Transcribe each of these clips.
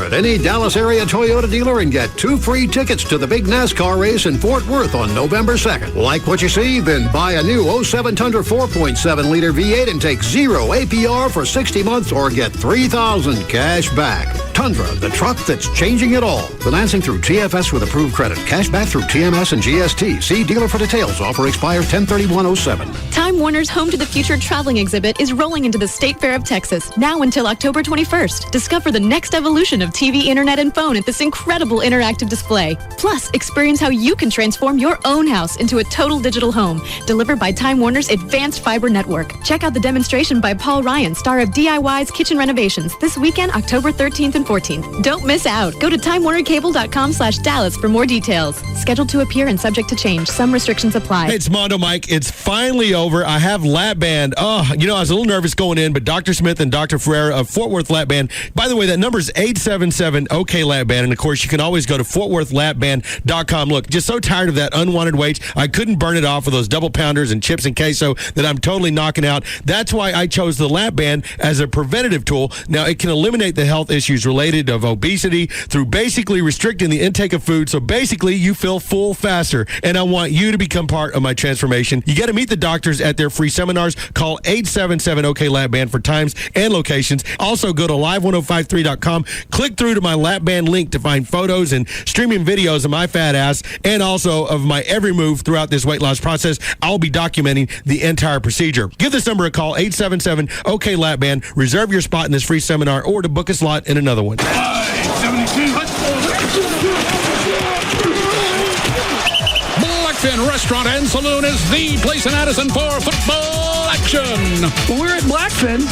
at any Dallas area Toyota dealer and get 2 free tickets to the big NASCAR race in Fort Worth on November 2nd. Like what you see? Then buy a new 07 Tundra 4.7-liter V8 and take 0 APR for 60 months or get $3,000 cash back. Tundra, the truck that's changing it all. Financing through TFS with approved credit. Cash back through TMS and GST. See dealer for details. Offer expires 10/31/07. Time Warner's Home to the Future traveling exhibit is rolling into the State Fair of Texas, now until October 21st. Discover the next evolution of TV, internet, and phone at this incredible interactive display. Plus, experience how you can transform your own house into a total digital home. Delivered by Time Warner's advanced fiber network. Check out the demonstration by Paul Ryan, star of DIY's Kitchen Renovations, this weekend, October 13th and 14th. Don't miss out. Go to TimeWarnerCable.com/Dallas for more details. Scheduled to appear and subject to change. Some restrictions apply. Hey, it's Mondo Mike. It's finally over. I have Lap Band. I was a little nervous going in, but Dr. Smith and Dr. Ferreira of Fort Worth Lap Band. By the way, that number is 877-OK Lap Band. And, of course, you can always go to FortWorthLapBand.com. Look, just so tired of that unwanted weight. I couldn't burn it off with those double pounders and chips and queso that I'm totally knocking out. That's why I chose the Lap Band as a preventative tool. Now, it can eliminate the health issues related of obesity through basically restricting the intake of food. So basically, you feel full faster. And I want you to become part of my transformation. You got to meet the doctors at their free seminars. Call 877-OK Lap Band for times and locations. Also, go to live1053.com. Click through to my Lap Band link to find photos and streaming videos of my fat ass and also of my every move throughout this weight loss process. I'll be documenting the entire procedure. Give this number a call, 877-OK Lap Band. Reserve your spot in this free seminar or to book a slot in another one. 72. Blackfin Restaurant and Saloon is the place in Addison for football action. Well, we're at Blackfin.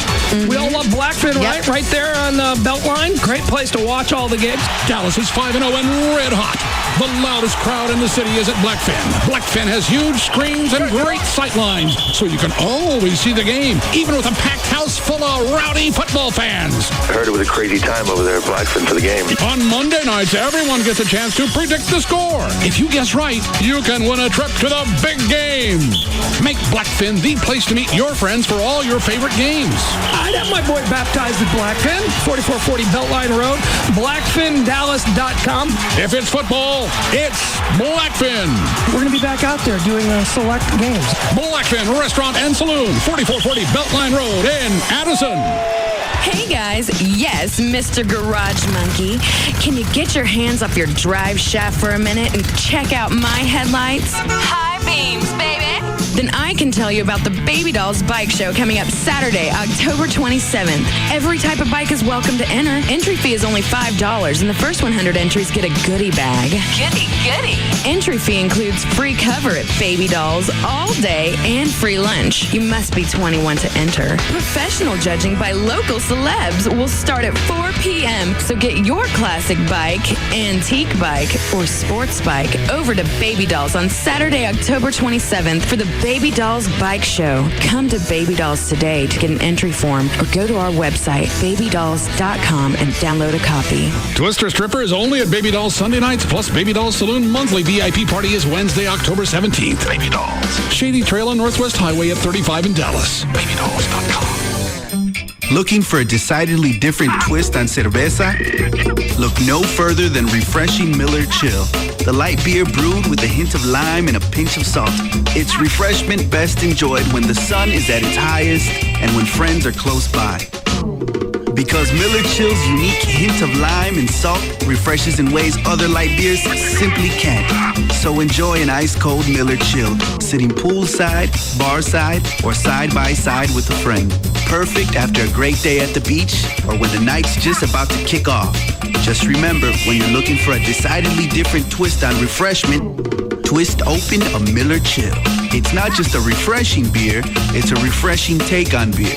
We all love Blackfin, right? Right there on the Beltline. Great place to watch all the games. Dallas is 5-0 and red hot. The loudest crowd in the city is at Blackfin. Blackfin has huge screens and great sight lines, so you can always see the game, even with a packed house full of rowdy football fans. I heard it was a crazy time over there at Blackfin for the game. On Monday nights, everyone gets a chance to predict the score. If you guess right, you can win a trip to the big game. Make Blackfin the place to meet your friends for all your favorite games. I'd have my boy baptized at Blackfin, 4440 Beltline Road, BlackfinDallas.com. If it's football, it's Blackfin. We're going to be back out there doing select games. Blackfin Restaurant and Saloon, 4440 Beltline Road in Addison. Hey guys, yes, Mr. Garage Monkey. Can you get your hands off your drive shaft for a minute and check out my headlights? High beams, baby. Then I can tell you about the Baby Dolls Bike Show coming up Saturday, October 27th. Every type of bike is welcome to enter. Entry fee is only $5, and the first 100 entries get a goodie bag. Goodie. Entry fee includes free cover at Baby Dolls all day and free lunch. You must be 21 to enter. Professional judging by local celebs will start at 4 p.m. So get your classic bike, antique bike, or sports bike over to Baby Dolls on Saturday, October 27th for the Baby Dolls Bike Show. Come to Baby Dolls today to get an entry form or go to our website, babydolls.com, and download a copy. Twister Stripper is only at Baby Dolls Sunday nights, plus Baby Dolls Saloon monthly VIP party is Wednesday, October 17th. Baby Dolls. Shady Trail on Northwest Highway at 35 in Dallas. BabyDolls.com. Looking for a decidedly different twist on cerveza? Look no further than refreshing Miller Chill. The light beer brewed with a hint of lime and a pinch of salt. It's refreshment best enjoyed when the sun is at its highest and when friends are close by. Because Miller Chill's unique hint of lime and salt refreshes in ways other light beers simply can't. So enjoy an ice-cold Miller Chill, sitting poolside, barside, or side-by-side with a friend. Perfect after a great day at the beach or when the night's just about to kick off. Just remember, when you're looking for a decidedly different twist on refreshment, twist open a Miller Chill. It's not just a refreshing beer, it's a refreshing take on beer.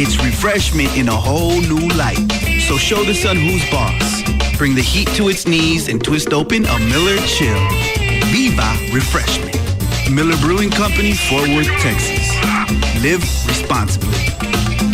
It's refreshment in a whole new light. So show the sun who's boss. Bring the heat to its knees and twist open a Miller Chill. Viva Refreshment. Miller Brewing Company, Fort Worth, Texas. Live responsibly.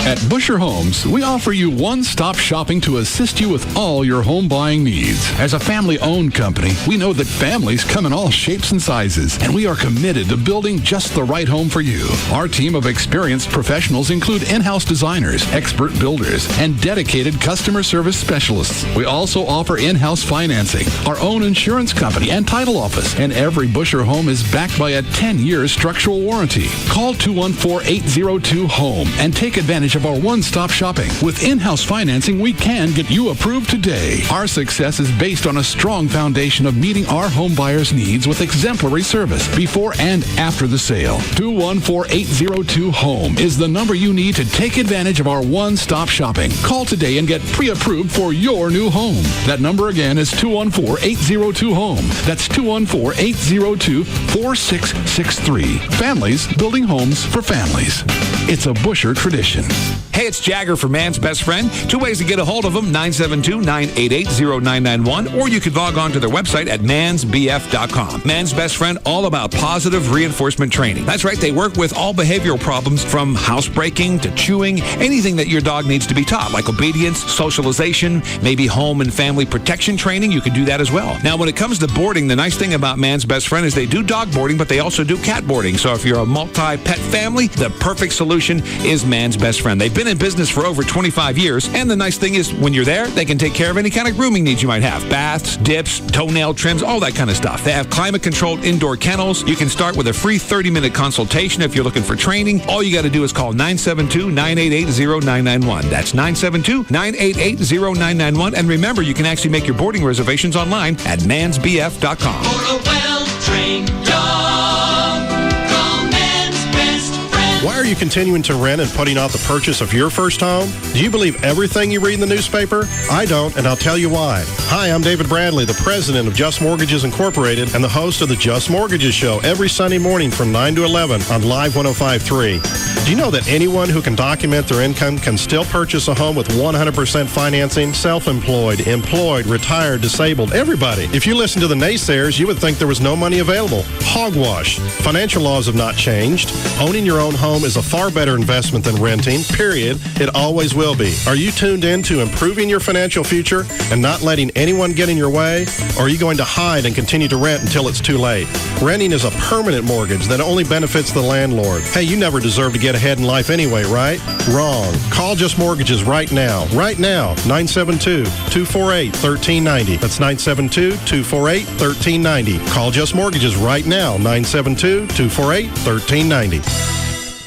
At Busher Homes, we offer you one-stop shopping to assist you with all your home buying needs. As a family-owned company, we know that families come in all shapes and sizes, and we are committed to building just the right home for you. Our team of experienced professionals include in-house designers, expert builders, and dedicated customer service specialists. We also offer in-house financing, our own insurance company, and title office, and every Busher home is backed by a 10-year structural warranty. Call 214-802-HOME and take advantage of our one-stop shopping. With in-house financing, we can get you approved today. Our success is based on a strong foundation of meeting our home buyers' needs with exemplary service before and after the sale. 214-802-HOME is the number you need to take advantage of our one-stop shopping. Call today and get pre-approved for your new home. That number again is 214-802-HOME. That's 214-802-4663. Families building homes for families. It's a Busher tradition. Hey, it's Jagger for Man's Best Friend. 2 ways to get a hold of them, 972-988-0991, or you could log on to their website at mansbf.com. Man's Best Friend, all about positive reinforcement training. That's right, they work with all behavioral problems from housebreaking to chewing, anything that your dog needs to be taught, like obedience, socialization, maybe home and family protection training. You can do that as well. Now, when it comes to boarding, the nice thing about Man's Best Friend is they do dog boarding, but they also do cat boarding. So if you're a multi-pet family, the perfect solution is Man's Best Friend. They've been in business for over 25 years, and the nice thing is when you're there, they can take care of any kind of grooming needs you might have. Baths, dips, toenail trims, all that kind of stuff. They have climate-controlled indoor kennels. You can start with a free 30-minute consultation if you're looking for training. All you got to do is call 972-988-0991. That's 972-988-0991. And remember, you can actually make your boarding reservations online at mansbf.com. For a well-trained dog, call Man's Best Friend. Why are you continuing to rent and putting off the purchase of your first home? Do you believe everything you read in the newspaper? I don't, and I'll tell you why. Hi, I'm David Bradley, the president of Just Mortgages Incorporated and the host of the Just Mortgages Show every Sunday morning from 9 to 11 on Live 105.3. Do you know that anyone who can document their income can still purchase a home with 100% financing? Self-employed, employed, retired, disabled, everybody. If you listen to the naysayers, you would think there was no money available. Hogwash. Financial laws have not changed. Owning your own home is a far better investment than renting, period. It always will be. Are you tuned in to improving your financial future and not letting anyone get in your way? Or are you going to hide and continue to rent until it's too late? Renting is a permanent mortgage that only benefits the landlord. Hey, you never deserve to get ahead in life anyway, right? Wrong. Call Just Mortgages right now. Right now. 972-248-1390. That's 972-248-1390. Call Just Mortgages right now. 972-248-1390.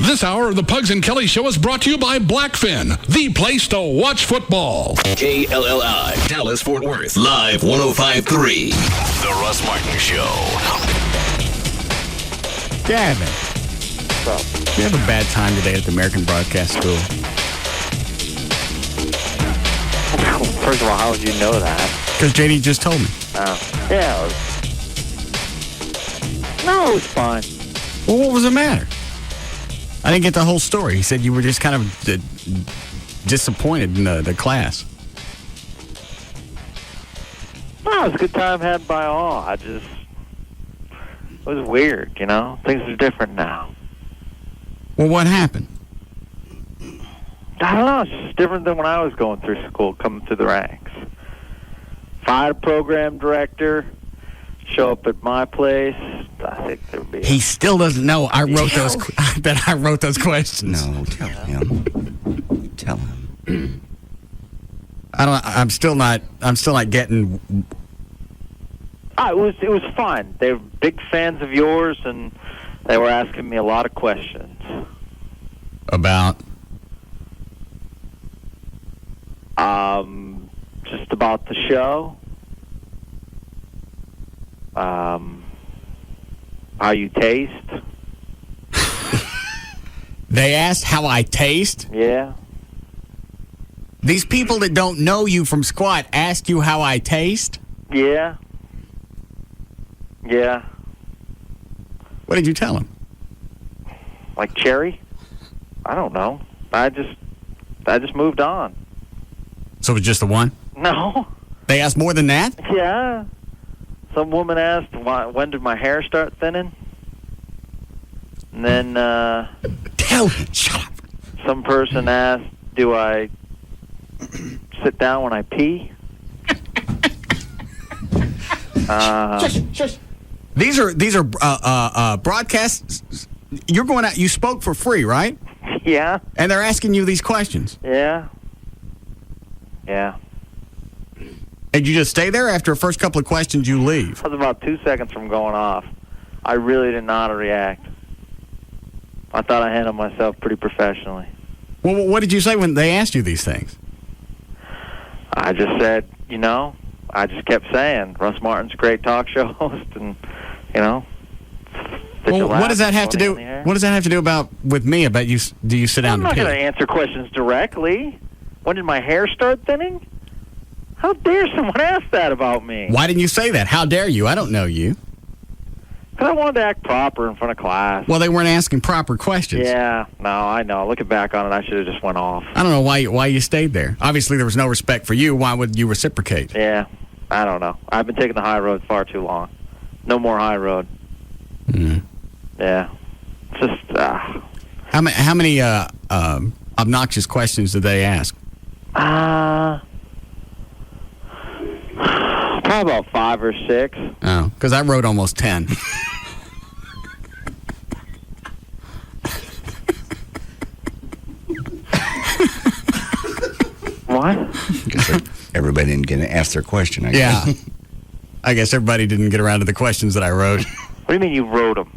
This hour of the Pugs and Kelly Show is brought to you by Blackfin, the place to watch football. KLLI, Dallas-Fort Worth, Live 105.3. The Russ Martin Show. Gavin, you have a bad time today at the American Broadcast School. First of all, how would you know that? Because JD just told me. Oh. Yeah. No, it was fine. Well, what was the matter? I didn't get the whole story. He said you were just kind of disappointed in the class. No, it was a good time had by all. It was weird, you know? Things are different now. Well, what happened? I don't know. It's just different than when I was going through school, coming through the ranks. Fired a program director, show up at my place. I think there'd be. He still doesn't know. I wrote those. I bet I wrote those questions. No, tell him. Tell him. I'm still not getting. It was fun. They were big fans of yours, and they were asking me a lot of questions. About? Just about the show. How you taste. They asked how I taste? Yeah. These people that don't know you from squat ask you how I taste? Yeah. Yeah. What did you tell them? Like cherry? I don't know. I just moved on. So it was just the one? No. They asked more than that? Yeah. Some woman asked, when did my hair start thinning? And then, Tell him. Shut up. some person asked, do I sit down when I pee? Shush. These are broadcasts. You're going out. You spoke for free, right? Yeah. And they're asking you these questions. Yeah. And you just stay there? After the first couple of questions, you leave? I was about 2 seconds from going off. I really didn't know how to react. I thought I handled myself pretty professionally. Well, what did you say when they asked you these things? I just said, I just kept saying, Russ Martin's a great talk show host, and, Well, what does that have to do? What does that have to do with me? About you? Do you sit down? I'm not going to answer questions directly. When did my hair start thinning? How dare someone ask that about me? Why didn't you say that? How dare you? I don't know you. Because I wanted to act proper in front of class. Well, they weren't asking proper questions. Yeah, no, I know. Looking back on it, I should have just went off. I don't know why you stayed there. Obviously, there was no respect for you. Why would you reciprocate? Yeah, I don't know. I've been taking the high road far too long. No more high road. Yeah. It's just, How many obnoxious questions did they ask? Probably about 5 or 6. Oh, because I wrote almost 10. What? Everybody didn't get to ask their question, I guess. Yeah. I guess everybody didn't get around to the questions that I wrote. What do you mean you wrote them?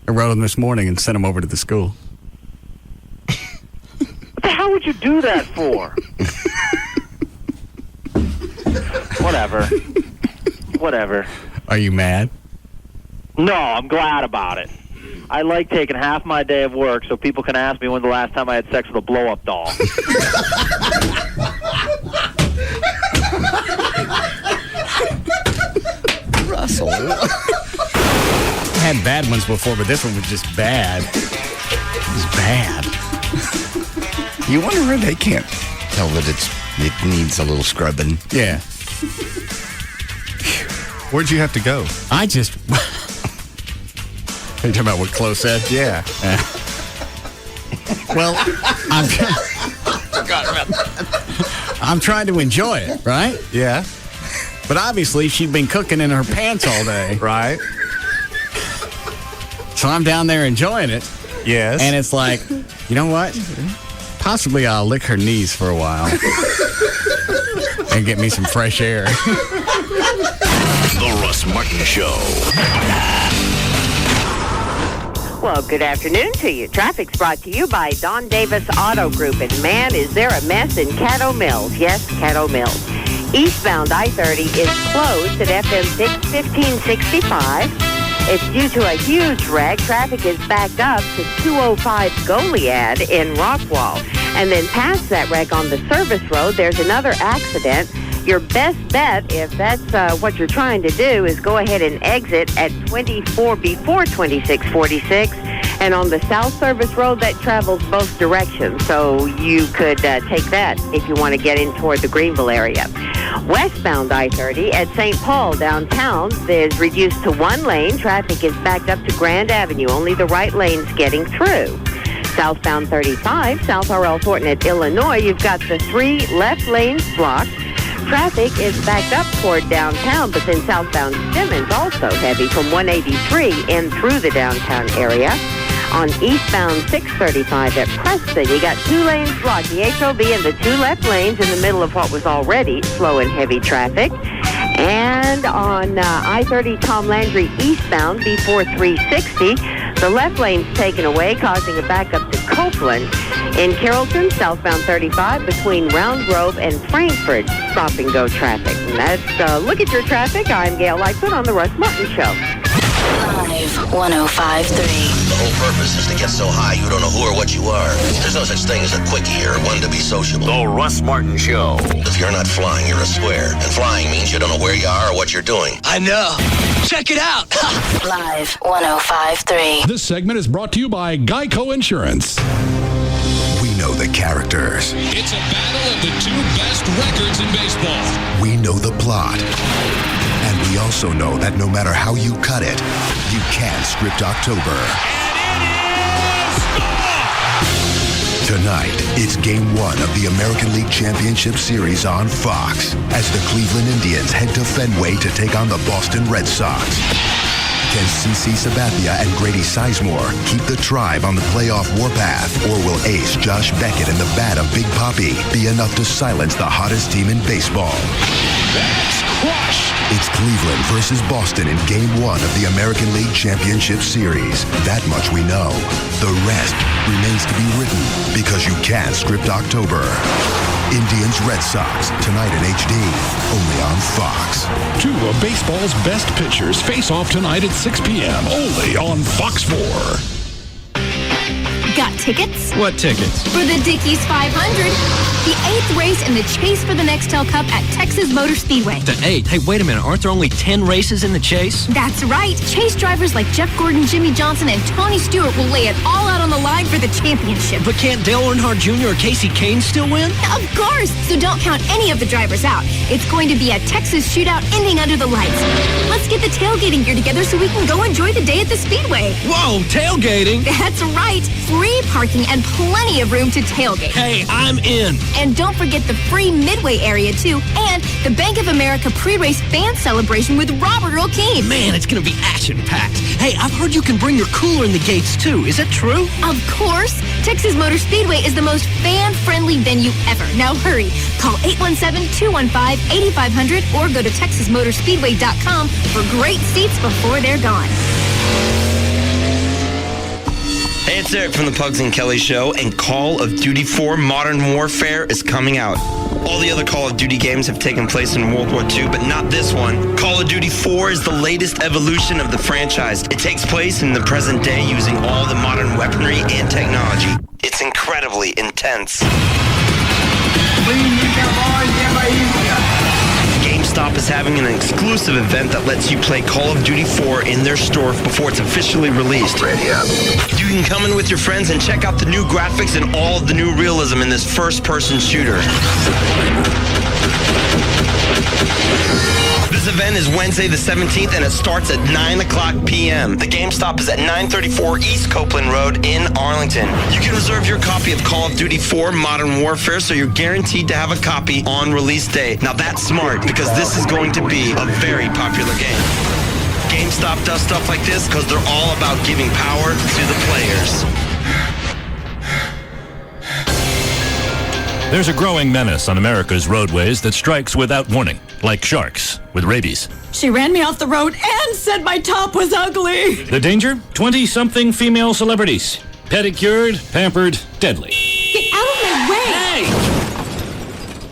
I wrote them this morning and sent them over to the school. What the hell would you do that for? Whatever. Are you mad? No, I'm glad about it. I like taking half my day of work so people can ask me when the last time I had sex with a blow-up doll. Russell. I had bad ones before, but this one was just bad. It was bad. You wonder where they can't tell that it needs a little scrubbing. Yeah. Where'd you have to go? I just... Are you talking about what Chloe said? Yeah. Well, I'm... Forgot about that. I'm trying to enjoy it, right? Yeah. But obviously, she'd been cooking in her pants all day. Right. So I'm down there enjoying it. Yes. And it's like, you know what? Possibly I'll lick her knees for a while. And get me some fresh air. The Russ Martin Show. Well, good afternoon to you. Traffic's brought to you by Don Davis Auto Group. And man, is there a mess in Caddo Mills. Yes, Caddo Mills. Eastbound I-30 is closed at FM 1565. It's due to a huge wreck. Traffic is backed up to 205 Goliad in Rockwall. And then past that wreck on the service road, there's another accident. Your best bet, if that's what you're trying to do, is go ahead and exit at 24 before 2646. And on the South Service Road, that travels both directions. So you could take that if you want to get in toward the Greenville area. Westbound I-30 at St. Paul downtown is reduced to one lane. Traffic is backed up to Grand Avenue. Only the right lane's getting through. Southbound 35, South R.L. Thornton at Illinois, you've got the 3 left lanes blocked. Traffic is backed up toward downtown, but then southbound Simmons also heavy from 183 in through the downtown area. On eastbound 635 at Preston, you got 2 lanes blocked, the HOV and the 2 left lanes in the middle of what was already slow and heavy traffic. And on I-30 Tom Landry eastbound before 360, the left lane's taken away, causing a backup to Copeland. In Carrollton, southbound 35 between Round Grove and Frankfort, stop and go traffic. And that's Look at Your Traffic. I'm Gail Lightfoot on the Russ Martin Show. Live 105.3. The whole purpose is to get so high you don't know who or what you are. There's no such thing as a quickie or one to be sociable. The Russ Martin Show. If you're not flying, you're a square. And flying means you don't know where you are or what you're doing. I know. Check it out. Live 105.3. This segment is brought to you by Geico Insurance. We know the characters. It's a battle of the 2 best records in baseball. We know the plot. And we also know that no matter how you cut it, you can't script October. Tonight, it's Game 1 of the American League Championship Series on Fox as the Cleveland Indians head to Fenway to take on the Boston Red Sox. Can CeCe Sabathia and Grady Sizemore keep the Tribe on the playoff warpath, or will ace Josh Beckett and the bat of Big Papi be enough to silence the hottest team in baseball? That's crushed. It's Cleveland versus Boston in Game 1 of the American League Championship Series. That much we know. The rest remains to be written, because you can't script October. Indians Red Sox, tonight in HD, only on Fox. Two of baseball's best pitchers face off tonight at 6 p.m. only on Fox 4. Got tickets? What tickets? For the Dickies 500, the 8th race in the Chase for the Nextel Cup at Texas Motor Speedway. The 8th? Hey, wait a minute. Aren't there only 10 races in the Chase? That's right. Chase drivers like Jeff Gordon, Jimmy Johnson, and Tony Stewart will lay it all out on the line for the championship. But can't Dale Earnhardt Jr. or Casey Kane still win? Of course. So don't count any of the drivers out. It's going to be a Texas shootout ending under the lights. Let's get the tailgating gear together so we can go enjoy the day at the Speedway. Whoa, tailgating? That's right. Free parking and plenty of room to tailgate. Hey, I'm in. And don't forget the free Midway area, too, and the Bank of America pre-race fan celebration with Robert Earl Keen. Man, it's going to be action-packed. Hey, I've heard you can bring your cooler in the gates, too. Is that true? Of course. Texas Motor Speedway is the most fan-friendly venue ever. Now hurry. Call 817-215-8500 or go to TexasMotorspeedway.com for great seats before they're gone. Hey, it's Eric from the Pugs and Kelly Show, and Call of Duty 4 Modern Warfare is coming out. All the other Call of Duty games have taken place in World War II, but not this one. Call of Duty 4 is the latest evolution of the franchise. It takes place in the present day using all the modern weaponry and technology. It's incredibly intense. GameStop is having an exclusive event that lets you play Call of Duty 4 in their store before it's officially released. You can come in with your friends and check out the new graphics and all of the new realism in this first-person shooter. This event is Wednesday the 17th, and it starts at 9 o'clock p.m. The GameStop is at 934 East Copeland Road in Arlington. You can reserve your copy of Call of Duty 4 Modern Warfare, so you're guaranteed to have a copy on release day. Now that's smart, because this is going to be a very popular game. GameStop does stuff like this because they're all about giving power to the players. There's a growing menace on America's roadways that strikes without warning, like sharks with rabies. She ran me off the road and said my top was ugly. The danger? 20-something female celebrities. Pedicured, pampered, deadly. Get out of my way!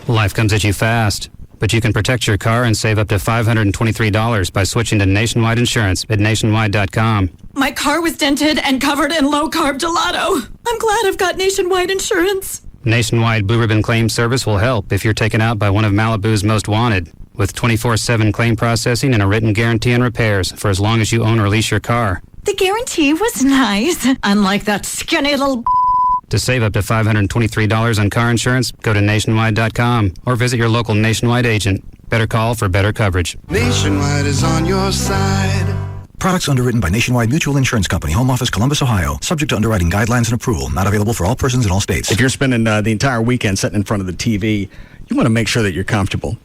Hey! Life comes at you fast, but you can protect your car and save up to $523 by switching to Nationwide Insurance at nationwide.com. My car was dented and covered in low-carb gelato. I'm glad I've got Nationwide Insurance. Nationwide Blue Ribbon Claim Service will help if you're taken out by one of Malibu's most wanted, with 24/7 claim processing and a written guarantee on repairs for as long as you own or lease your car. The guarantee was nice, unlike that skinny little... To save up to $523 on car insurance, go to nationwide.com or visit your local Nationwide agent. Better call for better coverage. Nationwide is on your side. Products underwritten by Nationwide Mutual Insurance Company, Home Office, Columbus, Ohio. Subject to underwriting guidelines and approval. Not available for all persons in all states. If you're spending the entire weekend sitting in front of the TV, you want to make sure that you're comfortable.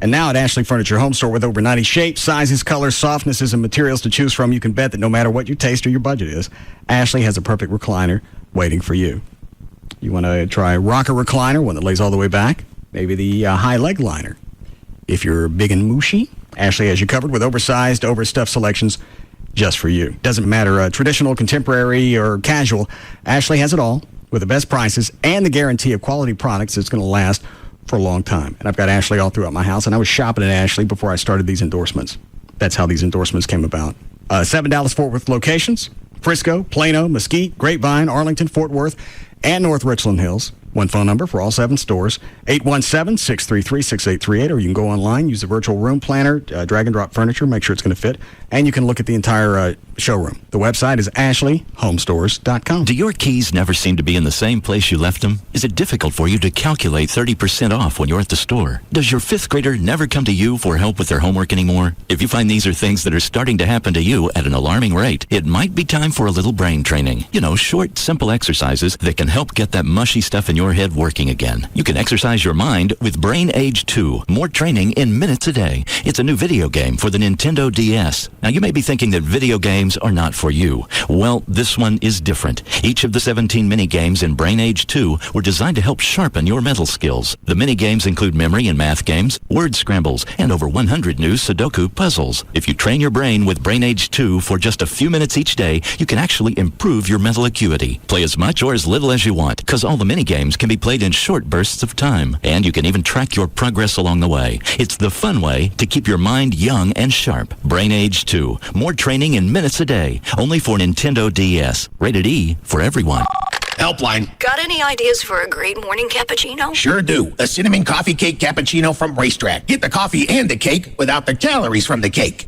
And now at Ashley Furniture Home Store, with over 90 shapes, sizes, colors, softnesses, and materials to choose from, you can bet that no matter what your taste or your budget is, Ashley has a perfect recliner waiting for you. You want to try a rocker recliner, one that lays all the way back? Maybe the high leg liner. If you're big and mooshy, Ashley has you covered with oversized, overstuffed selections just for you. Doesn't matter traditional, contemporary, or casual. Ashley has it all with the best prices and the guarantee of quality products that's going to last for a long time. And I've got Ashley all throughout my house, and I was shopping at Ashley before I started these endorsements. That's how these endorsements came about. 7 Dallas-Fort Worth locations: Frisco, Plano, Mesquite, Grapevine, Arlington, Fort Worth, and North Richland Hills. One phone number for all 7 stores, 817-633-6838, or you can go online, use the virtual room planner, drag and drop furniture, make sure it's going to fit, and you can look at the entire showroom. The website is ashleyhomestores.com. Do your keys never seem to be in the same place you left them? Is it difficult for you to calculate 30% off when you're at the store? Does your 5th grader never come to you for help with their homework anymore? If you find these are things that are starting to happen to you at an alarming rate, it might be time for a little brain training. You know, short, simple exercises that can help get that mushy stuff in your head working again. You can exercise your mind with Brain Age 2. More training in minutes a day. It's a new video game for the Nintendo DS. Now, you may be thinking that video games are not for you. Well, this one is different. Each of the 17 mini games in Brain Age 2 were designed to help sharpen your mental skills. The mini games include memory and math games, word scrambles, and over 100 new Sudoku puzzles. If you train your brain with Brain Age 2 for just a few minutes each day, you can actually improve your mental acuity. Play as much or as little as you want, because all the mini games can be played in short bursts of time, and you can even track your progress along the way. It's the fun way to keep your mind young and sharp. Brain Age 2. More training in minutes a day. Only for Nintendo DS. Rated E for everyone. Helpline. Got any ideas for a great morning cappuccino? Sure do. The cinnamon coffee cake cappuccino from Racetrack. Get the coffee and the cake without the calories from the cake.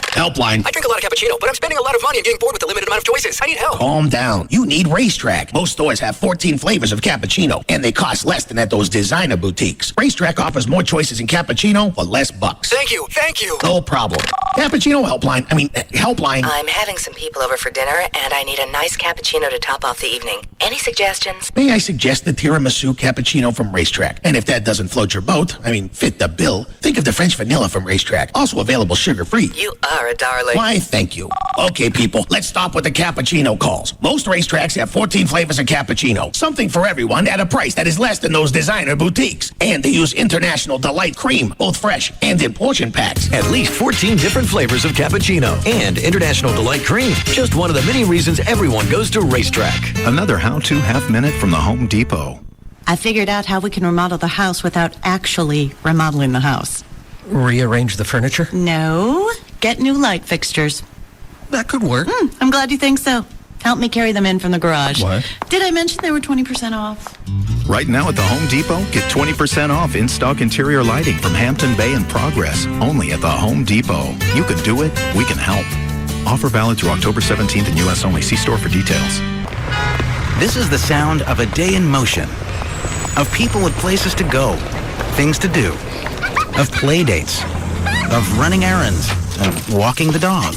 Helpline. I drink a lot of cappuccino, but I'm spending a lot of money and getting bored with the limited amount of choices. I need help. Calm down. You need Racetrack. Most stores have 14 flavors of cappuccino, and they cost less than at those designer boutiques. Racetrack offers more choices in cappuccino for less bucks. Thank you. Thank you. No problem. Cappuccino helpline. Helpline. I'm having some people over for dinner, and I need a nice cappuccino to top off the evening. Any suggestions? May I suggest the tiramisu cappuccino from Racetrack? And if that doesn't float your boat, fit the bill, think of the French vanilla from Racetrack. Also available sugar-free. You are a darling. Why, thank you. Okay, people, let's stop with the cappuccino calls. Most Racetracks have 14 flavors of cappuccino. Something for everyone at a price that is less than those designer boutiques. And they use International Delight Cream, both fresh and in portion packs. At least 14 different flavors of cappuccino and International Delight Cream. Just one of the many reasons everyone goes to Racetrack. Another how-to half-minute from the Home Depot. I figured out how we can remodel the house without actually remodeling the house. Rearrange the furniture? No. Get new light fixtures. That could work. I'm glad you think so. Help me carry them in from the garage. What? Did I mention they were 20% off? Right now at the Home Depot, get 20% off in-stock interior lighting from Hampton Bay and Progress. Only at the Home Depot. You can do it. We can help. Offer valid through October 17th in U.S. only. See store for details. This is the sound of a day in motion. Of people with places to go, things to do. Of play dates. Of running errands. Of walking the dog.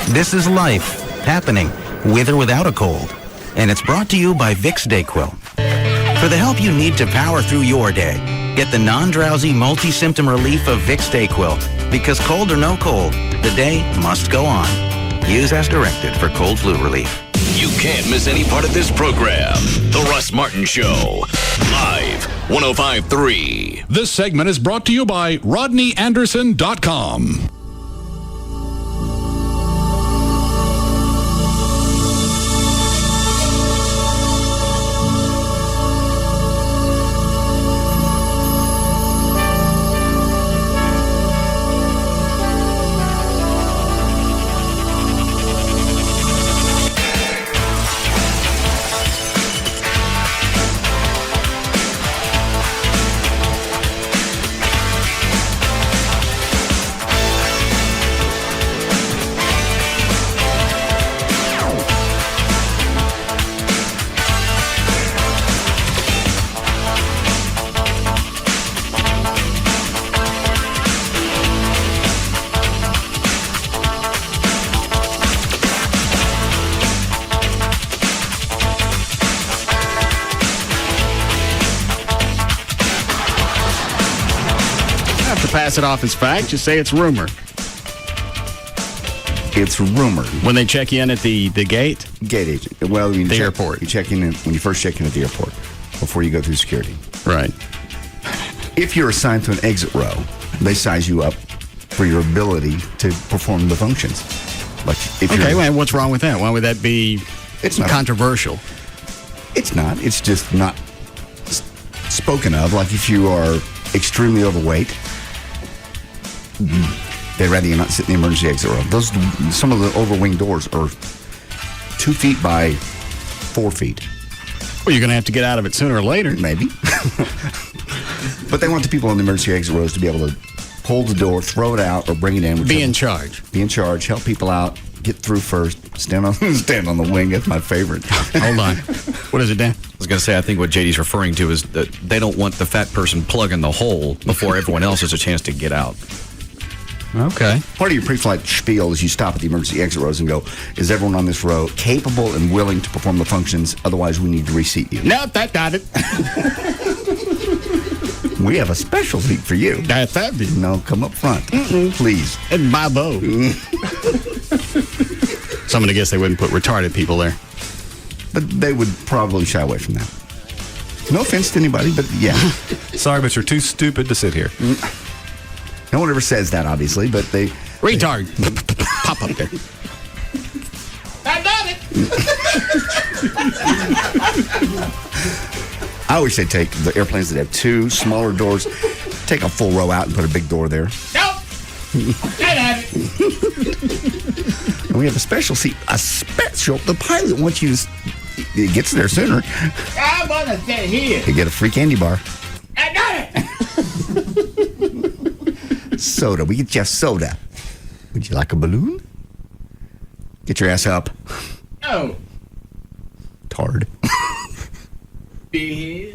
This is life happening with or without a cold. And it's brought to you by Vicks DayQuil. For the help you need to power through your day, get the non-drowsy multi-symptom relief of Vicks DayQuil. Because cold or no cold, the day must go on. Use as directed for cold flu relief. You can't miss any part of this program. The Russ Martin Show. Live 105.3. This segment is brought to you by RodneyAnderson.com. Pass it off as fact. Just say it's rumor. It's rumored. When they check you in at the gate? Gate agent. Well, the airport. You check in when you first check in at the airport before you go through security. Right. If you're assigned to an exit row, they size you up for your ability to perform the functions. Like if okay, well, what's wrong with that? Why would that be controversial? It's not. It's just not spoken of. Like if you are extremely overweight, they'd rather you not sit in the emergency exit row. Some of the overwing doors are 2 feet by 4 feet. Well, you're going to have to get out of it sooner or later. Maybe. But they want the people in the emergency exit rows to be able to pull the door, throw it out, or bring it in. Be in charge. Be in charge, help people out, get through first. Stand on the wing. That's my favorite. Hold on. What is it, Dan? I was going to say, I think what JD's referring to is that they don't want the fat person plugging the hole before everyone else has a chance to get out. Okay. Part of your pre-flight spiel is you stop at the emergency exit rows and go, is everyone on this row capable and willing to perform the functions? Otherwise, we need to reseat you. No, that got it. We have a special seat for you. That's that. No, come up front. Please. It's my boat. So I'm going to guess they wouldn't put retarded people there. But they would probably shy away from that. No offense to anybody, but yeah. Sorry, but you're too stupid to sit here. No one ever says that, obviously, but they... Retard. Pop up there. I got it. I always say take the airplanes that have two smaller doors, take a full row out and put a big door there. Nope. I got it. And we have a special seat. The pilot wants you to... It gets there sooner. I want to sit here. You get a free candy bar. I got it. Soda. We get you a soda. Would you like a balloon? Get your ass up. No. Tard. Be here.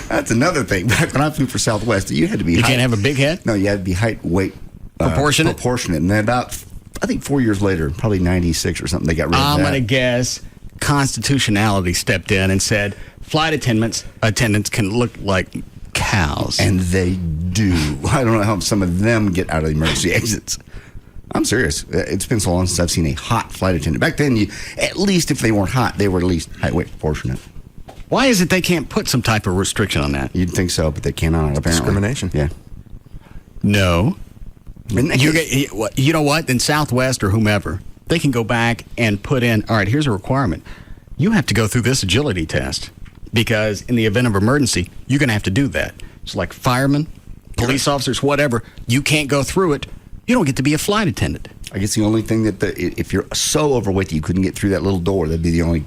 That's another thing. Back when I flew for Southwest, you had to be... You can't have a big head? No, you had to be height, weight... Proportionate? Proportionate. And then about, I think 4 years later, probably 96 or something, they got rid of that. I'm going to guess constitutionality stepped in and said flight attendants can look like cows. And they do. I don't know how some of them get out of the emergency exits. I'm serious. It's been so long since I've seen a hot flight attendant. Back then, at least if they weren't hot, they were at least height, weight, proportionate. Why is it they can't put some type of restriction on that? You'd think so, but they cannot, apparently. Discrimination. Yeah. No. You know what? Then Southwest or whomever, they can go back and put in, all right, here's a requirement. You have to go through this agility test because in the event of emergency, you're going to have to do that. It's like firemen, police officers, whatever. You can't go through it. You don't get to be a flight attendant. I guess the only thing that if you're so overweight that you couldn't get through that little door, that'd be the only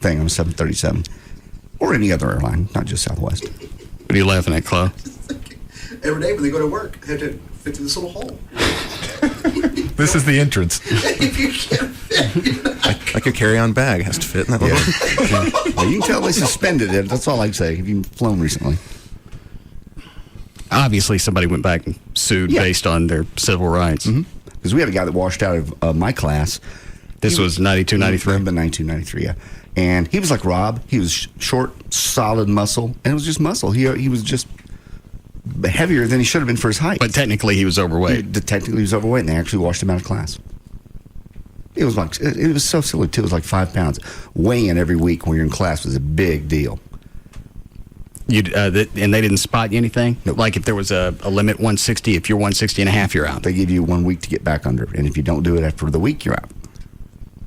thing on a 737 or any other airline, not just Southwest. What are you laughing at, Chloe? Every day when they go to work, they have to fit through this little hole. This is the entrance. If you can't fit, Like a carry-on bag has to fit in that little... Well, you can tell they suspended it. That's all I'd say. Have you flown recently? Obviously, somebody went back and sued based on their civil rights. Because we had a guy that washed out of my class. This was 92, 93? 92, 93, yeah. And he was like Rob. He was short, solid muscle. And it was just muscle. He was just heavier than he should have been for his height. But technically, he was overweight. Technically, he was overweight, and they actually washed him out of class. It was like it was so silly, too. It was like 5 pounds. Weigh-in every week when you're in class was a big deal. And they didn't spot you anything? Nope. Like if there was a limit 160, if you're 160 and a half, you're out. They give you 1 week to get back under. And if you don't do it after the week, you're out.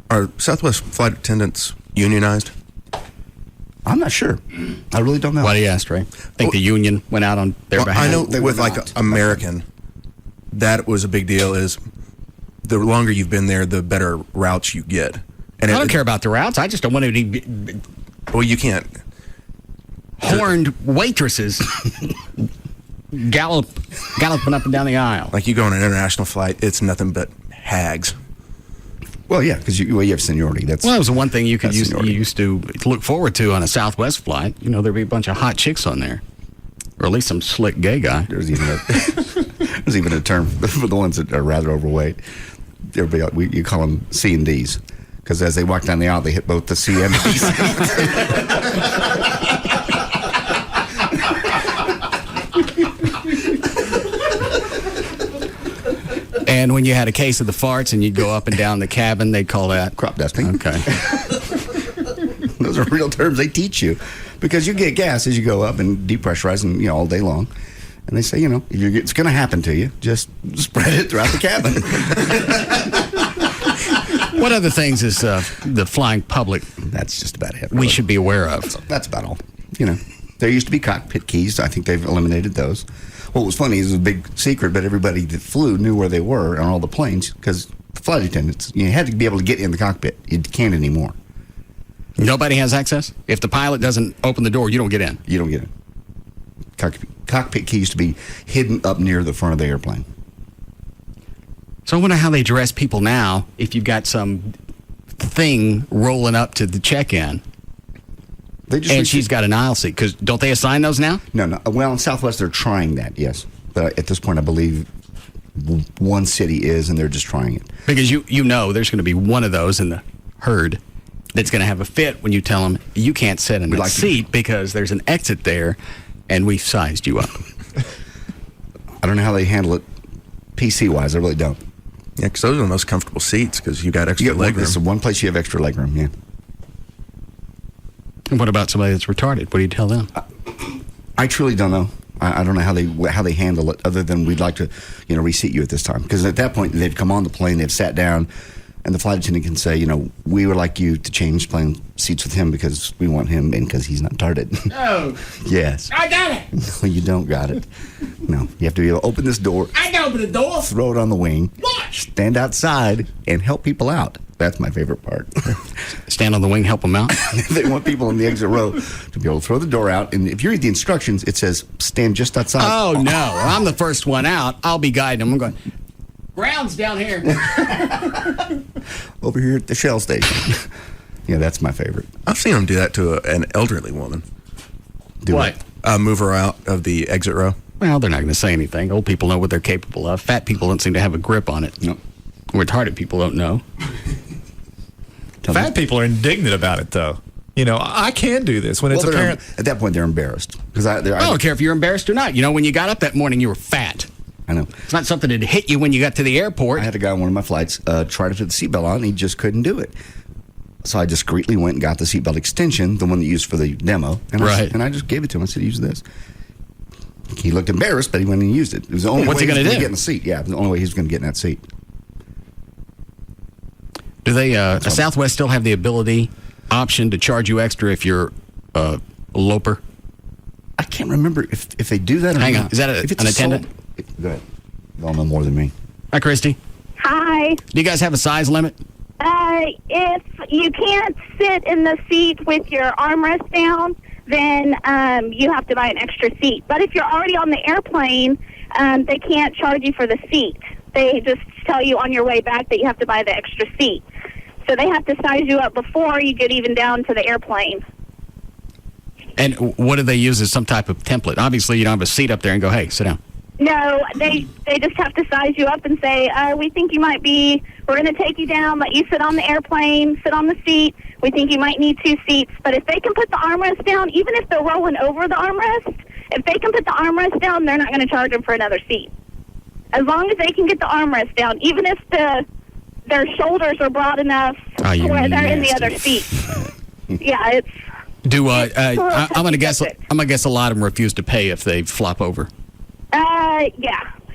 Are Southwest flight attendants unionized? I'm not sure. I really don't know. Why do you ask, Ray? I think the union went out on their behalf. I know with like American, that was a big deal. Is the longer you've been there, the better routes you get. And I don't care about the routes. I just don't want to be... Well, you can't. Horned waitresses galloping up and down the aisle. Like you go on an international flight, it's nothing but hags. Well, yeah, because you have seniority. That was the one thing you used to look forward to on a Southwest flight. You know, there'd be a bunch of hot chicks on there, or at least some slick gay guy. There's even a term for the ones that are rather overweight. Everybody, you call them C and Ds, because as they walk down the aisle, they hit both the C and Ds. And when you had a case of the farts and you'd go up and down the cabin, they'd call that crop dusting. Okay. Those are real terms they teach you, because you get gas as you go up and depressurizing, all day long. And they say, if it's going to happen to you, just spread it throughout the cabin. What other things is the flying public? That's just about it. We should be aware of. That's about all. There used to be cockpit keys. I think they've eliminated those. What was funny is it was a big secret, but everybody that flew knew where they were on all the planes, because the flight attendants, you had to be able to get in the cockpit. You can't anymore. Nobody has access? If the pilot doesn't open the door, you don't get in? You don't get in. Cockpit key used to be hidden up near the front of the airplane. So I wonder how they dress people now if you've got some thing rolling up to the check-in. And she's got an aisle seat. Because don't they assign those now? No. Well, in Southwest, they're trying that, yes. But at this point, I believe one city is, and they're just trying it. Because you know there's going to be one of those in the herd that's going to have a fit when you tell them you can't sit in that seat because there's an exit there, and we've sized you up. I don't know how they handle it PC-wise. I really don't. Yeah, because those are the most comfortable seats because you got extra leg room. It's the one place you have extra leg room, yeah. And what about somebody that's retarded? What do you tell them? I truly don't know. I don't know how they handle it, other than we'd like to, reseat you at this time. Because at that point, they've come on the plane, they've sat down, and the flight attendant can say, we would like you to change plane seats with him because we want him in because he's not retarded. No. Yes. I got it. No, you don't got it. No, you have to be able to open this door. I can open the door. Throw it on the wing. What? Stand outside and help people out. That's my favorite part. Stand on the wing, help them out. They want people in the exit row to be able to throw the door out. And if you read the instructions, it says stand just outside. Oh, no. I'm the first one out. I'll be guiding them. I'm going, ground's down here. Over here at the Shell station. Yeah, that's my favorite. I've seen them do that to an elderly woman. Do what? Move her out of the exit row. Well, they're not going to say anything. Old people know what they're capable of. Fat people don't seem to have a grip on it. No. Retarded people don't know. Fat people are indignant about it, though. I can do this when it's apparent. At that point, they're embarrassed. I don't care if you're embarrassed or not. When you got up that morning, you were fat. I know. It's not something that hit you when you got to the airport. I had a guy on one of my flights try to put the seatbelt on, and he just couldn't do it. So I discreetly went and got the seatbelt extension, the one they used for the demo. And I just gave it to him. I said, use this. He looked embarrassed, but he went and used it. It was the only way he was going to get in the seat. Yeah, it was the only way he was going to get in that seat. Do they, Southwest still have the option to charge you extra if you're a loper? I can't remember if they do that or Hang not. on. Is that an attendant? Go ahead. They'll know more than me. Hi, Christy. Hi. Do you guys have a size limit? If you can't sit in the seat with your armrest down, then you have to buy an extra seat. But if you're already on the airplane, they can't charge you for the seat. They just tell you on your way back that you have to buy the extra seat. So they have to size you up before you get even down to the airplane. And what do they use as some type of template? Obviously, you don't have a seat up there and go, hey, sit down. No, they just have to size you up and say, we think you might be, we're going to take you down, let you sit on the airplane, sit on the seat. We think you might need 2 seats. But if they can put the armrest down, even if they're rolling over the armrest, if they can put the armrest down, they're not going to charge them for another seat. As long as they can get the armrest down, even if their shoulders are broad enough where they're in the other seat. Yeah, it's... I'm going to guess a lot of them refuse to pay if they flop over.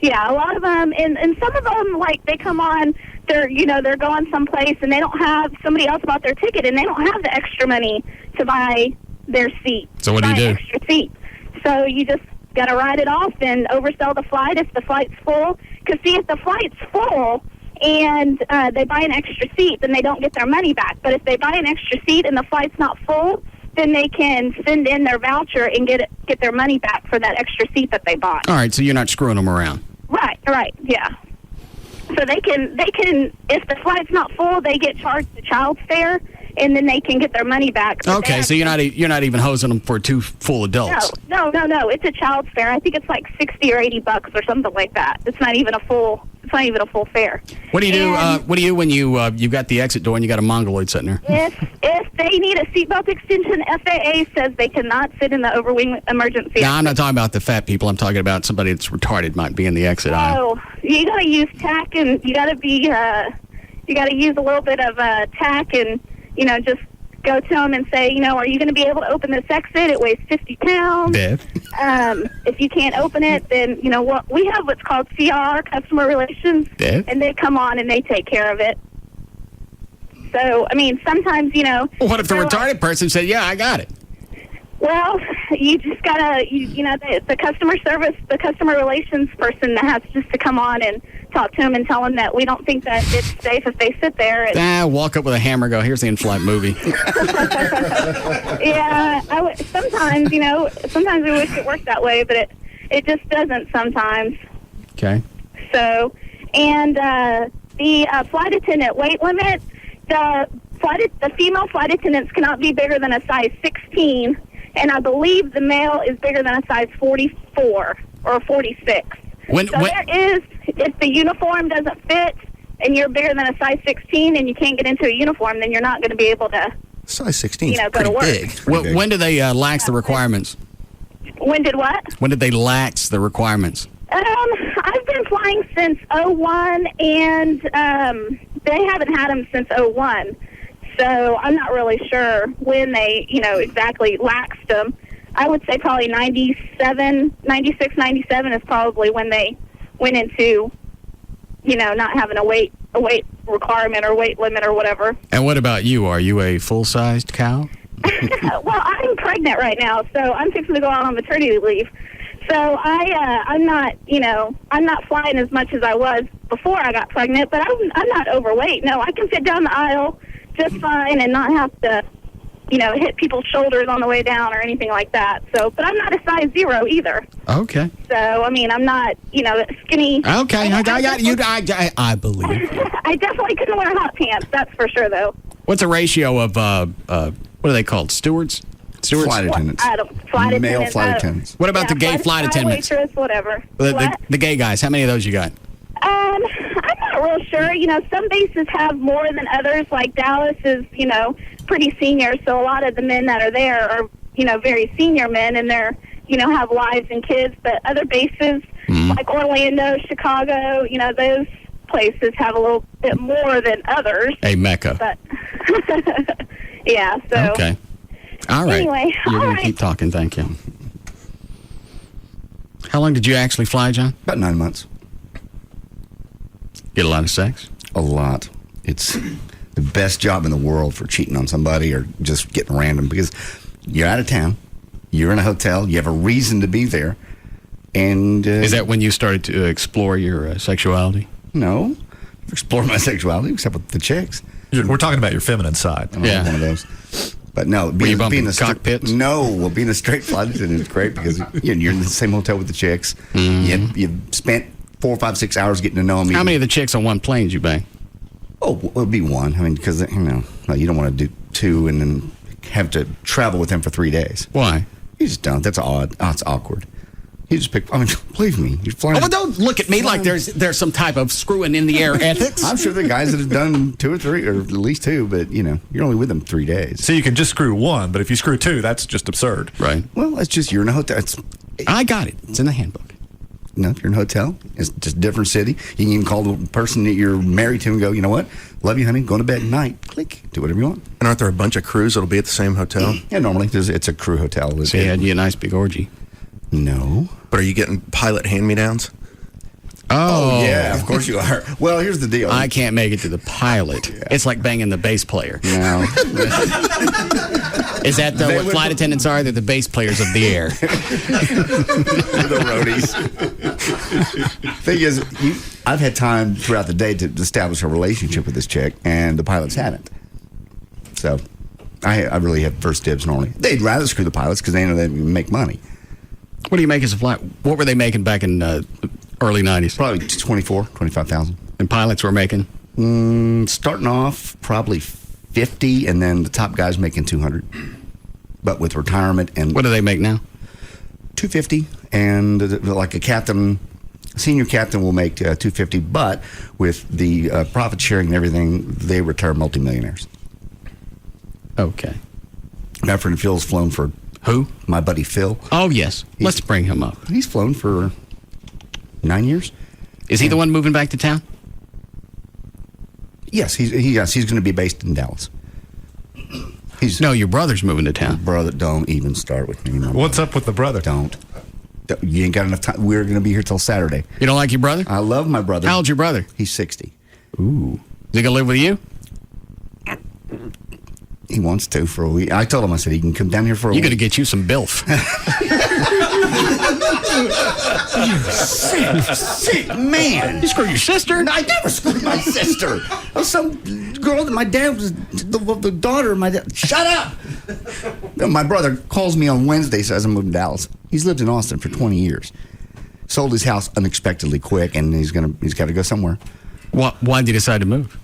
Yeah, a lot of them, and some of them, like, they come on, they're going someplace, and they don't have, somebody else bought their ticket, and they don't have the extra money to buy their seat. So what do you do? Extra seat. So you just got to ride it off and oversell the flight if the flight's full. Because, see, if the flight's full and they buy an extra seat, then they don't get their money back. But if they buy an extra seat and the flight's not full, then they can send in their voucher and get their money back for that extra seat that they bought. All right, so you're not screwing them around. Right, yeah. So they can if the flight's not full, they get charged the child's fare, and then they can get their money back. Okay, so you're not even hosing them for 2 full adults. No. It's a child's fare. I think it's like $60 or $80 or something like that. It's not even a full fare. What do you do? What do you when you've got the exit door and you got a mongoloid sitting there? If they need a seatbelt extension, FAA says they cannot sit in the overwing emergency. No, I'm not talking about the fat people. I'm talking about somebody that's retarded might be in the exit aisle. Oh, you got to use tack, and you got to use a little bit of tack, and just go to them and say, are you going to be able to open this exit? It weighs 50 pounds. If you can't open it, then, we have what's called CR, customer relations, and they come on and they take care of it. So, sometimes, Well, what if the retarded person said, yeah, I got it? Well, you just got to, the customer service, the customer relations person has just to come on and talk to them and tell them that we don't think that it's safe if they sit there. Walk up with a hammer and go, here's the in-flight movie. Yeah, sometimes we wish it worked that way, but it just doesn't sometimes. Okay. So, and the flight attendant weight limit, the female flight attendants cannot be bigger than a size 16, and I believe the male is bigger than a size 44 or 46. If the uniform doesn't fit and you're bigger than a size 16 and you can't get into a uniform, then you're not going to be able to size 16 go to work. big. When do they lax the requirements? When did what? When did they lax the requirements? I've been flying since 01, and they haven't had them since 01. So I'm not really sure when they, exactly laxed them. I would say probably 96, 97 is probably when they went into, not having a weight requirement or weight limit or whatever. And what about you? Are you a full-sized cow? Well, I'm pregnant right now, so I'm fixing to go out on maternity leave. So I'm not, I'm not flying as much as I was before I got pregnant, but I'm not overweight. No, I can fit down the aisle just fine and not have to, hit people's shoulders on the way down or anything like that. So, but I'm not a size 0 either. Okay. So, I'm not, skinny. Okay, I got you. I believe you. I definitely couldn't wear hot pants, that's for sure, though. What's a ratio of, what are they called, stewards? Flight attendants. Male flight attendants. What about the gay flight attendants? Waitress, whatever. The gay guys, how many of those you got? I'm not real sure. Some bases have more than others. Like Dallas is, pretty senior, so a lot of the men that are there are, very senior men, and they're, have wives and kids. But other bases, like Orlando, Chicago, those places have a little bit more than others. A mecca. But, yeah, so. Okay. All right. Anyway, You're going to keep talking. Thank you. How long did you actually fly, John? About 9 months. Get a lot of sex? A lot. It's the best job in the world for cheating on somebody or just getting random, because you're out of town, you're in a hotel, you have a reason to be there, and... Is that when you started to explore your sexuality? No. Explore my sexuality, except with the chicks. We're talking about your feminine side. I'm not one of those. But no, being a cockpits? Being a straight flight attendant is great because you're in the same hotel with the chicks. You spent 4, 5, 6 hours getting to know them. How many of the chicks on one plane did you bang? Oh, it'll be one. Because you don't want to do 2 and then have to travel with them for 3 days. Why? You just don't. That's odd. Oh, it's awkward. You just pick. Believe me, you're flying. Oh, well, don't look at me like there's some type of screwing in the air ethics. I'm sure the guys that have done 2 or 3, or at least 2, but you're only with them 3 days. So you can just screw 1, but if you screw 2, that's just absurd. Right. Well, it's just you're in a hotel. I got it. It's in the handbook. No, you're in a hotel. It's just a different city. You can even call the person that you're married to and go, you know what? Love you, honey. Go to bed at night. Click. Do whatever you want. And aren't there a bunch of crews that'll be at the same hotel? Yeah, normally it's a crew hotel. So you had you a nice big orgy. No. But are you getting pilot hand-me-downs? Oh, yeah, of course you are. Well, here's the deal. I can't make it to the pilot. Yeah. It's like banging the bass player. No. Is that what flight attendants are? They're the bass players of the air. The roadies. Thing is, I've had time throughout the day to establish a relationship with this chick, and the pilots haven't. So I really have first dibs normally. They'd rather screw the pilots because they know they make money. What do you make as a flight? What were they making back in early 90s? Probably 24, 25,000. And pilots were making? Starting off, probably 50, and then the top guy's making 200. But with retirement and... What do they make now? 250, and like a senior captain will make 250, but with the profit sharing and everything, they retire multimillionaires. Okay. My friend Phil's flown for... Who? My buddy Phil. Oh, yes. Let's bring him up. He's flown for 9 years. Is he the one moving back to town? Yes, he's going to be based in Dallas. No, your brother's moving to town. Brother, don't even start with me. What's up with the brother? Don't. You ain't got enough time. We're going to be here till Saturday. You don't like your brother? I love my brother. How old's your brother? He's 60. Ooh. Is he going to live with you? He wants to for a week. I told him, I said, he can come down here for a week. You're going to get you some bilf. You sick man. You screwed your sister? No, I never screwed my sister. I was some girl that my dad was, the daughter of my dad. Shut up! No, my brother calls me on Wednesday, says I'm moving to Dallas. He's lived in Austin for 20 years. sold his house unexpectedly quick, and he's got to go somewhere. Why did he decide to move?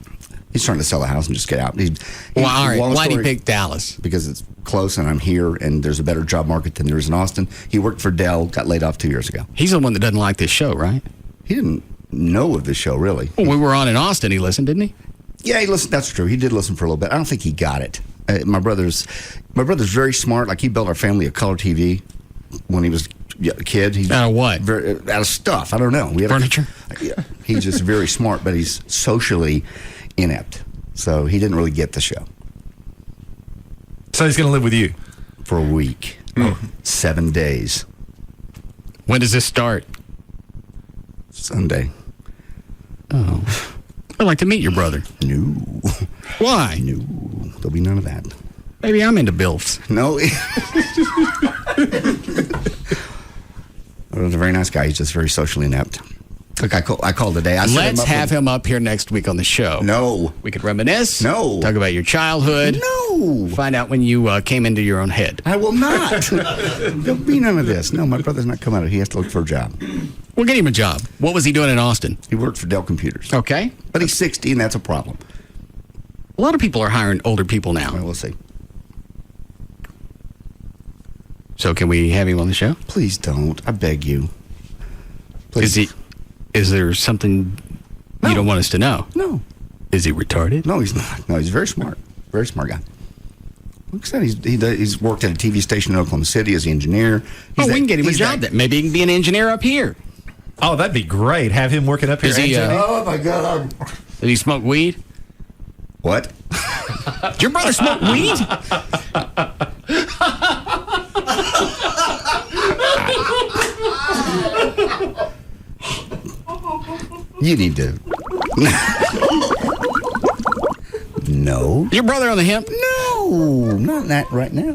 He's trying to sell the house and just get out. All right. Why did he pick Dallas? Because it's close, and I'm here, and there's a better job market than there is in Austin. He worked for Dell, got laid off 2 years ago. He's the one that doesn't like this show, right? He didn't know of this show, really. Well, we were on in Austin. He listened, didn't he? Yeah, he listened. That's true. He did listen for a little bit. I don't think he got it. My brother's very smart. Like, he built our family a color TV when he was a kid. Out of what? Out of stuff. I don't know. Furniture? Yeah. He's just very smart, but he's socially inept. So he didn't really get the show. So he's going to live with you? For a week. 7 days. When does this start? Sunday. Oh. I'd like to meet your brother. No. Why? No. There'll be none of that. Maybe I'm into BILFs. No. He's a very nice guy. He's just very socially inept. Look, I called today. Let's have him up here next week on the show. No. We could reminisce. No. Talk about your childhood. No. Find out when you came into your own head. I will not. There'll be none of this. No, my brother's not coming out. He has to look for a job. We'll get him a job. What was he doing in Austin? He worked for Dell Computers. Okay. But he's 60, and that's a problem. A lot of people are hiring older people now. Well, we'll see. So can we have him on the show? Please don't. I beg you. Please. Is there something you don't want us to know? No. Is he retarded? No, he's not. No, he's very smart. Very smart guy. Like I said, he's worked at a TV station in Oklahoma City as an engineer. We can get him a job then. Maybe he can be an engineer up here. Oh, that'd be great. Have him working up here. Oh, my God. Did he smoke weed? What? Did your brother smoke weed? You need to. No. Your brother on the hemp? No, not that right now.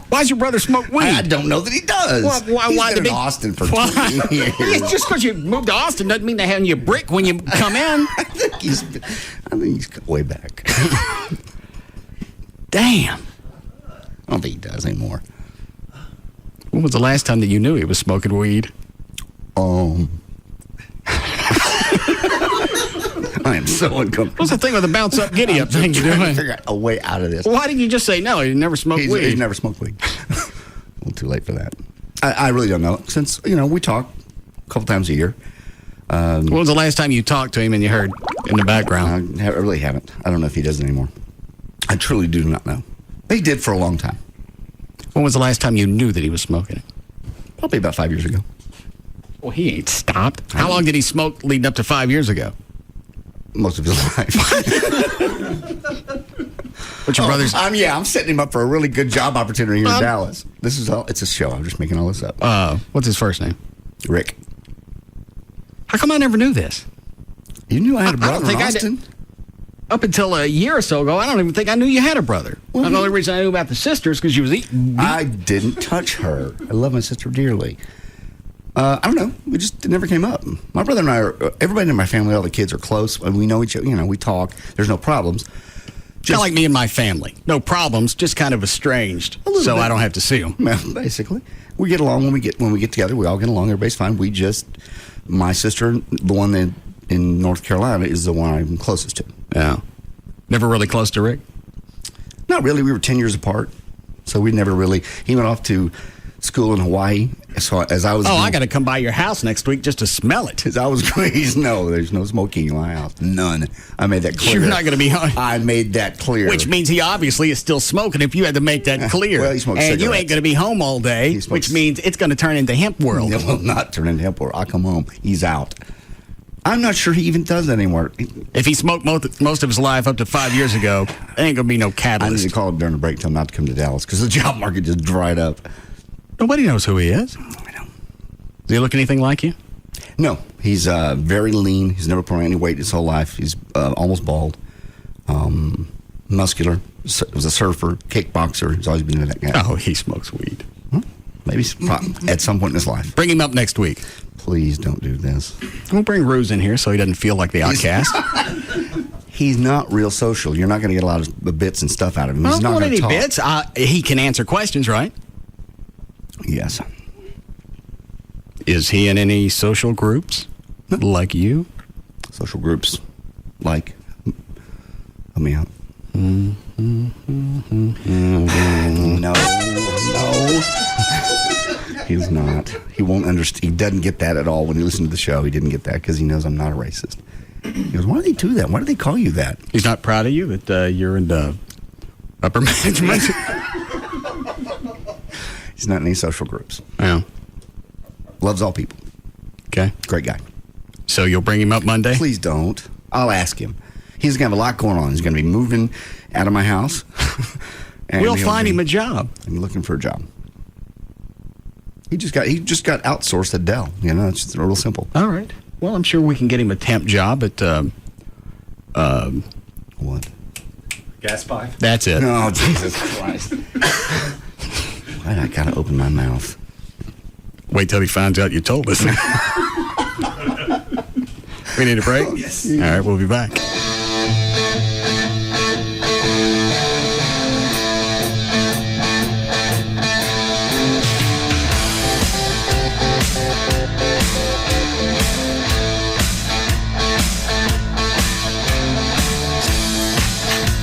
Why does your brother smoke weed? I don't know that he does. Why been in Austin for 20 years. Just because you moved to Austin doesn't mean they're having you a brick when you come in. I think he's way back. Damn. I don't think he does anymore. When was the last time that you knew he was smoking weed? I am so uncomfortable. What's the thing with the bounce up, giddy up thing you're trying doing? to figure out a way out of this. Why didn't you just say no? He never smoked weed. He's never smoked weed. Well, too late for that. I really don't know. Since, we talk a couple times a year. When was the last time you talked to him and you heard in the background? I really haven't. I don't know if he does anymore. I truly do not know. He did for a long time. When was the last time you knew that he was smoking it? Probably about 5 years ago. Well, he ain't stopped. How long did he smoke leading up to 5 years ago? Most of his life. What's your brother's? I'm setting him up for a really good job opportunity here in Dallas. This is it's a show. I'm just making all this up. What's his first name? Rick. How come I never knew this? You knew I had a brother in Austin? Up until a year or so ago, I don't even think I knew you had a brother. Well, the only reason I knew about the sister is because she was eating. I didn't touch her. I love my sister dearly. I don't know. It never came up. My brother and I everybody in my family, all the kids are close. We know each other. We talk. There's no problems. Kind of like me and my family. No problems, just kind of estranged. So I don't have to see them. Well, basically. We get along when we get together. We all get along. Everybody's fine. My sister, the one that in North Carolina, is the one I'm closest to. Yeah. Never really close to Rick? Not really. We were 10 years apart. So we never really. He went off to school in Hawaii. So as I was. I got to come by your house next week just to smell it. As I was crazy. No, there's no smoking in my house. None. I made that clear. You're not going to be home. I made that clear. Which means he obviously is still smoking if you had to make that clear. Well, he smokes and cigarettes. You ain't going to be home all day, which means it's going to turn into hemp world. It will not turn into hemp world. I'll come home. He's out. I'm not sure he even does that anymore. If he smoked most of his life up to 5 years ago, there ain't going to be no catalyst. I need to call him during the break, tell him not to come to Dallas because the job market just dried up. Nobody knows who he is. I know. Does he look anything like you? No. He's very lean. He's never put on any weight his whole life. He's almost bald. Muscular. Was a surfer, kickboxer. He's always been that guy. Oh, he smokes weed. Maybe at some point in his life. Bring him up next week. Please don't do this. We'll bring Ruse in here so he doesn't feel like the outcast. He's not real social. You're not going to get a lot of bits and stuff out of him. He's not going to talk. Bits. He can answer questions, right? Yes. Is he in any social groups like you? Social groups like? Let me out. No. He's not. He won't understand. He doesn't get that at all when he listens to the show. He didn't get that because he knows I'm not a racist. He goes, why do they do that? Why do they call you that? He's not proud of you that you're in the upper management? He's not in any social groups. Yeah. Loves all people. Okay. Great guy. So you'll bring him up Monday? Please don't. I'll ask him. He's going to have a lot going on. He's going to be moving out of my house. And we'll find him a job. I'm looking for a job. He just got outsourced at Dell. You know, it's just real simple. All right. Well, I'm sure we can get him a temp job at what? Gas pipe. That's it. Oh, Jesus Christ. Why I gotta open my mouth? Wait till he finds out you told us. We need a break? Oh, yes. All right, we'll be back.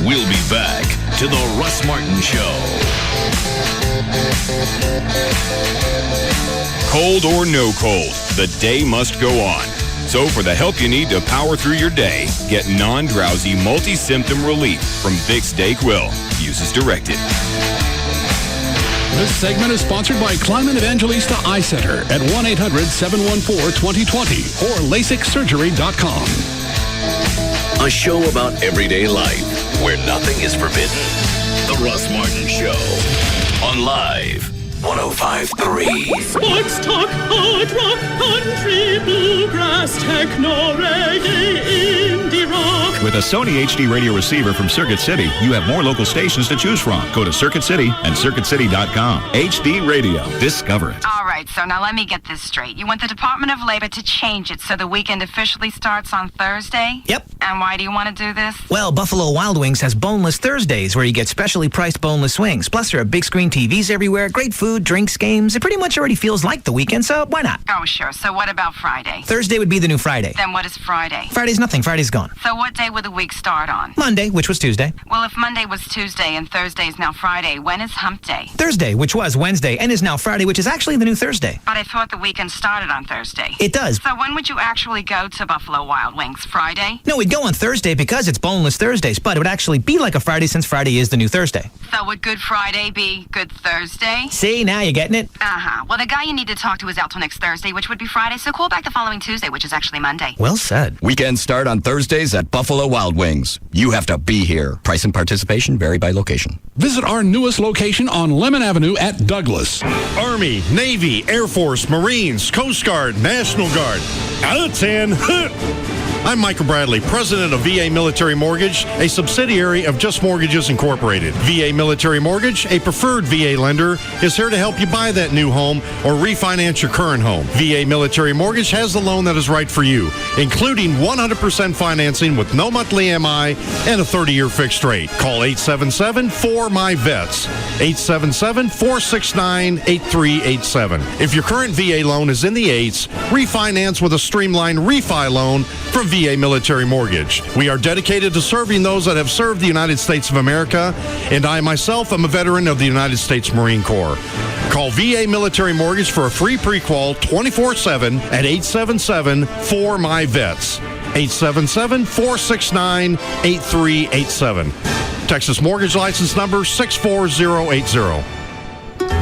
We'll be back to the Russ Martin Show. Cold or no cold, the day must go on. So for the help you need to power through your day, get non-drowsy multi-symptom relief from Vicks DayQuil. Use as directed. This segment is sponsored by Climate Evangelista Eye Center at 1-800-714-2020 or LASIKsurgery.com. A show about everyday life where nothing is forbidden. The Russ Martin Show on Live 105.3. Sports talk, hard rock, country, bluegrass, techno, reggae, indie rock. With a Sony HD radio receiver from Circuit City, you have more local stations to choose from. Go to Circuit City and CircuitCity.com. HD Radio. Discover it. All right, so now let me get this straight. You want the Department of Labor to change it so the weekend officially starts on Thursday? Yep. And why do you want to do this? Well, Buffalo Wild Wings has Boneless Thursdays, where you get specially priced boneless wings. Plus, there are big screen TVs everywhere, great food, drinks, games. It pretty much already feels like the weekend, so why not? Oh, sure. So what about Friday? Thursday would be the new Friday. Then what is Friday? Friday's nothing. Friday's gone. So what day would the week start on? Monday, which was Tuesday. Well, if Monday was Tuesday and Thursday is now Friday, when is hump day? Thursday, which was Wednesday and is now Friday, which is actually the new Thursday. But I thought the weekend started on Thursday. It does. So when would you actually go to Buffalo Wild Wings? Friday? No, we'd go on Thursday because it's Boneless Thursdays, but it would actually be like a Friday since Friday is the new Thursday. So would Good Friday be Good Thursday? See, now you're getting it? Uh-huh. Well, the guy you need to talk to is out till next Thursday, which would be Friday, so call back the following Tuesday, which is actually Monday. Well said. Weekends start on Thursdays at Buffalo Wild Wings. You have to be here. Price and participation vary by location. Visit our newest location on Lemon Avenue at Douglas. Army, Navy, Air Force, Marines, Coast Guard, National Guard. Out of 10. I'm Michael Bradley, president of VA Military Mortgage, a subsidiary of Just Mortgages Incorporated. VA Military Mortgage, a preferred VA lender, is here to help you buy that new home or refinance your current home. VA Military Mortgage has the loan that is right for you, including 100% financing with no monthly MI and a 30-year fixed rate. Call 877-4MY-VETS, 877-469-8387. If your current VA loan is in the 8s, refinance with a streamlined refi loan from VA Military Mortgage. We are dedicated to serving those that have served the United States of America, and I myself am a veteran of the United States Marine Corps. Call VA Military Mortgage for a free pre-qual 24/7 at 877-4MY-VETS, 877-469-8387. Texas Mortgage License Number 64080.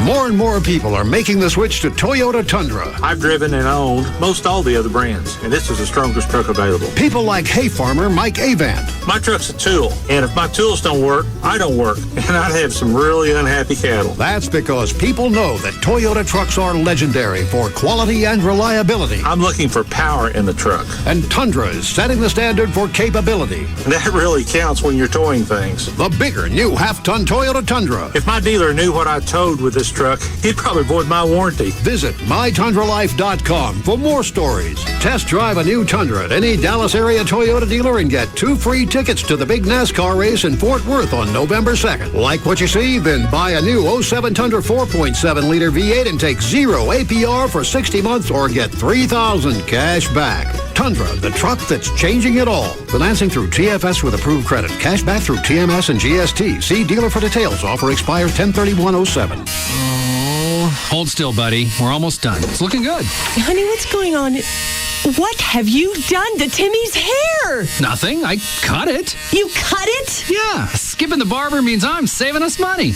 More and more people are making the switch to Toyota Tundra. I've driven and owned most all the other brands, and this is the strongest truck available. People like hay farmer Mike Avant. My truck's a tool, and if my tools don't work, I don't work, and I'd have some really unhappy cattle. That's because people know that Toyota trucks are legendary for quality and reliability. I'm looking for power in the truck. And Tundra is setting the standard for capability. And that really counts when you're towing things. The bigger new half-ton Toyota Tundra. If my dealer knew what I towed with this this truck, he'd probably void my warranty. Visit mytundralife.com for more stories. Test drive a new Tundra at any Dallas area Toyota dealer and get 2 free tickets to the big NASCAR race in Fort Worth on November 2nd. Like what you see? Then buy a new 07 Tundra 4.7-liter V8 and take 0 APR for 60 months or get $3,000 cash back. Tundra, the truck that's changing it all. Financing through TFS with approved credit. Cash back through TMS and GST. See dealer for details. Offer expires 10/31/07. Oh, hold still, buddy. We're almost done. It's looking good. Honey, what's going on? What have you done to Timmy's hair? Nothing. I cut it. You cut it? Yeah. Skipping the barber means I'm saving us money.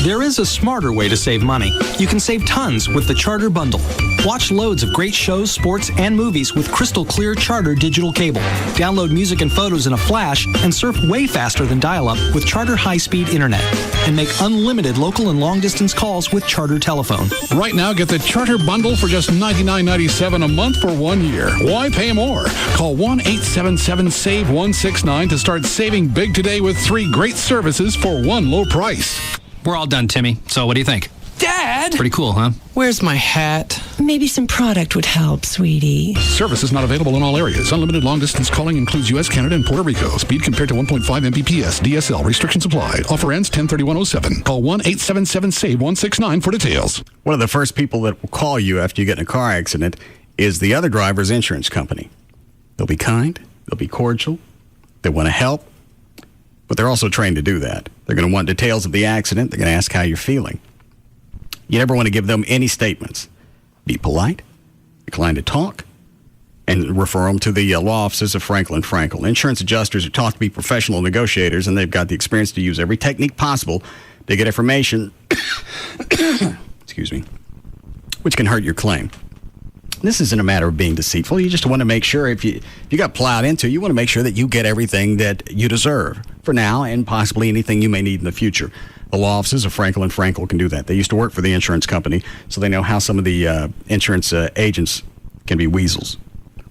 There is a smarter way to save money. You can save tons with the Charter Bundle. Watch loads of great shows, sports, and movies with crystal clear Charter digital cable. Download music and photos in a flash and surf way faster than dial-up with Charter high-speed internet. And make unlimited local and long-distance calls with Charter telephone. Right now, get the Charter Bundle for just $99.97 a month for 1 year. Why pay more? Call 1-877-SAVE-169 to start saving big today with 3 great services for one low price. We're all done, Timmy. So what do you think? Dad! Pretty cool, huh? Where's my hat? Maybe some product would help, sweetie. Service is not available in all areas. Unlimited long-distance calling includes U.S., Canada, and Puerto Rico. Speed compared to 1.5 Mbps. DSL. Restrictions apply. Offer ends 10/31/07. Call 1-877-SAVE-169 for details. One of the first people that will call you after you get in a car accident is the other driver's insurance company. They'll be kind. They'll be cordial. They want to help. But they're also trained to do that. They're going to want details of the accident. They're going to ask how you're feeling. You never want to give them any statements. Be polite, decline to talk, and refer them to the law offices of Franklin & Frankel. Insurance adjusters are taught to be professional negotiators, and they've got the experience to use every technique possible to get information, excuse me, which can hurt your claim. This isn't a matter of being deceitful. You just want to make sure if you got plowed into, you want to make sure that you get everything that you deserve for now and possibly anything you may need in the future. The law offices of Franklin & Frankel can do that. They used to work for the insurance company, so they know how some of the insurance agents can be weasels.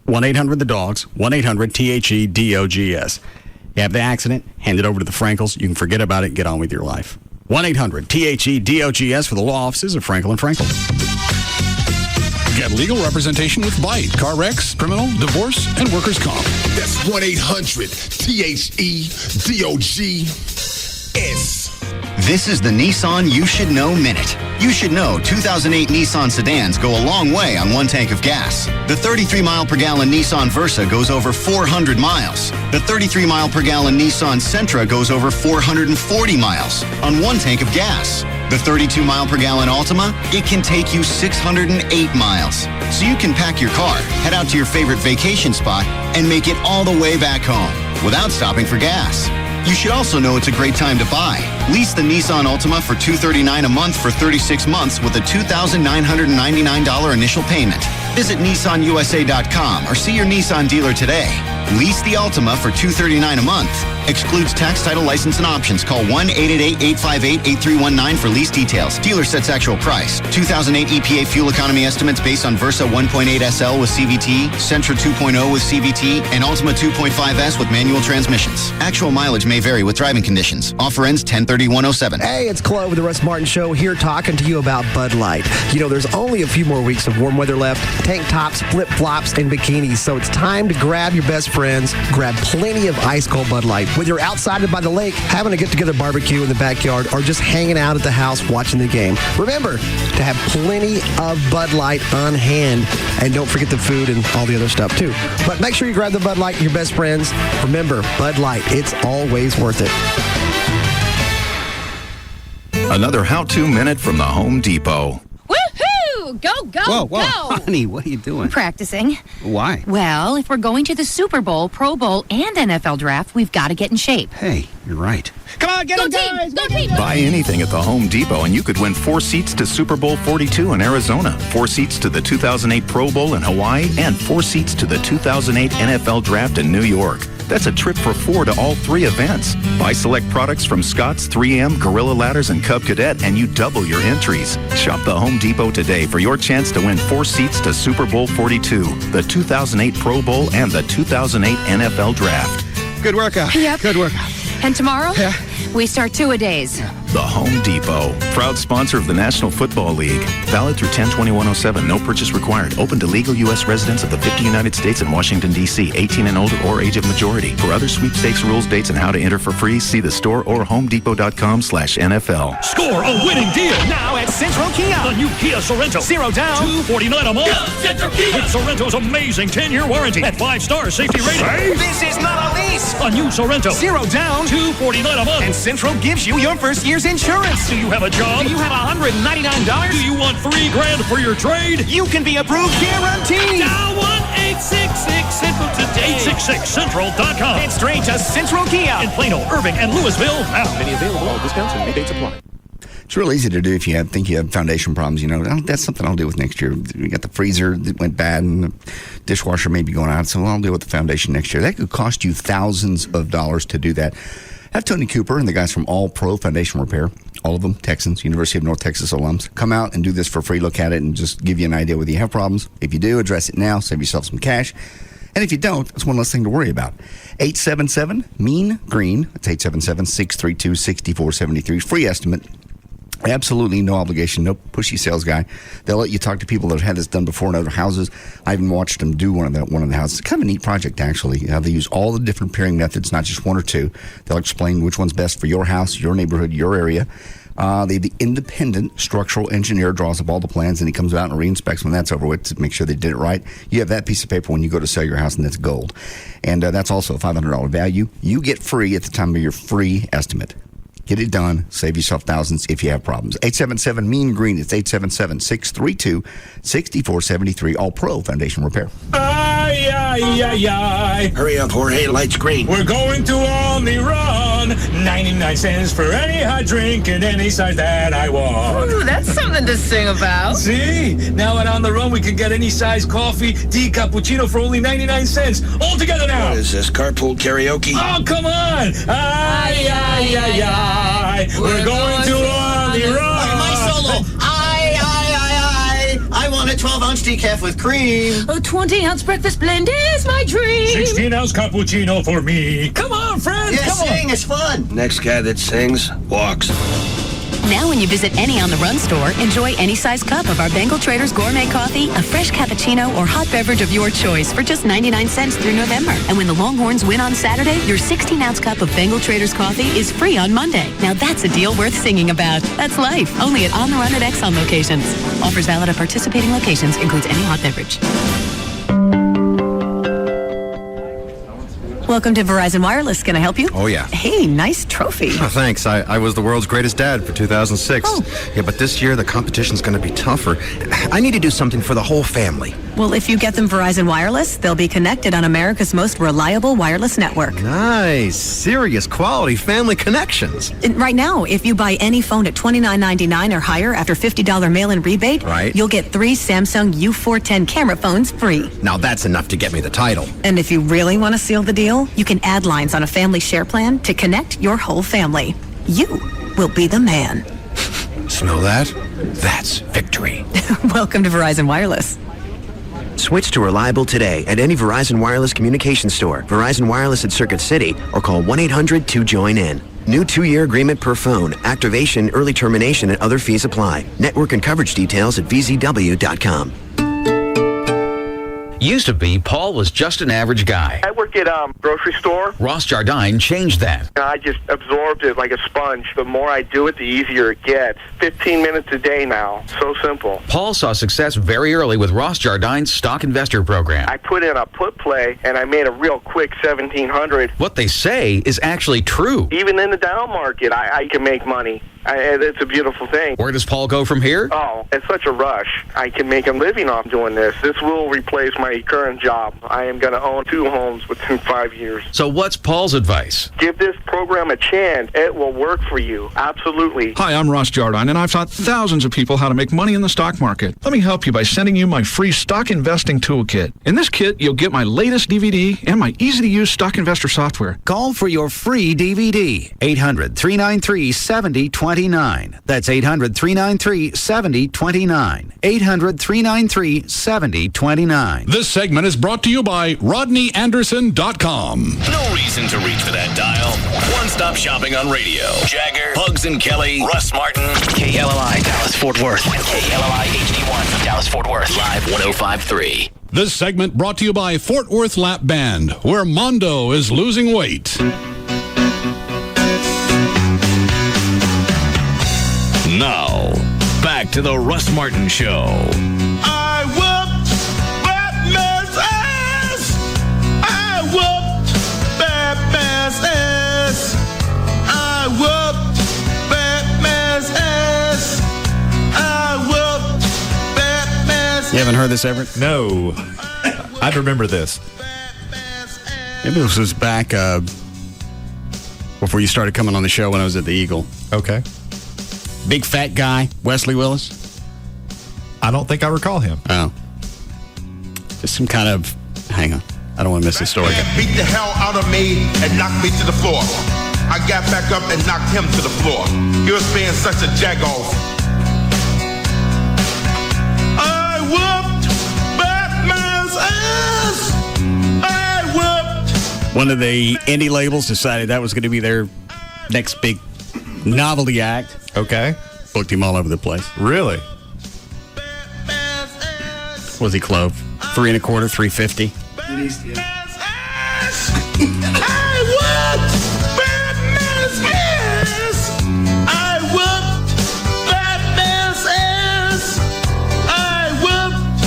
1-800-THE-DOGS, 1-800-THE-DOGS. You have the accident, hand it over to the Frankels. You can forget about it and get on with your life. 1-800-THE-DOGS for the law offices of Franklin & Frankel. Get legal representation with Byte. Car wrecks, criminal, divorce, and workers' comp. That's 1-800-THE-DOGS. This is the Nissan You Should Know Minute. You should know 2008 Nissan sedans go a long way on 1 tank of gas. The 33-mile-per-gallon Nissan Versa goes over 400 miles. The 33-mile-per-gallon Nissan Sentra goes over 440 miles on 1 tank of gas. The 32-mile-per-gallon Altima, it can take you 608 miles. So you can pack your car, head out to your favorite vacation spot, and make it all the way back home without stopping for gas. You should also know it's a great time to buy. Lease the Nissan Altima for $239 a month for 36 months with a $2,999 initial payment. Visit NissanUSA.com or see your Nissan dealer today. Lease the Altima for $239 a month. Excludes tax, title, license, and options. Call 1-888-858-8319 for lease details. Dealer sets actual price. 2008 EPA fuel economy estimates based on Versa 1.8 SL with CVT, Sentra 2.0 with CVT, and Altima 2.5S with manual transmissions. Actual mileage may vary with driving conditions. Offer ends 10/31/07. Hey, it's Chloe with the Russ Martin Show here talking to you about Bud Light. You know, there's only a few more weeks of warm weather left. Tank tops, flip-flops, and bikinis. So it's time to grab your best friends, grab plenty of ice-cold Bud Light. Whether you're outside or by the lake, having a get-together barbecue in the backyard, or just hanging out at the house watching the game, remember to have plenty of Bud Light on hand. And don't forget the food and all the other stuff, too. But make sure you grab the Bud Light and your best friends. Remember, Bud Light, it's always worth it. Another how-to minute from the Home Depot. Woohoo! Go, go, Whoa, go! honey, what are you doing? Practicing. Why? Well, if we're going to the Super Bowl, Pro Bowl, and NFL draft, we've got to get in shape. Hey, you're right. Come on, get them, guys! Go team! Buy anything at the Home Depot and you could win 4 seats to Super Bowl 42 in Arizona, 4 seats to the 2008 Pro Bowl in Hawaii, and 4 seats to the 2008 NFL Draft in New York. That's a trip for 4 to all 3 events. Buy select products from Scotts, 3M, Gorilla Ladders, and Cub Cadet, and you double your entries. Shop the Home Depot today for your chance to win 4 seats to Super Bowl 42, the 2008 Pro Bowl, and the 2008 NFL Draft. Good workout. Yep. Good workout. And tomorrow, We start 2-a-days. The Home Depot, proud sponsor of the National Football League. Valid through 10/21/07. No purchase required. Open to legal U.S. residents of the 50 United States and Washington, D.C., 18 and older or age of majority. For other sweepstakes rules, dates, and how to enter for free, see the store or homedepot.com/NFL. Score a winning deal now at Central Kia. The new Kia Sorrento. 0 down. $249 a month. Go Central Kia. With Sorrento's amazing 10-year warranty at 5-star safety rating. Hey. This is not a lease. A new Sorrento. 0 down. $249 a month. And Central gives you your first year's insurance. Do you have a job? Do you have $199? Do you want $3,000 for your trade? You can be approved guaranteed. Dial 1-866-CENTRAL today. 866central.com. It's straight to Central Kia. In Plano, Irving, and Louisville. Now. Many available. All discounts and rebates apply. It's real easy to do if you think you have foundation problems. That's something I'll deal with next year. We got the freezer that went bad and the dishwasher may be going out, so I'll deal with the foundation next year. That could cost you thousands of dollars to do that. Have Tony Cooper and the guys from All Pro Foundation Repair, all of them Texans, University of North Texas alums, come out and do this for free. Look at it and just give you an idea whether you have problems. If you do, address it now, save yourself some cash. And if you don't, it's one less thing to worry about. 877-MEAN-GREEN. That's 877-632-6473. Free estimate. Absolutely no obligation, no pushy sales guy. They'll let you talk to people that have had this done before in other houses. I even watched them do one of the houses. It's kind of a neat project, actually. They use all the different pairing methods, not just one or two. They'll explain which one's best for your house, your neighborhood, your area. The independent structural engineer draws up all the plans, and he comes out and re-inspects when that's over with to make sure they did it right. You have that piece of paper when you go to sell your house, and that's gold. And that's also a $500 value. You get free at the time of your free estimate. Get it done. Save yourself thousands if you have problems. 877-MEAN-GREEN. It's 877-632-6473. All Pro Foundation Repair. Ay, ay, ay, ay. Hurry up, Jorge. Light's green. We're going to on the run. 99 cents for any hot drink in any size that I want. Ooh, that's something to sing about. See? Now at On the Run, we can get any size coffee, cappuccino for only 99 cents. All together now. What is this, carpool karaoke? Oh, come on. Ay, ay, ay, ay. We're going to on the run. My solo. I want a 12-ounce decaf with cream. A 20-ounce breakfast blend is my dream. 16-ounce cappuccino for me. Come on, friends. Yeah, come sing. on. It's fun. Next guy that sings walks. Now when you visit any On the Run store, enjoy any size cup of our Bengal Traders gourmet coffee, a fresh cappuccino, or hot beverage of your choice for just 99 cents through November. And when the Longhorns win on Saturday, your 16-ounce cup of Bengal Traders coffee is free on Monday. Now that's a deal worth singing about. That's life. Only at On the Run at Exxon locations. Offers valid at participating locations. Includes any hot beverage. Welcome to Verizon Wireless. Can I help you? Oh, yeah. Hey, nice trophy. Oh, thanks. I was the world's greatest dad for 2006. Oh. Yeah, but this year the competition's going to be tougher. I need to do something for the whole family. Well, if you get them Verizon Wireless, they'll be connected on America's most reliable wireless network. Nice. Serious quality family connections. And right now, if you buy any phone at $29.99 or higher after $50 mail-in rebate, right, you'll get 3 Samsung U410 camera phones free. Now that's enough to get me the title. And if you really want to seal the deal, you can add lines on a family share plan to connect your whole family. You will be the man. Smell that? That's victory. Welcome to Verizon Wireless. Switch to reliable today at any Verizon Wireless communications store, Verizon Wireless at Circuit City, or call 1-800-2JOIN-IN. New 2-year agreement per phone. Activation, early termination, and other fees apply. Network and coverage details at vzw.com. Used to be, Paul was just an average guy. I work at a grocery store. Ross Jardine changed that. I just absorbed it like a sponge. The more I do it, the easier it gets. 15 minutes a day now. So simple. Paul saw success very early with Ross Jardine's Stock Investor program. I put in a put play, and I made a real quick 1,700. What they say is actually true. Even in the down market, I can make money. It's a beautiful thing. Where does Paul go from here? Oh, it's such a rush. I can make a living off doing this. This will replace my current job. I am going to own 2 homes within 5 years. So what's Paul's advice? Give this program a chance. It will work for you. Absolutely. Hi, I'm Ross Jardine, and I've taught thousands of people how to make money in the stock market. Let me help you by sending you my free stock investing toolkit. In this kit, you'll get my latest DVD and my easy-to-use stock investor software. Call for your free DVD. 800-393-7020. 7029. That's 800-393-7029. 800-393-7029. This segment is brought to you by RodneyAnderson.com. No reason to reach for that dial. One-stop shopping on radio. Jagger, Pugs and Kelly, Russ Martin. KLLI, Dallas-Fort Worth. KLLI HD1, Dallas-Fort Worth. Live 105.3. This segment brought to you by Fort Worth Lap Band, where Mondo is losing weight. Now, back to the Russ Martin Show. I whooped Batman's ass. I whooped Batman's ass. I whooped Batman's ass. I whooped Batman's. You haven't heard this, Everett? No. I'd remember this. Maybe this was back before you started coming on the show when I was at the Eagle. Okay. Big fat guy, Wesley Willis. I don't think I recall him. Oh. Just some kind of... Hang on. I don't want to miss the story. Beat the hell out of me and knocked me to the floor. I got back up and knocked him to the floor. He was being such a jagoff. I whooped Batman's ass. I whooped. One of the indie labels decided that was going to be their next big novelty act. Okay. Booked him all over the place. Really? Was he clove? 3 1/4, 350. I whooped Batman's ass. I whooped Batman's ass. I whooped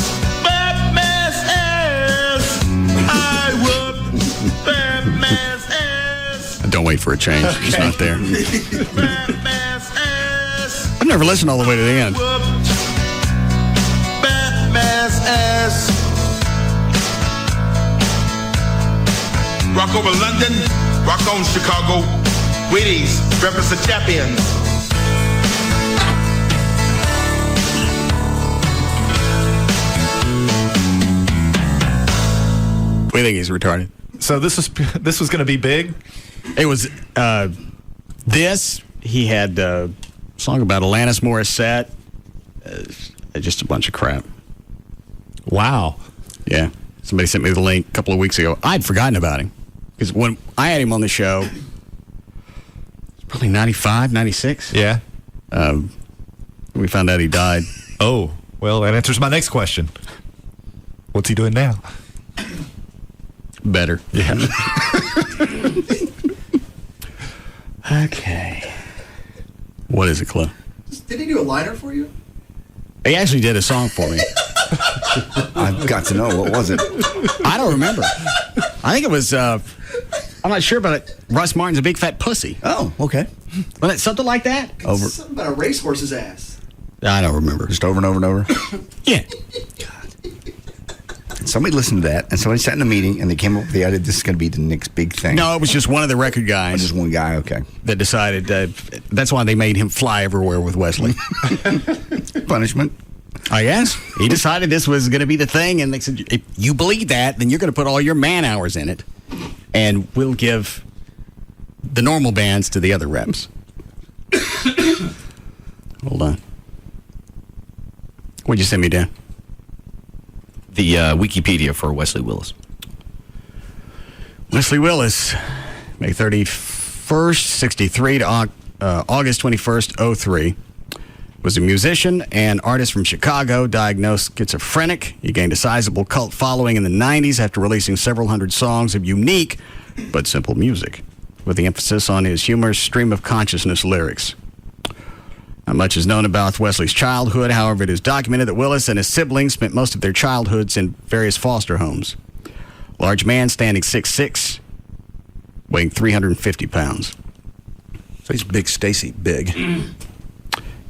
Batman's ass. I whooped Batman's ass. Don't wait for a change. It's not there. I've never listened all the way to the end. Batman's ass. Rock over London, rock on Chicago. Wheaties, represent champions. We think he's retarded. So this was going to be big? It was this. He had a song about Alanis Morissette. Just a bunch of crap. Wow. Yeah. Somebody sent me the link a couple of weeks ago. I'd forgotten about him. Because when I had him on the show, it's probably 95, 96. Yeah. We found out he died. Oh, well, that answers my next question. What's he doing now? Better. Yeah. Okay. What is it, Cliff? Did he do a liner for you? He actually did a song for me. I've got to know. What was it? I don't remember. I think it was, I'm not sure, but Russ Martin's a big fat pussy. Oh, okay. Was it something like that? Over. Something about a racehorse's ass. I don't remember. Just over and over and over? Yeah. Somebody listened to that, and somebody sat in a meeting, and they came up with the idea this is going to be the next big thing. No, it was just one of the record guys. Oh, just one guy, okay. That decided, that's why they made him fly everywhere with Wesley. Punishment. I guess. He decided this was going to be the thing, and they said, if you believe that, then you're going to put all your man hours in it, and we'll give the normal bands to the other reps. Hold on. What'd you send me, Dan? The Wikipedia for Wesley Willis. Wesley Willis, May 31st, 63 to August 21st, 03. Was a musician and artist from Chicago, diagnosed schizophrenic. He gained a sizable cult following in the 90s after releasing several hundred songs of unique but simple music, with the emphasis on his humorous stream of consciousness lyrics. Not much is known about Wesley's childhood. However, it is documented that Willis and his siblings spent most of their childhoods in various foster homes. Large man, standing 6'6", weighing 350 pounds. So he's big Stacy, big.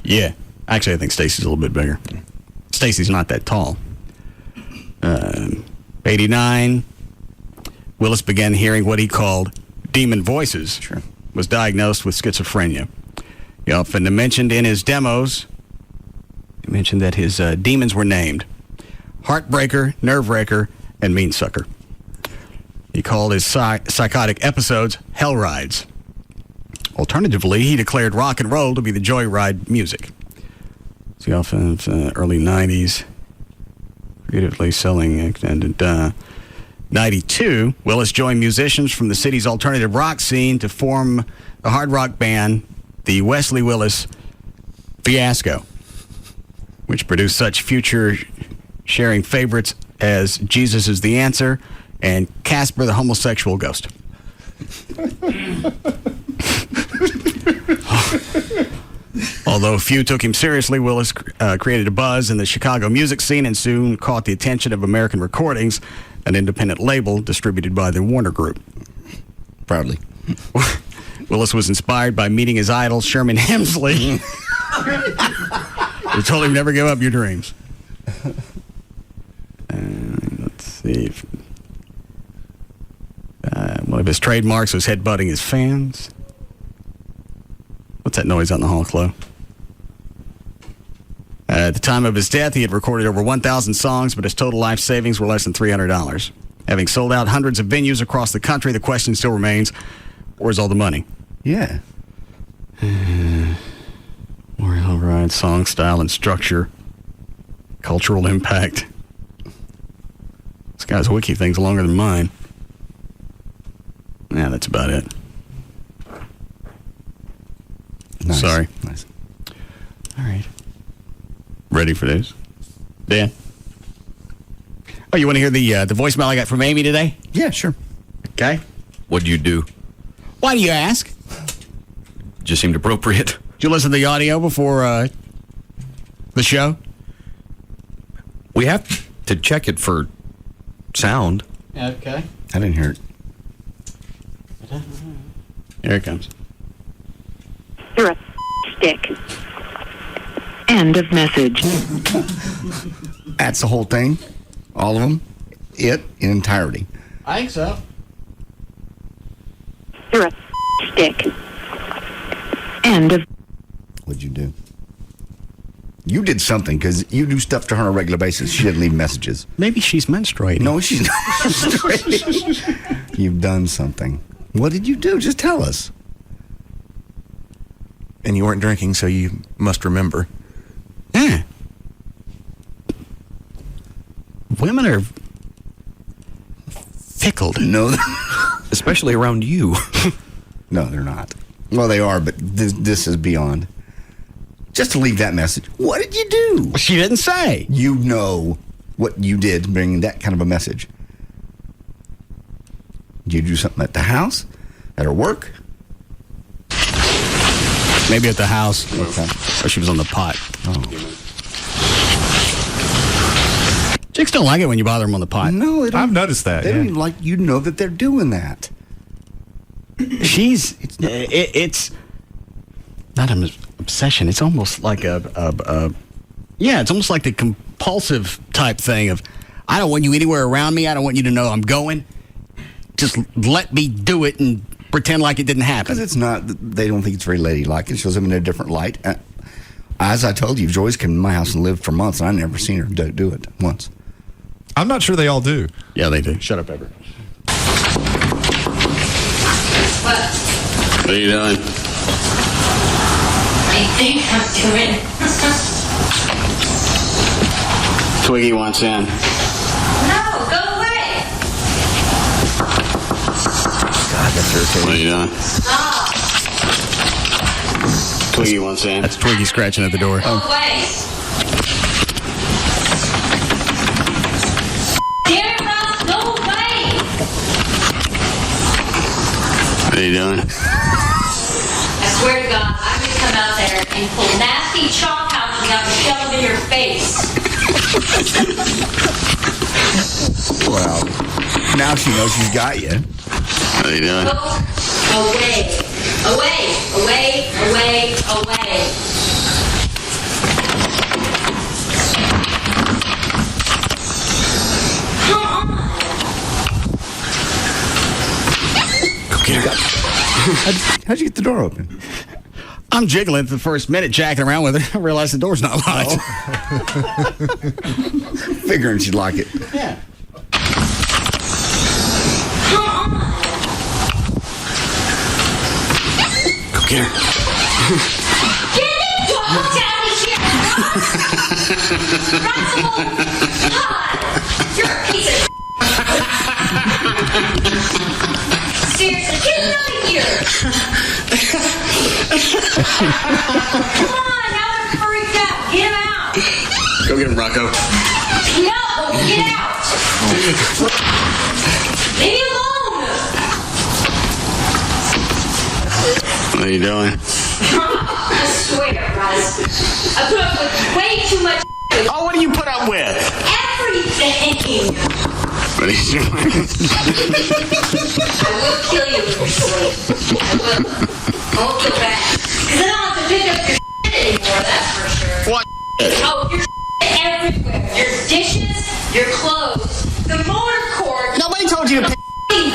Yeah. Actually, I think Stacy's a little bit bigger. Stacy's not that tall. 89, Willis began hearing what he called demon voices. Sure. Was diagnosed with schizophrenia. He often mentioned in his demos, he mentioned that his demons were named Heartbreaker, Nerve-Wrecker, and Mean Sucker. He called his psychotic episodes hell rides. Alternatively, he declared rock and roll to be the joyride music. See, often early 90s, creatively selling, and 92, Willis joined musicians from the city's alternative rock scene to form the hard rock band, the Wesley Willis Fiasco, which produced such future-sharing favorites as Jesus is the Answer and Casper the Homosexual Ghost. Although few took him seriously, Willis created a buzz in the Chicago music scene and soon caught the attention of American Recordings, an independent label distributed by the Warner Group. Proudly. Willis was inspired by meeting his idol, Sherman Hemsley, who told him never give up your dreams. Let's see. One of his trademarks was headbutting his fans. What's that noise out in the hall, Chloe? At the time of his death, he had recorded over 1,000 songs, but his total life savings were less than $300. Having sold out hundreds of venues across the country, the question still remains, where's all the money? Yeah. All right, song style and structure, cultural impact. This guy's wiki thing's longer than mine. Yeah, that's about it. Nice. Sorry. Nice. All right. Ready for this? Dan? Oh, you want to hear the voicemail I got from Amy today? Yeah, sure. Okay. What'd you do? Why do you ask? Just seemed appropriate. Did you listen to the audio before the show? We have to check it for sound. Okay. I didn't hear it. Here it comes. You're a stick. End of message. That's the whole thing? All of them? It in entirety? I think so. You're a stick. End of... What'd you do? You did something, because you do stuff to her on a regular basis. She didn't leave messages. Maybe she's menstruating. No, she's not menstruating. You've done something. What did you do? Just tell us. And you weren't drinking, so you must remember. Yeah. Women are fickle. No. Especially around you. No, they're not. Well, they are, but this is beyond. Just to leave that message. What did you do? She didn't say. You know what you did bringing that kind of a message. Did you do something at the house? At her work? Maybe at the house. Okay. Or she was on the pot. Oh. Chicks don't like it when you bother them on the pot. No, they don't. I've noticed that. They don't even like you know that they're doing that. It's not an obsession. It's almost like it's almost like the compulsive type thing of, I don't want you anywhere around me. I don't want you to know I'm going. Just let me do it and pretend like it didn't happen. Because it's not, they don't think it's very ladylike. It shows them in a different light. As I told you, Joy's come to my house and lived for months, and I've never seen her do it once. I'm not sure they all do. Yeah, they do. Shut up, Everett. What are you doing? I think I'm doing. Twiggy wants in. No, go away. God, that's irritating. What are you doing? Stop. Twiggy wants in. That's Twiggy scratching at the door. Go away. Damn it, Ross, go away. What are you doing? I swear to God, I'm going to come out there and pull nasty chalk houses out and shove them in your face. Well, now she knows she's got you. What are you doing? Go away. Away, away, away, away. Come on. Go get her. How'd you get the door open? I'm jiggling at the first minute, jacking around with her. I realized the door's not locked. Figuring she'd like it. Yeah. Come on. Get her. Get this dog down here! Russell! You're a piece of seriously, get him out of here! Come on, now they're freaked out. Get him out! Go get him, Rocco. No, get out! Leave me alone! What are you doing? I swear, Russ. I put up with way too much. Oh, what do you put up with? Everything! What are you doing? I will kill you in your sleep. I will. I won't feel bad. Because I don't have to pick up your anymore, that's for sure. What? Oh, your everywhere. Your dishes, your clothes, the motor cord. Nobody told you to pick.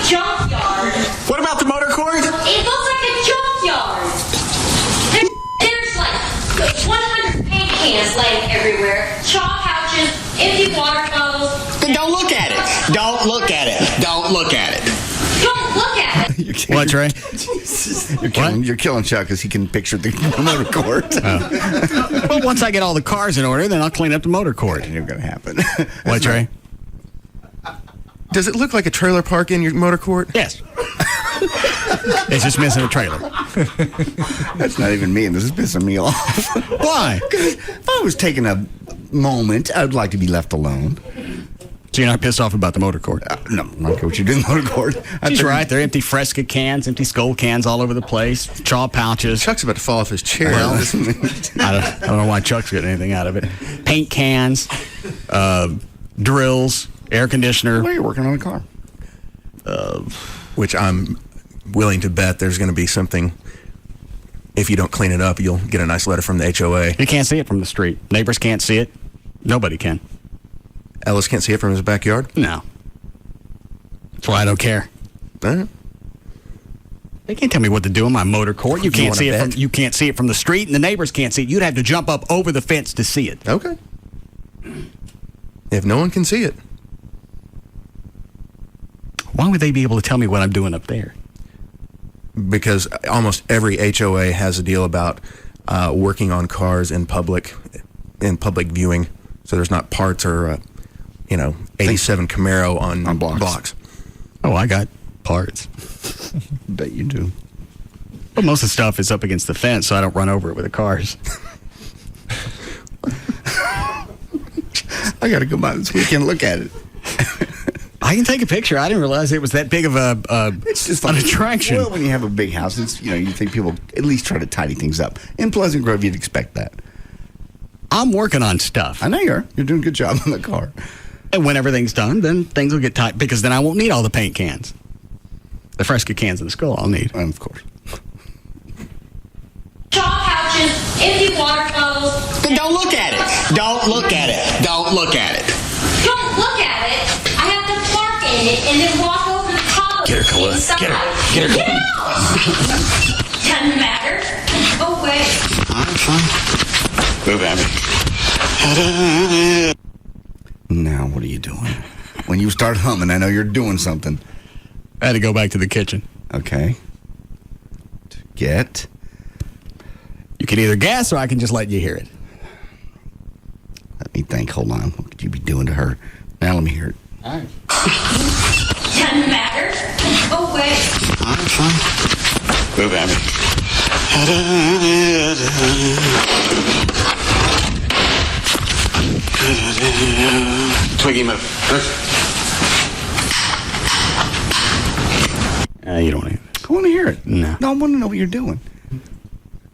Junkyard. What about the motor cord? It looks like a junkyard. There's like 100 paint cans laying everywhere, chalk pouches, empty water bottles. Then don't look at it. Don't look at it. Don't look at it. Don't look at it. What, Trey? You're killing Chuck because he can picture the motor cord. Well, once I get all the cars in order, then I'll clean up the motor cord. Ain't going to happen. What, Trey? Does it look like a trailer park in your motor court? Yes. It's just missing a trailer. That's not even me, and this is pissing me off. Why? If I was taking a moment, I'd like to be left alone. So you're not pissed off about the motor cord? No, I don't care what you do in the motor cord. She's right. They're empty Fresca cans, empty Skull cans all over the place, chaw pouches. Chuck's about to fall off his chair. Well, I don't know why Chuck's getting anything out of it. Paint cans, drills, air conditioner. Why are you working on a car? Which I'm willing to bet there's going to be something. If you don't clean it up, you'll get a nice letter from the HOA. You can't see it from the street. Neighbors can't see it. Nobody can. Ellis can't see it from his backyard? No. That's why I don't care. They can't tell me what to do on my motor court. You can't see it. You can't see it from the street, and the neighbors can't see it. You'd have to jump up over the fence to see it. Okay. If no one can see it, why would they be able to tell me what I'm doing up there? Because almost every HOA has a deal about working on cars in public viewing, so there's not parts or 87 Camaro on blocks. Oh, I got parts. Bet you do. But most of the stuff is up against the fence, so I don't run over it with the cars. I got to go by this weekend and look at it. I can take a picture. I didn't realize it was that big of it's just an attraction. Well, when you have a big house, it's you think people at least try to tidy things up. In Pleasant Grove, you'd expect that. I'm working on stuff. I know you are. You're doing a good job on the car. And when everything's done, then things will get tight because then I won't need all the paint cans. The Fresca cans in the Skull I'll need. Of course. Chalk pouches, empty water bottles. Then don't look at it. Don't look at it. Don't look at it. Don't look at it. I have to park in it and then walk over the top of Get her, it Colette. inside. Get her. Get her. Get out! Doesn't matter. Go away. I'm fine. Move, Abby. Now, what are you doing? When you start humming, I know you're doing something. I had to go back to the kitchen. Okay. Get. You can either guess or I can just let you hear it. Let me think. Hold on. What could you be doing to her? Now let me hear it. All right. Doesn't matter. Go away. I'm fine. Move, Abby. Twiggy, move. You don't want to. I want to hear it. No. I want to know what you're doing.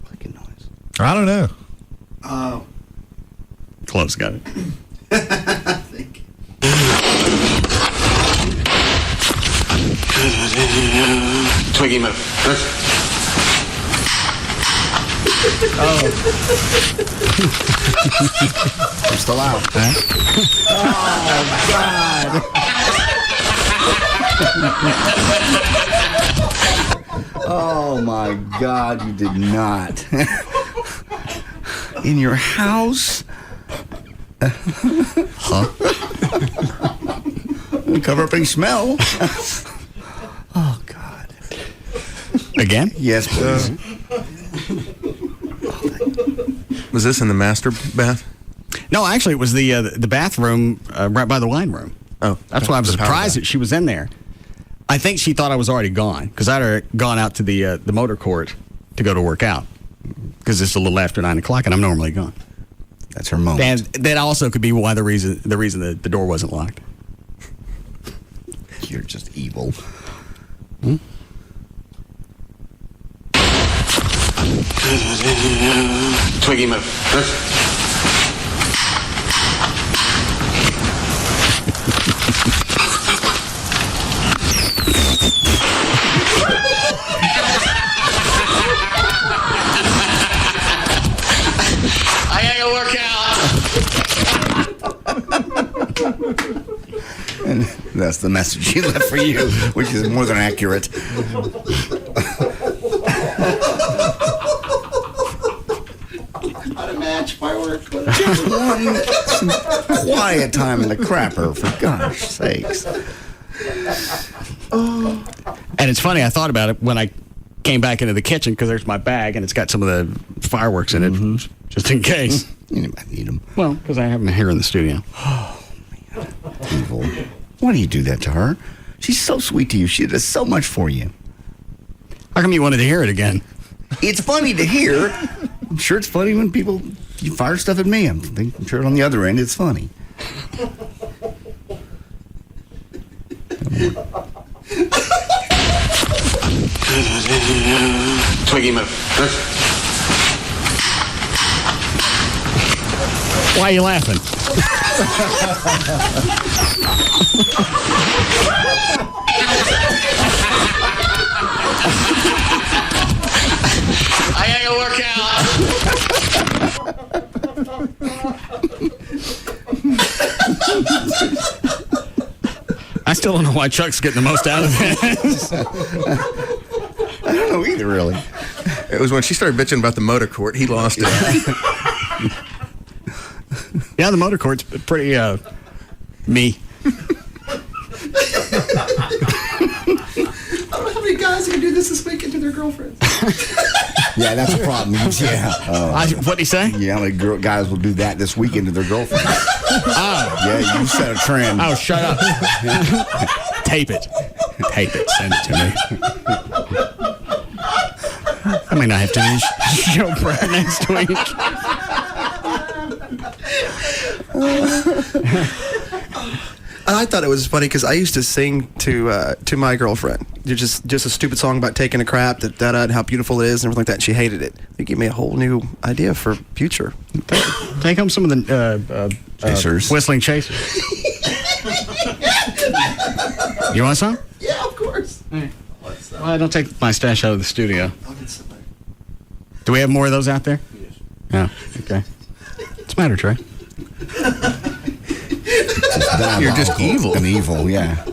Clicking noise. I don't know. Close, got it. Twiggy, move. I'm still out. Oh, my God, you did not. In your house? Huh? Cover up any smell. Oh, God. Again? Yes, please. Was this in the master bath? No, actually, it was the bathroom right by the wine room. Oh, that's why I was the power surprised bath. that she was in there. I think she thought I was already gone because I'd already gone out to the motor court to go to work out because it's a little after 9 o'clock and I'm normally gone. That's her moment. And that also could be why the reason the door wasn't locked. You're just evil. Twiggy move. I gotta work out. And that's the message she left for you, which is more than accurate. What a match, fireworks. Just one quiet time in the crapper, for gosh sakes. And it's funny, I thought about it when I came back into the kitchen because there's my bag and it's got some of the fireworks in it, just in case. You might need them. Well, because I have them here in the studio. Oh, man. Evil. Why do you do that to her? She's so sweet to you. She does so much for you. How come you wanted to hear it again? It's funny to hear. I'm sure it's funny when you fire stuff at me. I'm sure on the other end it's funny. Twiggy move. Why are you laughing? I gotta work out. I still don't know why Chuck's getting the most out of it. I don't know either, really. It was when she started bitching about the motor court. He lost it. Yeah, the motor court's pretty, me. I don't know how many guys can do this weekend to their girlfriends. Yeah, that's a problem. Yeah. What'd he say? Yeah, how many guys will do that this weekend to their girlfriends? Oh. Yeah, you set a trend. Oh, shut up. Tape it. Tape it. Send it to me. I may not have to finish show prep next week. I thought it was funny because I used to sing to my girlfriend. Just a stupid song about taking a crap, and how beautiful it is, and everything like that. And she hated it. It gave me a whole new idea for future. Take home some of the chasers. Whistling chasers. You want some? Yeah, of course. Well, I don't take my stash out of the studio. Do we have more of those out there? Yes. Oh, okay. What's the matter, Trey? You're just evil. And evil, yeah.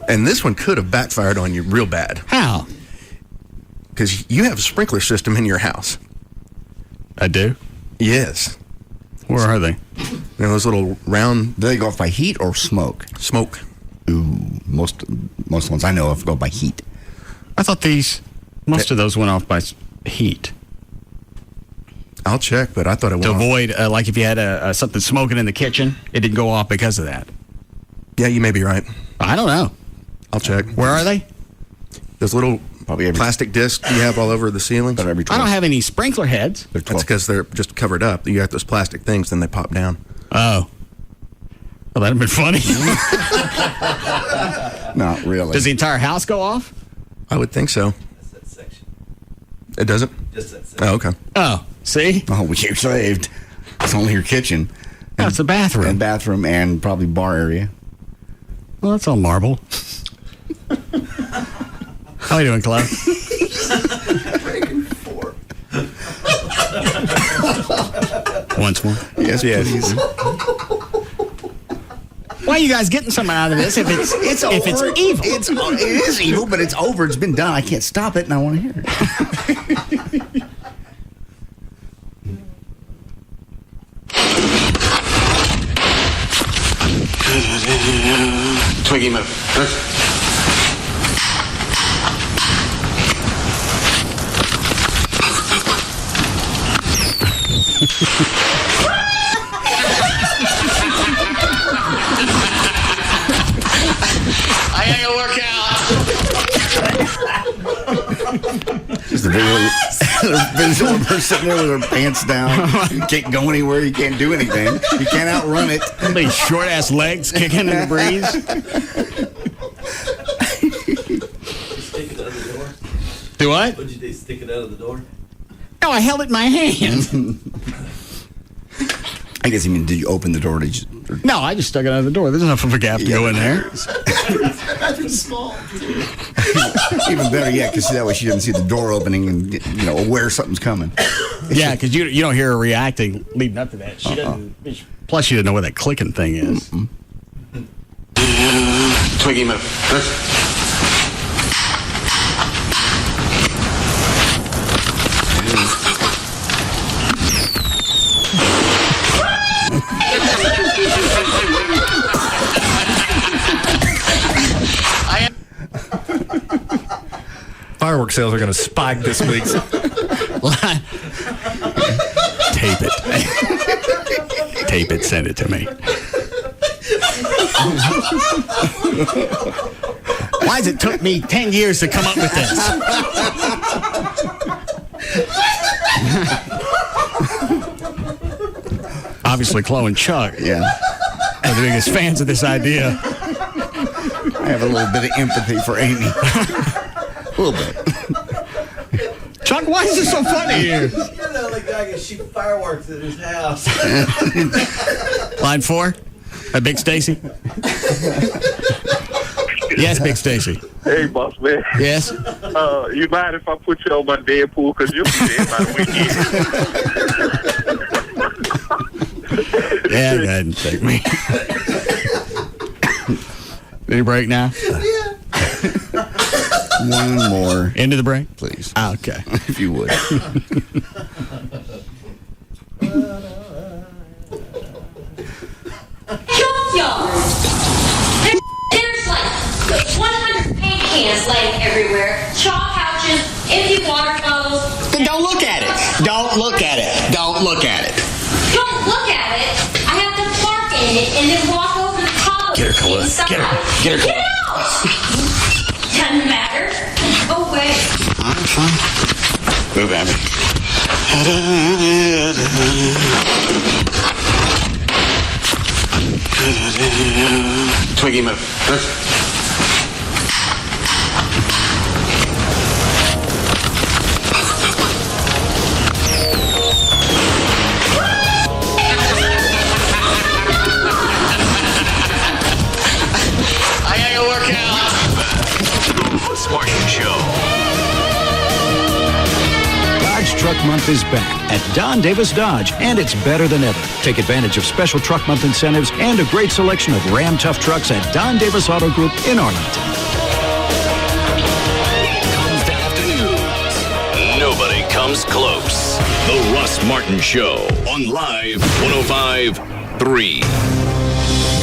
And this one could have backfired on you real bad. How? Because you have a sprinkler system in your house. I do? Yes. Where are they? They're those little round... Do they go off by heat or smoke? Smoke. Ooh, most ones I know of go by heat. I thought most of those went off by heat. I'll check, but I thought it went to off. avoid, like if you had something smoking in the kitchen, it didn't go off because of that. Yeah, you may be right. I don't know. I'll check. Where are they? Those little plastic discs you have all over the ceiling. I don't have any sprinkler heads. That's because they're just covered up. You got those plastic things, then they pop down. Oh. Well, that'd have been funny. Not really. Does the entire house go off? I would think so. It doesn't? Just that section. Oh, okay. Oh, see? Oh, you're saved. It's only your kitchen. That's the bathroom. And bathroom and probably bar area. Well, that's all marble. How are you doing, Clive? Once more. Yes, please. Why are you guys getting something out of this if it's evil? It is evil, but it's over. It's been done. I can't stop it, and I want to hear it. Twiggy move. I ain't gonna work out. Just a visual of her sitting there with her pants down. You can't go anywhere. You can't do anything. You can't outrun it. These short-ass legs kicking in the breeze. Stick it out of the door. Do what? Would you stick it out of the door? No, I held it in my hand. I guess you mean, did you open the door? Did you, No, I just stuck it out of the door. There's enough of a gap to go in there. That's small. Even better yet, because that way she doesn't see the door opening and aware something's coming. Yeah, because you don't hear her reacting leading up to that. She doesn't. Plus, she doesn't know what that clicking thing is. Twiggy move. Fireworks sales are going to spike this week. Tape it. Tape it. Send it to me. Why has it took me 10 years to come up with this? Obviously, Chloe and Chuck are the biggest fans of this idea. I have a little bit of empathy for Amy. A little bit. Chuck, why is this so funny here? You're the only guy who can shoot fireworks at his house. Line 4? Big Stacy? Yes, Big Stacy. Hey, boss man. Yes? You mind if I put you on my Deadpool? Because you'll be dead by the weekend. Yeah, go ahead and take me. Any break now? Yeah. One more. Into the break? Please. Okay. If you would. Junkyard. There's like 100 paint cans laying everywhere, chalk pouches, empty water bottles. Then don't look at it. Don't look at it. Don't look at it. Don't look at it. I have to park in it and then walk over the top of Get her, it Colette. inside. Get her. Get her, Get Colette. out! Doesn't matter. Go away. I'm fine. Move, Abby. Twiggy, move. I gotta work out. Russ Martin Show. Dodge Truck Month is back at Don Davis Dodge, and it's better than ever. Take advantage of special Truck Month incentives and a great selection of Ram Tough trucks at Don Davis Auto Group in Arlington. Comes to afternoons. Nobody comes close. The Russ Martin Show on Live 105.3.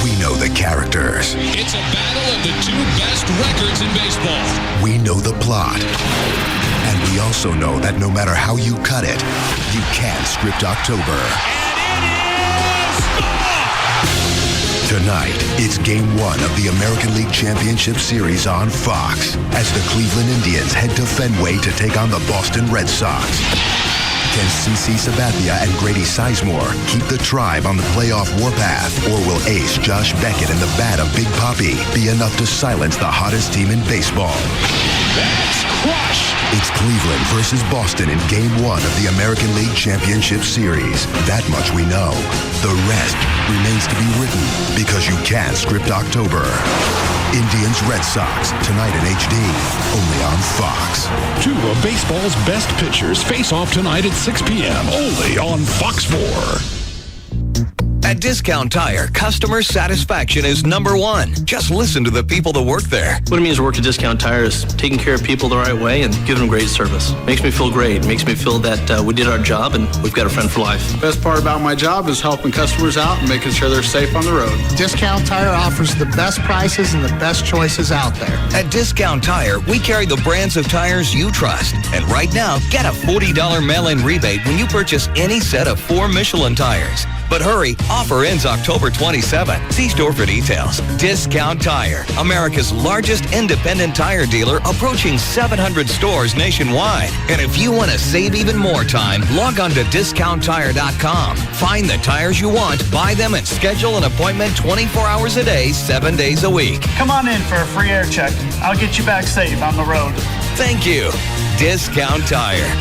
We know the characters. It's a battle of the two best records in baseball. We know the plot. And we also know that no matter how you cut it, you can't script October. Tonight, it's Game 1 of the American League Championship Series on Fox as the Cleveland Indians head to Fenway to take on the Boston Red Sox. Can CeCe Sabathia and Grady Sizemore keep the Tribe on the playoff warpath, or will ace Josh Beckett and the bat of Big Papi be enough to silence the hottest team in baseball? That's crushed. It's Cleveland versus Boston in Game 1 of the American League Championship Series. That much we know. The rest remains to be written, because you can't script October. Indians Red Sox, tonight in HD, only on Fox. Two of baseball's best pitchers face off tonight at 6 p.m. only on Fox 4. At Discount Tire, customer satisfaction is number one. Just listen to the people that work there. What it means to work at Discount Tire is taking care of people the right way and giving them great service. Makes me feel great. Makes me feel that we did our job and we've got a friend for life. Best part about my job is helping customers out and making sure they're safe on the road. Discount Tire offers the best prices and the best choices out there. At Discount Tire, we carry the brands of tires you trust. And right now, get a $40 mail-in rebate when you purchase any set of 4 Michelin tires. But hurry, offer ends October 27. See store for details. Discount Tire, America's largest independent tire dealer, approaching 700 stores nationwide. And if you want to save even more time, log on to discounttire.com. Find the tires you want, buy them, and schedule an appointment 24 hours a day, 7 days a week. Come on in for a free air check. I'll get you back safe on the road. Thank you. Discount Tire.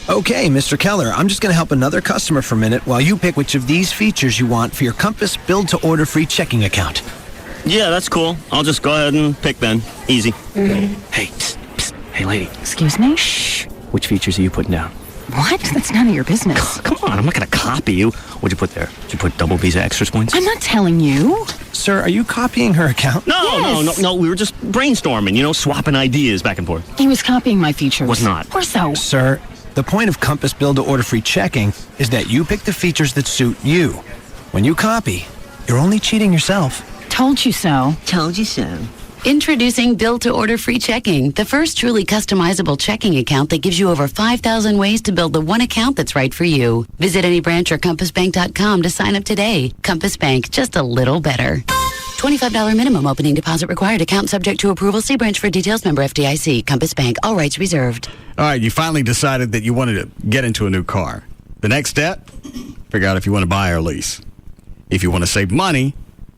Okay, Mr. Keller, I'm just going to help another customer for a minute while you pick which of these features you want for your Compass build-to-order free checking account. Yeah, that's cool. I'll just go ahead and pick then. Easy. Hey, psst, psst. Hey, lady. Excuse me? Shh. Which features are you putting down? What? That's none of your business. Come on, I'm not going to copy you. What'd you put there? Did you put double Visa extra points? I'm not telling you. Sir, are you copying her account? No. We were just brainstorming, swapping ideas back and forth. He was copying my features. Was not. Or so. Sir, the point of Compass build-to-order free checking is that you pick the features that suit you. When you copy, you're only cheating yourself. Told you so. Told you so. Introducing build-to-order free checking, the first truly customizable checking account that gives you over 5,000 ways to build the one account that's right for you. Visit any branch or compassbank.com to sign up today. Compass Bank, just a little better. $25 minimum opening deposit required. Account subject to approval. See branch for details. Member FDIC. Compass Bank. All rights reserved. All right, you finally decided that you wanted to get into a new car. The next step, figure out if you want to buy or lease. If you want to save money,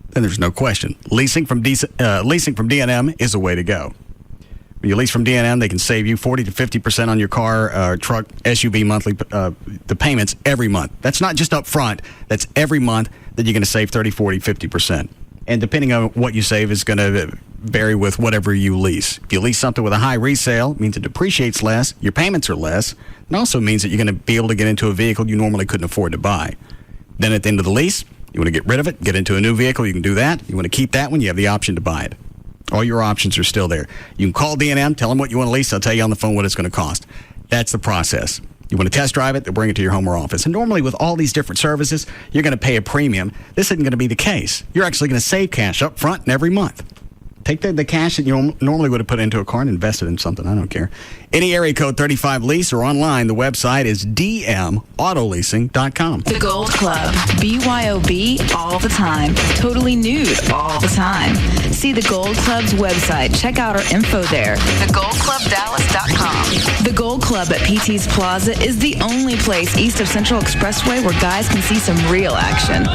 then there's no question. Leasing from D&M is a way to go. When you lease from D&M, they can save you 40 to 50% on your car, truck, SUV monthly, the payments every month. That's not just up front. That's every month that you're going to save 30, 40, 50%. And depending on what you save is going to vary with whatever you lease. If you lease something with a high resale, it means it depreciates less, your payments are less. It also means that you're going to be able to get into a vehicle you normally couldn't afford to buy. Then at the end of the lease, you want to get rid of it, get into a new vehicle, you can do that. You want to keep that one, you have the option to buy it. All your options are still there. You can call D&M, tell them what you want to lease, they'll tell you on the phone what it's going to cost. That's the process. You want to test drive it, they'll bring it to your home or office. And normally with all these different services, you're going to pay a premium. This isn't going to be the case. You're actually going to save cash up front and every month. Take the cash that you normally would have put into a car and invest it in something. I don't care. Any area code 35 lease or online, the website is dmautoleasing.com. The Gold Club. BYOB all the time. Totally nude all the time. See the Gold Club's website. Check out our info there. TheGoldClubDallas.com. The Gold Club at PT's Plaza is the only place east of Central Expressway where guys can see some real action.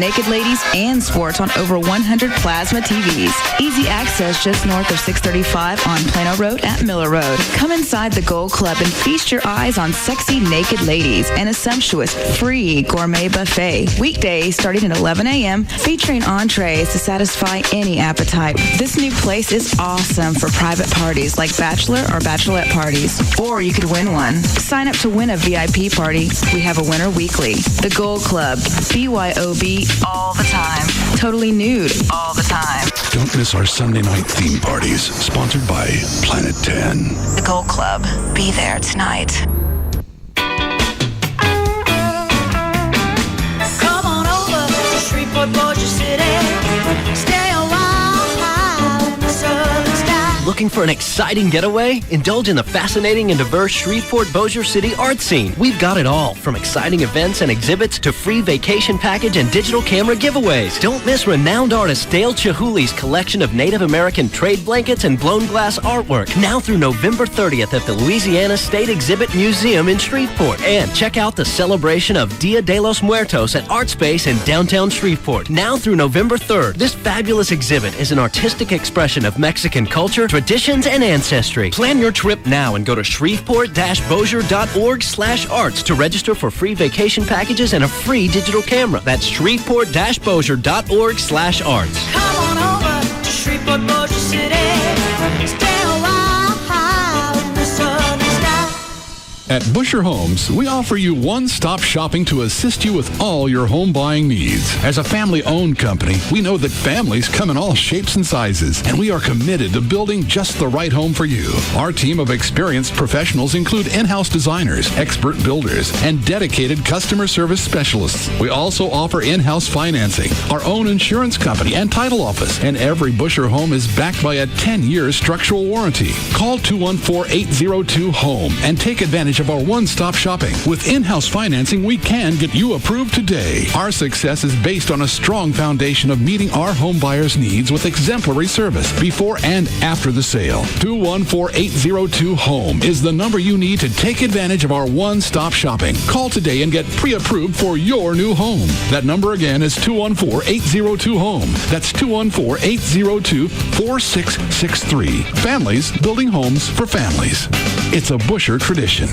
Naked ladies and sports on over 100 plasma TVs. Easy access just north of 635 on Plano Road at Miller Road. Come inside the Gold Club and feast your eyes on sexy naked ladies and a sumptuous free gourmet buffet. Weekdays starting at 11 a.m. featuring entrees to satisfy any appetite. This new place is awesome for private parties like bachelor or bachelorette parties. Or you could win one. Sign up to win a VIP party. We have a winner weekly. The Gold Club. BYOB all the time. Totally nude all the time. Don't miss our Sunday night theme parties, sponsored by Planet 10. The Gold Club. Be there tonight. Come on over to Shreveport, Bossier City. Stay a while in the southern sky. Looking for an exciting getaway? Indulge in the fascinating and diverse Shreveport Bossier City art scene. We've got it all, from exciting events and exhibits to free vacation package and digital camera giveaways. Don't miss renowned artist Dale Chihuly's collection of Native American trade blankets and blown glass artwork, now through November 30th at the Louisiana State Exhibit Museum in Shreveport. And check out the celebration of Dia de los Muertos at Art Space in downtown Shreveport, now through November 3rd. This fabulous exhibit is an artistic expression of Mexican culture, traditions, and ancestry. Plan your trip now and go to shreveport-bossier.org/arts to register for free vacation packages and a free digital camera. That's shreveport-bossier.org/arts. Come on over to Shreveport, Bossier City. Stay a while in the southern sky. At Busher Homes, we offer you one-stop shopping to assist you with all your home buying needs. As a family-owned company, we know that families come in all shapes and sizes, and we are committed to building just the right home for you. Our team of experienced professionals include in-house designers, expert builders, and dedicated customer service specialists. We also offer in-house financing, our own insurance company, and title office, and every Busher home is backed by a 10-year structural warranty. Call 214-802-HOME and take advantage of our one-stop shopping. With in-house financing, we can get you approved today. Our success is based on a strong foundation of meeting our home buyers' needs with exemplary service before and after the sale. 214-802-HOME is the number you need to take advantage of our one-stop shopping. Call today and get pre-approved for your new home. That number again is 214-802-HOME. That's 214-802-4663. Families building homes for families. It's a Busher tradition.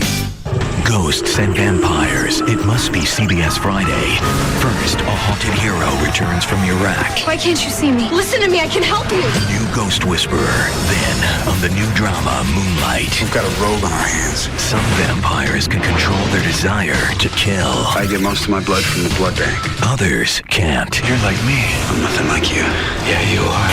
Ghosts and vampires. It must be CBS Friday. First, a haunted hero returns from Iraq. Why can't you see me? Listen to me, I can help you. The new Ghost Whisperer. Then, on the new drama, Moonlight. We've got a rogue on our hands. Some vampires can control their desire to kill. I get most of my blood from the blood bank. Others can't. You're like me. I'm nothing like you. Yeah, you are.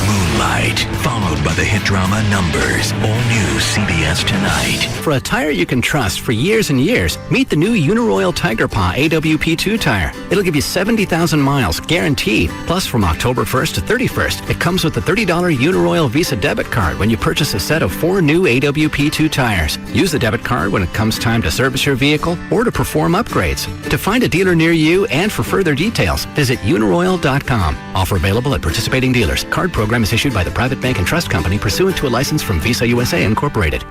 Moonlight, followed by the hit drama Numbers. All new CBS tonight. For a tire you can trust for years and years, meet the new Uniroyal Tiger Paw AWP2 tire. It'll give you 70,000 miles, guaranteed. Plus, from October 1st to 31st, it comes with a $30 Uniroyal Visa debit card when you purchase a set of 4 new AWP2 tires. Use the debit card when it comes time to service your vehicle or to perform upgrades. To find a dealer near you and for further details, visit uniroyal.com. Offer available at participating dealers. Card program is issued by the Private Bank and Trust Company pursuant to a license from Visa USA Incorporated.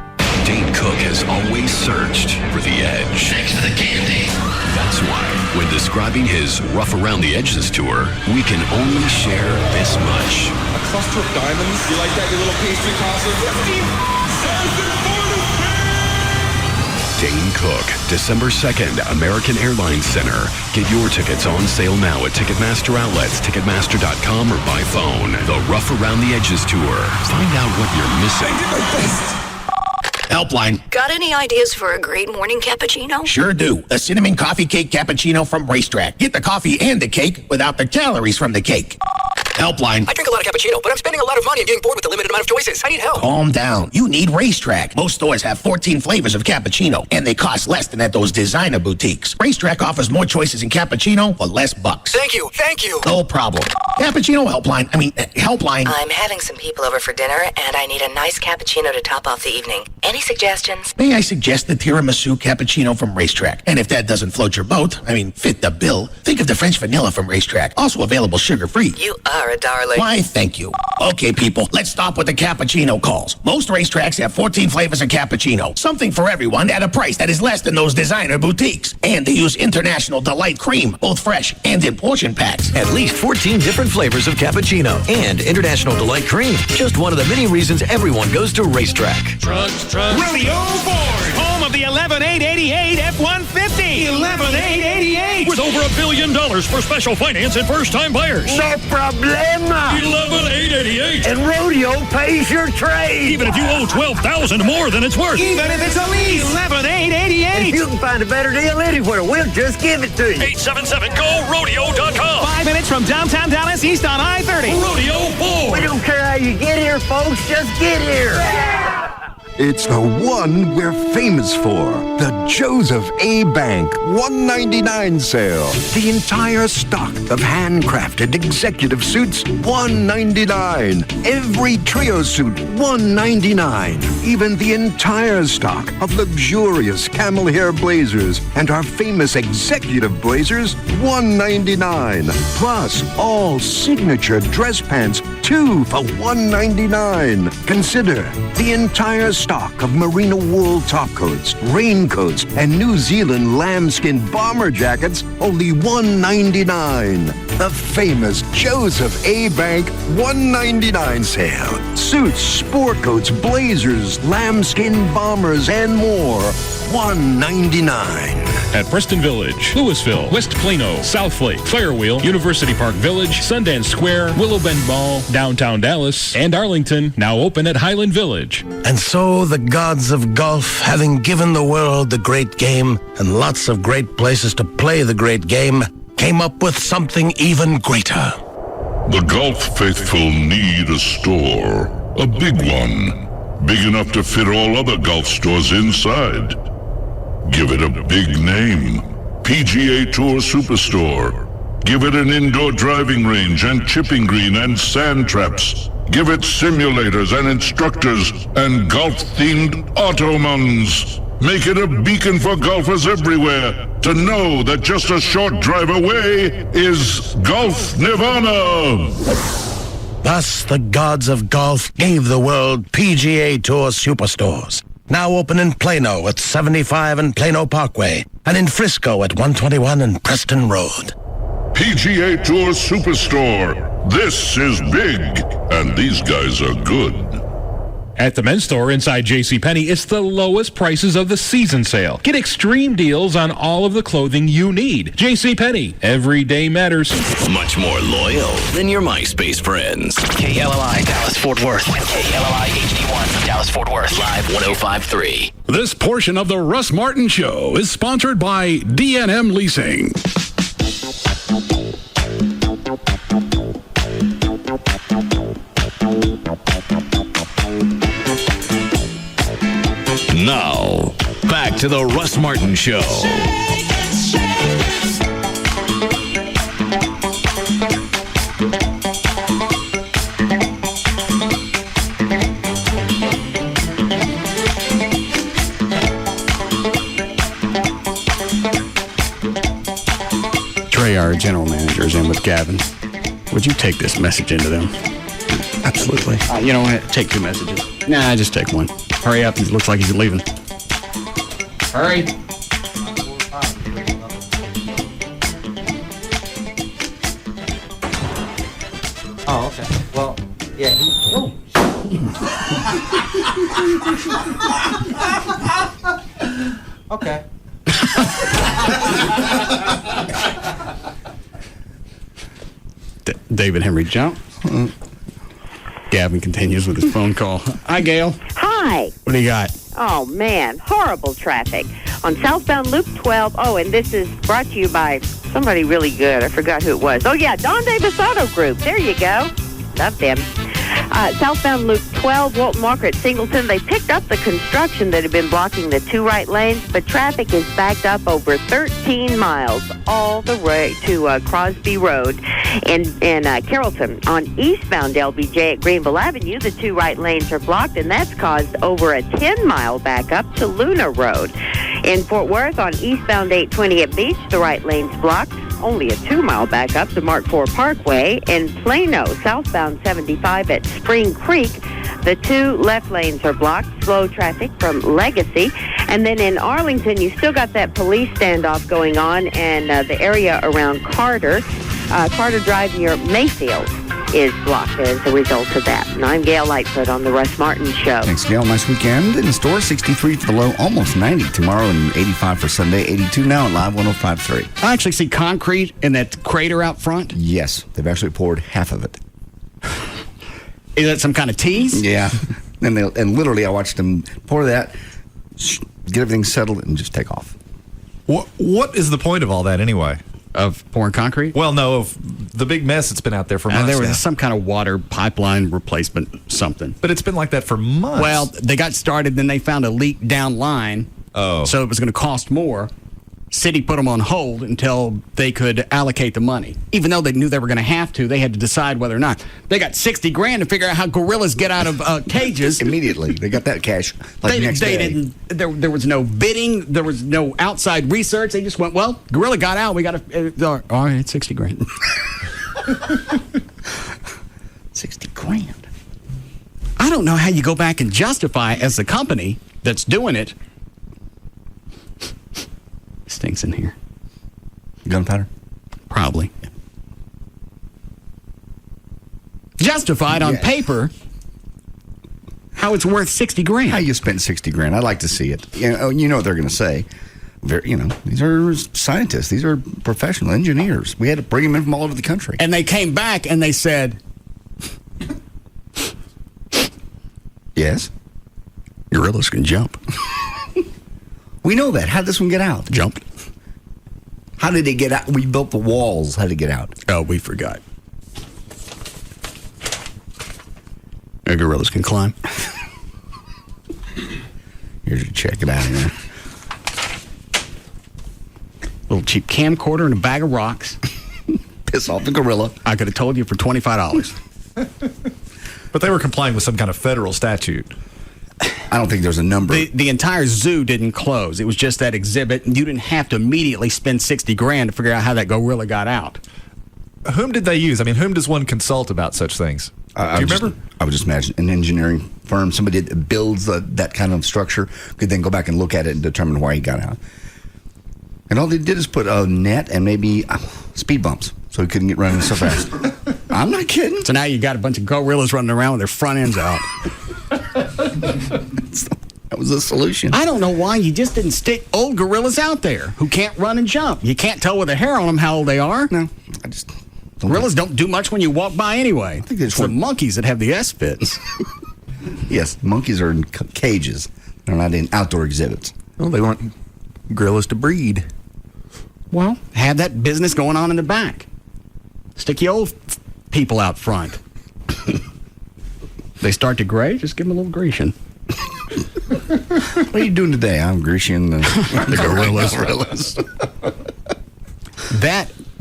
Dane Cook has always searched for the edge. Thanks for the candy. That's why, when describing his Rough Around the Edges tour, we can only share this much. A cluster of diamonds? You like that, you little pastry tosser? Dane Cook, December 2nd, American Airlines Center. Get your tickets on sale now at Ticketmaster outlets, Ticketmaster.com, or by phone. The Rough Around the Edges tour. Find out what you're missing. Helpline. Got any ideas for a great morning cappuccino? Sure do. The cinnamon coffee cake cappuccino from Racetrack. Get the coffee and the cake without the calories from the cake. Helpline. I drink a lot of cappuccino, but I'm spending a lot of money and getting bored with the limited amount of choices. I need help. Calm down. You need Racetrack. Most stores have 14 flavors of cappuccino, and they cost less than at those designer boutiques. Racetrack offers more choices in cappuccino for less bucks. Thank you. No problem. Cappuccino helpline. Helpline. I'm having some people over for dinner, and I need a nice cappuccino to top off the evening. Any suggestions? May I suggest the tiramisu cappuccino from Racetrack? And if that doesn't float your boat, fit the bill, think of the French vanilla from Racetrack. Also available sugar-free. You are a darling. Why, thank you. Okay, people, let's stop with the cappuccino calls. Most Racetracks have 14 flavors of cappuccino. Something for everyone at a price that is less than those designer boutiques. And they use International Delight Cream, both fresh and in portion packs. At least 14 different flavors of cappuccino and International Delight Cream. Just one of the many reasons everyone goes to Racetrack. Trucks. Rodeo Ford, home of the 11888 F-150. 11888. With over $1 billion for special finance and first-time buyers. No problema. 11888. And Rodeo pays your trade. Even if you owe $12,000 more than it's worth. Even if it's a lease. 11888. If you can find a better deal anywhere, we'll just give it to you. 877-GO-RODEO.com. 5 minutes from downtown Dallas, east on I-30. Rodeo Ford. We don't care how you get here, folks. Just get here. Yeah. It's the one we're famous for. The Joseph A. Bank 199 sale. The entire stock of handcrafted executive suits, $199. Every trio suit, $199. Even the entire stock of luxurious camel hair blazers and our famous executive blazers, $199. Plus, all signature dress pants, 2 for $199. Consider the entire stock of merino wool topcoats, raincoats, and New Zealand lambskin bomber jackets, only $199. The famous Joseph A. Bank $199 sale. Suits, sport coats, blazers, lambskin bombers, and more. $199. At Preston Village, Louisville, West Plano, Southlake, Firewheel, University Park Village, Sundance Square, Willow Bend Mall, downtown Dallas, and Arlington, now open at Highland Village. And so the gods of golf, having given the world the great game and lots of great places to play the great game, came up with something even greater. The golf faithful need a store, a big one, big enough to fit all other golf stores inside. Give it a big name, PGA Tour Superstore. Give it an indoor driving range and chipping green and sand traps. Give it simulators and instructors and golf-themed automans. Make it a beacon for golfers everywhere to know that just a short drive away is Golf Nirvana. Thus, the gods of golf gave the world PGA Tour Superstores. Now open in Plano at 75 and Plano Parkway, and in Frisco at 121 and Preston Road. PGA Tour Superstore. This is big, and these guys are good. At the men's store inside JCPenney, it's the lowest prices of the season sale. Get extreme deals on all of the clothing you need. JCPenney, every day matters. Much more loyal than your MySpace friends. KLLI Dallas-Fort Worth. KLLI HD1 Dallas-Fort Worth. Live 105.3. This portion of the Russ Martin Show is sponsored by D&M Leasing. Now, back to the Russ Martin Show. Trey, our general manager, is in with Gavin. Would you take this message into them? Absolutely. You know what? Take 2 messages. Nah, just take 1. Hurry up. He looks like he's leaving. Hurry. Oh, okay. Well, yeah. Okay. David Henry jump. Gavin continues with his phone call. Hi, Gail. Hi. What do you got? Oh, man. Horrible traffic. On southbound Loop 12. Oh, and this is brought to you by somebody really good. I forgot who it was. Oh, yeah, Don Davis Auto Group. There you go. Love them. Southbound Loop 12, Walton Walker at Singleton. They picked up the construction that had been blocking the 2 right lanes, but traffic is backed up over 13 miles all the way to Crosby Road in Carrollton. On eastbound LBJ at Greenville Avenue, the 2 right lanes are blocked, and that's caused over a 10-mile backup to Luna Road. In Fort Worth, on eastbound 820 at Beach, the right lane's blocked. Only a 2-mile backup to Mark IV Parkway. In Plano, southbound 75 at Spring Creek, the 2 left lanes are blocked. Slow traffic from Legacy. And then in Arlington, you still got that police standoff going on, and the area around Carter Drive near Mayfield is blocked as a result of that. And I'm Gail Lightfoot on the Russ Martin Show. Thanks, Gail. Nice weekend. In the store, 63 for the low, almost 90 tomorrow, and 85 for Sunday, 82 now at Live 105.3. I actually see concrete in that crater out front. Yes, they've actually poured half of it. Is that some kind of tease? Yeah. and literally, I watched them pour that, get everything settled, and just take off. What is the point of all that anyway? Of pouring concrete? Well, no, of the big mess that's been out there for months. There was some kind of water pipeline replacement, something. But it's been like that for months. Well, they got started, then they found a leak down line. Oh. So it was going to cost more. City put them on hold until they could allocate the money. Even though they knew they were going to have to, they had to decide whether or not. They got $60,000 to figure out how gorillas get out of cages. Immediately. They got that cash next day. There was no bidding. There was no outside research. They just went, well, gorilla got out. We got to, all right, it's $60,000. $60,000. I don't know how you go back and justify as the company that's doing it. Stinks in here. Gunpowder? Probably. Yeah. Justified on paper how it's worth $60,000. How you spent $60,000? I'd like to see it. You know what they're going to say. These are scientists. These are professional engineers. We had to bring them in from all over the country. And they came back and they said, yes, gorillas can jump. We know that. How did this one get out? Jumped. How did it get out? We built the walls. How did it get out? Oh, we forgot. Gorillas can climb. Here's your check it out here. Little cheap camcorder and a bag of rocks. Piss off the gorilla. I could have told you for $25. But they were complying with some kind of federal statute. I don't think there's a number. The entire zoo didn't close. It was just that exhibit, and you didn't have to immediately spend $60,000 to figure out how that gorilla got out. Whom did they use? I mean, whom does one consult about such things? Do you remember? I would just imagine an engineering firm, somebody that builds that kind of structure, could then go back and look at it and determine why he got out. And all they did is put a net and maybe speed bumps so he couldn't get running so fast. I'm not kidding. So now you got a bunch of gorillas running around with their front ends out. That was the solution. I don't know why you just didn't stick old gorillas out there who can't run and jump. You can't tell with the hair on them how old they are. No, I just... Gorillas don't do much when you walk by anyway. I think it's the monkeys that have the S-fits. Yes, monkeys are in cages. They're not in outdoor exhibits. Well, they want gorillas to breed. Well, have that business going on in the back. Stick your old people out front. They start to gray, just give them a little Grecian. What are you doing today? I'm Grecian the gorillas.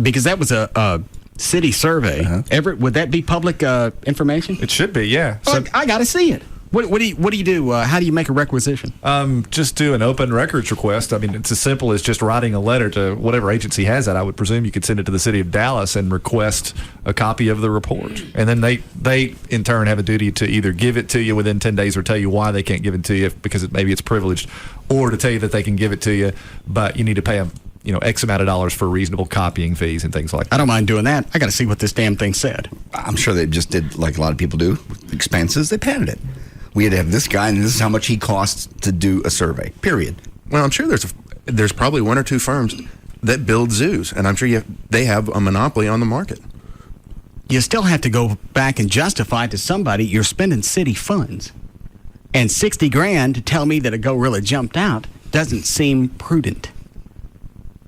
Because that was a city survey. Everett, would that be public information? It should be, yeah. So I got to see it. What do you do? How do you make a requisition? Just do an open records request. I mean, it's as simple as just writing a letter to whatever agency has that. I would presume you could send it to the city of Dallas and request a copy of the report. And then they in turn have a duty to either give it to you within 10 days or tell you why they can't give it to you because maybe it's privileged, or to tell you that they can give it to you, but you need to pay them X amount of dollars for reasonable copying fees and things like that. I don't mind doing that. I got to see what this damn thing said. I'm sure they just did like a lot of people do. With expenses, they padded it. We had to have this guy, and this is how much he costs to do a survey, period. Well, I'm sure there's probably one or two firms that build zoos, and I'm sure they have a monopoly on the market. You still have to go back and justify to somebody you're spending city funds. And $60,000 to tell me that a gorilla jumped out doesn't seem prudent.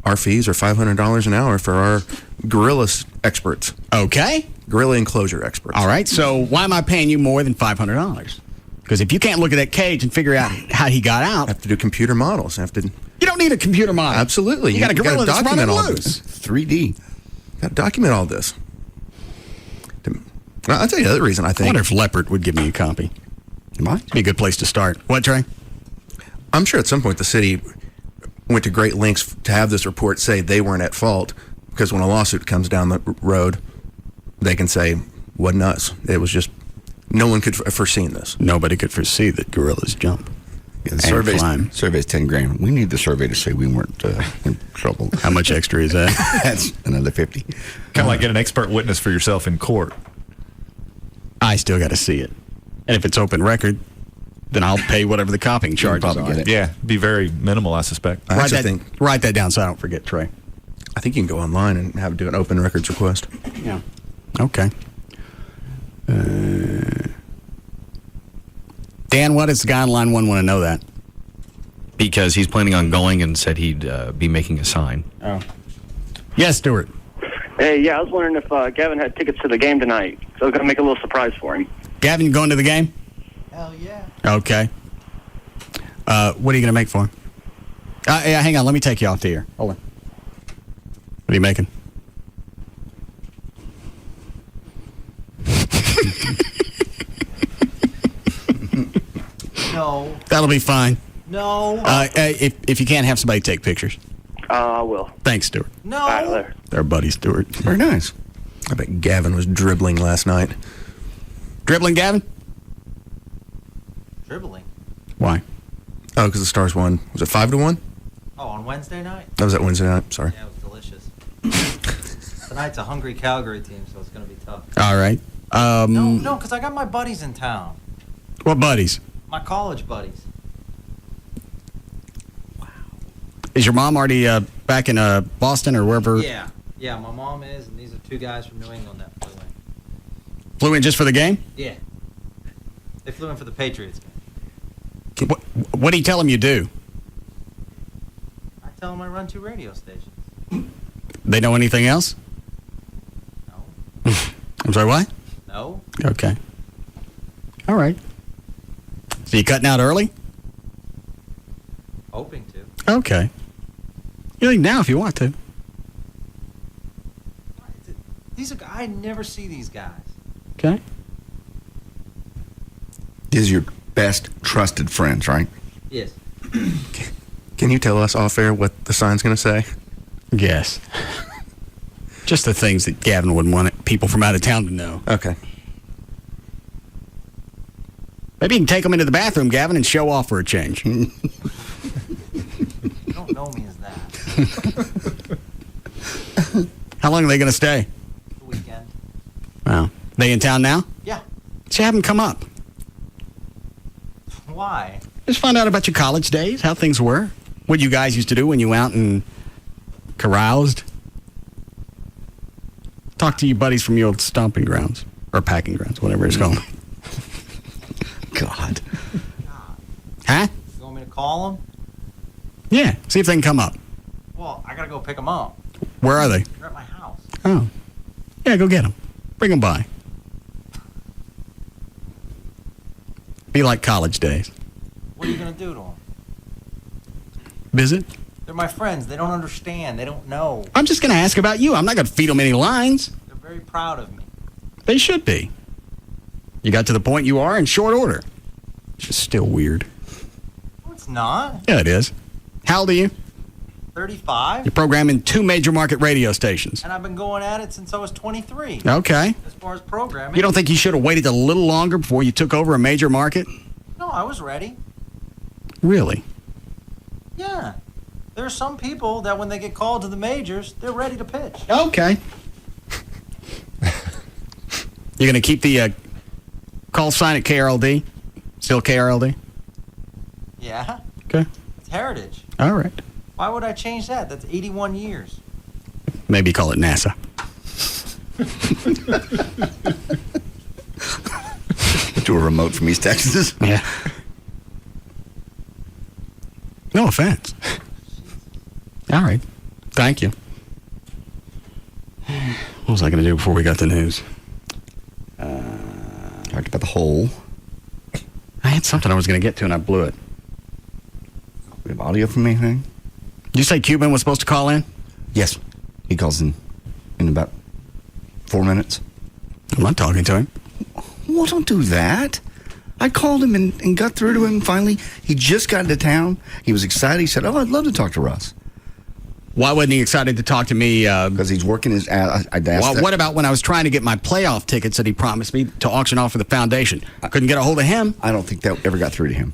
Our fees are $500 an hour for our gorilla experts. Okay. Gorilla enclosure experts. All right, so why am I paying you more than $500? Because if you can't look at that cage and figure out how he got out... have to do computer models. You don't need a computer model. Absolutely. You got a gorilla that's running loose. 3D. Got to document all this. I'll tell you the other reason I think... I wonder if Leopard would give me a copy. It might be a good place to start. What, Trey? I'm sure at some point the city went to great lengths to have this report say they weren't at fault, because when a lawsuit comes down the road, they can say, wasn't us. It was just... No one could have foreseen this. Nobody could foresee that gorillas jump. Yeah, the survey's $10,000. We need the survey to say we weren't in trouble. How much extra is that? That's another $50. Kind of like get an expert witness for yourself in court. I still got to see it. And if it's open record, then I'll pay whatever the copying charges are. Yeah, be very minimal, I suspect. I write that down so I don't forget, Trey. I think you can go online and do an open records request. Yeah. Okay. Dan, why does the guy on line 1 want to know that? Because he's planning on going and said he'd be making a sign. Oh. Yes, Stuart. Hey, yeah, I was wondering if Gavin had tickets to the game tonight. So I was going to make a little surprise for him. Gavin, you going to the game? Hell yeah. Okay. What are you going to make for him? Yeah, hang on. Let me take you off the air. Hold on. What are you making? No. That'll be fine. No. If you can't have somebody take pictures. I will. Thanks, Stuart. No. All right, there. Our buddy Stuart. Very nice. I bet Gavin was dribbling last night. Dribbling, Gavin? Dribbling? Why? Oh, because the Stars won. Was it 5-1? Oh, on Wednesday night? That was that Wednesday night. Sorry. Yeah, it was delicious. Tonight's a hungry Calgary team, so it's going to be tough. All right. No, because I got my buddies in town. What buddies? My college buddies. Is your mom already back in Boston or wherever? Yeah, my mom is, and these are two guys from New England that flew in. Flew in just for the game? Yeah. They flew in for the Patriots game. What do you tell them you do? I tell them I run 2 radio stations. They know anything else? No. I'm sorry, what? No. Okay. All right. So you cutting out early? Hoping to. Okay. You leave now if you want to. These are I never see these guys. Okay. These are your best trusted friends, right? Yes. Can you tell us off air what the sign's going to say? Yes. Just the things that Gavin would want people from out of town to know. Okay. Maybe you can take them into the bathroom, Gavin, and show off for a change. You don't know me as that. How long are they going to stay? The weekend. Wow. They in town now? Yeah. So have them come up. Why? Just find out about your college days, how things were, what you guys used to do when you went out and caroused. Talk to your buddies from your old stomping grounds, or packing grounds, whatever it's called. God. Huh? You want me to call them? Yeah, see if they can come up. Well, I gotta go pick them up. Where are they? They're at my house. Oh. Yeah, go get them. Bring them by. Be like college days. What are you gonna do to them? Visit? They're my friends. They don't understand. They don't know. I'm just going to ask about you. I'm not going to feed them any lines. They're very proud of me. They should be. You got to the point you are in short order. It's just still weird. No, it's not. Yeah, it is. How old are you? 35. You're programming 2 major market radio stations. And I've been going at it since I was 23. Okay. As far as programming. You don't think you should have waited a little longer before you took over a major market? No, I was ready. Really? Yeah. There are some people that when they get called to the majors, they're ready to pitch. Okay. You're going to keep the call sign at KRLD? Still KRLD? Yeah. Okay. It's heritage. All right. Why would I change that? That's 81 years. Maybe call it NASA. Do a remote from East Texas. Yeah. No offense. All right. Thank you. What was I going to do before we got the news? Talked about the hole. I had something I was going to get to, and I blew it. We have audio from anything? Did you say Cuban was supposed to call in? Yes. He calls in about 4 minutes. I'm not talking to him. Well, don't do that. I called him and got through to him finally. He just got into town. He was excited. He said, I'd love to talk to Russ. Why wasn't he excited to talk to me? Because he's working his ass. What about when I was trying to get my playoff tickets that he promised me to auction off for the foundation? I couldn't get a hold of him. I don't think that ever got through to him.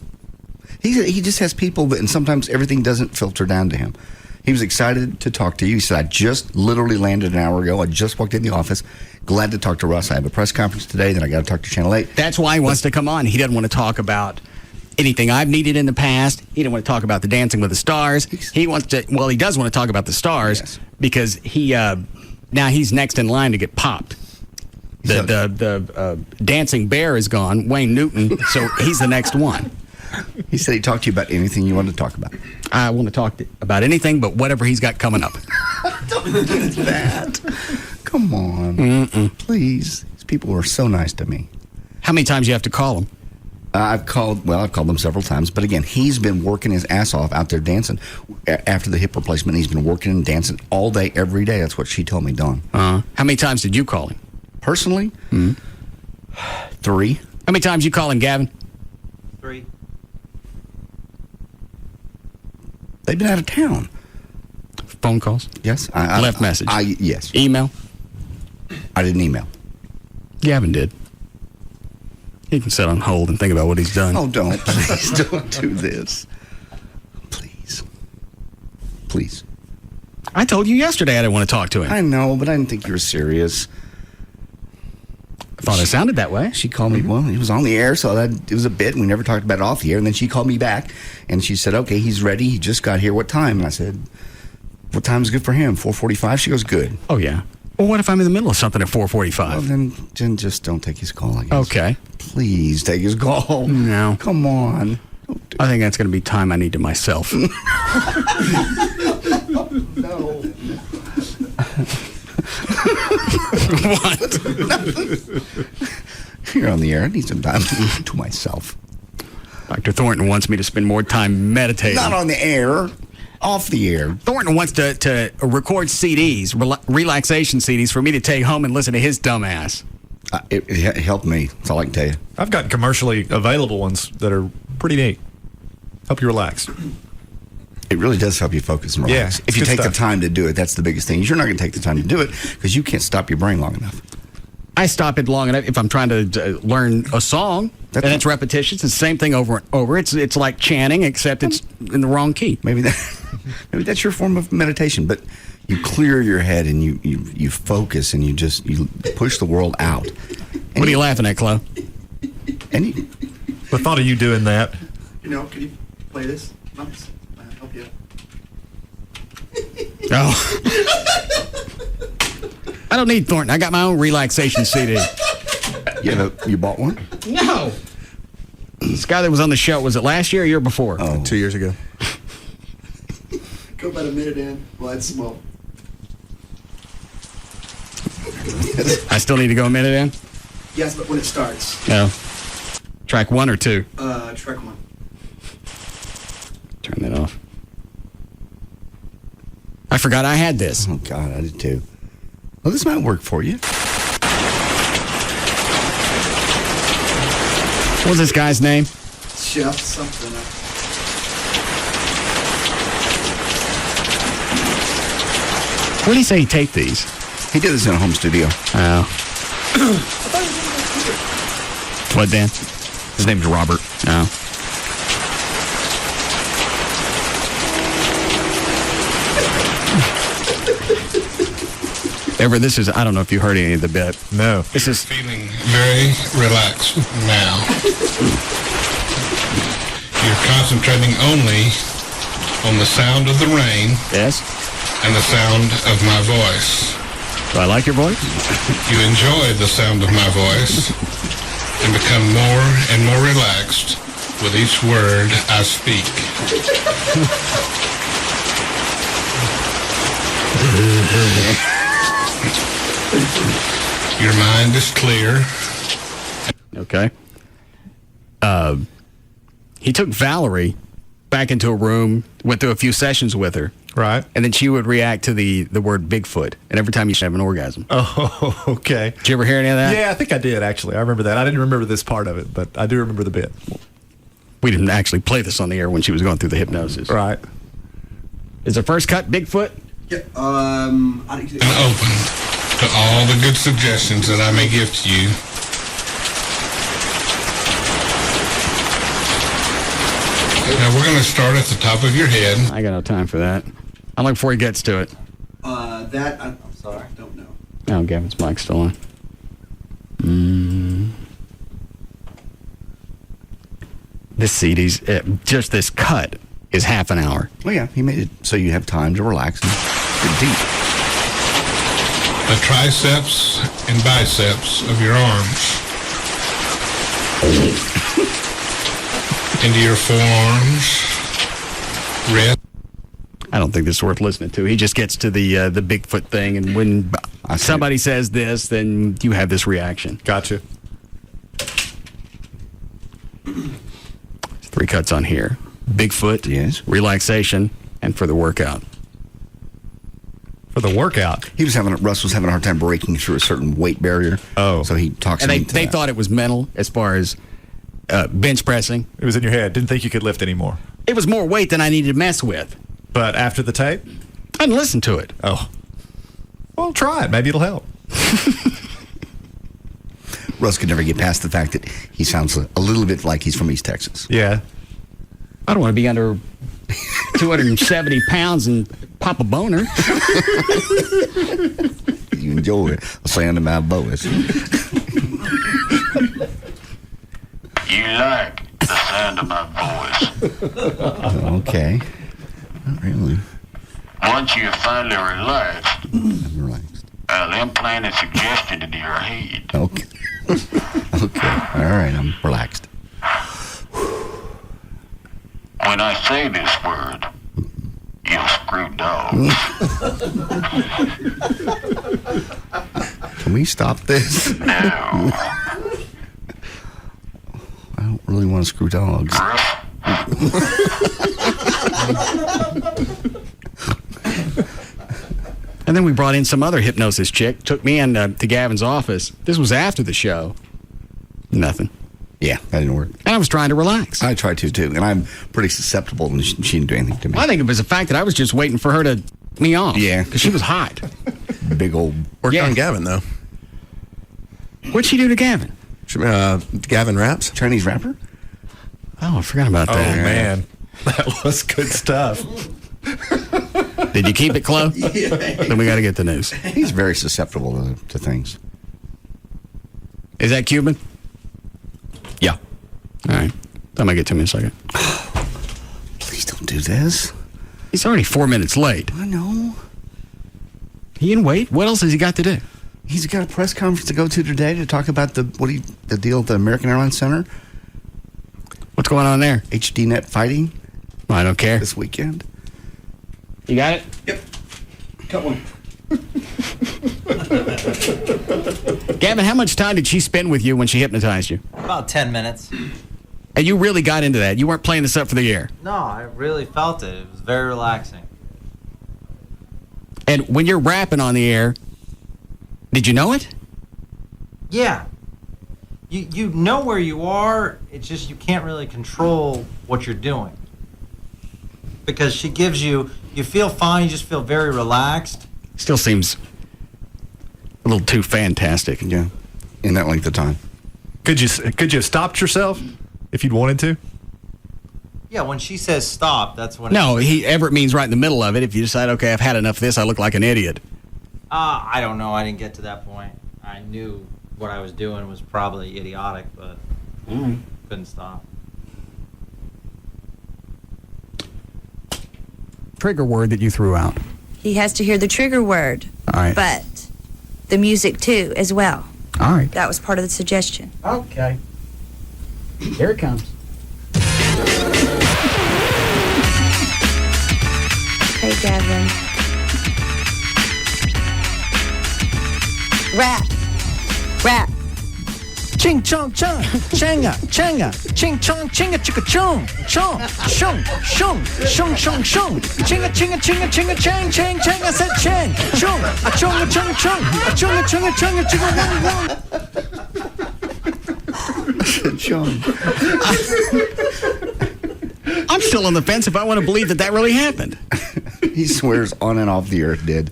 He just has people, and sometimes everything doesn't filter down to him. He was excited to talk to you. He said, I just literally landed an hour ago. I just walked in the office. Glad to talk to Russ. I have a press conference today, then I got to talk to Channel 8. That's why he wants to come on. He doesn't want to talk about anything I've needed in the past. He didn't want to talk about the Dancing with the Stars. He wants to, well, he does want to talk about the Stars because he, now he's next in line to get popped. The dancing bear is gone, Wayne Newton, so he's the next one. He said he'd talk to you about anything you wanted to talk about. I want to talk about anything but whatever he's got coming up. Don't do that. Come on. Please. These people were so nice to me. How many times do you have to call him? I've called them several times. But again, he's been working his ass off out there dancing. After the hip replacement, he's been working and dancing all day, every day. That's what she told me, Dawn. How many times did you call him? Personally? 3. How many times you call him, Gavin? 3. They've been out of town. Phone calls? Yes. Left message? Yes. Email? I didn't email. Gavin did. He can sit on hold and think about what he's done. Oh, don't. Please don't do this. Please. Please. I told you yesterday I didn't want to talk to him. I know, but I didn't think you were serious. I thought it sounded that way. She called me. Well, he was on the air, so it was a bit. We never talked about it off the air. And then she called me back, and she said, "Okay, he's ready. He just got here. What time?" And I said, "What time is good for him? 4:45." She goes, "Good." Oh yeah. Well, what if I'm in the middle of something at 4:45? Well, then just don't take his call. I guess. Okay. Please take his call. No. Come on. I think that's going to be time I need to myself. No. What? You're on the air. I need some time to myself. Dr. Thornton wants me to spend more time meditating. Not on the air. Off the air. Thornton wants to record CDs, relaxation CDs, for me to take home and listen to his dumb ass. It helped me. That's all I can tell you. I've got commercially available ones that are pretty neat. Help you relax. It really does help you focus and relax. Yeah, if you good take stuff. the time to do it, that's the biggest thing. You're not going to take the time to do it because you can't stop your brain long enough. I stop it long enough if I'm trying to learn a song, and it's repetition. It's the same thing over and over. It's like chanting, except it's in the wrong key. Maybe that's your form of meditation, but you clear your head and you focus and you push the world out. And what are you laughing at, Chloe? The thought of you doing that. Can you play this? Nice. I'll help you. Oh. I don't need Thornton. I got my own relaxation CD. You bought one? No. This guy that was on the show, was it last year or year before? Oh. 2 years ago. Go about a minute in. Well, it's small. I still need to go a minute in? Yes, but when it starts. No. Track 1 or 2? Track 1. Turn that off. I forgot I had this. Oh, God, I did too. Well, this might work for you. What was this guy's name? Chef something. Where did he say he taped these? He did this in a home studio. Oh. What, Dan? His name's Robert. Oh. This is, I don't know if you heard any of the bit. No. This is Feeling very relaxed now. You're concentrating only on the sound of the rain. Yes. And the sound of my voice. Do I like your voice? You enjoy the sound of my voice and become more and more relaxed with each word I speak. Your mind is clear. Okay. He took Valerie back into a room, went through a few sessions with her. Right. And then she would react to the word Bigfoot. And every time you should have an orgasm. Oh, okay. Did you ever hear any of that? Yeah, I think I did, actually. I remember that. I didn't remember this part of it, but I do remember the bit. We didn't actually play this on the air when she was going through the hypnosis. Right. Is the first cut Bigfoot? Yeah. And open to all the good suggestions that I may give to you. Now we're going to start at the top of your head. I got no time for that. How long before he gets to it? I'm sorry, I don't know. Oh, Gavin's mic's still on. This CD's, just this cut is half an hour. Well, yeah, he made it so you have time to relax and get deep. The triceps and biceps of your arms. Into your forearms, wrist. I don't think this is worth listening to. He just gets to the Bigfoot thing, and when somebody says this, then you have this reaction. Gotcha. 3 cuts on here. Bigfoot, yes, relaxation, and for the workout. For the workout? Russ was having a hard time breaking through a certain weight barrier. Oh. So he talks And into they that. thought it was mental as far as bench pressing. It was in your head. Didn't think you could lift anymore. It was more weight than I needed to mess with. But after the tape? I didn't listen to it. Oh. Well, try it. Maybe it'll help. Russ could never get past the fact that he sounds a little bit like he's from East Texas. Yeah. I don't want to be under 270 pounds and pop a boner. You enjoy the sound of my voice. like the sound of my voice? Okay. Not really. Once you're finally relaxed, I'll implant a suggestion into your head. Okay. Okay. All right, I'm relaxed. When I say this word, you'll screw dogs. Can we stop this? No. I don't really want to screw dogs. And then we brought in some other hypnosis chick, took me in to Gavin's office. This was after the show. Nothing. Yeah, that didn't work. And I was trying to relax. I tried to, too. And I'm pretty susceptible, and she didn't do anything to me. I think it was the fact that I was just waiting for her to me off. Yeah. Because she was hot. Big old... Worked on Gavin, though. What'd she do to Gavin? Gavin raps. Chinese rapper? Oh, I forgot about Oh, that. man. That was good stuff. Did you keep it, Chloe? Yeah. Then we got to get the news. He's very susceptible to things. Is that Cuban? Yeah. All right. That might get to me in a second. Please don't do this. He's already 4 minutes late. I know. He can wait. What else has he got to do? He's got a press conference to go to today to talk about the deal at the American Airlines Center. What's going on there? HDNet fighting. I don't care. This weekend. You got it? Yep. Cut one. Gavin, how much time did she spend with you when she hypnotized you? About 10 minutes. And you really got into that. You weren't playing this up for the air. No, I really felt it. It was very relaxing. And when you're rapping on the air, did you know it? Yeah. You know where you are. It's just you can't really control what you're doing. Because she gives you feel fine, you just feel very relaxed. Still seems a little too fantastic. Yeah. In that length of time. Could you have stopped yourself if you'd wanted to? Yeah, when she says stop, that's when... No, Everett means right in the middle of it. If you decide, okay, I've had enough of this, I look like an idiot. I don't know. I didn't get to that point. I knew what I was doing was probably idiotic, but couldn't stop. Trigger word that you threw out. He has to hear the trigger word. All right. But the music, too, as well. All right. That was part of the suggestion. Okay. Here it comes. Hey, Gavin. Rap. Ching chong chong, changa changa, ching chong chinga chicka chong, chong shong shong shong shong shong, chinga chinga chinga chinga chang chang chang. I said chang chong a chong a chong chong a chong a chong a chong a ching a Chong. I'm still on the fence if I want to believe that really happened. He swears on and off the earth did.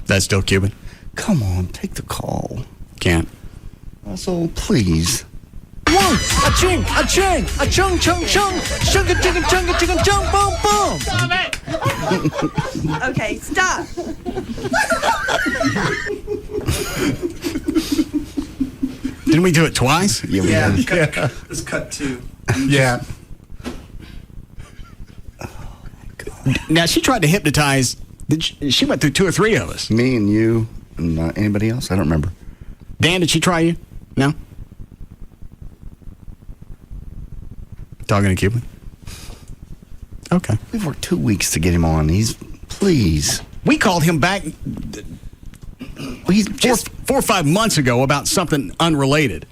That's still Cuban. Come on, take the call. Can't. Also, please. One, a ching, a chang, a chong chong chong, sugar chicka chunga chicka chong boom boom. Stop it. Okay, stop. Didn't we do it twice? Yeah, we did. Let's cut two. Yeah. Now, she tried to hypnotize. She went through 2 or 3 of us. Me and you and anybody else? I don't remember. Dan, did she try you? No? Talking to Cuban? Okay. We've worked 2 weeks to get him on. Please. We called him back four or 5 months ago about something unrelated.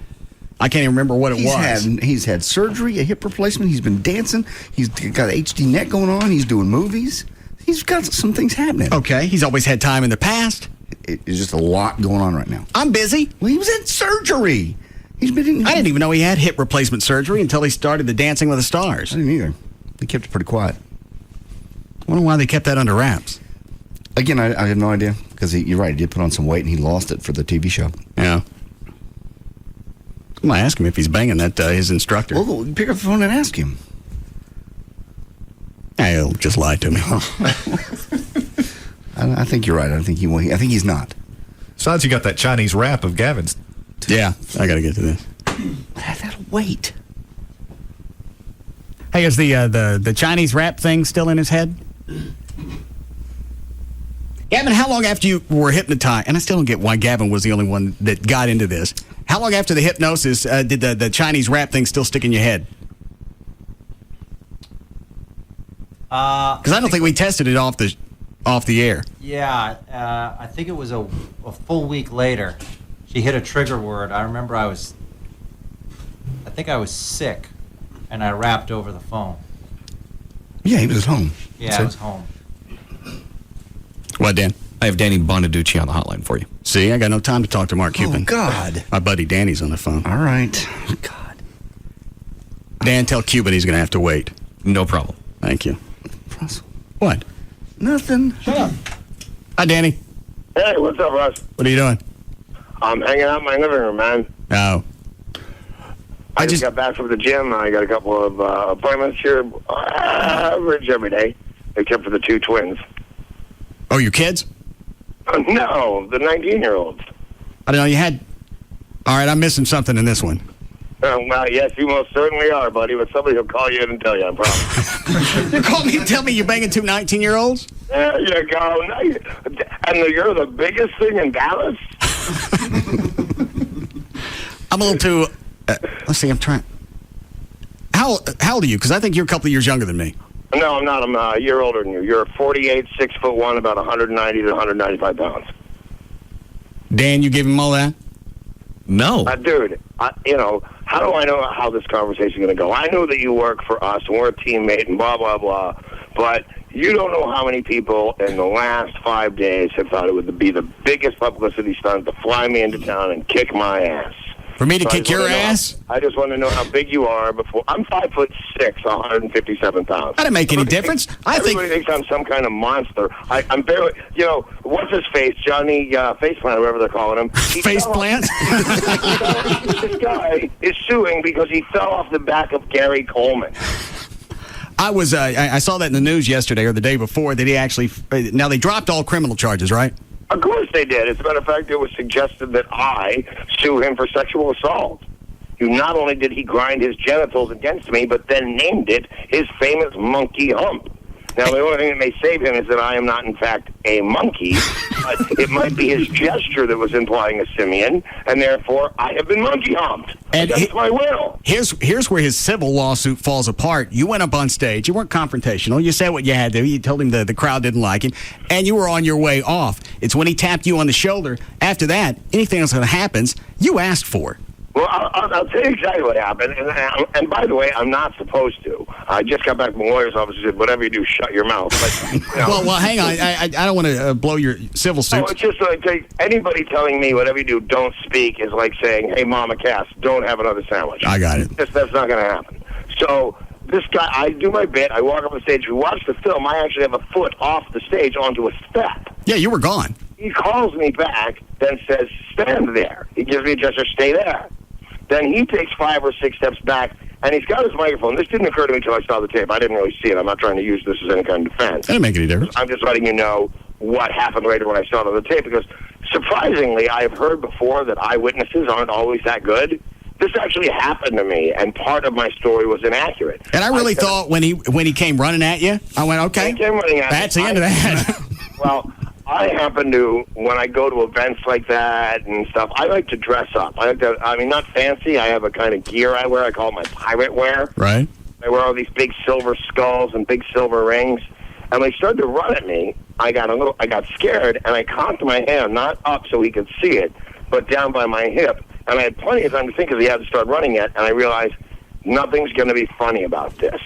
I can't even remember what it was. He's had surgery, a hip replacement. He's been dancing. He's got HDNet going on. He's doing movies. He's got some things happening. Okay. He's always had time in the past. It's just a lot going on right now. I'm busy. Well, he was in surgery. I didn't even know he had hip replacement surgery until he started the Dancing with the Stars. I didn't either. They kept it pretty quiet. I wonder why they kept that under wraps. Again, I have no idea. Because you're right, he did put on some weight and he lost it for the TV show. Yeah. I'm going to ask him if he's banging that his instructor. Well, pick up the phone and ask him. He'll just lie to me. I think you're right. I think he's not. Besides, you got that Chinese rap of Gavin's. Yeah, I got to get to this. That'll wait. Hey, is the Chinese rap thing still in his head? Gavin, how long after you were hypnotized, and I still don't get why Gavin was the only one that got into this, how long after the hypnosis did the Chinese rap thing still stick in your head? Because I don't think we tested it off the air. Yeah, I think it was a full week later. She hit a trigger word. I remember I think I was sick, and I rapped over the phone. Yeah, he was at home. Yeah, I was home. What, Dan? I have Danny Bonaducci on the hotline for you. See, I got no time to talk to Mark Cuban. Oh, God. My buddy Danny's on the phone. All right. God. Dan, tell Cuban he's going to have to wait. No problem. Thank you. Russell. What? Nothing. Shut up. Hi, Danny. Hey, what's up, Russ? What are you doing? I'm hanging out in my living room, man. Oh. I just got back from the gym. I got a couple of appointments here, average every day, except for the two twins. Oh, your kids? No, the 19-year-olds. I don't know, you had... All right, I'm missing something in this one. Well, yes, you most certainly are, buddy, but somebody will call you in and tell you, I promise. You call me and tell me you're banging two 19-year-olds? There you go. And you're the biggest thing in Dallas? I'm a little too... let's see, I'm trying... How old are you? Because I think you're a couple of years younger than me. No, I'm not. I'm a year older than you. You're 48, 6'1", about 190 to 195 pounds. Dan, you gave him all that? No. Dude, how do I know how this conversation is going to go? I know that you work for us and we're a teammate and blah, blah, blah, but you don't know how many people in the last 5 days have thought it would be the biggest publicity stunt to fly me into town and kick my ass. For me to kick your ass? I just want to know how big you are before... I'm 5'6", 157 pounds. That didn't make any difference. Everybody thinks I'm some kind of monster. I'm barely... what's his face? Johnny Faceplant, whatever they're calling him. Faceplant? This guy is suing because he fell off the back of Gary Coleman. I saw that in the news yesterday or the day before that he actually... Now, they dropped all criminal charges, right? Of course they did. As a matter of fact, it was suggested that I sue him for sexual assault. Not only did he grind his genitals against me, but then named it his famous monkey hump. Now, the only thing that may save him is that I am not, in fact, a monkey, but it might be his gesture that was implying a simian, and therefore I have been monkey humped. And that's my will. Here's where his civil lawsuit falls apart. You went up on stage. You weren't confrontational. You said what you had to. You told him the crowd didn't like him, and you were on your way off. It's when he tapped you on the shoulder. After that, anything else that happens, you asked for. Well, I'll tell you exactly what happened. And by the way, I'm not supposed to. I just got back from the lawyer's office and said, whatever you do, shut your mouth. But, well, hang on. I don't want to blow your civil suit. It's just like anybody telling me whatever you do, don't speak is like saying, hey, Mama Cass, don't have another sandwich. I got it. That's not going to happen. So this guy, I do my bit. I walk up the stage. If you watch the film, I actually have a foot off the stage onto a step. Yeah, you were gone. He calls me back, then says, stand there. He gives me a gesture, stay there. Then he takes 5 or 6 steps back, and he's got his microphone. This didn't occur to me until I saw the tape. I didn't really see it. I'm not trying to use this as any kind of defense. That didn't make any difference. I'm just letting you know what happened later when I saw it on the tape, because surprisingly, I've heard before that eyewitnesses aren't always that good. This actually happened to me, and part of my story was inaccurate. And I really thought when he came running at you, I went, okay, that's the end of that. Well, I happen to, when I go to events like that and stuff, I like to dress up. Not fancy. I have a kind of gear I wear. I call it my pirate wear. Right. I wear all these big silver skulls and big silver rings. And when he started to run at me, I got scared, and I cocked my hand, not up so he could see it, but down by my hip. And I had plenty of time to think because he hadn't started running yet, and I realized nothing's going to be funny about this.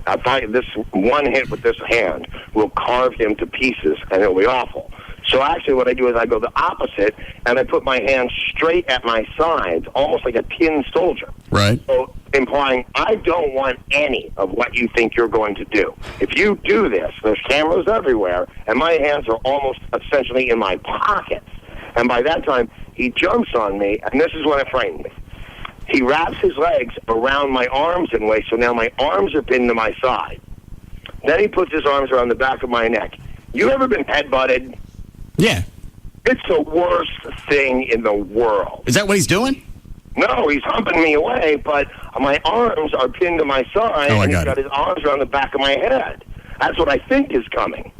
I thought this one hit with this hand will carve him to pieces, and it'll be awful. So actually what I do is I go the opposite, and I put my hand straight at my sides, almost like a tin soldier. Right. So implying I don't want any of what you think you're going to do. If you do this, there's cameras everywhere, and my hands are almost essentially in my pockets. And by that time, he jumps on me, and this is when it frightened me. He wraps his legs around my arms in ways, so now my arms are pinned to my side. Then he puts his arms around the back of my neck. You ever been headbutted? Yeah. It's the worst thing in the world. Is that what he's doing? No, he's humping me away, but my arms are pinned to my side, and he's got his arms around the back of my head. That's what I think is coming.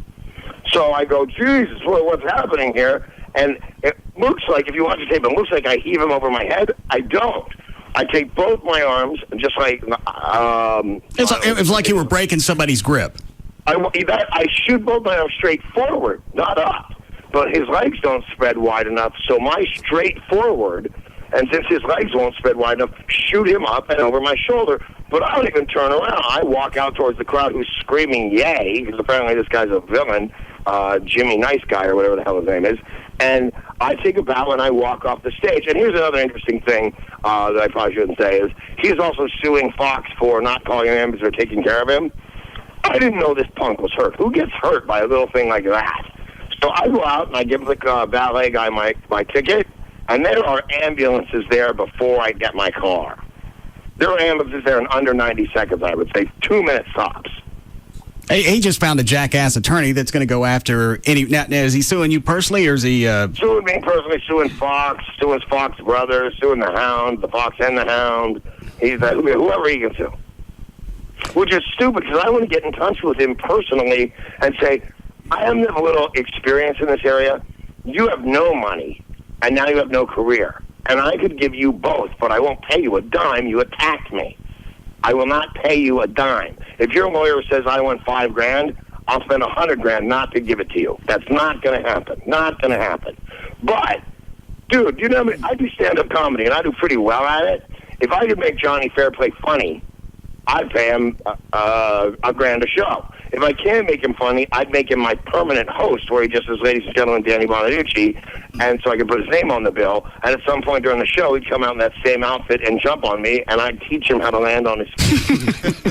So I go, Jesus, what's happening here? And it looks like, if you watch the tape, it looks like I heave him over my head. I don't. I take both my arms, just like... It's like you were breaking somebody's grip. I shoot both my arms straight forward, not up. But his legs don't spread wide enough, so my straight forward... And since his legs won't spread wide enough, shoot him up and over my shoulder. But I don't even turn around. I walk out towards the crowd who's screaming, yay, because apparently this guy's a villain, Jimmy Nice Guy or whatever the hell his name is. And I take a bow and I walk off the stage. And here's another interesting thing that I probably shouldn't say is he's also suing Fox for not calling an ambulance or taking care of him. I didn't know this punk was hurt. Who gets hurt by a little thing like that? So I go out and I give the ballet guy my ticket. And there are ambulances there before I get my car. There are ambulances there in under 90 seconds, I would say. 2-minute stops. He just found a jackass attorney that's going to go after any... Now, is he suing you personally, or is he... Suing me personally, suing Fox, suing Fox Brothers, suing the Hound, the Fox and the Hound. He's whoever he can sue. Which is stupid, because I want to get in touch with him personally and say, I have a little experience in this area. You have no money. And now you have no career. And I could give you both, but I won't pay you a dime. You attacked me. I will not pay you a dime. If your lawyer says I want $5,000, I'll spend $100,000 not to give it to you. That's not going to happen. Not going to happen. But, dude, you know, I do stand-up comedy, and I do pretty well at it. If I could make Johnny Fairplay funny, I'd pay him $1,000 a show. If I can't make him funny, I'd make him my permanent host, where he just says, ladies and gentlemen, Danny Bonaducci, and so I could put his name on the bill. And at some point during the show, he'd come out in that same outfit and jump on me, and I'd teach him how to land on his feet.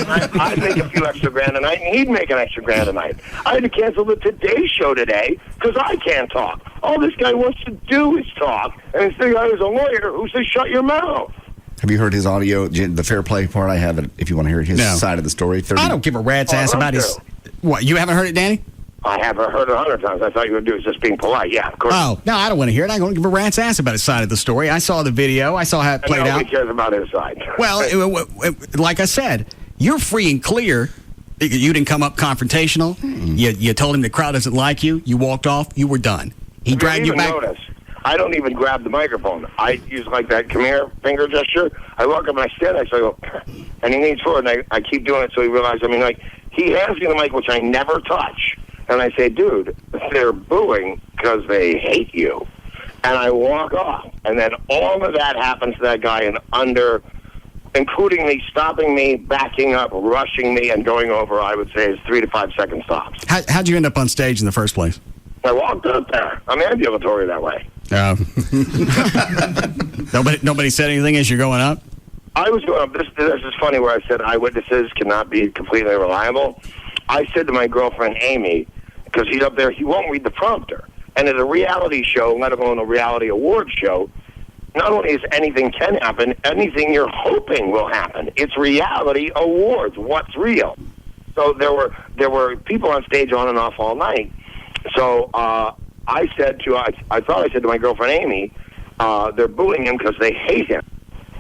I'd make a few extra grand a night, and he'd make an extra grand a night. I had to cancel the Today Show today because I can't talk. All this guy wants to do is talk, and this guy is a lawyer who says, shut your mouth. Have you heard his audio, the fair play part? I have it if you want to hear his side of the story. I don't give a rat's ass about his... What, you haven't heard it, Danny? I haven't heard it 100 times. I thought you would do it just being polite. Yeah, of course. Oh, no, I don't want to hear it. I don't give a rat's ass about his side of the story. I saw the video. I saw how it played out. Nobody cares about his side. Well, like I said, you're free and clear. You didn't come up confrontational. You told him the crowd doesn't like you. You walked off. You were done. He dragged you back. Notice, I don't even grab the microphone. I use like that come here finger gesture. I walk up and I stand. I go, and he leans forward, and I keep doing it so he realizes. I mean, like, he hands me the mic, which I never touch. And I say, dude, they're booing because they hate you. And I walk off. And then all of that happens to that guy in under, including me stopping me, backing up, rushing me, and going over, I would say, is 3 to 5 second stops. How'd you end up on stage in the first place? I walked up there. I'm ambulatory that way. Nobody said anything as you're going up? I was going up. This is funny where I said eyewitnesses cannot be completely reliable. I said to my girlfriend, Amy, because he's up there, he won't read the prompter. And at a reality show, let alone a reality award show, not only is anything can happen, anything you're hoping will happen. It's reality awards. What's real? So there were people on stage on and off all night. So I said to my girlfriend Amy, they're booing him because they hate him.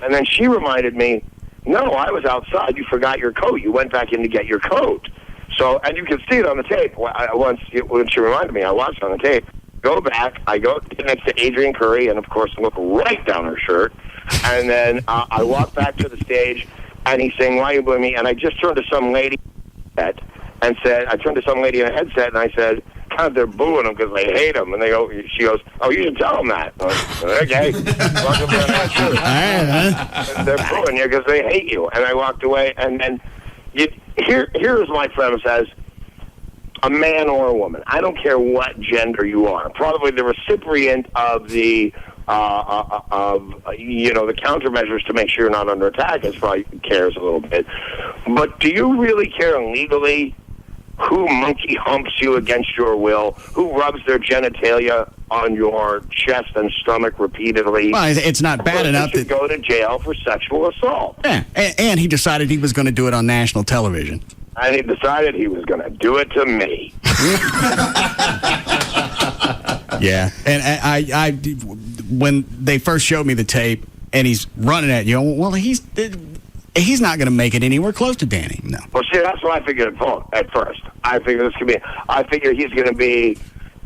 And then she reminded me, no, I was outside. You forgot your coat. You went back in to get your coat. So, and you can see it on the tape. When she reminded me, I watched it on the tape. Go back. I go next to Adrian Curry, and of course look right down her shirt. And then I walk back to the stage, and he's saying, "Why are you booing me?" And I just turned to some lady and said, I turned to some lady in a headset, and I said, God, they're booing him because they hate him. And she goes, oh, you should tell them that. Okay. They're booing you because they hate you. And I walked away. And then here's my premise as a man or a woman. I don't care what gender you are. Probably the recipient of the the countermeasures to make sure you're not under attack is probably cares a little bit. But do you really care legally who monkey humps you against your will, who rubs their genitalia on your chest and stomach repeatedly? Well, it's not bad enough to go to jail for sexual assault. Yeah, and he decided he was going to do it on national television. And he decided he was going to do it to me. Yeah, and I when they first showed me the tape, and he's running at you. Well, he's not going to make it anywhere close to Danny. No. Well, see, that's what I figured at first. I figured he's going to be,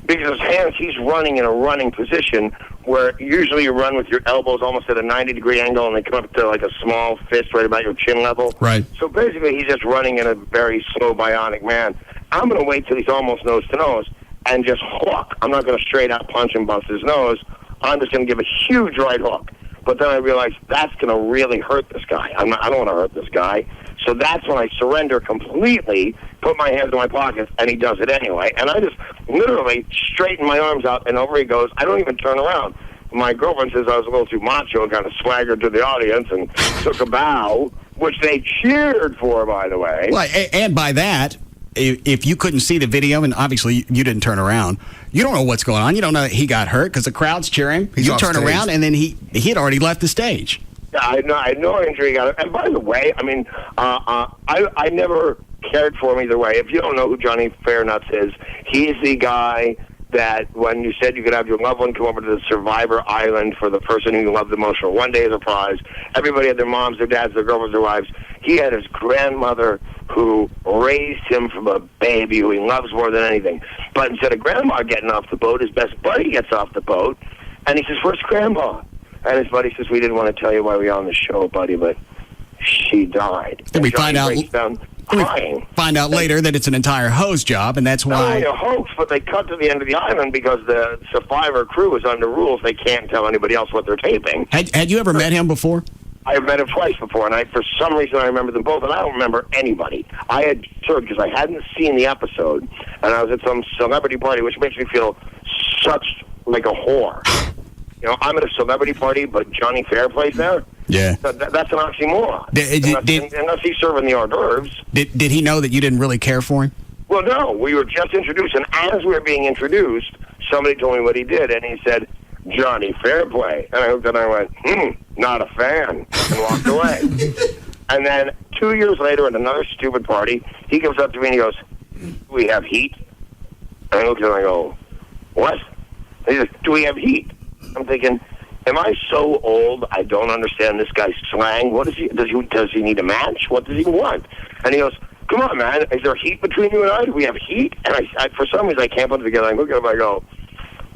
because his hands, he's running in a running position where usually you run with your elbows almost at a 90-degree angle and they come up to like a small fist right about your chin level. Right. So basically he's just running in a very slow bionic man. I'm going to wait till he's almost nose to nose and just hook. I'm not going to straight out punch and bust his nose. I'm just going to give a huge right hook. But then I realized that's going to really hurt this guy. I don't want to hurt this guy. So that's when I surrender completely, put my hands in my pockets, and he does it anyway. And I just literally straighten my arms out, and over he goes. I don't even turn around. My girlfriend says I was a little too macho and kind of swaggered to the audience and took a bow, which they cheered for, by the way. Well, and by that, if you couldn't see the video, and obviously you didn't turn around, you don't know what's going on. You don't know that he got hurt because the crowd's cheering. He's you off turn stage. around, and then he had already left the stage. Yeah, I had no injury. And by the way, I mean, I never cared for him either way. If you don't know who Johnny Fairnuts is, he's the guy that when you said you could have your loved one come over to the Survivor Island for the person who you loved the most for one day as a prize, everybody had their moms, their dads, their girlfriends, their wives. He had his grandmother who raised him from a baby who he loves more than anything. But instead of Grandma getting off the boat, his best buddy gets off the boat, and he says, "Where's Grandma?" And his buddy says, "We didn't want to tell you why we were on the show, buddy, but she died." Then we find out later that it's an entire hose job, and that's Not why. only a hoax, but they cut to the end of the island because the Survivor crew is under rules. They can't tell anybody else what they're taping. Had you ever met him before? I've met him twice before, and for some reason I remember them both, and I don't remember anybody. I had heard because I hadn't seen the episode, and I was at some celebrity party, which makes me feel such like a whore. You know, I'm at a celebrity party, but Johnny Fair plays there. Yeah. That's an oxymoron. Unless he's serving the hors d'oeuvres. Did he know that you didn't really care for him? Well, no. We were just introduced, and as we were being introduced, somebody told me what he did, and he said, "Johnny Fairplay." And I looked at him and I went, not a fan, and walked away. And then 2 years later at another stupid party, he comes up to me and he goes, "We have heat?" And I looked at him and I go, "What?" And he says, "Do we have heat?" I'm thinking, am I so old I don't understand this guy's slang? What is he? Does he need a match? What does he want? And he goes, "Come on, man. Is there heat between you and I? Do we have heat?" And I for some reason, I can't put it together. I look at him, I go,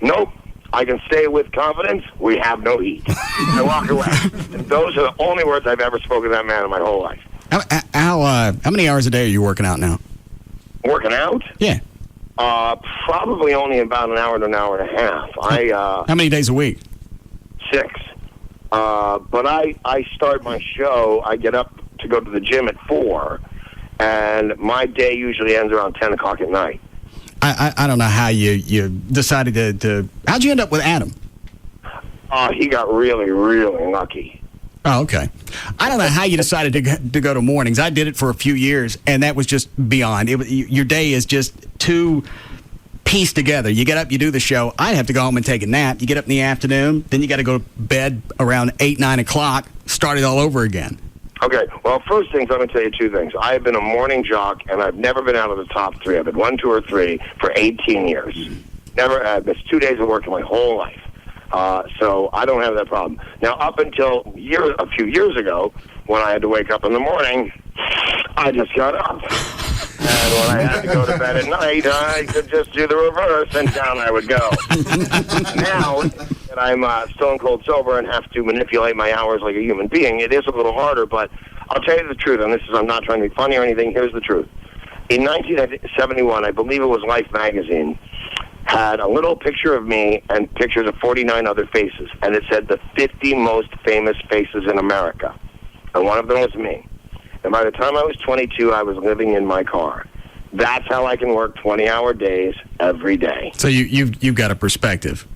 "Nope. I can say with confidence, we have no heat." I walk away. And those are the only words I've ever spoken to that man in my whole life. How many hours a day are you working out now? Working out? Yeah. Probably only about an hour to an hour and a half. How many days a week? 6. But I start my show, I get up to go to the gym at 4, and my day usually ends around 10 o'clock at night. I don't know how you decided to how'd you end up with Adam? He got really, really lucky. Oh, okay. I don't know how you decided to go to mornings. I did it for a few years, and that was just beyond. Your day is just too pieced together. You get up, you do the show. I have to go home and take a nap. You get up in the afternoon, then you got to go to bed around 8, 9 o'clock, start it all over again. Okay, well, first things, I'm going to tell you 2 things. I have been a morning jock, and I've never been out of the top 3. I've been 1, 2, or 3 for 18 years. Never, I've missed 2 days of work in my whole life. So I don't have that problem. Now, up until a few years ago, when I had to wake up in the morning, I just got up. And when I had to go to bed at night, I could just do the reverse, and down I would go. Now that I'm stone cold sober and have to manipulate my hours like a human being, it is a little harder, but I'll tell you the truth, and I'm not trying to be funny or anything. Here's the truth. In 1971, I believe it was Life magazine, had a little picture of me and pictures of 49 other faces, and it said the 50 most famous faces in America. And one of them was me. And by the time I was 22, I was living in my car. That's how I can work 20-hour days every day. So you've got a perspective.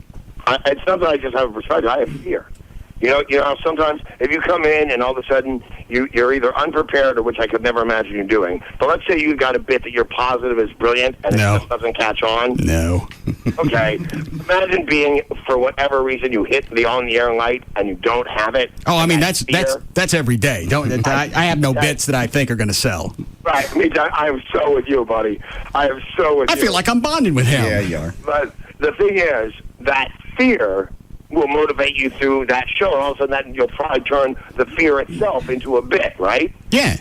It's not that I just have a perspective. I have fear. You know how sometimes if you come in and all of a sudden you're either unprepared or which I could never imagine you doing. But let's say you've got a bit that you're positive is brilliant and it just doesn't catch on. No. Okay. Imagine being, for whatever reason, you hit the on-the-air light and you don't have it. Oh, I mean, that's every day. I have no bits that I think are going to sell. Right. I mean, I am so with you, buddy. I am so with you. I feel like I'm bonding with him. Yeah, you are. But the thing is, that fear will motivate you through that show, and all of a sudden you'll probably turn the fear itself into a bit, right? Yeah.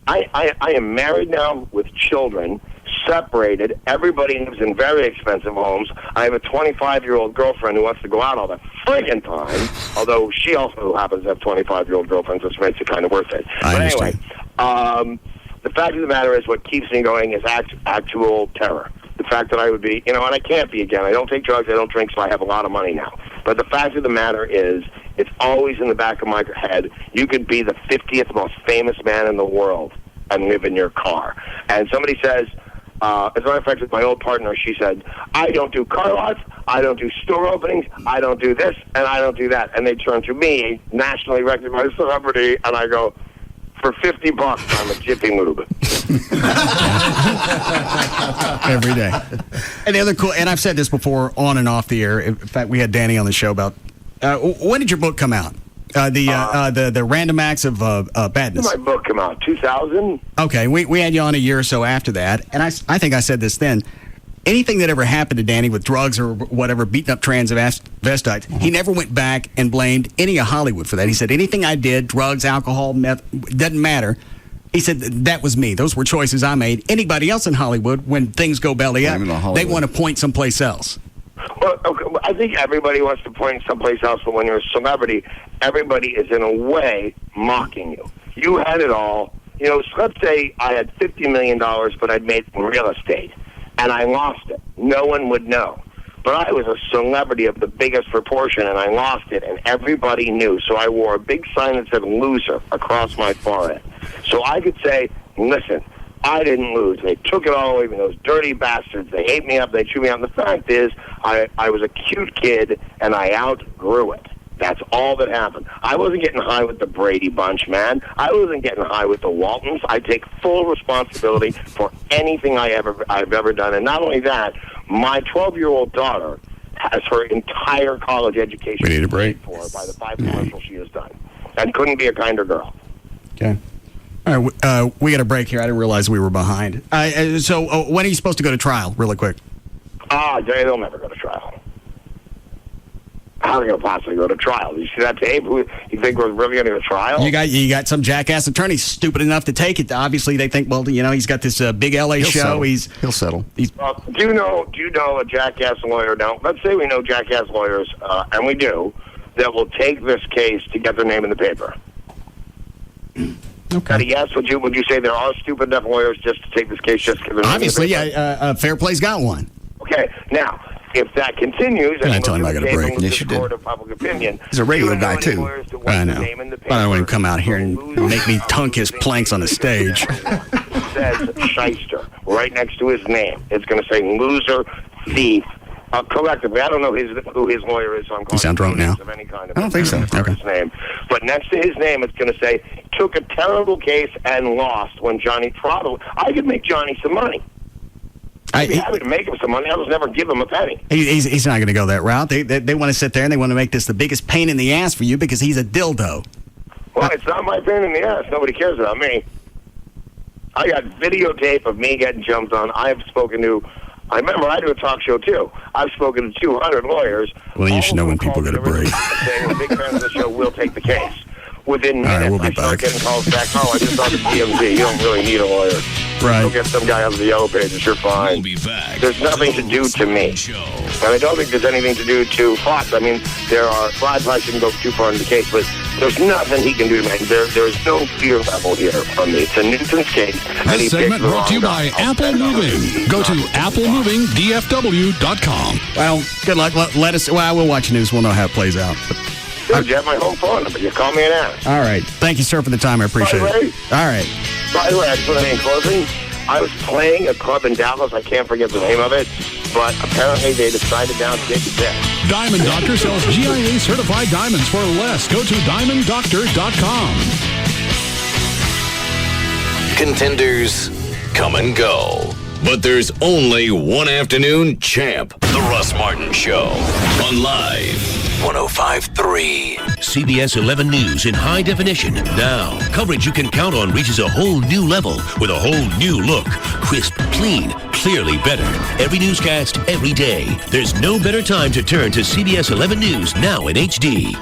I am married now with children, separated. Everybody lives in very expensive homes. I have a 25-year-old girlfriend who wants to go out all the friggin' time, although she also happens to have 25-year-old girlfriends, which makes it kind of worth it. I understand. Anyway, the fact of the matter is what keeps me going is actual terror. The fact that I would be, and I can't be again. I don't take drugs, I don't drink, so I have a lot of money now. But the fact of the matter is, it's always in the back of my head, you could be the 50th most famous man in the world and live in your car. And somebody says, as a matter of fact, with my old partner, she said, I don't do car lots, I don't do store openings, I don't do this, and I don't do that. And they turn to me, a nationally recognized celebrity, and I go, for $50, I'm a Jiffy Lube. Every day. And the other cool, and I've said this before on and off the air. In fact, we had Danny on the show about when did your book come out? The Random Acts of Badness. My book come out 2000. Okay, we had you on a year or so after that, and I think I said this then. Anything that ever happened to Danny with drugs or whatever, beating up transvestites, he never went back and blamed any of Hollywood for that. He said, anything I did, drugs, alcohol, meth, doesn't matter. He said, that was me. Those were choices I made. Anybody else in Hollywood, when things go belly up, they want to point someplace else. Well, okay, I think everybody wants to point someplace else, but when you're a celebrity, everybody is in a way mocking you. You had it all. So let's say I had $50 million, but I'd made some real estate. And I lost it. No one would know. But I was a celebrity of the biggest proportion, and I lost it, and everybody knew. So I wore a big sign that said loser across my forehead. So I could say, listen, I didn't lose. They took it all away from those dirty bastards. They ate me up. They chewed me out. And the fact is, I was a cute kid, and I outgrew it. That's all that happened. I wasn't getting high with the Brady Bunch, man. I wasn't getting high with the Waltons. I take full responsibility for anything I've ever done. And not only that, my 12-year-old daughter has her entire college education paid for by the 5 commercials she has done. And couldn't be a kinder girl. Okay. All right, we got a break here. I didn't realize we were behind. So when are you supposed to go to trial, really quick? They'll never go to trial. How are they going to possibly go to trial? You see that tape? You think we're really going to go to trial? You got some jackass attorney stupid enough to take it. Obviously, they think, well, he's got this big L.A. show. He'll settle. Do you know a jackass lawyer? Now, let's say we know jackass lawyers, and we do, that will take this case to get their name in the paper. Okay. Yes, would you say there are stupid enough lawyers just to take this case just to get their name Obviously, in the paper? Fair Play's got one. Okay, now, if that continues, and I told him I got a break. Yes, you did. Court of public opinion, He's a regular guy, too. I know. I don't want him to come out here and make me tunk his planks on the stage. It says shyster right next to his name. It's going to say loser, thief. Collectively, I don't know who his lawyer is, so I'm calling You sound drunk now. of any kind of I don't think so. Okay. His name. But next to his name, it's going to say, took a terrible case and lost when Johnny probably... I could make Johnny some money. I'd be happy to make him some money. I'll just never give him a penny. He's not going to go that route. They want to sit there and they want to make this the biggest pain in the ass for you because he's a dildo. Well, it's not my pain in the ass. Nobody cares about me. I got videotape of me getting jumped on. I have spoken to... I remember I do a talk show, too. I've spoken to 200 lawyers. Well, you should know when people get a break. Saying we're big fans of the show, we'll take the case. Within minutes, right, we'll be I start back. getting calls back. Oh, I just saw the TMZ. You don't really need a lawyer. Right. Go get some guy on the Yellow Pages. You're fine. We'll be back. There's nothing to do to me. And I don't think there's anything to do to Fox. I mean, I probably shouldn't go too far into the case, but there's nothing he can do to me. There's no fear level here from me. It's a nuisance case. This segment brought to you by Apple Moving. Go to applemovingdfw.com. Well, good luck. Let us... Well, we'll watch the news. We'll know how it plays out. Dude, you have my home phone number. You call me an ass. All right. Thank you, sir, for the time. I appreciate it. All right. By the way, I just want to say in closing, I was playing a club in Dallas. I can't forget the name of it, but apparently they decided now to take it there. Diamond Doctor sells GIA certified diamonds for less. Go to diamonddoctor.com. Contenders come and go, but there's only one afternoon champ. The Russ Martin Show on Live. 105.3. CBS 11 News in high definition. Now, coverage you can count on reaches a whole new level with a whole new look. Crisp, clean, clearly better. Every newscast, every day. There's no better time to turn to CBS 11 News now in HD.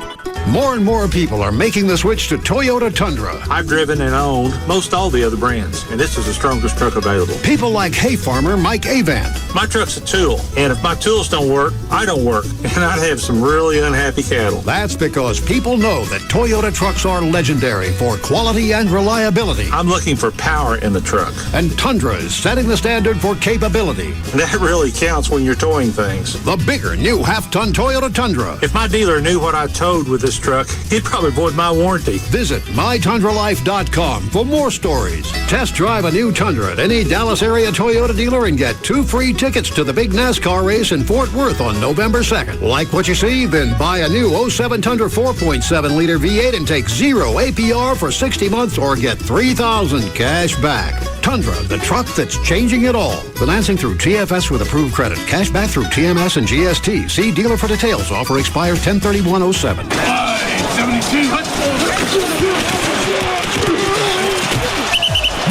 More and more people are making the switch to Toyota Tundra. I've driven and owned most all the other brands, and this is the strongest truck available. People like hay farmer Mike Avant. My truck's a tool, and if my tools don't work, I don't work, and I'd have some really unhappy cattle. That's because people know that Toyota trucks are legendary for quality and reliability. I'm looking for power in the truck. And Tundra is setting the standard for capability. That really counts when you're towing things. The bigger new half-ton Toyota Tundra. If my dealer knew what I towed with this truck, he'd probably void my warranty. Visit mytundralife.com for more stories. Test drive a new Tundra at any Dallas area Toyota dealer and get 2 free tickets to the big NASCAR race in Fort Worth on November 2nd. Like what you see? Then buy a new 07 Tundra 4.7-liter V8 and take 0 APR for 60 months or get $3,000 cash back. Tundra, the truck that's changing it all. Financing through TFS with approved credit. Cash back through TMS and GST. See dealer for details. Offer expires 10/31/07. 72.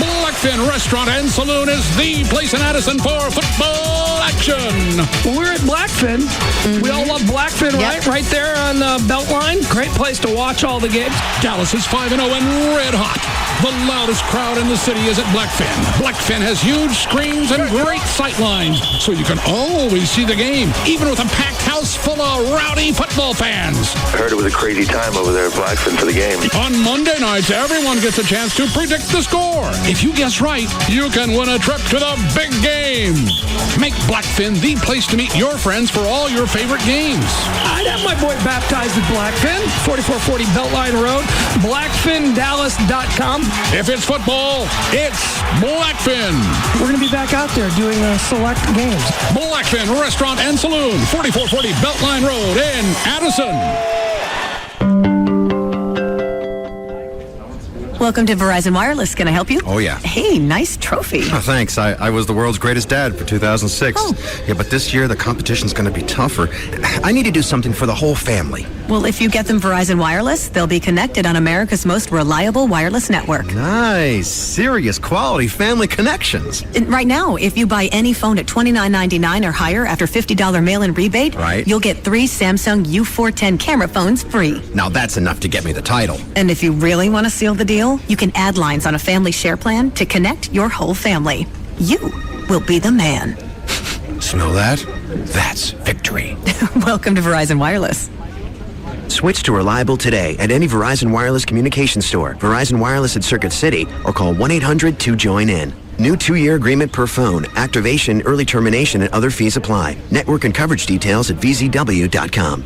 Blackfin Restaurant and Saloon is the place in Addison for football action. Well, we're at Blackfin. We all love Blackfin, right? Right there on the Beltline. Great place to watch all the games. Dallas is 5-0 and red hot. The loudest crowd in the city is at Blackfin. Blackfin has huge screens and great sight lines, so you can always see the game, even with a packed house full of rowdy football fans. I heard it was a crazy time over there at Blackfin for the game. On Monday nights, everyone gets a chance to predict the score. If you guess right, you can win a trip to the big game. Make Blackfin the place to meet your friends for all your favorite games. I'd have my boy baptized at Blackfin, 4440 Beltline Road, blackfindallas.com. If it's football, it's Blackfin. We're going to be back out there doing select games. Blackfin Restaurant and Saloon, 4440 Beltline Road in Addison. Welcome to Verizon Wireless. Can I help you? Oh, yeah. Hey, nice trophy. Oh, thanks. I was the world's greatest dad for 2006. Oh. Yeah, but this year the competition's going to be tougher. I need to do something for the whole family. Well, if you get them Verizon Wireless, they'll be connected on America's most reliable wireless network. Nice. Serious quality family connections. And right now, if you buy any phone at $29.99 or higher after $50 mail-in rebate, right, you'll get 3 Samsung U410 camera phones free. Now that's enough to get me the title. And if you really want to seal the deal, you can add lines on a family share plan to connect your whole family. You will be the man. Smell that? That's victory. Welcome to Verizon Wireless. Switch to reliable today at any Verizon Wireless communication store, Verizon Wireless at Circuit City, or call 1-800-2JOIN-IN. New 2-year agreement per phone. Activation, early termination, and other fees apply. Network and coverage details at vzw.com.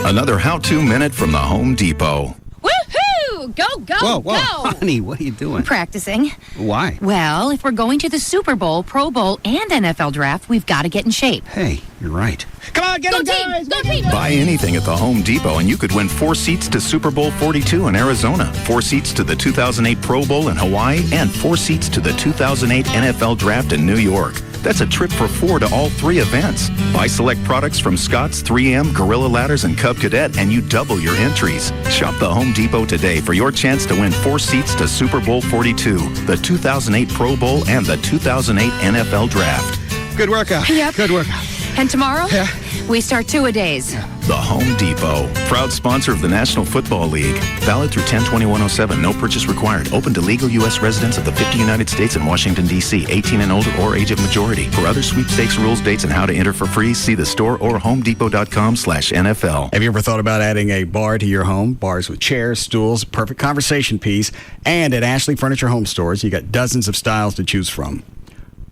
Another how-to minute from the Home Depot. Woohoo! Go, go, Whoa, go! honey, what are you doing? Practicing. Why? Well, if we're going to the Super Bowl, Pro Bowl, and NFL draft, we've got to get in shape. Hey, you're right. Come on, get Go them, team! guys! Go team! Buy anything at the Home Depot and you could win 4 seats to Super Bowl 42 in Arizona, 4 seats to the 2008 Pro Bowl in Hawaii, and 4 seats to the 2008 NFL Draft in New York. That's a trip for 4 to all 3 events. Buy select products from Scott's, 3M, Gorilla Ladders, and Cub Cadet, and you double your entries. Shop the Home Depot today for your chance to win 4 seats to Super Bowl 42, the 2008 Pro Bowl, and the 2008 NFL Draft. Good workout. Yep. Good workout. And tomorrow, Yeah. we start 2-a-days. The Home Depot, proud sponsor of the National Football League. Valid through 10/20/107. No purchase required. Open to legal U.S. residents of the 50 United States and Washington, D.C., 18 and older or age of majority. For other sweepstakes rules, dates, and how to enter for free, see the store or homedepot.com/NFL. Have you ever thought about adding a bar to your home? Bars with chairs, stools, perfect conversation piece. And at Ashley Furniture Home Stores, you got dozens of styles to choose from.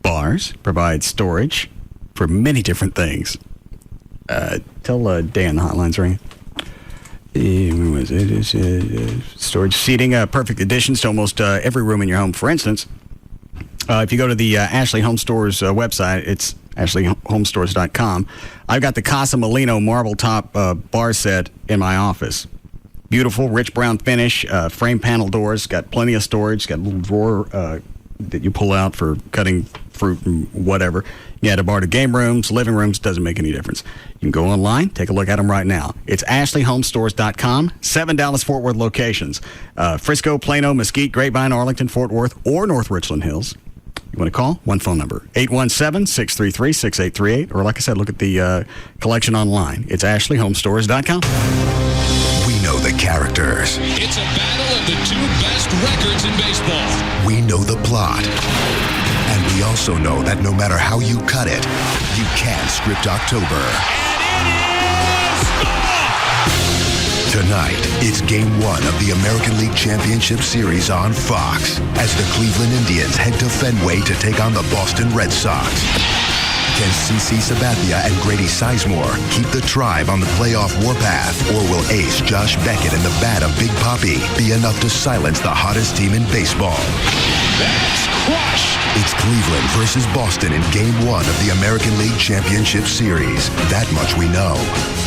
Bars provide storage for many different things. Tell Dan the hotline's ringing. Storage seating, perfect additions to almost every room in your home. For instance, if you go to the Ashley Home Stores website, it's ashleyhomestores.com. I've got the Casa Molino marble top bar set in my office. Beautiful, rich brown finish, frame panel doors, got plenty of storage, got little that you pull out for cutting fruit and whatever. You add a bar to game rooms, living rooms, doesn't make any difference. You can go online, take a look at them right now. It's AshleyHomestores.com, 7 Dallas-Fort Worth locations. Frisco, Plano, Mesquite, Grapevine, Arlington, Fort Worth, or North Richland Hills. You want to call? One phone number, 817-633-6838. Or like I said, look at the collection online. It's AshleyHomestores.com. We know the characters. It's a battle of the two best records in baseball. We know the plot. And we also know that no matter how you cut it, you can't script October. Tonight, it's Game 1 of the American League Championship Series on Fox as the Cleveland Indians head to Fenway to take on the Boston Red Sox. Can CC Sabathia and Grady Sizemore keep the Tribe on the playoff warpath, or will ace Josh Beckett and the bat of Big Papi be enough to silence the hottest team in baseball? That's crushed. It's Cleveland versus Boston in Game 1 of the American League Championship Series. That much we know.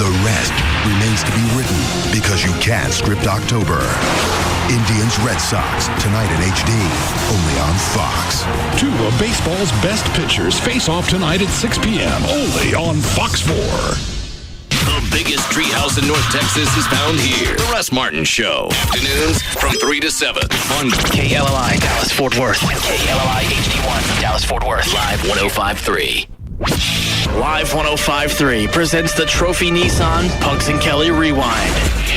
The rest remains to be written because you can't script October. Indians Red Sox, tonight in HD, only on Fox. Two of baseball's best pitchers face off tonight at 6 p.m. only on Fox 4. The biggest treehouse in North Texas is found here. The Russ Martin Show. Afternoons from 3 to 7 on KLLI, Dallas, Fort Worth. KLLI HD1, Dallas, Fort Worth. Live 105.3. Live 105.3 presents the Trophy Nissan Pugs and Kelly Rewind.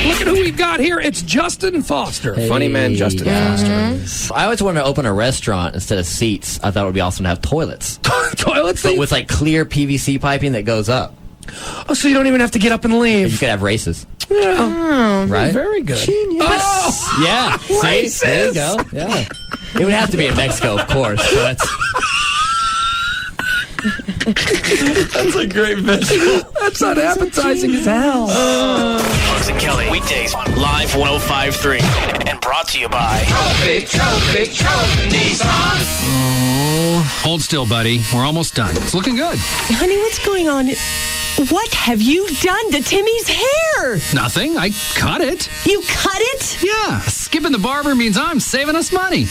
Look at who we've got here. It's Justin Foster. Funny man Justin Foster. I always wanted to open a restaurant instead of seats. I thought it would be awesome to have toilets. Toilets? But with like clear PVC piping that goes up. Oh, so you don't even have to get up and leave. You could have races. Yeah. Right? Very good. Genius. Oh! Yeah. See? There you go. Yeah. It would have to be in Mexico, of course. So that's a great visual. That's unappetizing as hell. Pugs and Kelly, weekdays on Live 105.3. And brought to you by Trophy Nissan. Oh, hold still, buddy. We're almost done. It's looking good. Honey, what's going on? What have you done to Timmy's hair? Nothing. I cut it. You cut it? Yeah. Skipping the barber means I'm saving us money.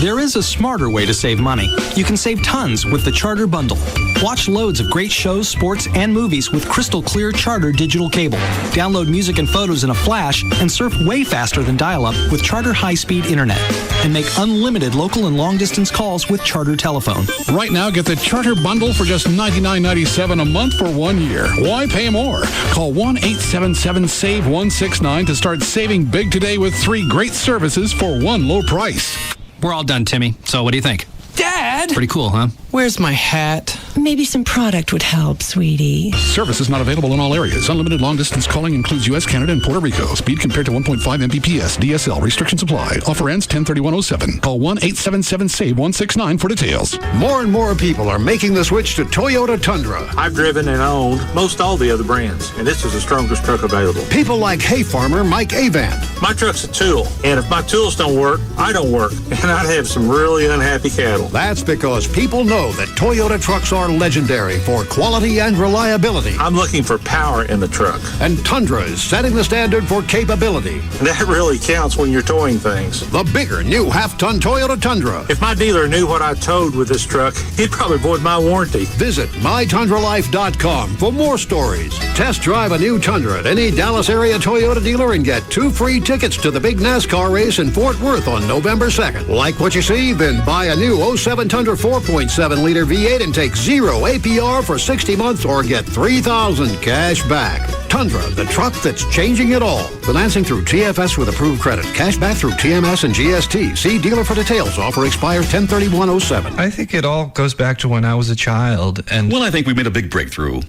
There is a smarter way to save money. You can save tons with the Charter Bundle. Watch loads of great shows, sports, and movies with crystal clear Charter digital cable. Download music and photos in a flash and surf way faster than dial-up with Charter high-speed internet. And make unlimited local and long-distance calls with Charter telephone. Right now, get the Charter Bundle for just $99.97 a month for 1 year. Why pay more? Call 1-877-SAVE-169 to start saving big today with 3 great services for one low price. We're all done, Timmy. So what do you think? Dad! Pretty cool, huh? Where's my hat? Maybe some product would help, sweetie. Service is not available in all areas. Unlimited long-distance calling includes U.S., Canada, and Puerto Rico. Speed compared to 1.5 Mbps. DSL. Restrictions apply. Offer ends 10/31/07. Call 1-877-SAVE-169 for details. More and more people are making the switch to Toyota Tundra. I've driven and owned most all the other brands, and this is the strongest truck available. People like hay farmer Mike Avant. My truck's a tool, and if my tools don't work, I don't work, and I'd have some really unhappy cattle. That's because people know that Toyota trucks are legendary for quality and reliability. I'm looking for power in the truck. And Tundra is setting the standard for capability. That really counts when you're towing things. The bigger new half-ton Toyota Tundra. If my dealer knew what I towed with this truck, he'd probably void my warranty. Visit mytundralife.com for more stories. Test drive a new Tundra at any Dallas area Toyota dealer and get 2 free tickets to the big NASCAR race in Fort Worth on November 2nd. Like what you see? Then buy a new 07 Tundra 4.7-liter V8 and take 0 APR for 60 months or get $3,000 cash back. Tundra, the truck that's changing it all. Financing through TFS with approved credit. Cash back through TMS and GST. See dealer for details. Offer expires 10/31/07. I think it all goes back to when I was a child and... Well, I think we made a big breakthrough.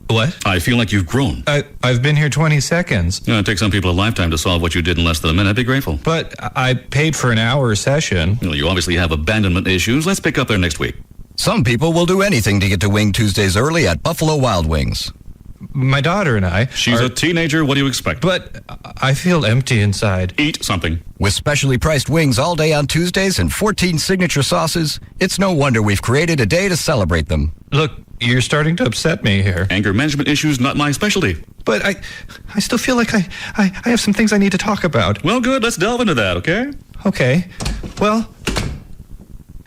What? I feel like you've grown. I've been here 20 seconds. It takes some people a lifetime to solve what you did in less than a minute. I'd be grateful. But I paid for an hour session. Well, you obviously have abandonment issues. Let's pick up there next week. Some people will do anything to get to Wing Tuesdays early at Buffalo Wild Wings. My daughter and I... She's a teenager. What do you expect? But I feel empty inside. Eat something. With specially priced wings all day on Tuesdays and 14 signature sauces, it's no wonder we've created a day to celebrate them. Look, you're starting to upset me here. Anger management issues, not my specialty. But I still feel like I have some things I need to talk about. Well, good. Let's delve into that, okay? Okay. Well...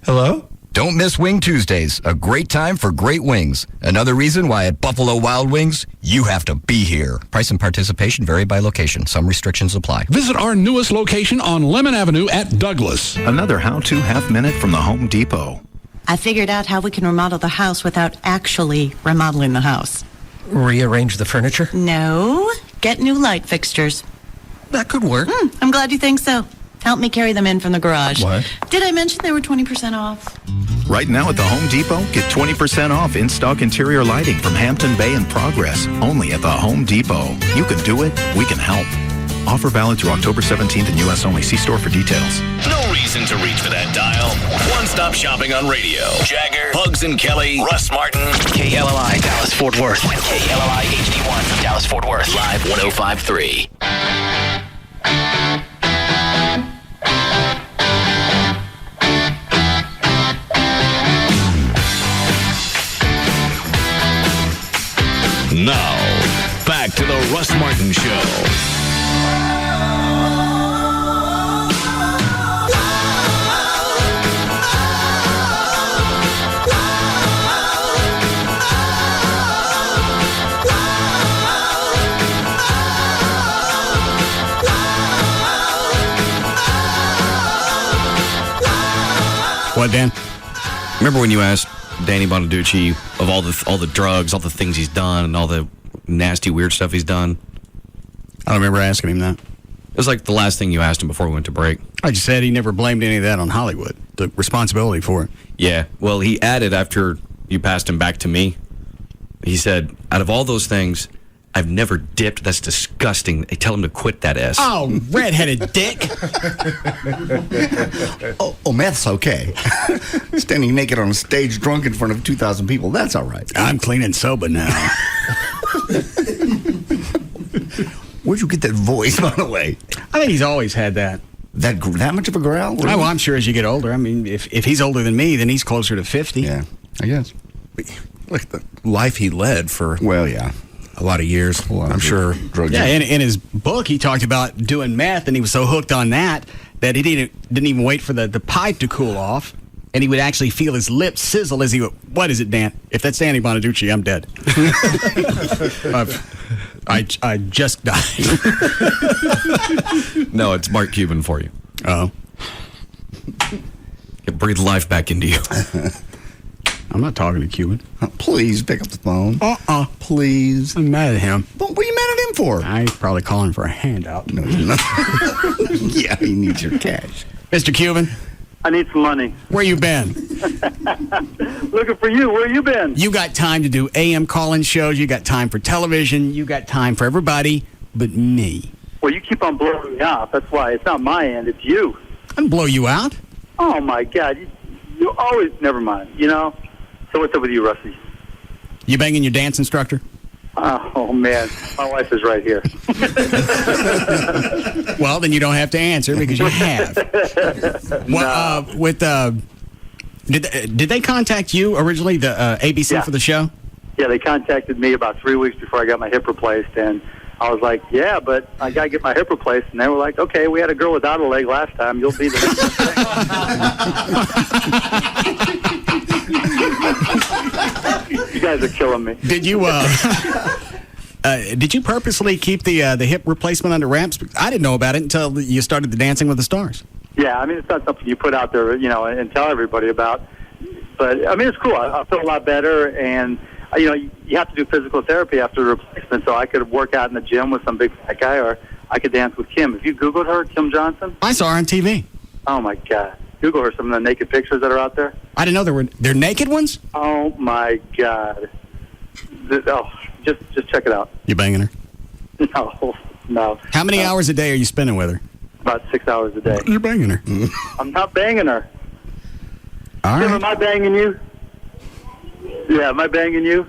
Hello? Don't miss Wing Tuesdays, a great time for great wings. Another reason why at Buffalo Wild Wings, you have to be here. Price and participation vary by location. Some restrictions apply. Visit our newest location on Lemon Avenue at Douglas. Another how-to half-minute from the Home Depot. I figured out how we can remodel the house without actually remodeling the house. Rearrange the furniture? No, get new light fixtures. That could work. I'm glad you think so. Help me carry them in from the garage. What? Did I mention they were 20% off? Right now at the Home Depot, get 20% off in-stock interior lighting from Hampton Bay and Progress. Only at the Home Depot. You can do it. We can help. Offer valid through October 17th in U.S. only. See store for details. No reason to reach for that dial. One-stop shopping on radio. Jagger, Pugs and Kelly, Russ Martin. KLLI, Dallas, Fort Worth. KLLI HD1, Dallas, Fort Worth. Live 105.3. Now, back to the Russ Martin Show. What, Dan? Remember when you asked Danny Bonaducci of all the drugs, all the things he's done, and all the nasty, weird stuff he's done? I don't remember asking him that. It was like the last thing you asked him before we went to break. I just said he never blamed any of that on Hollywood, the responsibility for it. Yeah, well, he added after you passed him back to me, he said, out of all those things, I've never dipped. That's disgusting. I tell him to quit that S. Oh, redheaded dick. Oh, meth's okay. Standing naked on a stage drunk in front of 2,000 people, that's all right. I'm clean and sober now. Where'd you get that voice, by the way? I think he's always had that. That much of a growl? Really? Well, I'm sure as you get older. I mean, if he's older than me, then he's closer to 50. Yeah, I guess. Look at the life he led for a lot of years. I'm sure. Yeah, in his book, he talked about doing meth, and he was so hooked on that he didn't even wait for the pipe to cool off, and he would actually feel his lips sizzle as he would, what is it, Dan? If that's Danny Bonaducci, I'm dead. I just died. No, it's Mark Cuban for you. Oh. It breathed life back into you. I'm not talking to Cuban. Please pick up the phone. Please. I'm mad at him. But what are you mad at him for? I'm probably calling for a handout. No, you're not. Yeah, he needs your cash. Mr. Cuban? I need some money. Where you been? Looking for you. Where you been? You got time to do AM call-in shows. You got time for television. You got time for everybody but me. Well, you keep on blowing me off. That's why. It's not my end. It's you. I didn't blow you out. Oh, my God. You always... Never mind, you know? So what's up with you, Rusty? You banging your dance instructor? Oh, man. My wife is right here. Well, then you don't have to answer because you have. Did they contact you originally, the ABC for the show? Yeah, they contacted me about 3 weeks before I got my hip replaced, and I was like, yeah, but I got to get my hip replaced. And they were like, okay, we had a girl without a leg last time. You'll be the You guys are killing me. Did you did you purposely keep the hip replacement under wraps? I didn't know about it until you started the Dancing with the Stars. Yeah, I mean, it's not something you put out there, you know, and tell everybody about. But, I mean, it's cool. I feel a lot better, and, you know, you have to do physical therapy after the replacement, so I could work out in the gym with some big fat guy, or I could dance with Kim. Have you Googled her, Kim Johnson? I saw her on TV. Oh, my God. Google her, some of the naked pictures that are out there. I didn't know they're naked ones? Oh, my God. Just check it out. You banging her? No. How many hours a day are you spending with her? About 6 hours a day. You're banging her. I'm not banging her. All Kim, right. am I banging you? Yeah, am I banging you?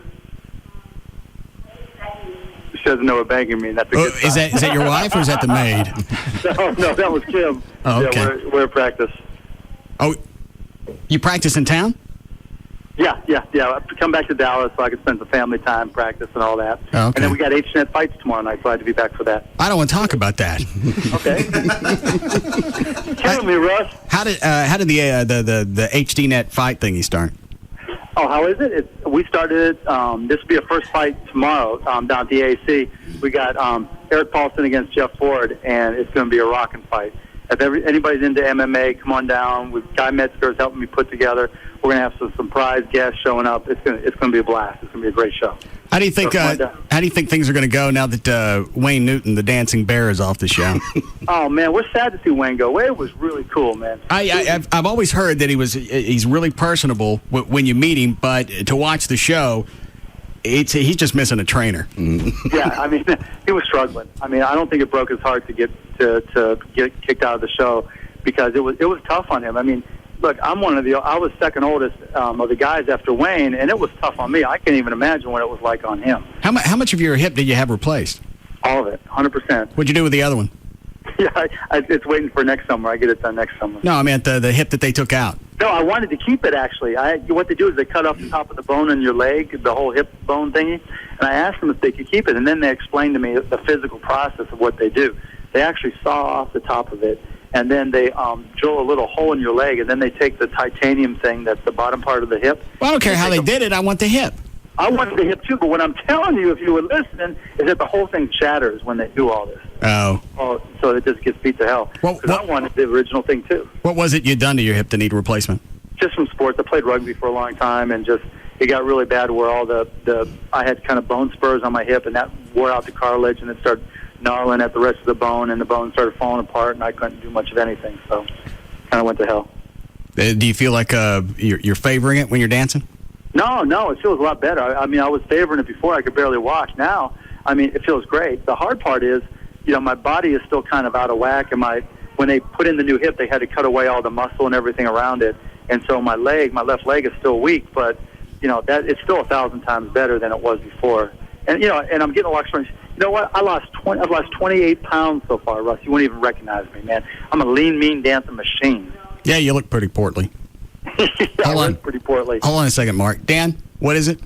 She doesn't know what banging means. That's a good is that your wife or is that the maid? No, that was Kim. Oh, okay. Yeah, we're at practice. Oh, you practice in town? Yeah. Come back to Dallas so I can spend some family time, practice, and all that. Oh, okay. And then we got HNet fights tomorrow night, so I had to be back for that. I don't want to talk about that. Okay. Killing me, Russ. How did the HDNet fight thingy start? Oh, how is it? We started it. This will be a first fight tomorrow down at the AAC. We got Eric Paulson against Jeff Ford, and it's going to be a rocking fight. If anybody's into MMA, come on down. With Guy Metzger is helping me put together. We're going to have some surprise guests showing up. It's going to be a blast. It's going to be a great show. How do you think things are going to go now that Wayne Newton, the dancing bear, is off the show? Oh man, we're sad to see Wayne go. Wayne was really cool, man. I've always heard that he's really personable when you meet him, but to watch the show, he's just missing a trainer. Yeah, I mean, he was struggling. I mean, I don't think it broke his heart to get kicked out of the show because it was tough on him. I mean, look, I was second oldest of the guys after Wayne, and it was tough on me. I can't even imagine what it was like on him. How much of your hip did you have replaced? All of it, 100%. What'd you do with the other one? Yeah, it's waiting for next summer. I get it done next summer. No, I meant the hip that they took out. No, I wanted to keep it, actually. What they do is they cut off the top of the bone in your leg, the whole hip bone thingy, and I asked them if they could keep it, and then they explained to me the physical process of what they do. They actually saw off the top of it, and then they drill a little hole in your leg, and then they take the titanium thing that's the bottom part of the hip. Well, I don't care how they did it. I want the hip. I wanted the hip, too, but what I'm telling you, if you were listening, is that the whole thing shatters when they do all this. Oh, so it just gets beat to hell. Because I wanted the original thing, too. What was it you'd done to your hip to need replacement? Just from sports. I played rugby for a long time, and it got really bad where all I had kind of bone spurs on my hip, and that wore out the cartilage, and it started gnarling at the rest of the bone, and the bone started falling apart, and I couldn't do much of anything, so kind of went to hell. Do you feel like you're favoring it when you're dancing? No, it feels a lot better. I mean, I was favoring it before. I could barely walk. Now, I mean, it feels great. The hard part is, my body is still kind of out of whack, and when they put in the new hip, they had to cut away all the muscle and everything around it, and so my left leg is still weak, but, that it's still 1,000 times better than it was before. And, and I'm getting a lot of strength. You know what? I've lost 28 pounds so far, Russ. You wouldn't even recognize me, man. I'm a lean, mean dancing machine. Yeah, you look pretty portly. I look pretty portly. Hold on a second, Mark. Dan, what is it?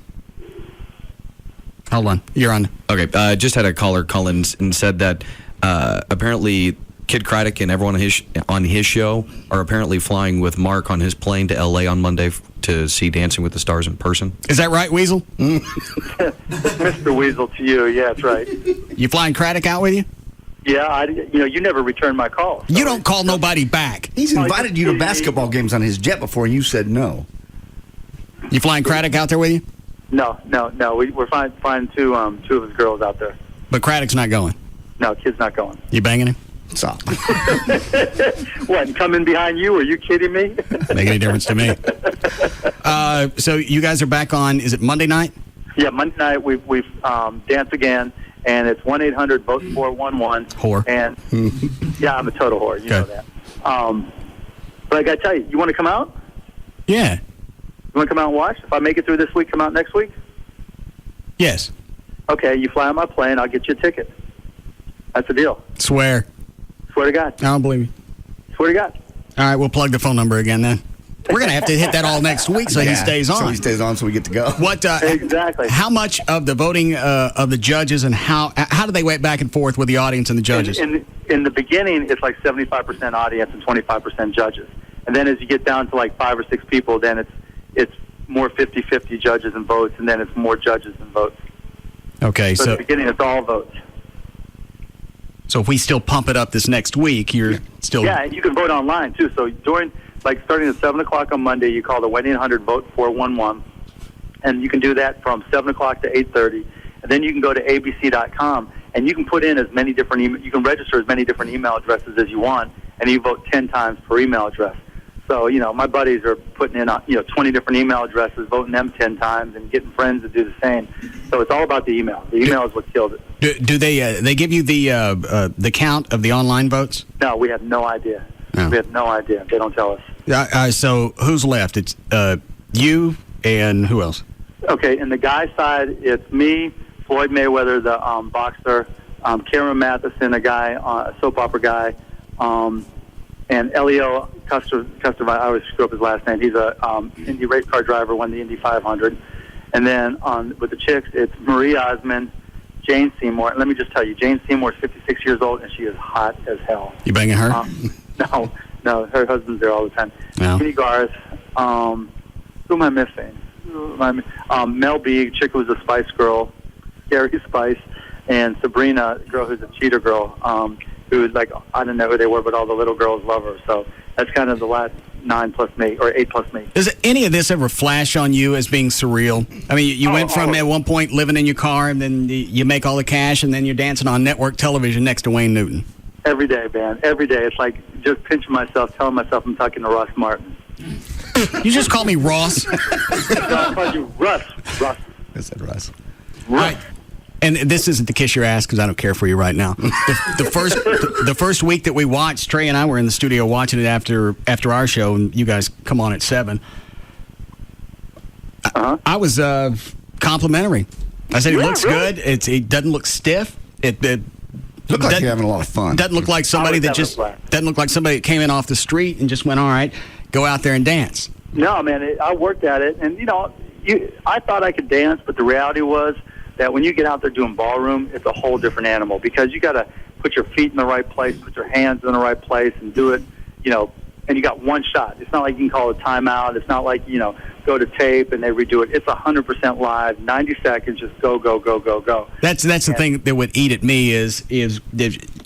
Hold on. You're on. Okay, just had a caller call in and said that apparently Kid Craddock and everyone on his show are apparently flying with Mark on his plane to L.A. on Monday to see Dancing with the Stars in person. Is that right, Weasel? Mr. Weasel to you. Yeah, that's right. You flying Craddock out with you? Yeah, you never return my call. You don't call nobody back. He's invited you to basketball games on his jet before, and you said no. You flying Craddock out there with you? No. We're flying two of his girls out there. But Craddock's not going? No, Kid's not going. You banging him? Stop. What, coming behind you? Are you kidding me? Make any difference to me. So you guys are back on, is it Monday night? Yeah, Monday night we've danced again, and it's 1-800-VOTE-411. Whore. And yeah, I'm a total whore. You know that. But I got to tell you, you want to come out? Yeah. You want to come out and watch? If I make it through this week, come out next week? Yes. Okay, you fly on my plane, I'll get you a ticket. That's the deal. Swear. Swear to God. I don't believe you. Swear to God. All right, we'll plug the phone number again then. We're going to have to hit that all next week so he stays on. So he stays on so we get to go. What? Exactly. How much of the voting of the judges and how do they wait back and forth with the audience and the judges? In the beginning, it's like 75% audience and 25% judges. And then as you get down to like 5 or 6 people, then it's more 50-50 judges and votes, and then it's more judges and votes. Okay, so at the beginning, it's all votes. So if we still pump it up this next week, you're still... Yeah, and you can vote online, too. So starting at 7 o'clock on Monday, you call the 1-800-VOTE-411, and you can do that from 7 o'clock to 8:30. And then you can go to abc.com, and you can put in as many different you can register as many different email addresses as you want, and you vote 10 times per email address. So, my buddies are putting in, 20 different email addresses, voting them 10 times, and getting friends to do the same. So it's all about the email. The email is what killed it. Do they give you the count of the online votes? No, we have no idea. No. We have no idea. They don't tell us. So who's left? It's you and who else? Okay, in the guy side, it's me, Floyd Mayweather, the boxer, Cameron Matheson, a soap opera guy, and Elio Custer, I always screw up his last name. He's a Indy race car driver, won the Indy 500. And then with the chicks, it's Marie Osmond, Jane Seymour. And let me just tell you, Jane Seymour is 56 years old, and she is hot as hell. You banging her? No, her husband's there all the time. No. Kenny Garth. Who am I missing? Mel B, chick who's a Spice Girl, Gary Spice, and Sabrina, girl who's a cheater girl, who's like, I don't know who they were, but all the little girls love her. So that's kind of the last 9 plus me, or 8 plus me. Does any of this ever flash on you as being surreal? I mean, you went from at one point living in your car, and then you make all the cash, and then you're dancing on network television next to Wayne Newton. Every day, man. Every day. It's like just pinching myself, telling myself I'm talking to Russ Martin. You just call me Ross? No, I called you Russ. I said Russ. Right. And this isn't to kiss your ass because I don't care for you right now. The first week that we watched, Trey and I were in the studio watching it after our show, and you guys come on at 7. I was complimentary. I said, it looks good. It doesn't look stiff. It looked like you're having a lot of fun. Doesn't look like somebody that came in off the street and just went, all right, go out there and dance. No, man, I worked at it, and I thought I could dance, but the reality was that when you get out there doing ballroom, it's a whole different animal, because you got to put your feet in the right place, put your hands in the right place, and do it, and you got one shot. It's not like you can call a timeout. It's not like, go to tape and they redo it. It's 100% live, 90 seconds, just go, go, go, go, go. That's the thing that would eat at me is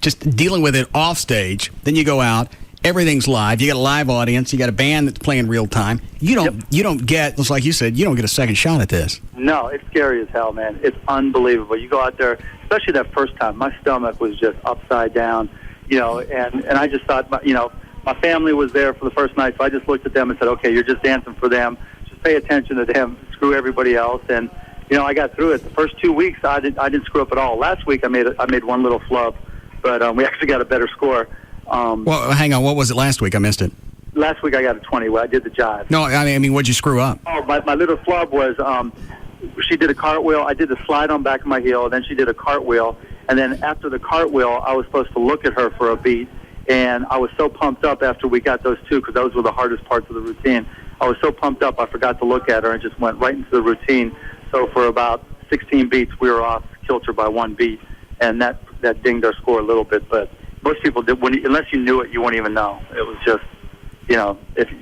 just dealing with it off stage. Then you go out, everything's live. You got a live audience. You got a band that's playing real time. You don't get, just like you said, you don't get a second shot at this. No, it's scary as hell, man. It's unbelievable. You go out there, especially that first time. My stomach was just upside down, and I just thought, my family was there for the first night, so I just looked at them and said, okay, you're just dancing for them. Just pay attention to them. Screw everybody else. And, I got through it. The first 2 weeks, I didn't screw up at all. Last week, I made one little flub, but we actually got a better score. Well, hang on. What was it last week? I missed it. Last week I got a 20. I did the jive. No, I mean, what'd you screw up? Oh, my little flub was she did a cartwheel. I did the slide on back of my heel. Then she did a cartwheel. And then after the cartwheel, I was supposed to look at her for a beat. And I was so pumped up after we got those two, because those were the hardest parts of the routine. I was so pumped up, I forgot to look at her and just went right into the routine. So for about 16 beats, we were off kilter by one beat. And that dinged our score a little bit. But most people did, unless you knew it, you wouldn't even know. It was just,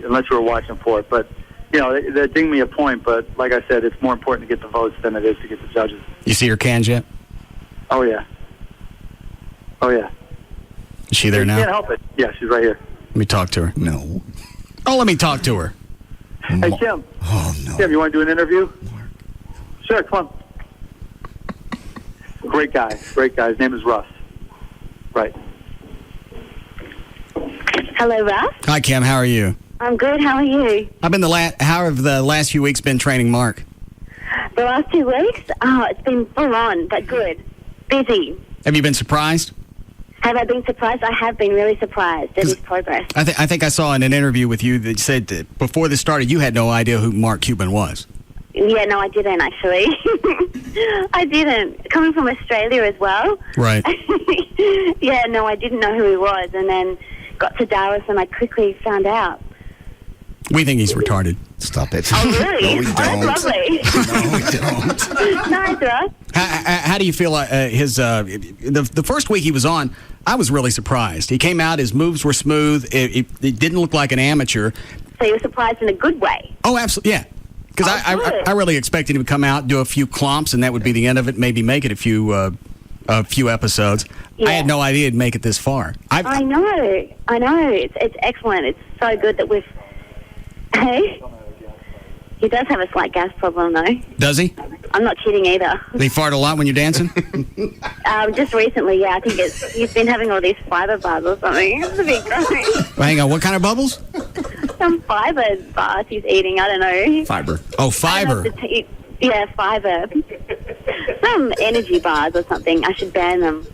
unless you were watching for it. But, they dinged me a point. But like I said, it's more important to get the votes than it is to get the judges. You see her cans yet? Oh, yeah. Oh, yeah. Is she there now? Can't help it. Yeah, she's right here. Let me talk to her. No. Oh, let me talk to her. Hey, Kim. Oh, no. Kim, you want to do an interview? Sure, come on. Great guy. His name is Russ. Right. Hello, Russ. Hi, Kim. How are you? I'm good. How are you? How have the last few weeks been training Mark? The last 2 weeks? Oh, it's been full on, but good. Busy. Have you been surprised? Have I been surprised? I have been really surprised at his progress. I think I saw in an interview with you that said that before this started, you had no idea who Mark Cuban was. Yeah, no, I didn't, actually. I didn't. Coming from Australia as well. Right. Yeah, no, I didn't know who he was, and then got to Dallas and I quickly found out. We think he's retarded. Stop it. Oh, really? No, we don't. Oh, that's lovely. No, we don't. Nice, Russ. How do you feel the first week he was on? I was really surprised. He came out, his moves were smooth. It didn't look like an amateur. So you were surprised in a good way? Oh, absolutely, yeah. Because I really expected him to come out, do a few clomps, and that would be the end of it. Maybe make it a few episodes. Yeah. I had no idea he'd make it this far. I know. It's excellent. It's so good that we've. Hey, he does have a slight gas problem, though. Does he? I'm not kidding either. Does he fart a lot when you're dancing? Just recently, yeah. I think he's been having all these fiber bars or something. It's a bit gross. Hang on, what kind of bubbles? Some fiber bars he's eating. I don't know. Fiber. Oh, fiber. Yeah, fiber. Some energy bars or something. I should ban them.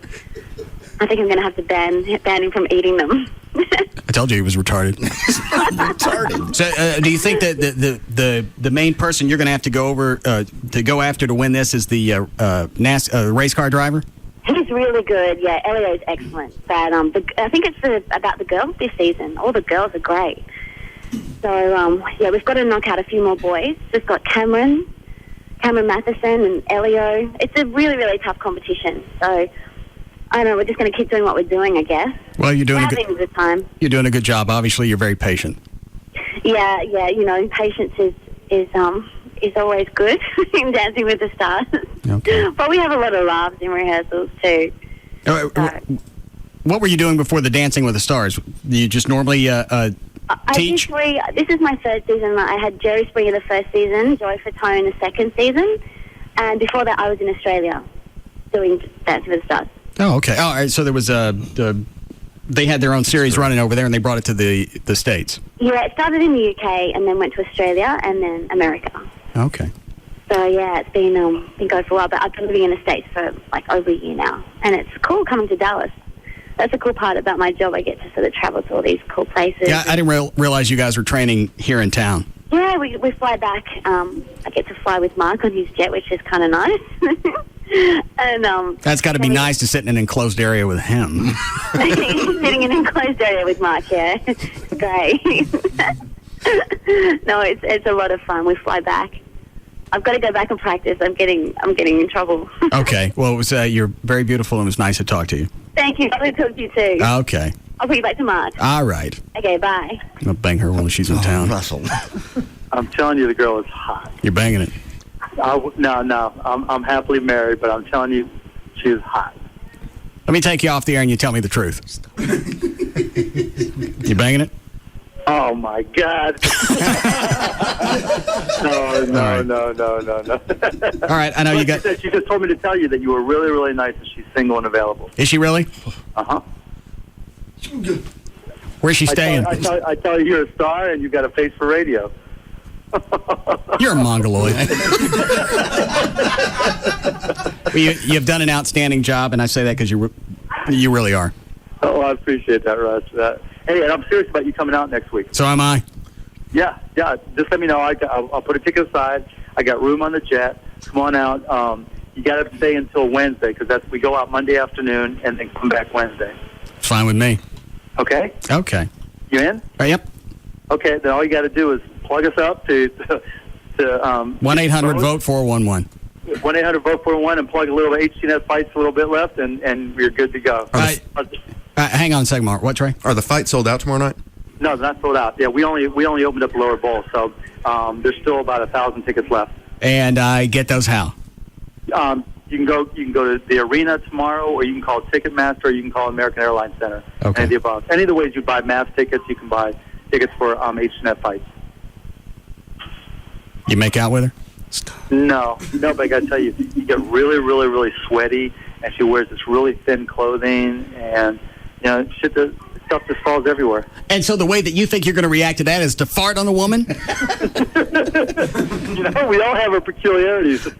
I think I'm going to have to ban him from eating them. I told you he was retarded. Retarded. So, do you think that the main person you're going to have to go after to win this is the race car driver? He's really good. Yeah, Elio's excellent. But I think it's about the girls this season. All the girls are great. So, yeah, we've got to knock out a few more boys. Just got Cameron Matheson and Elio. It's a really, really tough competition. So, I don't know, we're just going to keep doing what we're doing, I guess. Well, you're doing having a good time. You're doing a good job. Obviously, you're very patient. Yeah, you know, patience is always good in Dancing with the Stars. Okay. But we have a lot of laughs in rehearsals, too. What were you doing before the Dancing with the Stars? You just normally teach? This is my third season. I had Jerry Springer the first season, Joy Fatone the second season, and before that I was in Australia doing Dancing with the Stars. Oh, okay. All right, so there was they had their own series running over there, and they brought it to the States. Yeah, it started in the UK, and then went to Australia, and then America. Okay. So, yeah, it's been going for a while, but I've been living in the States for, like, over a year now, and it's cool coming to Dallas. That's a cool part about my job. I get to sort of travel to all these cool places. Yeah, I didn't realize you guys were training here in town. Yeah, we fly back. I get to fly with Mark on his jet, which is kind of nice. And that's got to be nice to sit in an enclosed area with him. Sitting in an enclosed area with Mark, yeah. Great. No, it's a lot of fun. We fly back. I've got to go back and practice. I'm getting in trouble. Okay. Well, it was you're very beautiful, and it was nice to talk to you. Thank you. Lovely to talk to you too. Okay. I'll put you back to Mark. All right. Okay, bye. I'll bang her when she's in town. Russell. I'm telling you, the girl is hot. You're banging it. No. I'm happily married, but I'm telling you, she is hot. Let me take you off the air and you tell me the truth. You banging it? Oh, my God. No. All right, I know you got... She just told me to tell you that you were really, really nice and she's single and available. Is she really? Uh-huh. Where's she staying? I tell you you're a star and you've got a face for radio. You're a mongoloid. Well, you've done an outstanding job, and I say that because you really are. Oh, I appreciate that, Russ. Hey, and I'm serious about you coming out next week. So am I. Yeah. Just let me know. I'll put a ticket aside. I got room on the jet. Come on out. You got to stay until Wednesday because we go out Monday afternoon and then come back Wednesday. Fine with me. Okay. Okay. You in? Yep. Okay. Then all you got to do is plug us up to 1-800-VOTE-411. 1-800-VOTE-411 and plug a little HCNet fights a little bit left and we're good to go. Hang on a second, Mark. What, Trey? Are the fights sold out tomorrow night? No, they're not sold out. Yeah, we only opened up the lower bowl, so there's still about 1,000 tickets left. And I get those how? You can go to the arena tomorrow, or you can call Ticketmaster, or you can call American Airlines Center. Okay. Any of the above. Any of the ways you buy mass tickets, you can buy tickets for HCNet fights. You make out with her? No, but I got to tell you, you get really, really, really sweaty, and she wears this really thin clothing, and stuff just falls everywhere. And so the way that you think you're going to react to that is to fart on a woman? We all have our peculiarities. All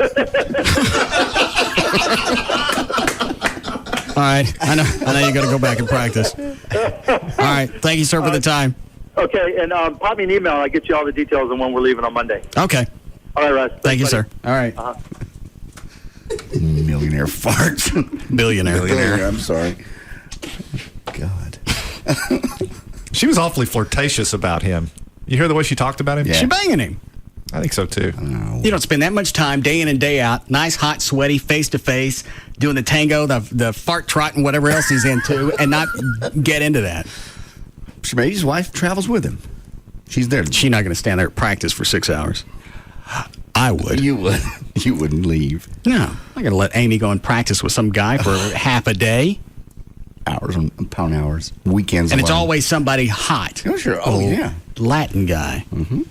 right. I know you got to go back and practice. All right. Thank you, sir, for the time. Okay, and pop me an email. I'll get you all the details on when we're leaving on Monday. Okay. All right, Russ. Thank you, sir. All right. Millionaire farts. Billionaire. I'm sorry. God. She was awfully flirtatious about him. You hear the way she talked about him? Yeah. She banging him. I think so, too. You don't spend that much time day in and day out, nice, hot, sweaty, face-to-face, doing the tango, the fart trot, and whatever else he's into, and not get into that. Maybe his wife travels with him. She's there. She's not going to stand there at practice for 6 hours. I would. You would. You wouldn't leave. No. I'm not going to let Amy go and practice with some guy for half a day. Hours upon hours. Weekends. And it's always somebody hot. Oh, sure. Oh, yeah. Latin guy. Mm-hmm.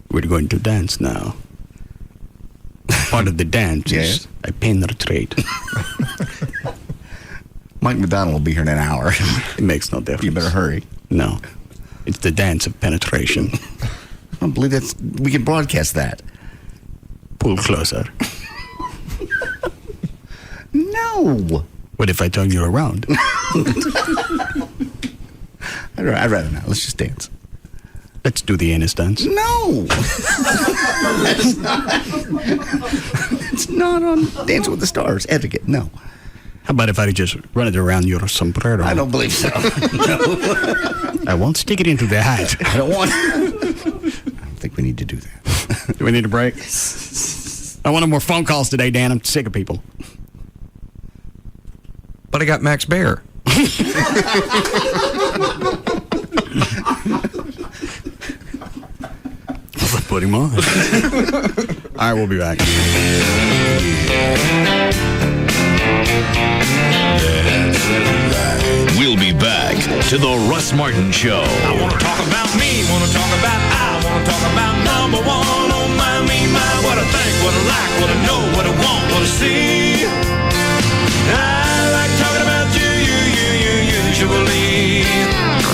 We're going to dance now. Part of the dance is I penetrate. Mike McDonald will be here in an hour. It makes no difference. You better hurry. No. It's the dance of penetration. I don't believe we can broadcast that. Pull closer. No. What if I turn you around? I'd rather not. Let's just dance. Let's do the anus dance. No. It's not on Dance with the Stars etiquette. No. How about if I just run it around your sombrero? I don't believe so. No. I won't stick it into the hat. I don't want. I don't think we need to do that. Do we need a break? I want no more phone calls today, Dan. I'm sick of people. But I got Max Bear. Let's put him on. All right, we'll be back. We'll be back to the Russ Martin Show. I want to talk about me, want to talk about I, want to talk about number one. Oh my, me, my, what I think, what I like, what I know, what I want, what I see. I like talking about you usually,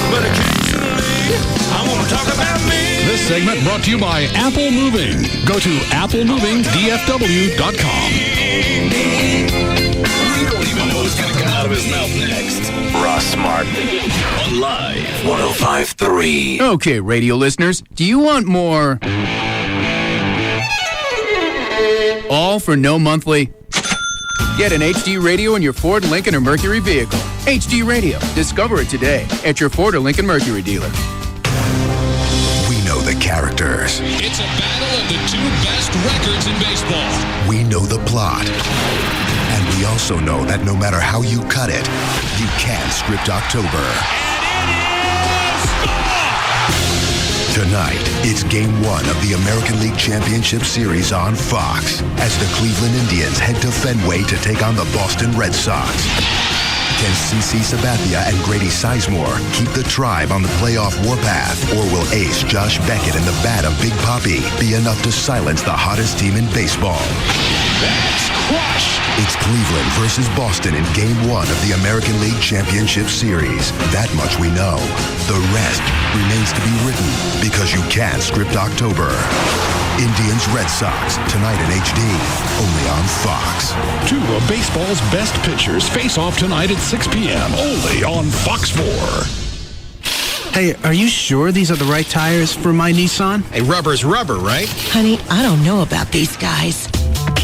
but occasionally I want to talk about me. This segment brought to you by Apple Moving. Go to applemovingdfw.com. We don't even know what's going to come out of his mouth next. Russ Martin on Live 105.3. Okay, radio listeners, do you want more? All for no monthly? Get an HD radio in your Ford, Lincoln, or Mercury vehicle. HD radio. Discover it today at your Ford or Lincoln Mercury dealer. We know the characters. It's a battle of the two best records in baseball. We know the plot. And we also know that no matter how you cut it, you can't script October. Tonight, it's Game 1 of the American League Championship Series on Fox as the Cleveland Indians head to Fenway to take on the Boston Red Sox. Can CC Sabathia and Grady Sizemore keep the Tribe on the playoff warpath, or will ace Josh Beckett and the bat of Big Papi be enough to silence the hottest team in baseball? That's crushed. It's Cleveland versus Boston in Game 1 of the American League Championship Series. That much we know. The rest remains to be written because you can't script October. Indians Red Sox tonight in HD, only on Fox. Two of baseball's best pitchers face off tonight at 6 p.m. only on Fox 4. Hey, are you sure these are the right tires for my Nissan? Hey, rubber's rubber, right? Honey, I don't know about these guys.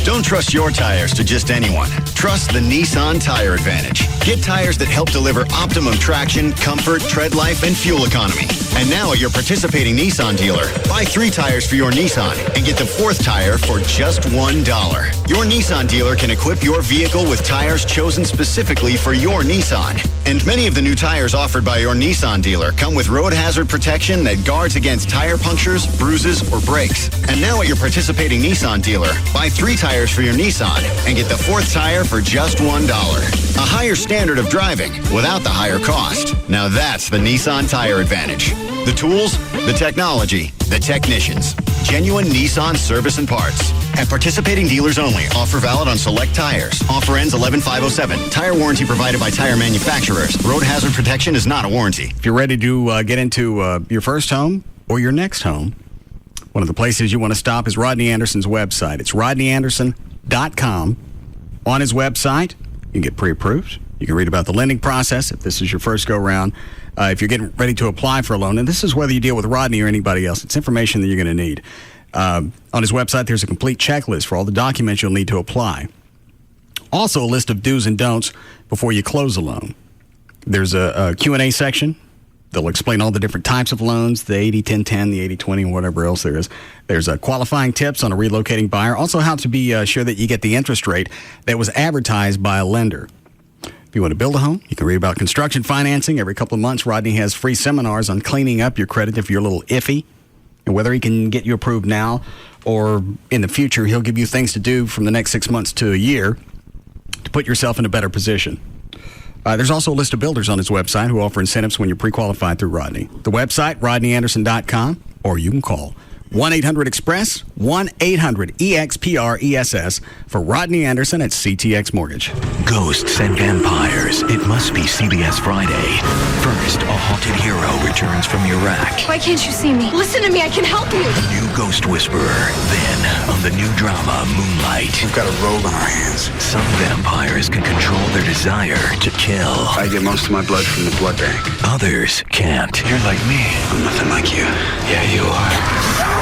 Don't trust your tires to just anyone. Trust the Nissan Tire Advantage. Get tires that help deliver optimum traction, comfort, tread life, and fuel economy. And now at your participating Nissan dealer, buy 3 tires for your Nissan and get the 4th tire for just $1. Your Nissan dealer can equip your vehicle with tires chosen specifically for your Nissan. And many of the new tires offered by your Nissan dealer come with road hazard protection that guards against tire punctures, bruises, or breaks. And now at your participating Nissan dealer, buy 3 tires for your Nissan and get the 4th tire for just $1. A higher standard of driving without the higher cost. Now that's the Nissan Tire Advantage. The tools, the technology, the technicians. Genuine Nissan service and parts. At participating dealers only. Offer valid on select tires. Offer ends 11/5/07. Tire warranty provided by tire manufacturers. Road hazard protection is not a warranty. If you're ready to get into your first home or your next home, one of the places you want to stop is Rodney Anderson's website. It's rodneyanderson.com. On his website, you can get pre-approved. You can read about the lending process if this is your first go-round. If you're getting ready to apply for a loan, and this is whether you deal with Rodney or anybody else, it's information that you're going to need. On his website, there's a complete checklist for all the documents you'll need to apply. Also, a list of do's and don'ts before you close a loan. There's a Q&A section. They'll explain all the different types of loans, the 80-10-10, the 80-20, and whatever else there is. There's qualifying tips on a relocating buyer. Also, how to be sure that you get the interest rate that was advertised by a lender. If you want to build a home, you can read about construction financing. Every couple of months, Rodney has free seminars on cleaning up your credit if you're a little iffy, and whether he can get you approved now or in the future. He'll give you things to do from the next 6 months to a year to put yourself in a better position. There's also a list of builders on his website who offer incentives when you're pre-qualified through Rodney. The website, rodneyanderson.com, or you can call 1-800-EXPRESS, 1-800-EXPRESS for Rodney Anderson at CTX Mortgage. Ghosts and vampires. It must be CBS Friday. First, a haunted hero returns from Iraq. Why can't you see me? Listen to me, I can help you. A new ghost whisperer. Then, on the new drama, Moonlight. We've got a rogue on our hands. Some vampires can control their desire to kill. I get most of my blood from the blood bank. Others can't. You're like me. I'm nothing like you. Yeah, you are.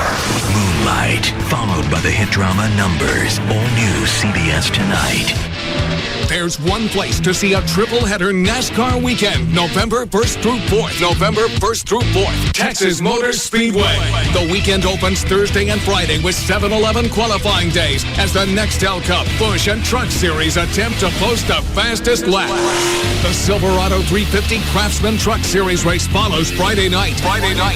Moonlight, followed by the hit drama Numbers. All new CBS tonight. There's one place to see a triple-header NASCAR weekend, November 1st through 4th. November 1st through 4th, Texas Motor Speedway. The weekend opens Thursday and Friday with 7-Eleven qualifying days as the Nextel Cup, Busch, and Truck Series attempt to post the fastest lap. The Silverado 350 Craftsman Truck Series race follows Friday night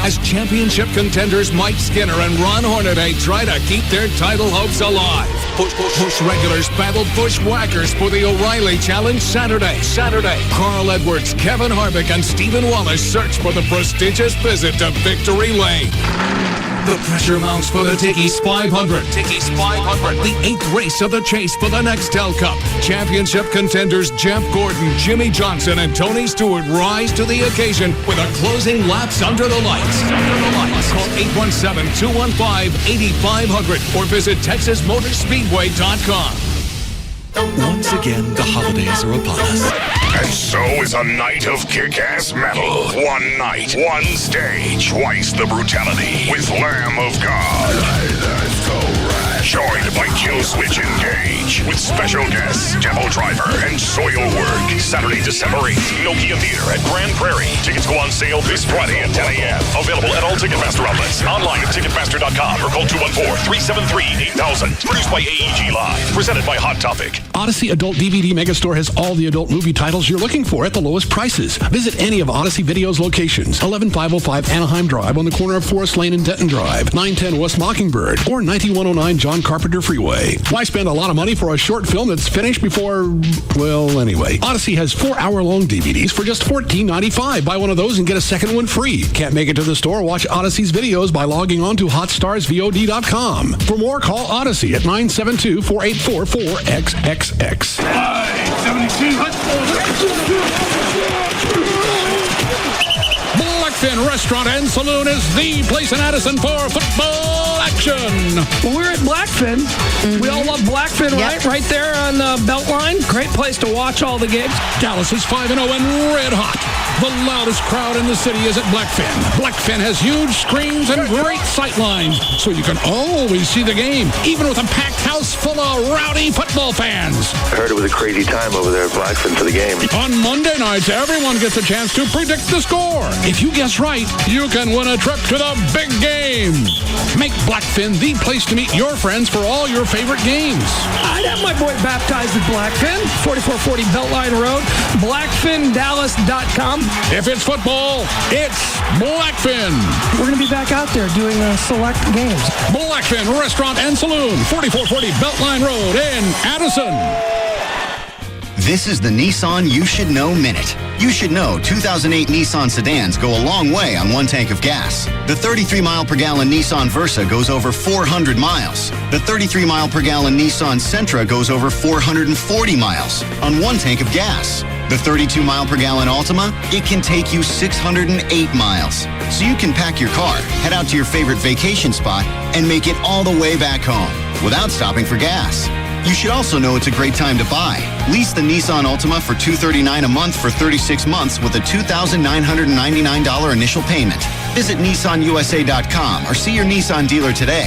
as championship contenders Mike Skinner and Ron Hornaday try to keep their title hopes alive. Busch regulars battle Bushwhackers for the O'Reilly Challenge Saturday. Carl Edwards, Kevin Harvick, and Stephen Wallace search for the prestigious visit to Victory Lane. The pressure mounts for the Tickies 500. The 8th race of the chase for the Nextel Cup. Championship contenders Jeff Gordon, Jimmy Johnson, and Tony Stewart rise to the occasion with a closing laps under the lights. Call 817-215-8500 or visit TexasMotorspeedway.com. Once again, the holidays are upon us. And so is a night of kick-ass metal. One night, one stage, twice the brutality with Lamb of God. Joined by Killswitch Engage with special guests Devil Driver and Soilwork. Saturday, December 8th, Nokia Theater at Grand Prairie. Tickets go on sale this Friday at 10 a.m. Available at all Ticketmaster outlets. Online at Ticketmaster.com or call 214-373-8000. Produced by AEG Live. Presented by Hot Topic. Odyssey Adult DVD Megastore has all the adult movie titles you're looking for at the lowest prices. Visit any of Odyssey Video's locations. 11505 Anaheim Drive on the corner of Forest Lane and Denton Drive. 910 West Mockingbird or 9109 John Carpenter Freeway. Why spend a lot of money for a short film that's finished before, well, anyway. Odyssey has 4-hour-long DVDs for just $14.95. Buy one of those and get a second one free. Can't make it to the store? Watch Odyssey's videos by logging on to HotStarsVOD.com. For more, call Odyssey at 972-4844-XXX. 572. Blackfin Restaurant and Saloon is the place in Addison for football action. Well, we're at Blackfin. We all love Blackfin, right? Right there on the Beltline. Great place to watch all the games. Dallas is 5-0 and red hot. The loudest crowd in the city is at Blackfin. Blackfin has huge screens and great sight lines, so you can always see the game, even with a packed house full of rowdy football fans. I heard it was a crazy time over there at Blackfin for the game. On Monday nights, everyone gets a chance to predict the score. If you guess right, you can win a trip to the big game. Make Blackfin the place to meet your friends for all your favorite games. I'd have my boy baptized at Blackfin, 4440 Beltline Road, BlackfinDallas.com. If it's football, it's Blackfin. We're going to be back out there doing select games. Blackfin Restaurant and Saloon, 4440 Beltline Road in Addison. This is the Nissan You Should Know Minute. You should know 2008 Nissan sedans go a long way on one tank of gas. The 33-mile-per-gallon Nissan Versa goes over 400 miles. The 33-mile-per-gallon Nissan Sentra goes over 440 miles on one tank of gas. The 32-mile-per-gallon Altima, it can take you 608 miles. So you can pack your car, head out to your favorite vacation spot, and make it all the way back home without stopping for gas. You should also know it's a great time to buy. Lease the Nissan Altima for $239 a month for 36 months with a $2,999 initial payment. Visit NissanUSA.com or see your Nissan dealer today.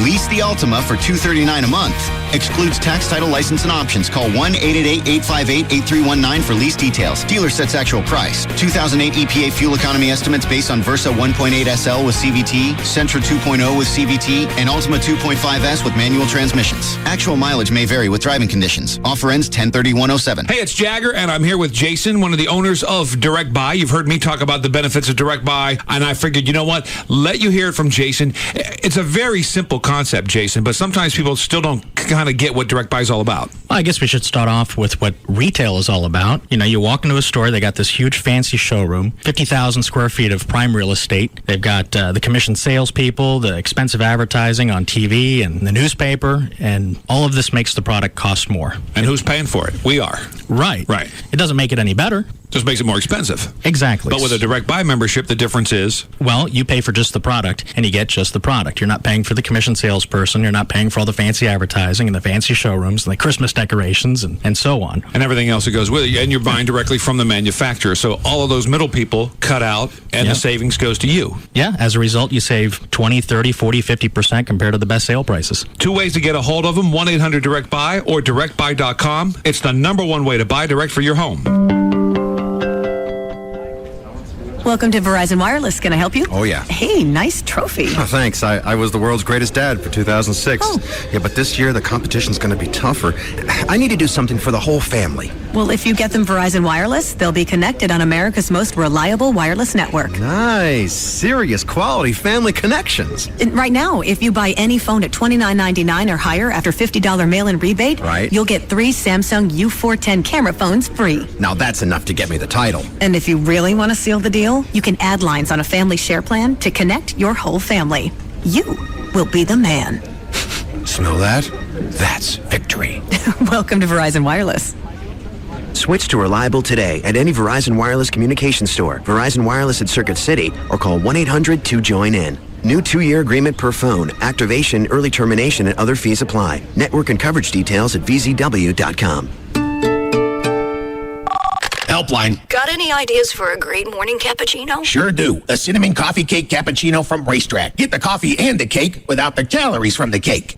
Lease the Altima for $239 a month. Excludes tax, title, license, and options. Call 1-888-858-8319 for lease details. Dealer sets actual price. 2008 EPA fuel economy estimates based on Versa 1.8 SL with CVT, Sentra 2.0 with CVT, and Altima 2.5S with manual transmissions. Actual mileage may vary with driving conditions. Offer ends 10/31/07. Hey, it's Jagger, and I'm here with Jason, one of the owners of Direct Buy. You've heard me talk about the benefits of Direct Buy, and I figured, you know what? Let you hear it from Jason. It's a very simple concept, Jason, but sometimes people still don't kind of get what Direct Buy is all about. Well, I guess we should start off with what retail is all about. You know, you walk into a store, they got this huge fancy showroom, 50,000 square feet of prime real estate. They've got the commissioned salespeople, the expensive advertising on TV and the newspaper, and all of this makes the product cost more. And who's paying for it? We are. Right. Right. It doesn't make it any better. Just makes it more expensive. Exactly. But with a Direct Buy membership, the difference is? Well, you pay for just the product, and you get just the product. You're not paying for the commission salesperson. You're not paying for all the fancy advertising and the fancy showrooms and the Christmas decorations, and so on. And everything else that goes with it. And you're buying directly from the manufacturer. So all of those middle people cut out, and the savings goes to you. Yeah, as a result, you save 20, 30, 40, 50% compared to the best sale prices. 2 ways to get a hold of them, 1-800-DIRECT-BUY or directbuy.com. It's the number one way to buy direct for your home. Welcome to Verizon Wireless. Can I help you? Oh, yeah. Hey, nice trophy. Oh, thanks. I was the world's greatest dad for 2006. Oh. Yeah, but this year the competition's going to be tougher. I need to do something for the whole family. Well, if you get them Verizon Wireless, they'll be connected on America's most reliable wireless network. Nice. Serious quality family connections. And right now, if you buy any phone at $29.99 or higher after $50 mail-in rebate, you'll get 3 Samsung U410 camera phones free. Now that's enough to get me the title. And if you really want to seal the deal, you can add lines on a family share plan to connect your whole family. You will be the man. Smell that? That's victory. Welcome to Verizon Wireless. Switch to Reliable today at any Verizon Wireless communication store, Verizon Wireless at Circuit City, or call 1-800-2JOIN-IN. New 2-year agreement per phone. Activation, early termination, and other fees apply. Network and coverage details at vzw.com. Helpline. Got any ideas for a great morning cappuccino? Sure do. A cinnamon coffee cake cappuccino from Racetrack. Get the coffee and the cake without the calories from the cake.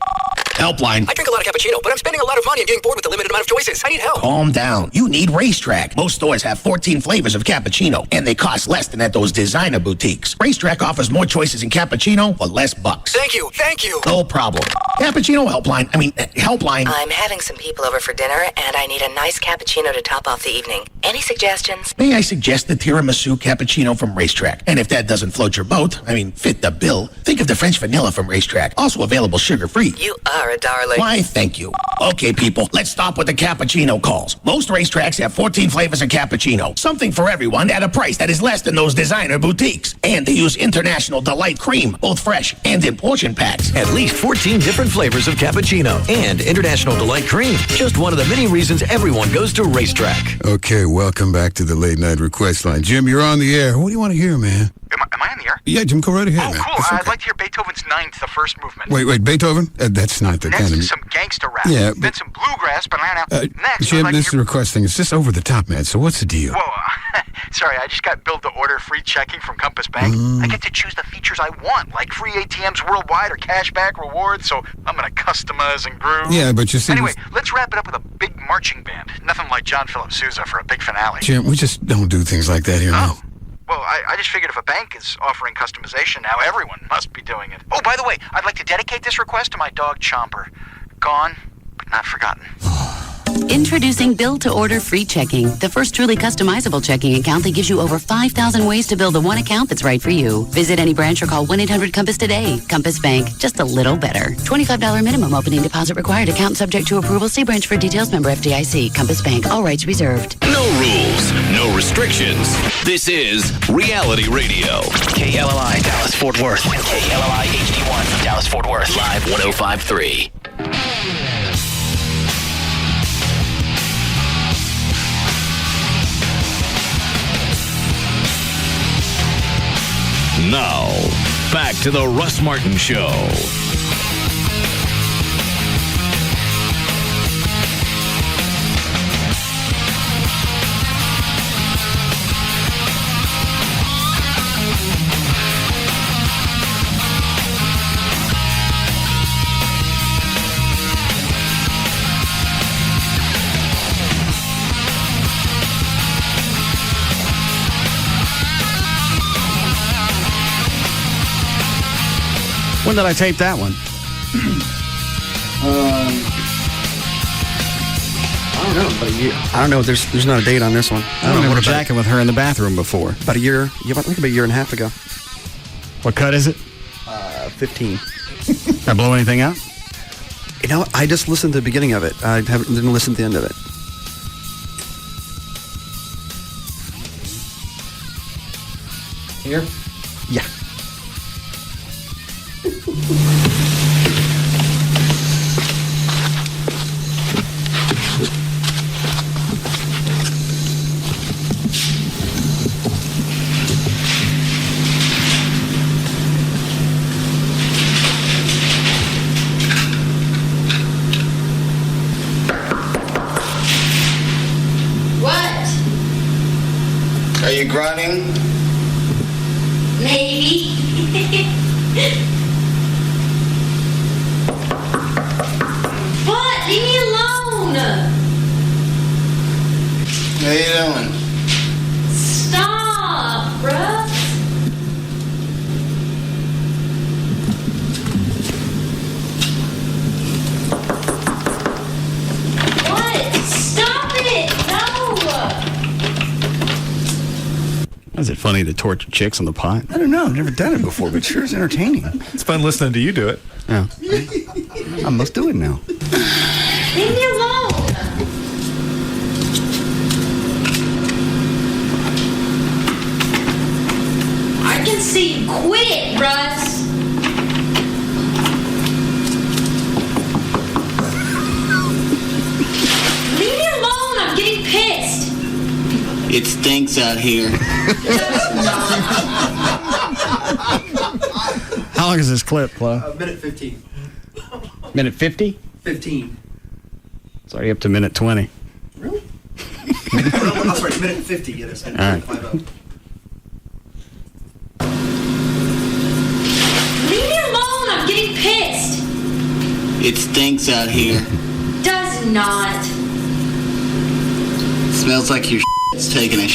Helpline. I drink a lot of cappuccino, but I'm spending a lot of money and getting bored with the limited amount of choices. I need help. Calm down. You need Racetrack. Most stores have 14 flavors of cappuccino, and they cost less than at those designer boutiques. Racetrack offers more choices in cappuccino for less bucks. Thank you. Thank you. No problem. Cappuccino helpline. Helpline. I'm having some people over for dinner, and I need a nice cappuccino to top off the evening. Any suggestions? May I suggest the tiramisu cappuccino from Racetrack? And if that doesn't float your boat, fit the bill, think of the French vanilla from Racetrack. Also available sugar-free. You are a darling. Why, thank you. Okay, people, let's stop with the cappuccino calls. Most Racetracks have 14 flavors of cappuccino. Something for everyone at a price that is less than those designer boutiques. And they use International Delight Cream, both fresh and in portion packs. At least 14 different flavors of cappuccino and International Delight Cream. Just one of the many reasons everyone goes to Racetrack. Okay, welcome back to the late night request line. Jim, you're on the air. What do you want to hear, man? Am I on the air? Yeah, Jim, go right ahead, man. Cool. I'd like to hear Beethoven's Ninth, the first movement. Wait, Beethoven? That's not the kind of... Next, some gangster rap. Yeah, then some bluegrass, but next... Jim, this is a request thing. It's just over the top, man. So what's the deal? Whoa, sorry, I just got billed to order free checking from Compass Bank. I get to choose the features I want, like free ATMs worldwide or cashback rewards, so I'm going to customize and groove. Yeah, but you see... Anyway, let's wrap it up with a big marching band. Nothing like John Philip Sousa for a big finale. Jim, we just don't do things like that here, man. Well, I just figured if a bank is offering customization now, everyone must be doing it. Oh, by the way, I'd like to dedicate this request to my dog Chomper. Gone, but not forgotten. Introducing Build to Order Free Checking, the first truly customizable checking account that gives you over 5,000 ways to build the one account that's right for you. Visit any branch or call 1-800-COMPASS today. Compass Bank, just a little better. $25 minimum opening deposit required. Account subject to approval. See branch for details. Member FDIC. Compass Bank. All rights reserved. No rules, no restrictions. This is Reality Radio. KLLI, Dallas, Fort Worth. KLLI HD1, Dallas, Fort Worth. Live 105.3. Now, back to the Russ Martin Show. When did I tape that one? I don't know, but a year. I don't know. There's not a date on this one. I don't remember jacking with her in the bathroom before. About a year. Yeah, I think about a year and a half ago. What cut is it? 15. Did I blow anything out? You know, I just listened to the beginning of it. I didn't listen to the end of it. Here? Yeah. you grunting? Maybe. What? Leave me alone. How you doing? Stop, Russ. What? Stop it! No! Is it funny to torture chicks on the pot? I don't know. I've never done it before, but sure is entertaining. It's fun listening to you do it. Yeah. I must do it now. Leave me alone. I can see you quit, Russ. Leave me alone. I'm getting pissed. It stinks out here. How long is this clip, Flo? Minute 15. Minute 50? 15. It's already up to minute 20. Really? I'm sorry, minute 50. Yeah, that's minute All right. 50. Leave me alone. I'm getting pissed. It stinks out here. Does not. Smells like your is taking a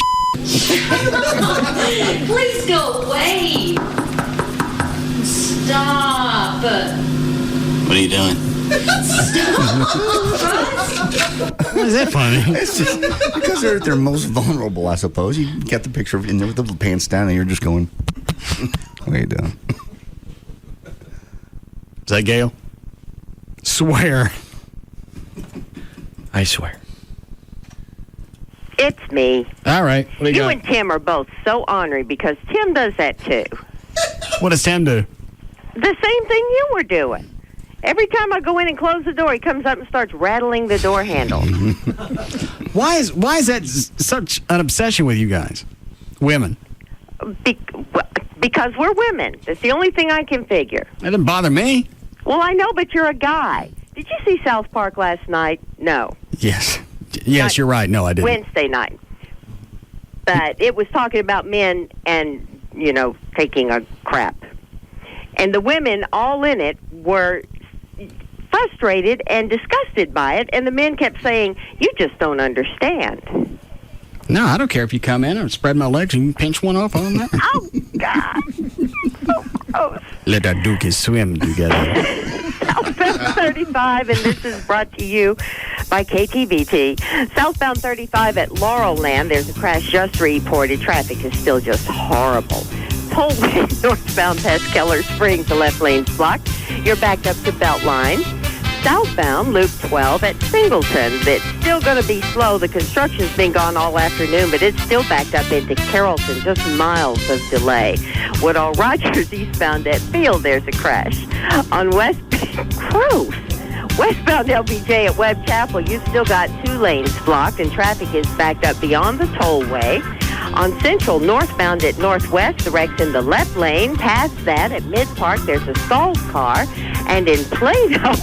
Please go away. Stop. What are you doing? Why is that funny? It's just because they're at their most vulnerable, I suppose. You get the picture in there with the pants down, and you're just going, "What are you doing?" Is that Gail? Swear. I swear. It's me. All right. What do you got? And Tim are both so ornery because Tim does that too. What does Tim do? The same thing you were doing. Every time I go in and close the door, he comes up and starts rattling the door handle. Why is that such an obsession with you guys? Women. Because we're women. That's the only thing I can figure. That doesn't bother me. Well, I know, but you're a guy. Did you see South Park last night? No. Yes. Yes, you're right. No, I didn't. Wednesday night. But it was talking about men and, taking a crap. And the women all in it were frustrated and disgusted by it, and the men kept saying, "You just don't understand." No, I don't care if you come in and spread my legs and you pinch one off on that. Oh, God. Oh. Let our dookies swim together. Southbound 35, and this is brought to you by KTVT. Southbound 35 at Laurelland, there's a crash just reported. Traffic is still just horrible. Tollway northbound past Keller Springs, the left lane's blocked. You're backed up to Beltline. Southbound Loop 12 at Singleton. It's still going to be slow. The construction's been gone all afternoon, but it's still backed up into Carrollton. Just miles of delay. Woodall Rogers eastbound at Field, there's a crash. On westbound LBJ at Webb Chapel, you've still got 2 lanes blocked, and traffic is backed up beyond the tollway. On Central, northbound at Northwest, the wreck's in the left lane. Past that, at Mid-Park, there's a stalled car. And in Plato,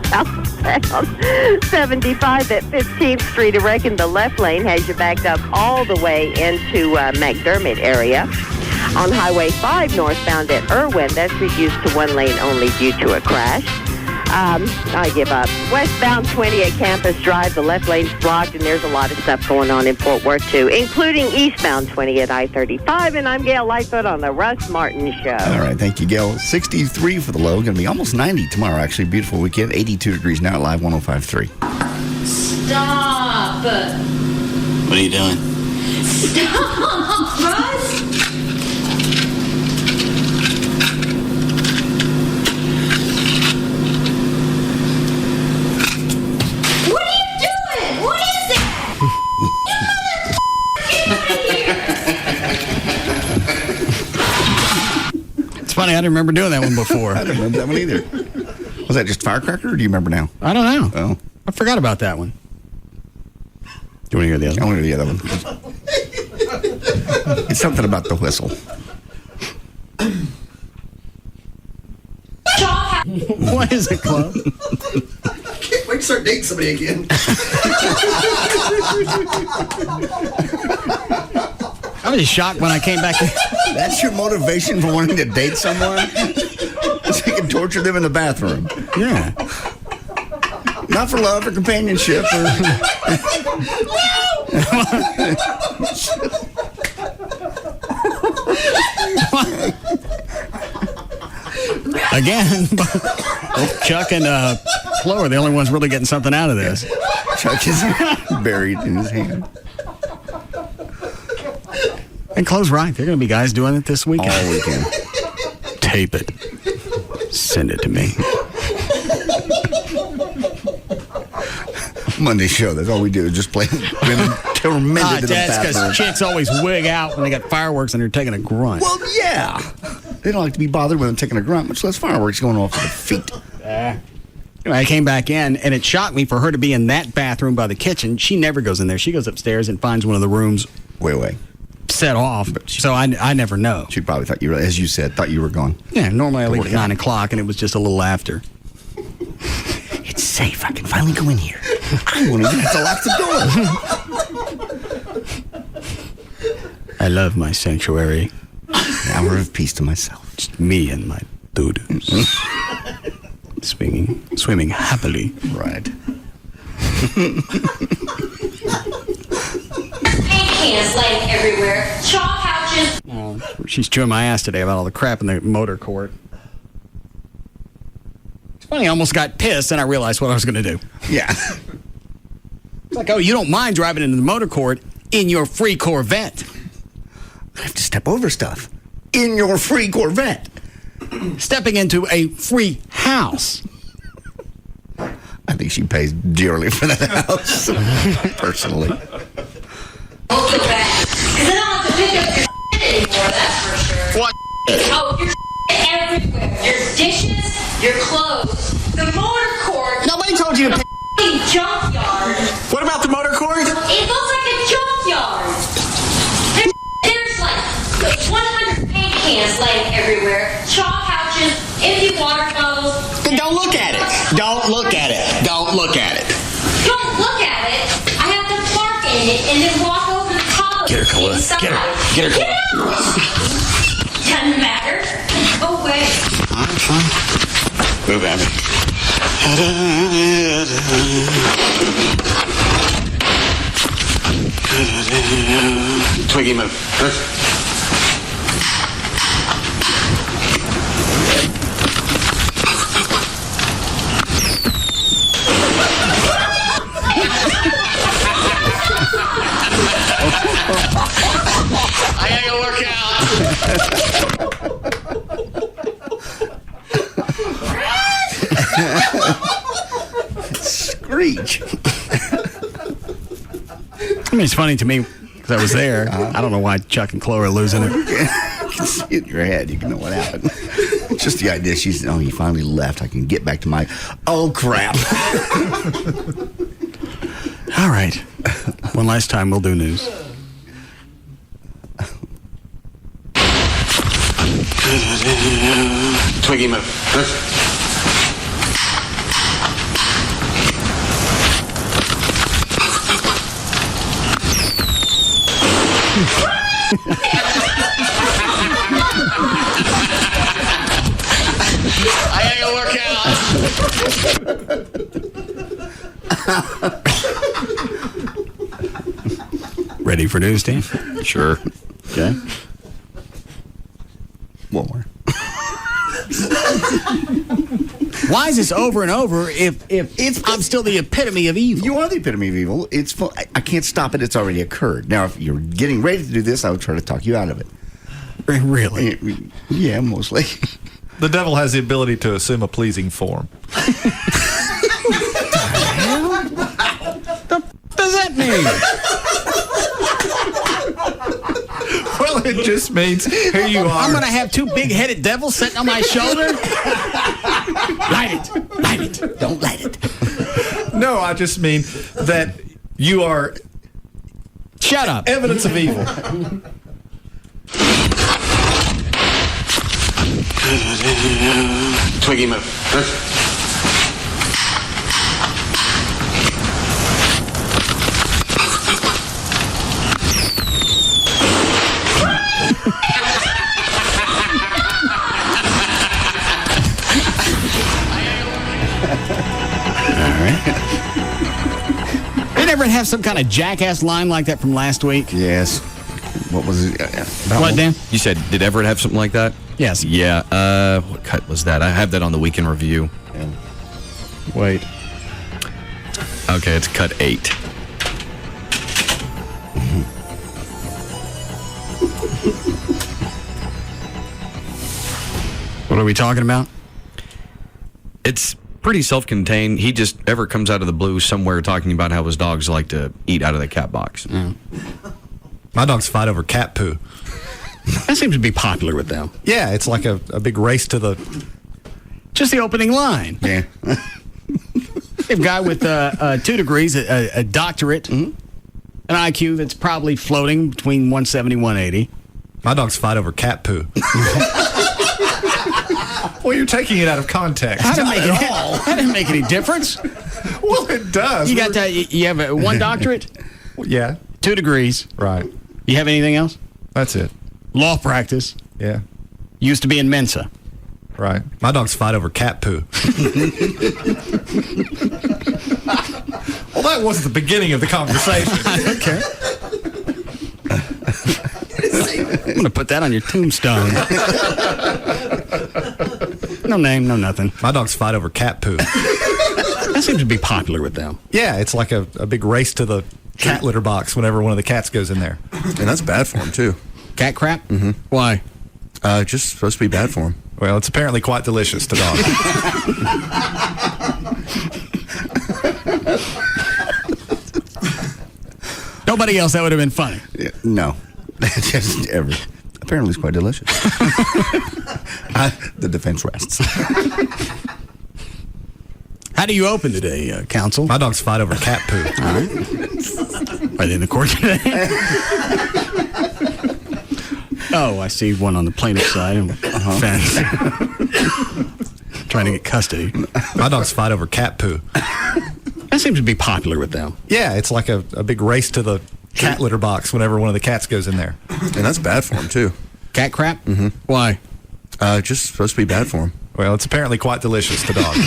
southbound 75 at 15th Street, a wreck in the left lane has you backed up all the way into McDermott area. On Highway 5, northbound at Irwin, that's reduced to 1 lane only due to a crash. I give up. Westbound 20 at Campus Drive, the left lane's blocked, and there's a lot of stuff going on in Fort Worth, too, including eastbound 20 at I-35. And I'm Gail Lightfoot on the Russ Martin Show. All right, thank you, Gail. 63 for the low. Going to be almost 90 tomorrow, actually. Beautiful weekend. 82 degrees now at Live 105.3. Stop. What are you doing? Stop, Russ. It's funny, I didn't remember doing that one before. I didn't remember that one either. Was that just firecracker, or do you remember now? I don't know. Oh. I forgot about that one. Do you want to hear the other one? I want to hear the other one. It's something about the whistle. What is it, Club? Wait can start dating somebody again. I was shocked when I came back. That's your motivation for wanting to date someone? So you can torture them in the bathroom. Yeah. Not for love or companionship. Again, Chuck and Flo are the only ones really getting something out of this. Chuck is buried in his hand. And Chloe's right. There are going to be guys doing it this weekend. All weekend. Tape it. Send it to me. Monday show. That's all we do is just play women tormented in the that's bathroom. because chicks always wig out when they got fireworks and they're taking a grunt. Well, yeah. They don't like to be bothered when they're taking a grunt, much less fireworks going off at the feet. Anyway, I came back in, and it shocked me for her to be in that bathroom by the kitchen. She never goes in there. She goes upstairs and finds one of the rooms way set off. So I never know. She probably thought you were, as you said, thought you were gone. Yeah, normally I leave at 9 o'clock, and it was just a little after. It's safe. I can finally go in here. I won't even have to lock the door. I love my sanctuary. An hour of peace to myself. Just me and my doo-doos. Swimming happily. Right. Paint cans laying everywhere. Chalk pouches. She's chewing my ass today about all the crap in the motor court. It's funny, I almost got pissed, and I realized what I was going to do. Yeah. It's like, oh, you don't mind driving into the motor court in your free Corvette. I have to step over stuff in your free Corvette. Stepping into a free house. I think she pays dearly for that house, personally. Don't feel bad. Because I don't have to pick up your anymore, that's for sure. What? Oh, your everywhere. Your dishes, your clothes, the motor court. Nobody told you to pick junkyard. What about the motor court? It looks like a junkyard. There's like 100 paint cans laying everywhere, chalk pouches, empty water bottles. Then don't look at it. Don't look at it. Don't look at it. Don't look at it. I have to park in it and then walk over the top of Get her, it Cole. inside. Get her, Cole. Doesn't matter. Go away. I'm fine. Move, Abby. Twiggy, move. I gotta work out. Screech. I mean, it's funny to me because I was there. I don't know why Chuck and Chloe are losing it. You can see it in your head. You can know what happened. Just the idea. She's, oh, he finally left. I can get back to my, oh, crap. All right. One last time, we'll do news. Twiggy, move. I gotta go work out. Ready for news, Dan? Sure. Okay. One more. Why is this over and over if I'm still the epitome of evil? You are the epitome of evil. It's fun. I can't stop it. It's already occurred. Now, if you're getting ready to do this, I would try to talk you out of it. Really? Yeah, mostly. The devil has the ability to assume a pleasing form. What does that mean? Well, it just means here you are. I'm going to have two big-headed devils sitting on my shoulder? Light it. Light it. Don't light it. No, I just mean that you are... Shut up. Evidence of evil. Twiggy, move. Did Everett have some kind of jackass line like that from last week? Yes. What was it? What, Dan? You said, did Everett have something like that? Yes. Yeah. What cut was that? I have that on the weekend review. Yeah. Wait. Okay, it's cut 8. What are we talking about? It's pretty self-contained. Everett comes out of the blue somewhere talking about how his dogs like to eat out of the cat box. Mm. My dogs fight over cat poo. That seems to be popular with them. Yeah, it's like a big race to the... Just the opening line. Yeah. A guy with 2 degrees, a doctorate, an IQ that's probably floating between 170 and 180. My dogs fight over cat poo. Well, you're taking it out of context. That didn't make any difference. Well, it does. You have 1 doctorate? Yeah. 2 degrees. Right. You have anything else? That's it. Law practice. Yeah. Used to be in Mensa. Right. My dogs fight over cat poo. Well, that wasn't the beginning of the conversation. Okay. I'm going to put that on your tombstone. No name, no nothing. My dogs fight over cat poo. That seems to be popular with them. Yeah, it's like a big race to the cat litter box whenever one of the cats goes in there. And that's bad for him, too. Cat crap? Mm-hmm. Why? Just supposed to be bad for him. Well, it's apparently quite delicious to dogs. Nobody else, that would have been funny. Yeah, no. Just Everett. Apparently it's quite delicious. The defense rests. How do you open today, counsel? My dogs fight over cat poo. All right. Are they in the court today? Oh, I see one on the plaintiff's side. Fence. Trying to get custody. My dogs fight over cat poo. That seems to be popular with them. Yeah, it's like a big race to the cat litter box whenever one of the cats goes in there. And that's bad for him, too. Cat crap? Mm-hmm. Why? Just supposed to be bad for him. Well, it's apparently quite delicious to dogs.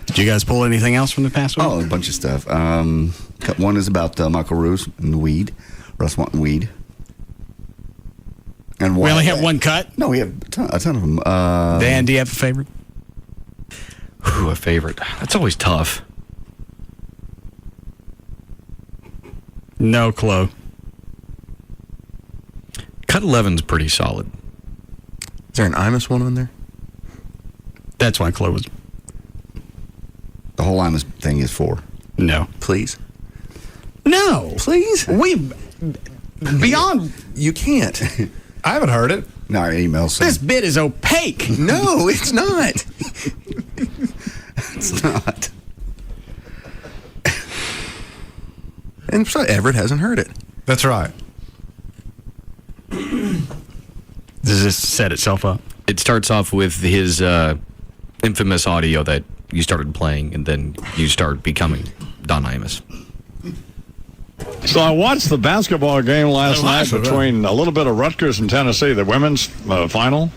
Did you guys pull anything else from the past week? Oh, a bunch of stuff. Cut 1 is about Michael Roos and weed. Russ Martin weed. And we only have 1 cut? No, we have a ton of them. Dan, do you have a favorite? Ooh, a favorite. That's always tough. No clue. Cut 11's pretty solid. Is there an Imus one on there? That's why clue was. The whole Imus thing is 4. No. Please? No. Please? Beyond. You can't. I haven't heard it. No, our emails. This bit is opaque. No, it's not. It's not. And so Everett hasn't heard it. That's right. Does this set itself up? It starts off with his infamous audio that you started playing, and then you start becoming Don Imus. So I watched the basketball game last night between a little bit of Rutgers and Tennessee, the women's final.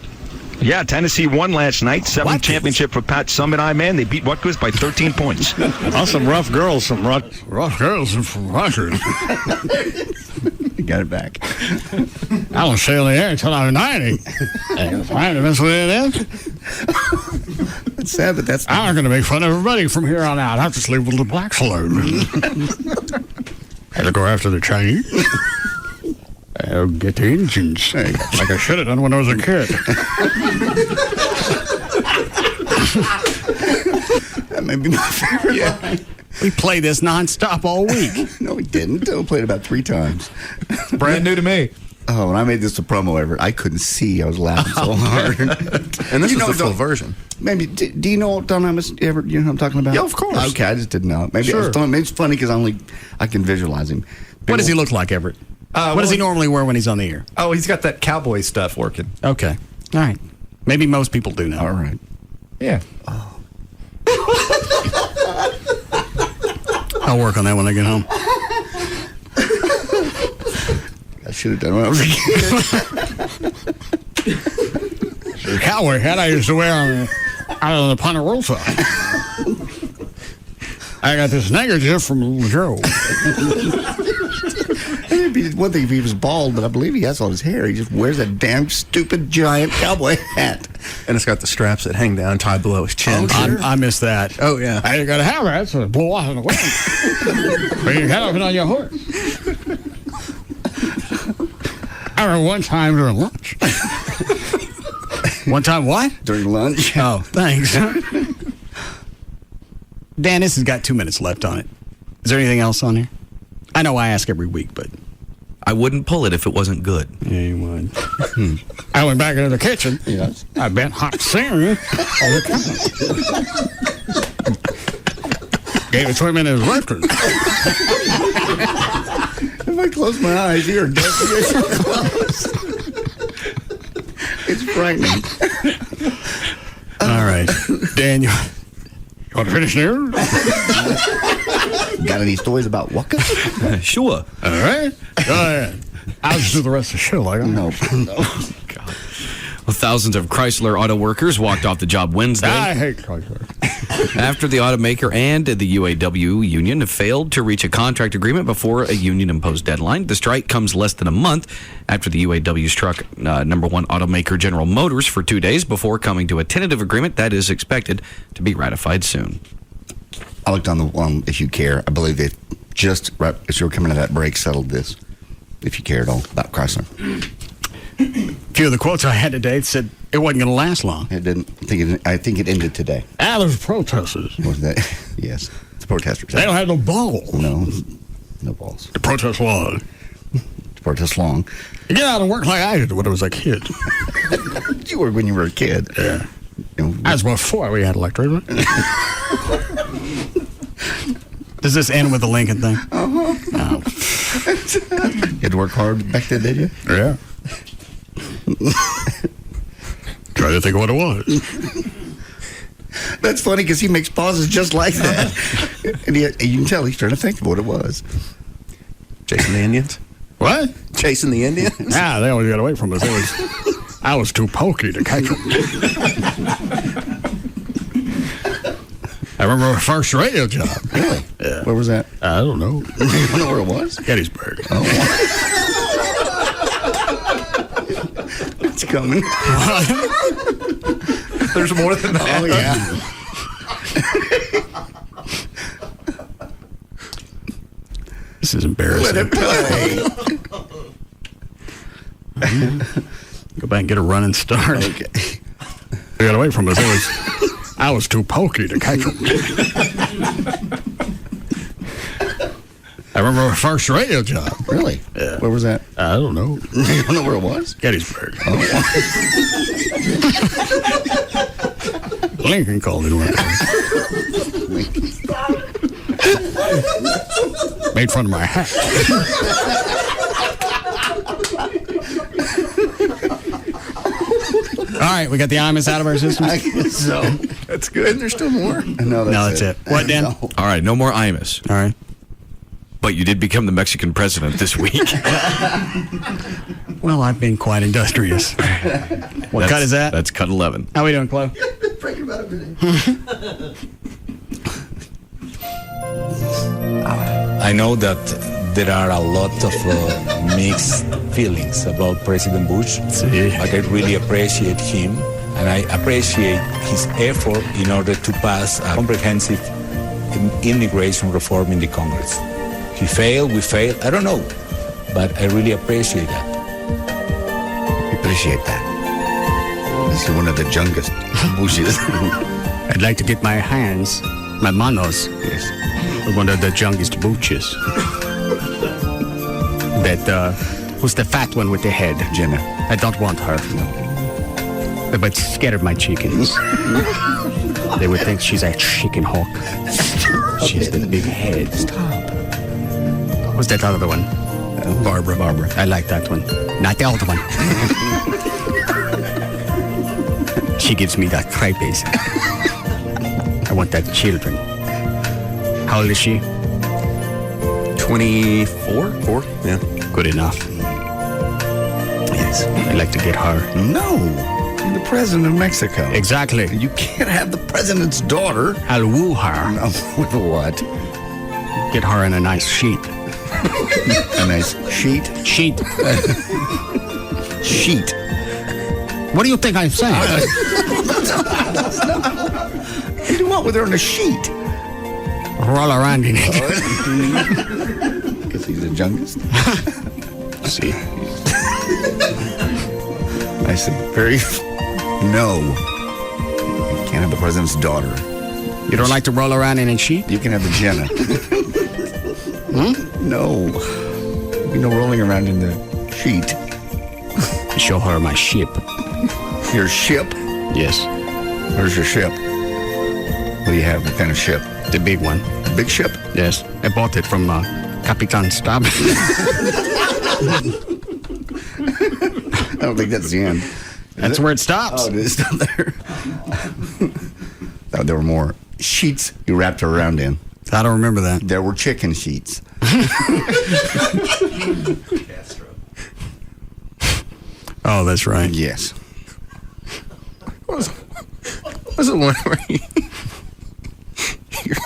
Yeah, Tennessee won last night. 7th championship for Pat Summitt. Man, they beat Rutgers by 13 points. Oh, some rough girls from Rutgers. Rough girls from Rutgers. You got it back. I won't stay on the air until I'm 90. Fine, eventually it is. That's sad, but that's... I'm going to make fun of everybody from here on out. I'll just leave the blacks alone. Had to go after the Chinese. I'll get the Indians. Like I should have done when I was a kid. That may be my favorite line. We play this nonstop all week. No, we didn't. We played about 3 times. Brand new to me. Oh, when I made this a promo, Everett, I couldn't see. I was laughing so hard. And this is the full version. Maybe, do you know Don Imus, Everett? You know what I'm talking about? Yeah, of course. Okay, I just didn't know. Maybe maybe it's funny because I can visualize him. What does he look like, Everett? What does he normally wear when he's on the air? Oh, he's got that cowboy stuff working. Okay. All right. Maybe most people do know. All right. Yeah. Oh. I'll work on that when I get home. should have done when I was a kid. The cowboy hat I used to wear out on the Ponderosa. I got this neckerchief from Little Joe. It'd be one thing if he was bald, but I believe he has all his hair. He just wears a damn stupid giant cowboy hat. And it's got the straps that hang down, tied below his chin. I missed that. Oh, yeah. I got to have that so it blow off in the wind. But you got it on your horse. I remember one time during lunch. One time what? During lunch. Oh, thanks. Dan, this has got 2 minutes left on it. Is there anything else on here? I know I ask every week, but... I wouldn't pull it if it wasn't good. Yeah, you would. I went back into the kitchen. Yes. I bent hot cereal on the counter. Gave it to him in his restaurant. If I close my eyes, you're dead. It's frightening. All right. Dan, you want to finish there? Got any stories about Waka? Sure. All right. Go ahead. I'll just do the rest of the show. Like No. God. Well, thousands of Chrysler auto workers walked off the job Wednesday I hate Chrysler. after the automaker and the UAW union have failed to reach a contract agreement before a union-imposed deadline. The strike comes less than a month after the UAW struck number one automaker General Motors for 2 days before coming to a tentative agreement that is expected to be ratified soon. I looked on the if you care. I believe they just right as you were coming to that break settled this. If you care at all about Chrysler, A few of the quotes I had today said it wasn't going to last long. it didn't. I think it ended today. There's protesters. Was that? Yes, the protesters. They don't have no balls. No balls. The protest long. The protest long. You get out and work like I did when I was a kid. You were when you were a kid. Yeah. That's before we had electricity. Does this end with the Lincoln thing? Uh-huh. No. You had to work hard back then, did you? Yeah. Try to think of what it was. That's funny because he makes pauses just like that. And you can tell he's trying to think of what it was. Chasing the Indians? What? Chasing the Indians? Nah, they always got away from us. I was too pokey to catch them. I remember our first radio job. Really? Yeah. Where was that? I don't know. You don't know where it was? Gettysburg. Oh. It's coming. There's more than that. Oh, yeah. This is embarrassing. Let it play. Go back and get a running start. Okay. They got away from us. I was too pokey to catch them. I remember our first radio job. Really? Yeah. Where was that? I don't know. You don't know where it was? Gettysburg. Oh. Lincoln called it one. Made fun of my hat. All right, we got the Imus out of our system. I guess so. That's good. There's still more. No, that's it. What, Dan? No. All right, no more Imus. All right. But you did become the Mexican president this week. Well, I've been quite industrious. What cut is that? That's cut 11. How we doing, Chloe? I know that there are a lot of mixed feelings about President Bush, but I really appreciate him, and I appreciate his effort in order to pass a comprehensive immigration reform in the Congress. He failed, we failed, I don't know, but I really appreciate that. Appreciate that. This is one of the youngest Bushes. I'd like to get my hands, my manos, Yes. with one of the youngest Bushes. That, who's the fat one with the head? Jenna. I don't want her. No. But scared my chickens. They would think she's a chicken hawk. She has the big head. Stop. Who's that other one? Barbara. I like that one. Not the other one. She gives me that crayfish. I want that children. How old is she? 24? 4? Yeah. Good enough. is. I'd like to get her. No. You're the president of Mexico. Exactly. You can't have the president's daughter. I'll woo her. No, with what? Get her in a nice sheet. A nice sheet? Sheet. Sheet. What do you think I'm saying? What do you want with her in a sheet? Roll around in it. Because he's a jungist. See. I said, very... No. You can't have the president's daughter. You don't like to roll around in a sheet? You can have the Jenna. No. There'll be no rolling around in the sheet. Show her my ship. Your ship? Yes. Where's your ship? What do you have? What kind of ship? The big one. The big ship? Yes. I bought it from Capitan Stab. I don't think that's the end. That's where it stops. Oh, did it stop there? There were more sheets you wrapped her around in. I don't remember that. There were chicken sheets. Oh, that's right. Yes. Was it one where you're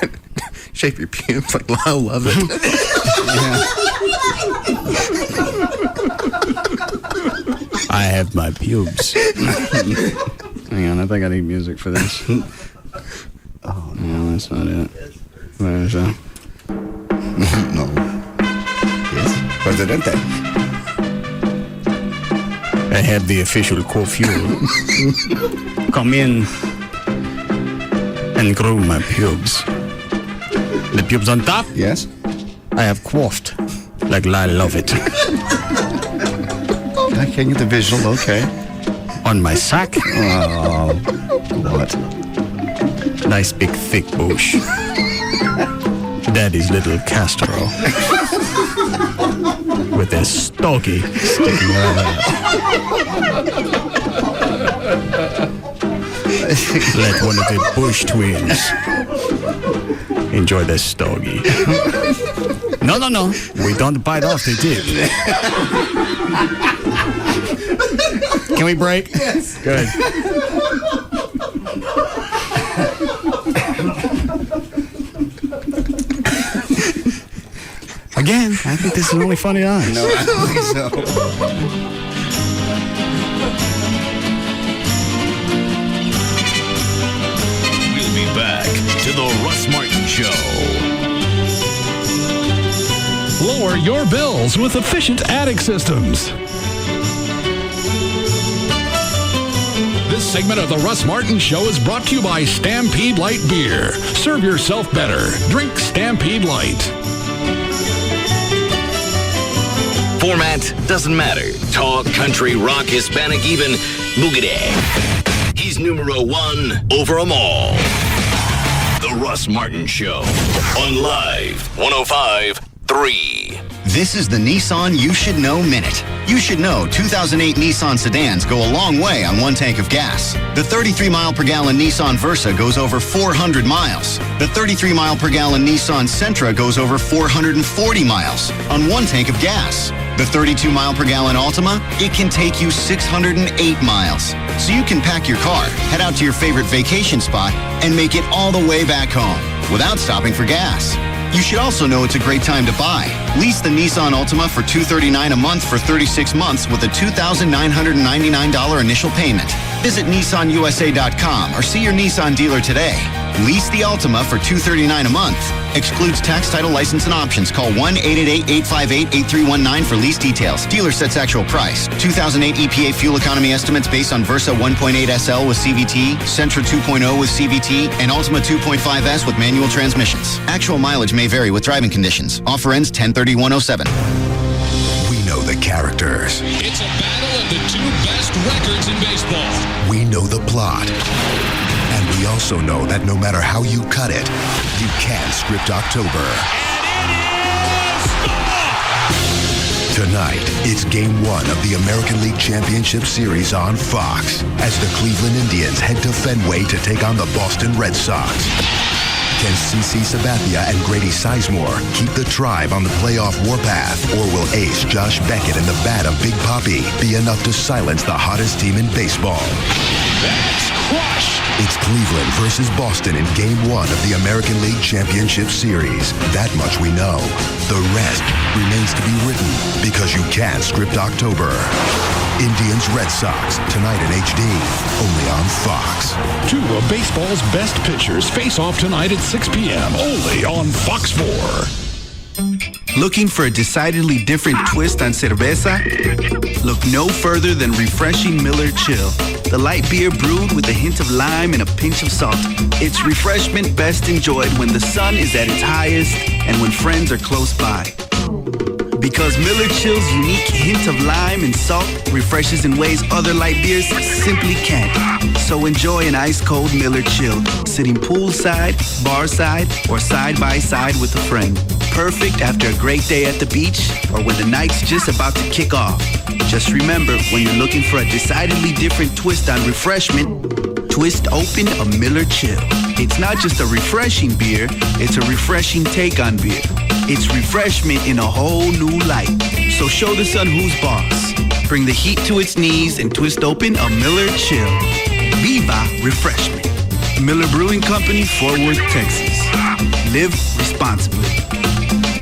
going to shape your pubes like Lyle Lovett? I have my pubes. Hang on, I think I need music for this. Oh, no, that's not it. Where's that? No. Yes. Presidente. I have the official coiffure. Come in and groom my pubes. The pubes on top? Yes. I have coiffed like Lyle Lovett. I can't get the visual, okay. On my sack? Oh, what? Nice big thick bush. Daddy's little Castro. With a stogie sticking out. Let one of the Bush twins enjoy the stogie. No. We don't bite off the tip. Can we break? Yes. Good. Again, I think this is only funny eyes. No, I don't think so. We'll be back to the Russ Martin Show. Lower your bills with efficient attic systems. This segment of the Russ Martin Show is brought to you by Stampede Light Beer. Serve yourself better. Drink Stampede Light. Format doesn't matter. Talk, country, rock, Hispanic, even boogity. He's numero one over them all. The Russ Martin Show on Live 105.3. This is the Nissan You Should Know Minute. You should know 2008 Nissan sedans go a long way on one tank of gas. The 33-mile-per-gallon Nissan Versa goes over 400 miles. The 33-mile-per-gallon Nissan Sentra goes over 440 miles on one tank of gas. The 32-mile-per-gallon Altima, it can take you 608 miles. So you can pack your car, head out to your favorite vacation spot, and make it all the way back home without stopping for gas. You should also know it's a great time to buy. Lease the Nissan Altima for $239 a month for 36 months with a $2,999 initial payment. Visit NissanUSA.com or see your Nissan dealer today. Lease the Altima for $239 a month. Excludes tax, title, license, and options. Call 1-888-858-8319 for lease details. Dealer sets actual price. 2008 EPA fuel economy estimates based on Versa 1.8 SL with CVT, Sentra 2.0 with CVT, and Altima 2.5S with manual transmissions. Actual mileage may vary with driving conditions. Offer ends 10/31/07. We know the characters. It's a battle of the two best records in baseball. We know the plot. And we also know that no matter how you cut it, you can't script October. Tonight, it's Game 1 of the American League Championship Series on Fox as the Cleveland Indians head to Fenway to take on the Boston Red Sox. Can CeCe Sabathia and Grady Sizemore keep the Tribe on the playoff warpath? Or will ace Josh Beckett and the bat of Big Papi be enough to silence the hottest team in baseball? That's crushed. It's Cleveland versus Boston in Game 1 of the American League Championship Series. That much we know. The rest remains to be written because you can't script October. Indians Red Sox, tonight in HD, only on Fox. Two of baseball's best pitchers face off tonight at 6 p.m. only on Fox 4. Looking for a decidedly different twist on cerveza? Look no further than refreshing Miller Chill. The light beer brewed with a hint of lime and a pinch of salt. It's refreshment best enjoyed when the sun is at its highest and when friends are close by. Because Miller Chill's unique hint of lime and salt refreshes in ways other light beers simply can't. So enjoy an ice-cold Miller Chill, sitting poolside, barside, or side by side with a friend. Perfect after a great day at the beach or when the night's just about to kick off. Just remember, when you're looking for a decidedly different twist on refreshment, twist open a Miller Chill. It's not just a refreshing beer, it's a refreshing take on beer. It's refreshment in a whole new light. So show the sun who's boss. Bring the heat to its knees and twist open a Miller Chill. Viva Refreshment. Miller Brewing Company, Fort Worth, Texas. Live responsibly.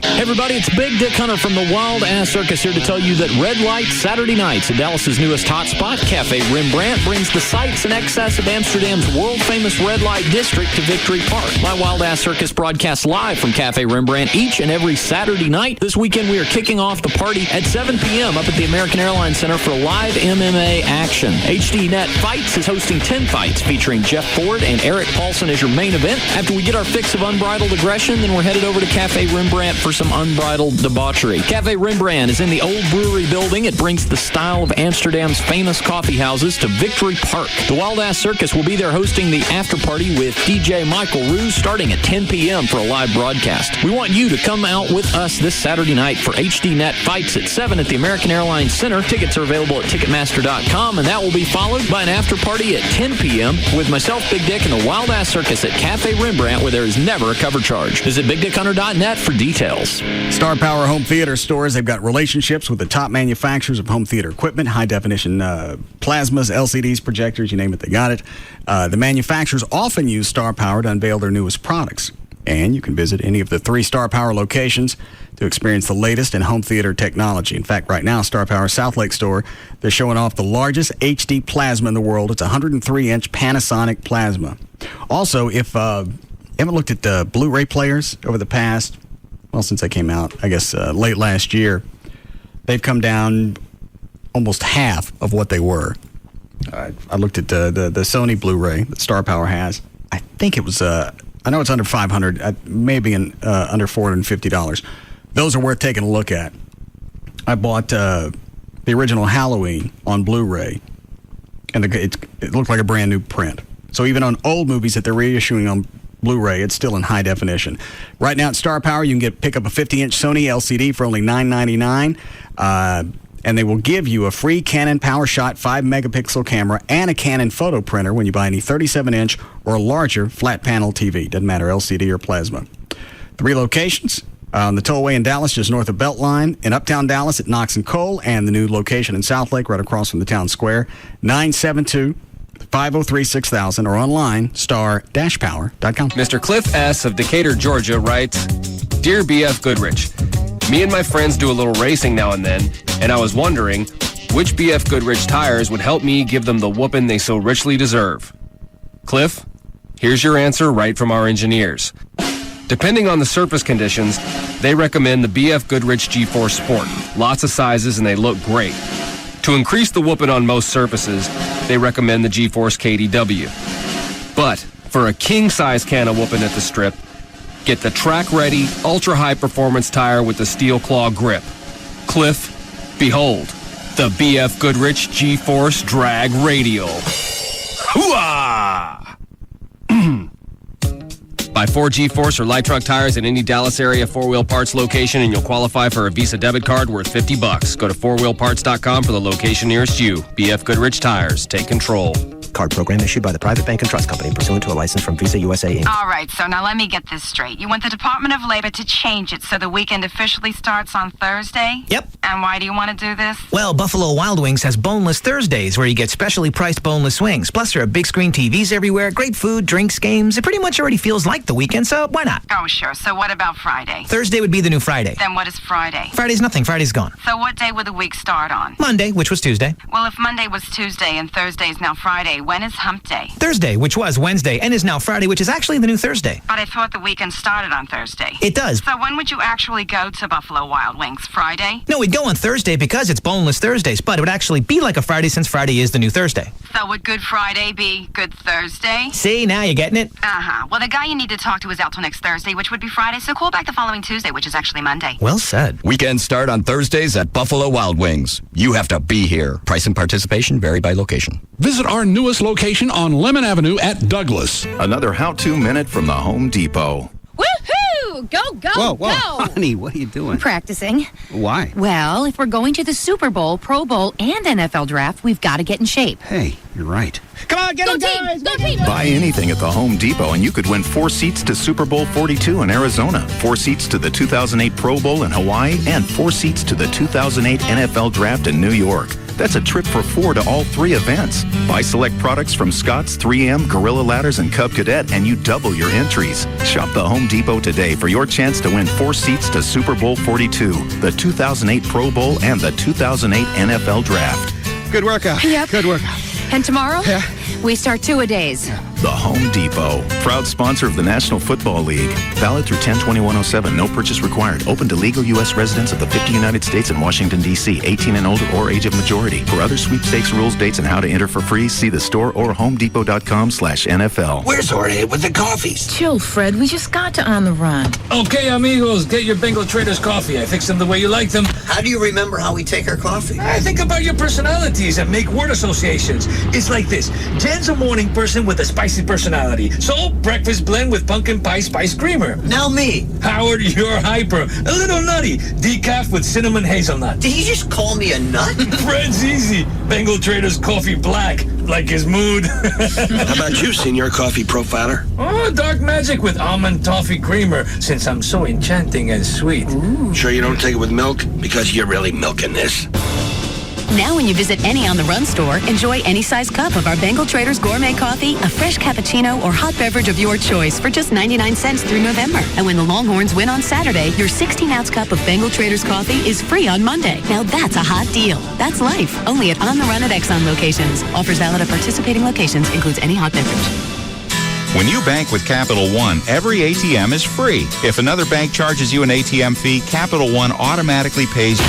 Hey everybody, it's Big Dick Hunter from the Wild Ass Circus here to tell you that Red Light Saturday nights at Dallas's newest hotspot, Cafe Rembrandt, brings the sights and excess of Amsterdam's world-famous red light district to Victory Park. My Wild Ass Circus broadcasts live from Cafe Rembrandt each and every Saturday night. This weekend we are kicking off the party at 7 p.m. up at the American Airlines Center for live MMA action. HDNet Fights is hosting 10 fights featuring Jeff Ford and Eric Paulson as your main event. After we get our fix of unbridled aggression, then we're headed over to Cafe Rembrandt for some unbridled debauchery. Cafe Rembrandt is in the old brewery building. It brings the style of Amsterdam's famous coffee houses to Victory Park. The Wild Ass Circus will be there hosting the after party with DJ Michael Ruse starting at 10 p.m. for a live broadcast. We want you to come out with us this Saturday night for HDNet Fights at 7 at the American Airlines Center. Tickets are available at Ticketmaster.com, and that will be followed by an after party at 10 p.m. with myself, Big Dick, and the Wild Ass Circus at Cafe Rembrandt, where there is never a cover charge. Visit BigDickHunter.net for details. Star Power Home Theater stores, they've got relationships with the top manufacturers of home theater equipment, high-definition plasmas, LCDs, projectors, you name it, they got it. The manufacturers often use Star Power to unveil their newest products. And you can visit any of the 3 Star Power locations to experience the latest in home theater technology. In fact, right now, Star Power South Lake store, they're showing off the largest HD plasma in the world. It's a 103-inch Panasonic plasma. Also, if you haven't looked at the Blu-ray players over the past, well, since they came out, I guess, late last year, they've come down almost half of what they were. I looked at the Sony Blu-ray that Star Power has. I think it was, I know it's under $500, maybe under $450. Those are worth taking a look at. I bought the original Halloween on Blu-ray, and it looked like a brand new print. So even on old movies that they're reissuing on Blu-ray, it's still in high definition. Right now at Star Power, you can pick up a 50-inch Sony LCD for only $9.99, and they will give you a free Canon PowerShot 5-megapixel camera and a Canon photo printer when you buy any 37-inch or larger flat-panel TV. Doesn't matter, LCD or plasma. 3 locations. On the tollway in Dallas, just north of Beltline. In Uptown Dallas at Knox and Cole, and the new location in South Lake, right across from the town square. 972-503-6000 or online, star-power.com. Mr. Cliff S. of Decatur, Georgia writes, Dear BF Goodrich, me and my friends do a little racing now and then, and I was wondering which BF Goodrich tires would help me give them the whooping they so richly deserve. Cliff, here's your answer right from our engineers. Depending on the surface conditions, they recommend the BF Goodrich G4 Sport. Lots of sizes and they look great. To increase the whooping on most surfaces, they recommend the G-Force KDW. But for a king-size can of whooping at the strip, get the track-ready, ultra-high-performance tire with the steel claw grip. Cliff, behold, the BF Goodrich G-Force Drag Radial. Hooah! Buy 4 G-Force or light truck tires at any Dallas area 4-wheel parts location and you'll qualify for a Visa debit card worth $50. Go to 4wheelparts.com for the location nearest you. BF Goodrich Tires. Take control. Card program issued by the Private Bank and Trust Company pursuant to a license from Visa USA Inc. All right, so now let me get this straight. You want the Department of Labor to change it so the weekend officially starts on Thursday? Yep. And why do you want to do this? Well, Buffalo Wild Wings has Boneless Thursdays where you get specially priced boneless wings. Plus, there are big screen TVs everywhere, great food, drinks, games. It pretty much already feels like the weekend, so why not? Oh, sure. So what about Friday? Thursday would be the new Friday. Then what is Friday? Friday's nothing. Friday's gone. So what day would the week start on? Monday, which was Tuesday. Well, if Monday was Tuesday and Thursday is now Friday, when is hump day? Thursday, which was Wednesday, and is now Friday, which is actually the new Thursday. But I thought the weekend started on Thursday. It does. So when would you actually go to Buffalo Wild Wings? Friday? No, we'd go on Thursday because it's Boneless Thursdays, but it would actually be like a Friday since Friday is the new Thursday. So would Good Friday be Good Thursday? See, now you're getting it? Uh-huh. Well, the guy you need to talk to is out till next Thursday, which would be Friday, so call back the following Tuesday, which is actually Monday. Well said. Weekends start on Thursdays at Buffalo Wild Wings. You have to be here. Price and participation vary by location. Visit our newest location on Lemon Avenue at Douglas. Another how-to minute from the Home Depot. Woohoo! Go, go, go! Honey, what are you doing? Practicing. Why? Well, if we're going to the Super Bowl, Pro Bowl, and NFL draft, we've got to get in shape. Hey, you're right. Come on, get them, guys! Go team! Buy anything at the Home Depot and you could win 4 seats to Super Bowl 42 in Arizona, 4 seats to the 2008 Pro Bowl in Hawaii, and 4 seats to the 2008 NFL Draft in New York. That's a trip for 4 to all 3 events. Buy select products from Scotts, 3M, Gorilla Ladders, and Cub Cadet, and you double your entries. Shop the Home Depot today for your chance to win 4 seats to Super Bowl 42, the 2008 Pro Bowl, and the 2008 NFL Draft. Good workout. Yep. Good workout. And tomorrow, we start 2-a-days. The Home Depot, proud sponsor of the National Football League. Valid through 10/21/07. No purchase required. Open to legal U.S. residents of the 50 United States and Washington, D.C., 18 and older or age of majority. For other sweepstakes rules, dates, and how to enter for free, see the store or homedepot.com/NFL. Where's Jorge with the coffees? Chill, Fred. We just got to On the Run. Okay, amigos, get your Bengal Traders coffee. I fix them the way you like them. How do you remember how we take our coffee? I think about your personalities and make word associations. It's like this. Jen's a morning person with a spicy personality. So, breakfast blend with pumpkin pie spice creamer. Now me. Howard, you're hyper. A little nutty. Decaf with cinnamon hazelnut. Did you just call me a nut? Fred's easy. Bengal Traders coffee black, like his mood. How about you, Senior Coffee Profiler? Oh, dark magic with almond toffee creamer, since I'm so enchanting and sweet. Ooh. Sure you don't take it with milk? Because you're really milking this. Now when you visit any On the Run store, enjoy any size cup of our Bengal Traders gourmet coffee, a fresh cappuccino, or hot beverage of your choice for just 99 cents through November. And when the Longhorns win on Saturday, your 16-ounce cup of Bengal Traders coffee is free on Monday. Now that's a hot deal. That's life. Only at On the Run at Exxon locations. Offers valid at participating locations. Includes any hot beverage. When you bank with Capital One, every ATM is free. If another bank charges you an ATM fee, Capital One automatically pays you.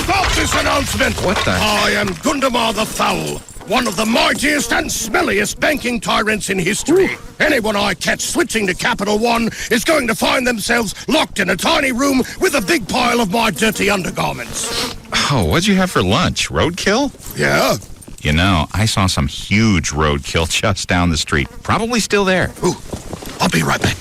Stop this announcement! What the? I am Gundamar the Foul, one of the mightiest and smelliest banking tyrants in history. Ooh. Anyone I catch switching to Capital One is going to find themselves locked in a tiny room with a big pile of my dirty undergarments. Oh, what'd you have for lunch? Roadkill? Yeah. You know, I saw some huge roadkill just down the street. Probably still there. Ooh, I'll be right back.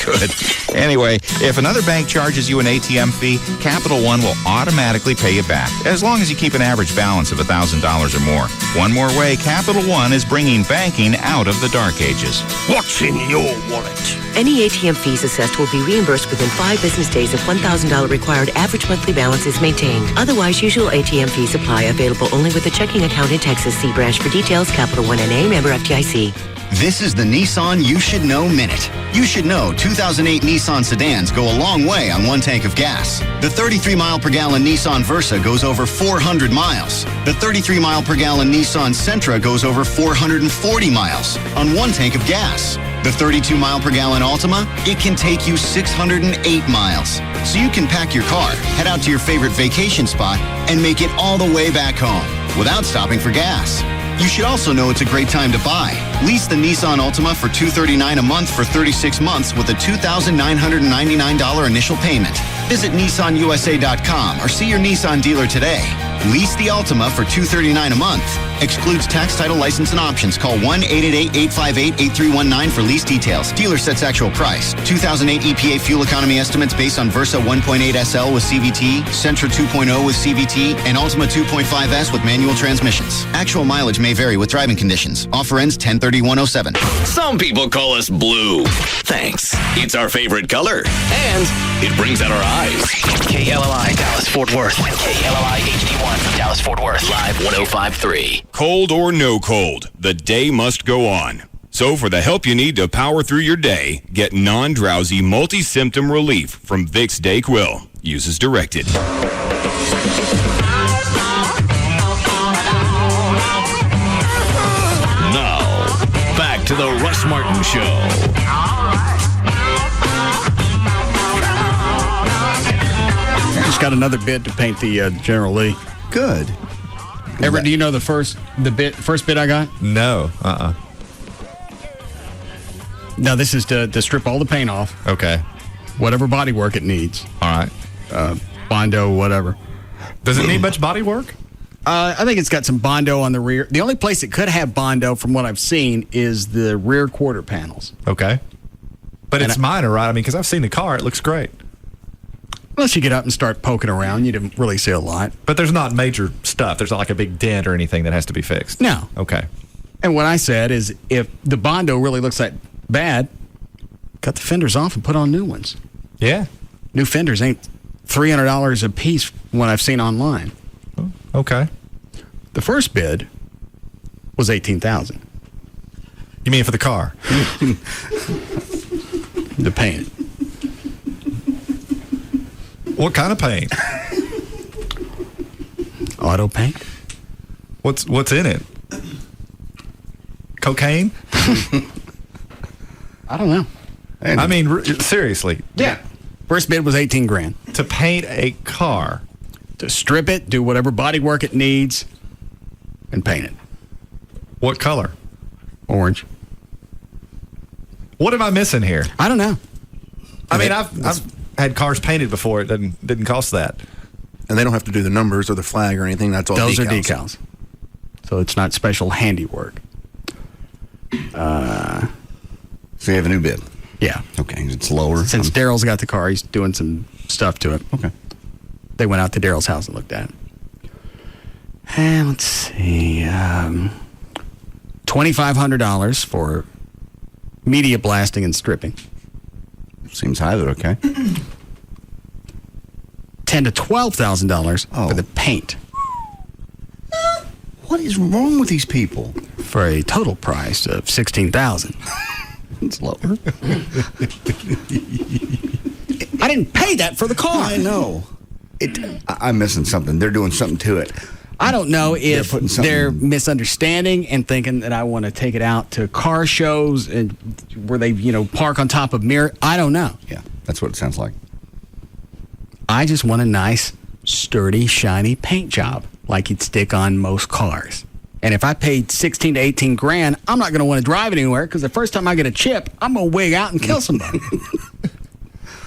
Good. Anyway, if another bank charges you an ATM fee, Capital One will automatically pay you back, as long as you keep an average balance of $1,000 or more. One more way, Capital One is bringing banking out of the dark ages. What's in your wallet? Any ATM fees assessed will be reimbursed within 5 business days if $1,000 required average monthly balance is maintained. Otherwise, usual ATM fees apply. Available only with a checking account in Texas. See branch for details. Capital One NA, member FDIC. This is the Nissan You Should Know Minute. You should know 2008 Nissan sedans go a long way on 1 tank of gas. The 33-mile-per-gallon Nissan Versa goes over 400 miles. The 33-mile-per-gallon Nissan Sentra goes over 440 miles on 1 tank of gas. The 32-mile-per-gallon Altima, it can take you 608 miles. So you can pack your car, head out to your favorite vacation spot, and make it all the way back home without stopping for gas. You should also know it's a great time to buy. Lease the Nissan Altima for $239 a month for 36 months with a $2,999 initial payment. Visit NissanUSA.com or see your Nissan dealer today. Lease the Altima for $239 a month Excludes tax, title, license, and options. Call 1-888-858-8319 for lease details. Dealer sets actual price. 2008 EPA fuel economy estimates based on Versa 1.8 SL with CVT, Sentra 2.0 with CVT, and Altima 2.5S with manual transmissions. Actual mileage may vary with driving conditions. Offer ends 10/31/07. Some people call us blue. Thanks. It's our favorite color. And it brings out our eyes. KLLI, Dallas, Fort Worth. KLLI HD1 from Dallas, Fort Worth. Live 105.3. Cold or no cold, the day must go on. So for the help you need to power through your day, get non-drowsy multi-symptom relief from Vicks DayQuil. Use as directed. Now, back to the Russ Martin Show. Just got another bid to paint the General Lee. Good. Everett, do you know the first bid I got? No. No, this is to strip all the paint off. Okay. Whatever body work it needs. All right. Bondo, whatever. Does it need much body work? I think it's got some Bondo on the rear. The only place it could have Bondo, from what I've seen, is the rear quarter panels. Okay. But it's minor, right? I mean, because I've seen the car. It looks great. Unless you get up and start poking around, you didn't really see a lot. But there's not major stuff. There's not like a big dent or anything that has to be fixed. No. Okay. And what I said is, if the Bondo really looks that bad, cut the fenders off and put on new ones. Yeah. New fenders ain't $300 a piece when I've seen online. Oh, okay. The first bid was $18,000. You mean for the car? To paint it. What kind of paint? Auto paint. What's in it? Cocaine? I don't know. I mean, seriously. Yeah. First bid was $18,000 to paint a car. To strip it, do whatever body work it needs, and paint it. What color? Orange. What am I missing here? I don't know. I mean, I've had cars painted before. It didn't cost that. And they don't have to do the numbers or the flag or anything. That's all Those decals. are decals. So it's not special handiwork. So you have a new bid? Yeah. Okay, it's lower. Since Daryl's got the car, he's doing some stuff to it. Okay. They went out to Daryl's house and looked at it. And let's see. $2,500 for media blasting and stripping. Seems high, but okay. $10,000 to $12,000 for the paint. What is wrong with these people? For a total price of $16,000. It's lower. I didn't pay that for the car. I know. I'm missing something. They're doing something to it. I don't know if they're misunderstanding and thinking that I want to take it out to car shows and where they, park on top of mirror. I don't know. Yeah, that's what it sounds like. I just want a nice, sturdy, shiny paint job like you'd stick on most cars. And if I paid $16,000 to $18,000, I'm not going to want to drive it anywhere because the first time I get a chip, I'm going to wig out and kill somebody.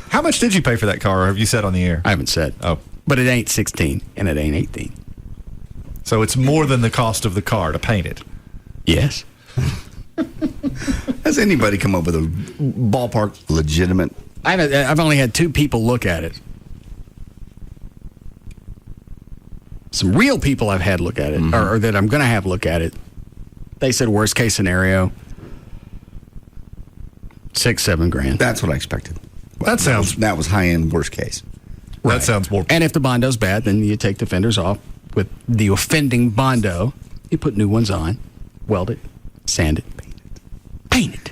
How much did you pay for that car, or have you said on the air? I haven't said. Oh. But it ain't 16 and it ain't 18. So it's more than the cost of the car to paint it. Yes. Has anybody come up with a ballpark legitimate? I've only had 2 people look at it. Some real people I've had look at it, or that I'm going to have look at it. They said worst case scenario, $6,000-7,000. That's what I expected. That was high end worst case. Right. That sounds more. And if the Bondo's bad, then you take the fenders off with the offending Bondo. You put new ones on, weld it, sand it, paint it.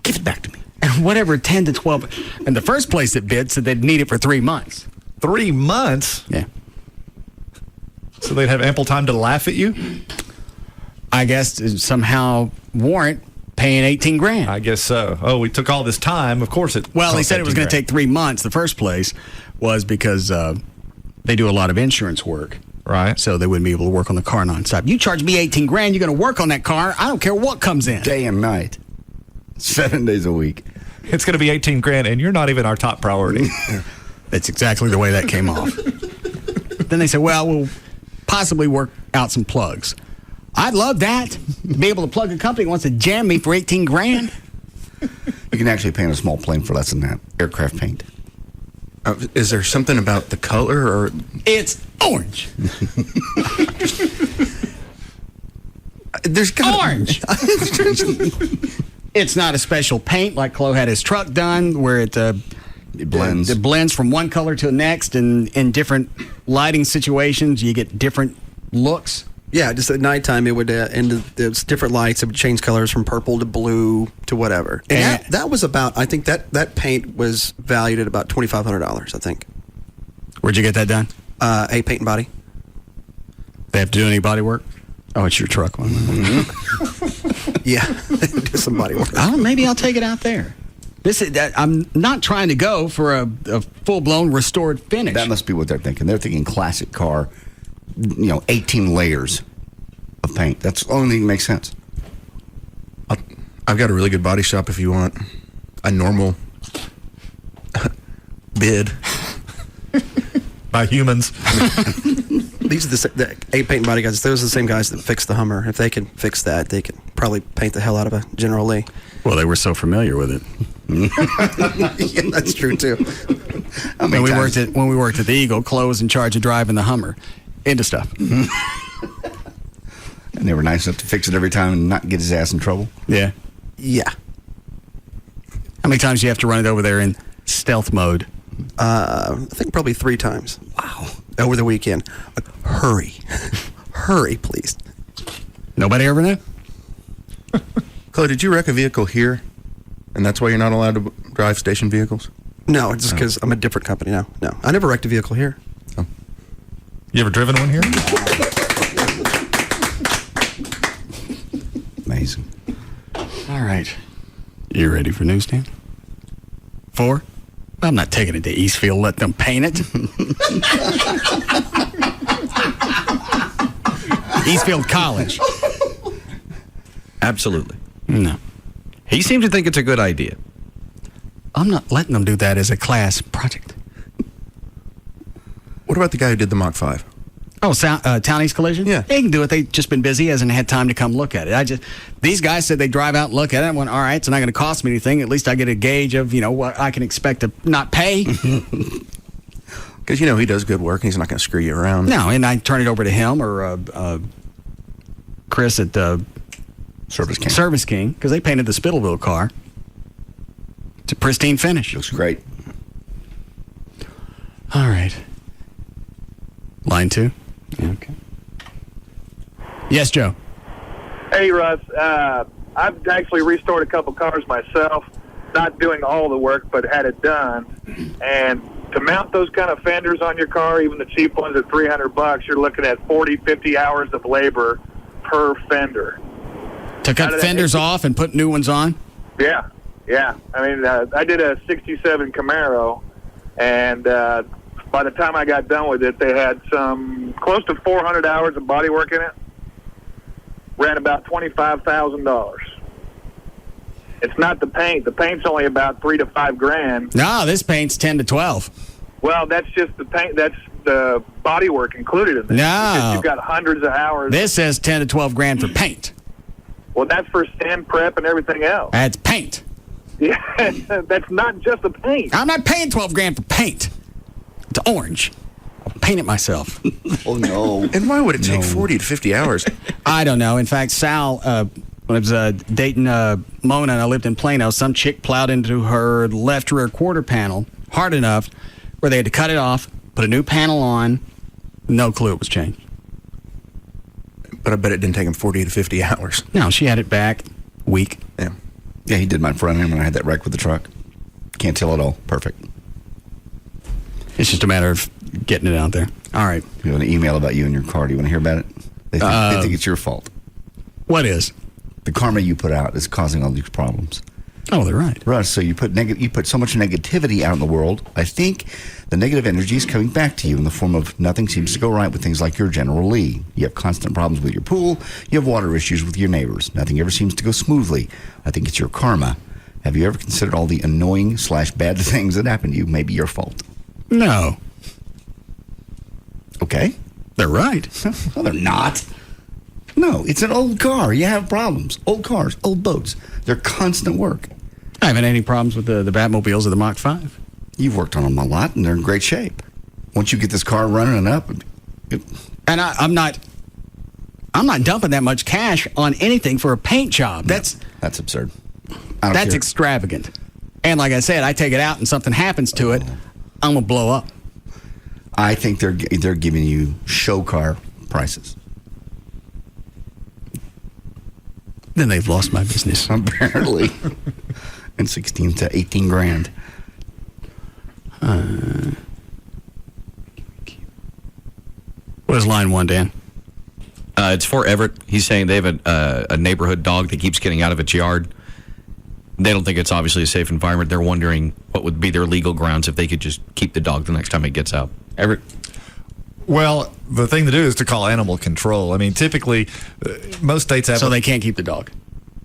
Give it back to me. And whatever, 10 to 12. And the first place that bid said they'd need it for 3 months. 3 months? Yeah. So they'd have ample time to laugh at you? I guess somehow warrant paying $18,000. I guess so. Oh, we took all this time. Of course it. Well, they said it was going to take 3 months. The first place was because they do a lot of insurance work. Right. So they wouldn't be able to work on the car nonstop. You charge me $18,000, you're going to work on that car. I don't care what comes in. Day and night. 7 days a week. It's going to be $18,000, and you're not even our top priority. That's exactly the way that came off. Then they said, well, we'll possibly work out some plugs. I'd love that. To be able to plug a company that wants to jam me for $18,000. You can actually paint a small plane for less than that. Aircraft paint. Is there something about the color, or it's orange? There's orange. It's not a special paint like Chloe had his truck done, where it blends. It blends from one color to the next, and in different lighting situations, you get different looks. Yeah, just at nighttime, it would there's different lights. It would change colors from purple to blue to whatever. And that was about, I think that paint was valued at about $2,500, I think. Where'd you get that done? A Paint and Body. They have to do any body work? Oh, it's your truck one. Yeah, do some body work. Oh, maybe I'll take it out there. I'm not trying to go for a full-blown restored finish. That must be what they're thinking. They're thinking classic car, 18 layers of paint. That's the only thing that makes sense. I've got a really good body shop if you want a normal bid. By humans. These are the A Paint and Body guys. Those are the same guys that fixed the Hummer. If they can fix that, they can probably paint the hell out of a General Lee. Well, they were so familiar with it. Yeah, that's true too. When we worked at the Eagle, Chloe was in charge of driving the Hummer into stuff. And they were nice enough to fix it every time and not get his ass in trouble. Yeah. Yeah. How many times do you have to run it over there in stealth mode? I think probably 3 times. Wow. Over the weekend. Hurry. Hurry, please. Nobody ever knew? Chloe, did you wreck a vehicle here, and that's why you're not allowed to drive station vehicles? No, it's just because I'm a different company now. No, I never wrecked a vehicle here. Oh. You ever driven one here? Amazing. All right. You ready for newsstand? 4? I'm not taking it to Eastfield, let them paint it. Eastfield College. Absolutely. No. He seems to think it's a good idea. I'm not letting them do that as a class project. What about the guy who did the Mach 5? Oh, Townie's Collision? Yeah. They can do it. They've just been busy, hasn't had time to come look at it. These guys said they drive out and look at it. I went, all right, it's not going to cost me anything. At least I get a gauge of, what I can expect to not pay. Because, he does good work and he's not going to screw you around. No, and I turn it over to him or Chris at Service King, because they painted the Spittleville car. It's a pristine finish. Looks great. All right. Line 2. Okay. Yes, Joe. Hey, Russ. I've actually restored a couple cars myself, not doing all the work, but had it done. And to mount those kind of fenders on your car, even the cheap ones at $300, you're looking at 40, 50 hours of labor per fender. To cut fenders off and put new ones on? Yeah. I mean, I did a 67 Camaro, and by the time I got done with it, they had some close to 400 hours of body work in it. Ran about $25,000. It's not the paint. The paint's only about $3,000 to $5,000. No, this paint's 10 to 12. Well, that's just the paint. That's the body work included in this. No, because you've got hundreds of hours. This says 10 to 12 grand for paint. Well, that's for sand prep and everything else. That's paint. Yeah, that's not just the paint. I'm not paying 12 grand for paint. It's orange. I'll paint it myself. Oh, no. And why would it take 40 to 50 hours? I don't know. In fact, Sal, when I was dating Mona and I lived in Plano, some chick plowed into her left rear quarter panel hard enough where they had to cut it off, put a new panel on, no clue it was changed. But I bet it didn't take him 40 to 50 hours. No, she had it back week. Yeah, he did my front end when I had that wreck with the truck. Can't tell at all. Perfect. It's just a matter of getting it out there. All right. You have an email about you and your car. Do you want to hear about it? They think it's your fault. What is? The karma you put out is causing all these problems. Oh, they're right. Russ, so you put so much negativity out in the world. I think the negative energy is coming back to you in the form of nothing seems to go right with things like your General Lee. You have constant problems with your pool. You have water issues with your neighbors. Nothing ever seems to go smoothly. I think it's your karma. Have you ever considered all the annoying / bad things that happen to you may be your fault? No. Okay. They're right. No, they're not. No, it's an old car. You have problems. Old cars, old boats. They're constant work. I haven't had any problems with the Batmobiles or the Mach 5. You've worked on them a lot, and they're in great shape. Once you get this car running and up, and I'm not dumping that much cash on anything for a paint job. That's absurd. That's extravagant. And like I said, I take it out and something happens to it, I'm gonna blow up. I think they're giving you show car prices. Then they've lost my business. Apparently. And 16 to 18 grand. What is line 1, Dan? It's for Everett. He's saying they have a neighborhood dog that keeps getting out of its yard. They don't think it's obviously a safe environment. They're wondering what would be their legal grounds if they could just keep the dog the next time it gets out. Everett? Well, the thing to do is to call animal control. I mean, typically, most states have... So they can't keep the dog?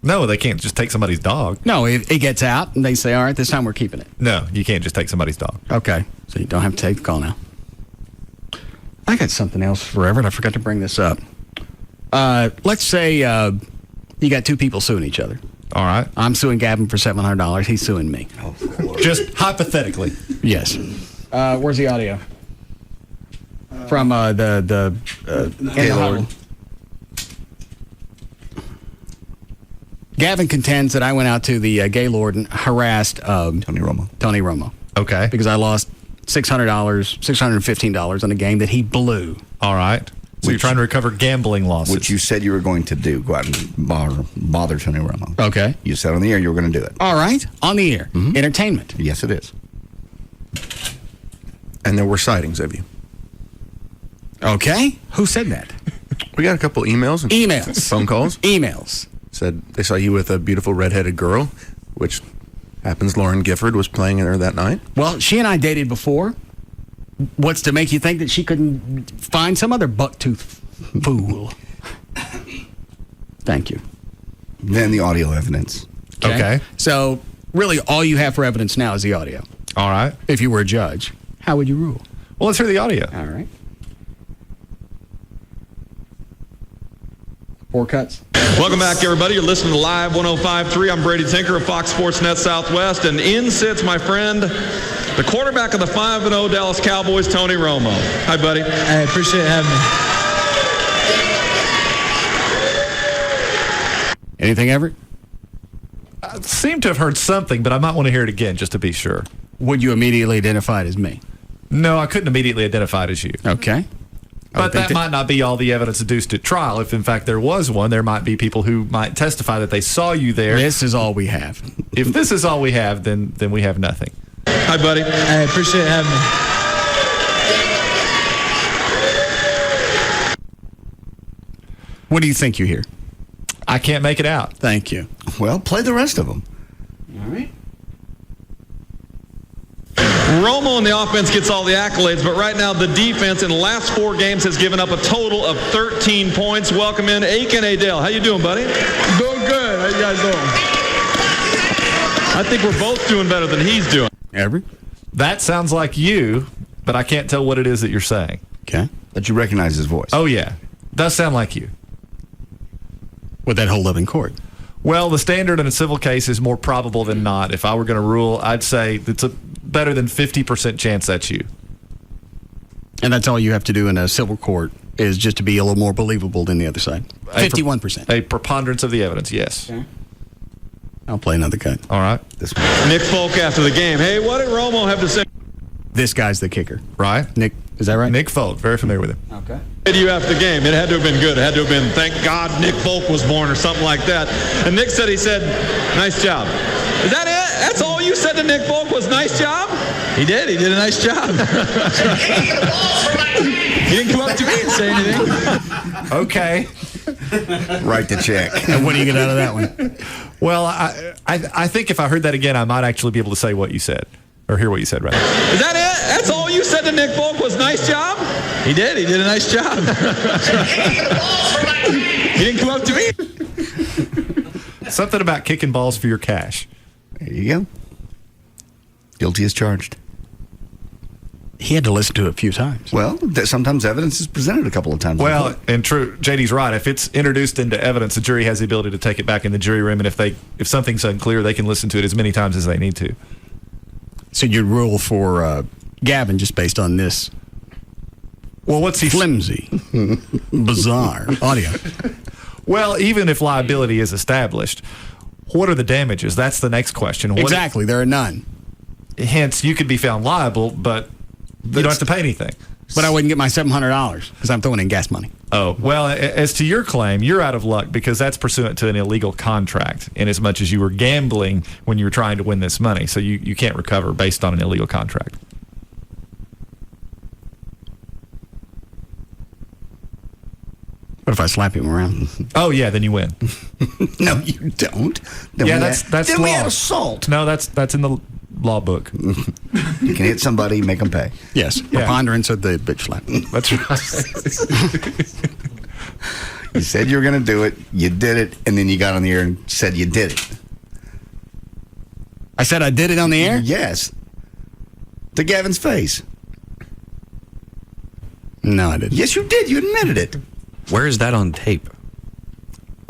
No, they can't just take somebody's dog. No, it gets out, and they say, all right, this time we're keeping it. No, you can't just take somebody's dog. Okay, so you don't have to take the call now. I got something else for Everett. I forgot to bring this up. Let's say you got two people suing each other. All right. I'm suing Gavin for $700. He's suing me. Oh, just hypothetically. Yes. Where's the audio? From the Gaylord. Gavin contends that I went out to the Gaylord and harassed Tony Romo. Okay. Because I lost $600, $615 on a game that he blew. All right. So you're trying to recover gambling losses. Which you said you were going to do. Go out and bother Tony Romo. Okay. You said on the air you were going to do it. All right. On the air. Mm-hmm. Entertainment. Yes, it is. And there were sightings of you. Okay. Who said that? We got a couple emails. And phone calls. Emails. Said they saw you with a beautiful redheaded girl, which happens Lauren Gifford was playing her that night. Well, she and I dated before. What's to make you think that she couldn't find some other bucktooth fool? Thank you. Then the audio evidence. Okay. So, really, all you have for evidence now is the audio. All right. If you were a judge, how would you rule? Well, let's hear the audio. All right. 4 cuts. Welcome back, everybody. You're listening to Live 105.3. I'm Brady Tinker of Fox Sports Net Southwest. And in sits my friend, the quarterback of the 5-0 Dallas Cowboys, Tony Romo. Hi, buddy. I appreciate having me. Anything, Everett? I seem to have heard something, but I might want to hear it again just to be sure. Would you immediately identify it as me? No, I couldn't immediately identify it as you. Okay. But that might not be all the evidence adduced at trial. If, in fact, there was one, there might be people who might testify that they saw you there. This is all we have. If this is all we have, then we have nothing. Hi, buddy. I appreciate having me. What do you think you hear? I can't make it out. Thank you. Well, play the rest of them. All right. Romo in the offense gets all the accolades, but right now the defense in the last 4 games has given up a total of 13 points. Welcome in Aiken Adele. How you doing, buddy? Doing good. How you guys doing? I think we're both doing better than he's doing. Everett? That sounds like you, but I can't tell what it is that you're saying. Okay. But you recognize his voice. Oh, yeah. Does sound like you. Would that hold up in court? Well, the standard in a civil case is more probable than not. If I were going to rule, I'd say it's a better than 50% chance that's you. And that's all you have to do in a civil court is just to be a little more believable than the other side. 51%. A preponderance of the evidence, yes. Okay. I'll play another cut. All right. Nick Folk after the game. Hey, what did Romo have to say? This guy's the kicker. Right. Nick, is that right? Nick Folk, very familiar with him. Okay. What did you after the game? It had to have been good. It had to have been, thank God Nick Folk was born or something like that. And Nick said, nice job. Is that it? That's all you said to Nick Folk was nice job? He did. He did a nice job. He didn't come up to me and say anything. Okay. Write the check. And what do you get out of that one? Well, I think if I heard that again, I might actually be able to say what you said. Or hear what you said, rather. Is that it? That's all you said to Nick Folk was nice job? He did. He did a nice job. He didn't come up to me. Something about kicking balls for your cash. There you go. Guilty as charged. He had to listen to it a few times. Well, sometimes evidence is presented a couple of times. Well, and true, JD's right. If it's introduced into evidence, the jury has the ability to take it back in the jury room, and if something's unclear, they can listen to it as many times as they need to. So you'd rule for Gavin just based on this? Well, what's he flimsy, bizarre audio? Well, even if liability is established, what are the damages? That's the next question. Exactly, there are none. Hence, you could be found liable, but you don't have to pay anything. But I wouldn't get my $700 because I'm throwing in gas money. Oh, well, as to your claim, you're out of luck because that's pursuant to an illegal contract in as much as you were gambling when you were trying to win this money. So you can't recover based on an illegal contract. What if I slap him around? Oh, yeah, then you win. No, you don't. Then that's then law. we had assault. No, that's in the law book. You can hit somebody, make them pay. Yes, preponderance of the bitch slap. That's right. You said you were going to do it, you did it, and then you got on the air and said you did it. I said I did it on the air? Yes. To Gavin's face. No, I didn't. Yes, you did. You admitted it. Where is that on tape?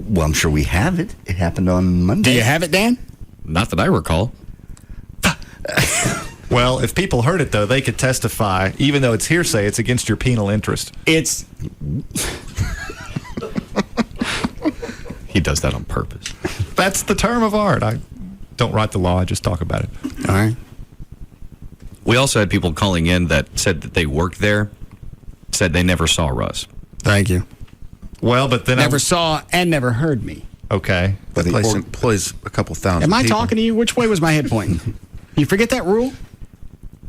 Well, I'm sure we have it. It happened on Monday. Do you have it, Dan? Not that I recall. Well, if people heard it, though, they could testify. Even though it's hearsay, it's against your penal interest. It's... He does that on purpose. That's the term of art. I don't write the law. I just talk about it. All right. We also had people calling in that said that they worked there, said they never saw Russ. Thank you. Well, but then never saw and never heard me. Okay. But he employs a couple thousand Am I people. talking to you? Which way was my head pointing? You forget that rule?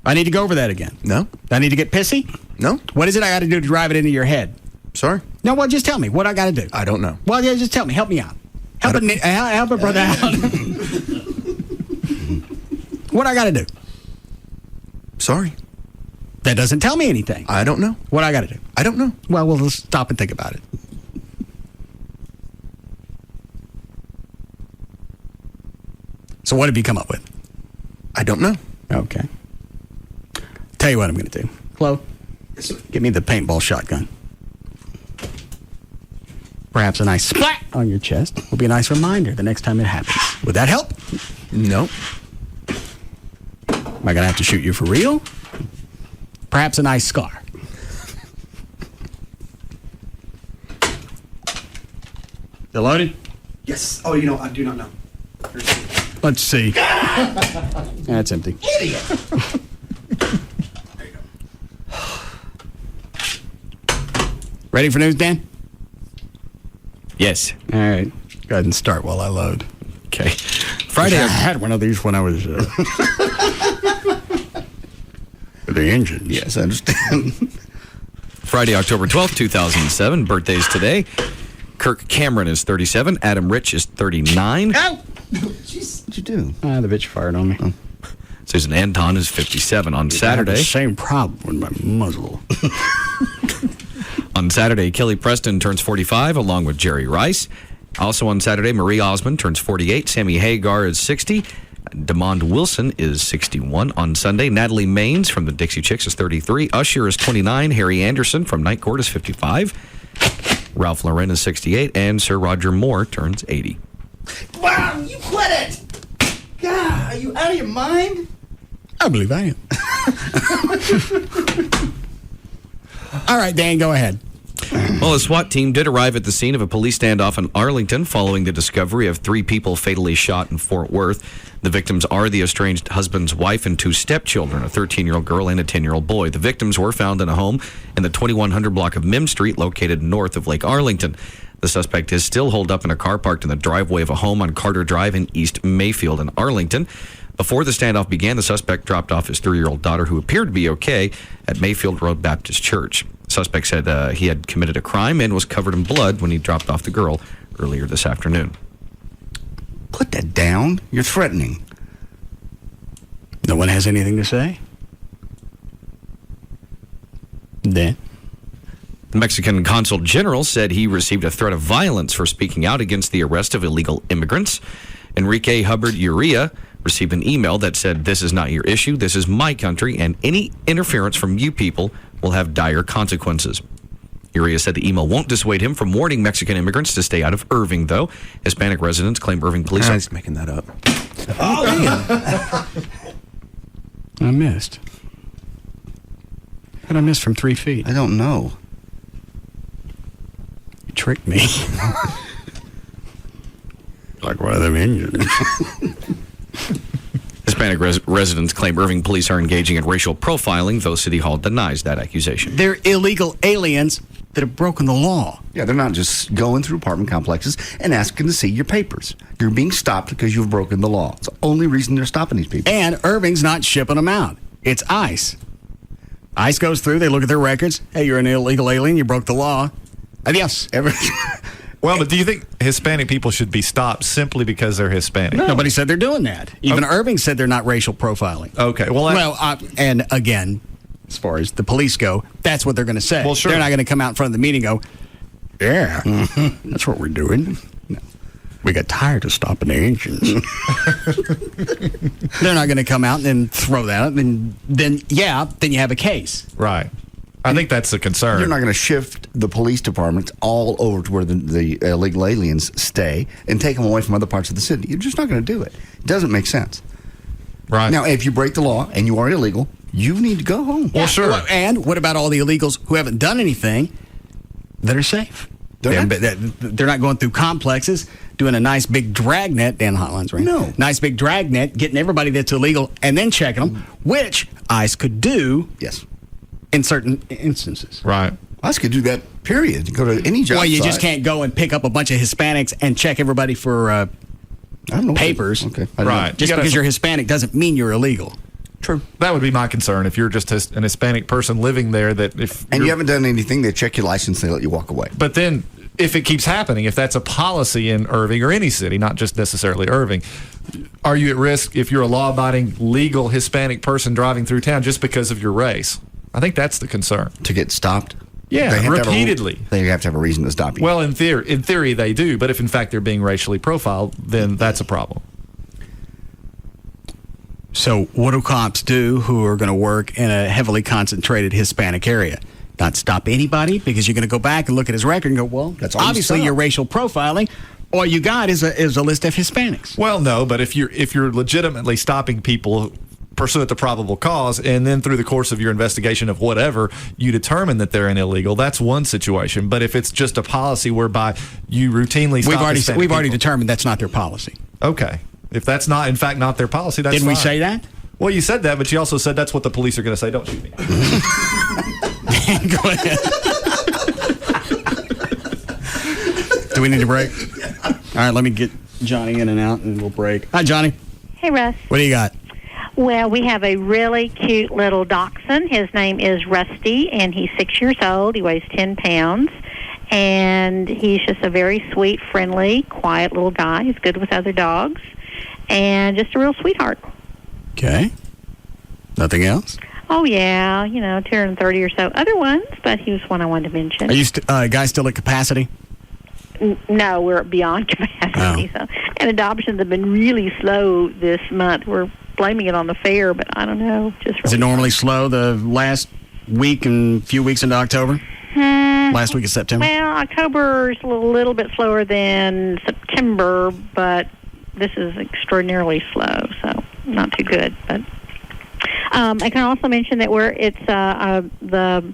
I need to go over that again. No. I need to get pissy? No. What is it I got to do to drive it into your head? Sorry? No, well, just tell me what I got to do. I don't know. Well, yeah, just tell me. Help me out. Help a brother out. What I got to do? Sorry. That doesn't tell me anything. I don't know. What I got to do? I don't know. Well, we'll just stop and think about it. So what have you come up with? I don't know. Okay. Tell you what I'm going to do. Chloe, give me the paintball shotgun. Perhaps a nice splat on your chest will be a nice reminder the next time it happens. Would that help? No. Am I going to have to shoot you for real? Perhaps a nice scar. You loaded? Yes. Oh, I do not know. Let's see. That's empty. Idiot. Ready for news, Dan? Yes. All right. Go ahead and start while I load. Okay. Friday, I had one of these when I was... the engines. Yes, I understand. Friday, October 12th, 2007. Birthdays today. Kirk Cameron is 37. Adam Rich is 39. Ow! Jeez, what'd you do? The bitch fired on me. Oh. Susan Anton is 57. On Saturday... The same problem with my muzzle. On Saturday, Kelly Preston turns 45, along with Jerry Rice. Also on Saturday, Marie Osmond turns 48. Sammy Hagar is 60. DeMond Wilson is 61. On Sunday, Natalie Maines from the Dixie Chicks is 33. Usher is 29. Harry Anderson from Night Court is 55. Ralph Lauren is 68. And Sir Roger Moore turns 80. Wow, you quit it! God, are you out of your mind? I believe I am. All right, Dan, go ahead. Well, a SWAT team did arrive at the scene of a police standoff in Arlington following the discovery of 3 people fatally shot in Fort Worth. The victims are the estranged husband's wife and 2 stepchildren, a 13-year-old girl and a 10-year-old boy. The victims were found in a home in the 2100 block of Mim Street, located north of Lake Arlington. The suspect is still holed up in a car parked in the driveway of a home on Carter Drive in East Mayfield in Arlington. Before the standoff began, the suspect dropped off his 3-year-old daughter, who appeared to be okay, at Mayfield Road Baptist Church. The suspect said he had committed a crime and was covered in blood when he dropped off the girl earlier this afternoon. Put that down. You're threatening. No one has anything to say? Dan? The Mexican Consul General said he received a threat of violence for speaking out against the arrest of illegal immigrants. Enrique Hubbard Uria received an email that said, "This is not your issue. This is my country, and any interference from you people will have dire consequences." Uria said the email won't dissuade him from warning Mexican immigrants to stay out of Irving, though. Hispanic residents claim Irving police are... He's making that up. Oh, I missed. How did I miss from 3 feet? I don't know. You tricked me. Like one of them engines. Hispanic residents claim Irving police are engaging in racial profiling, though City Hall denies that accusation. They're illegal aliens that have broken the law. Yeah, they're not just going through apartment complexes and asking to see your papers. You're being stopped because you've broken the law. It's the only reason they're stopping these people. And Irving's not shipping them out. It's ICE. ICE goes through, they look at their records. Hey, you're an illegal alien, you broke the law. Adios. Well, but do you think Hispanic people should be stopped simply because they're Hispanic? No. Nobody said they're doing that. Even Irving said they're not racial profiling. Okay. Well, and again, as far as the police go, that's what they're going to say. Well, sure. They're not going to come out in front of the meeting and go, yeah, that's what we're doing. No. We got tired of stopping the engines. They're not going to come out and then throw that up. And then you have a case. Right. I think that's the concern. You're not going to shift the police departments all over to where the illegal aliens stay and take them away from other parts of the city. You're just not going to do it. It doesn't make sense. Right. Now, if you break the law and you are illegal, you need to go home. Well, sure. And what about all the illegals who haven't done anything that are safe? They're not going through complexes, doing a nice big dragnet. Dan Hotline's right. No. Nice big dragnet, getting everybody that's illegal and then checking them, which ICE could do. Yes. In certain instances. Right. ICE could do that, period. Go to any job Well, you site. just can't go and pick up a bunch of Hispanics and check everybody for papers. Okay. Right. Just because you're Hispanic doesn't mean you're illegal. True. That would be my concern. If you're just an Hispanic person living there, and you haven't done anything, they check your license, they let you walk away. But then, if it keeps happening, if that's a policy in Irving or any city, not just necessarily Irving, are you at risk if you're a law-abiding, legal Hispanic person driving through town just because of your race? I think that's the concern. To get stopped? Yeah, repeatedly. They have to have a reason to stop you. Well, in theory they do, but if in fact they're being racially profiled, then that's a problem. So what do cops do who are going to work in a heavily concentrated Hispanic area? Not stop anybody because you're going to go back and look at his record and go, well, that's obviously you're racial profiling. All you got is a list of Hispanics. Well, no, but if you're legitimately stopping people pursuant to probable cause, and then through the course of your investigation of whatever, you determine that they're an illegal, that's one situation. But if it's just a policy whereby you routinely stop we've already determined that's not their policy. Okay. If that's not, in fact, not their policy, that's Didn't we fine. say that? Well, you said that, but you also said that's what the police are going to say. Don't shoot me. Go ahead. Do we need a break? All right, let me get Johnny in and out, and we'll break. Hi, Johnny. Hey, Russ. What do you got? Well, we have a really cute little dachshund. His name is Rusty, and he's 6 years old. He weighs 10 pounds. And he's just a very sweet, friendly, quiet little guy. He's good with other dogs. And just a real sweetheart. Okay. Nothing else? Oh, yeah. 230 or so other ones, but he was one I wanted to mention. Are you guys still at capacity? No, we're beyond capacity. Oh. So, and adoptions have been really slow this month. We're blaming it on the fair, but I don't know. Is it normally slow the last week and few weeks into October? Last week of September? Well, October is a little bit slower than September, but this is extraordinarily slow, so not too good. But I can also mention that it's the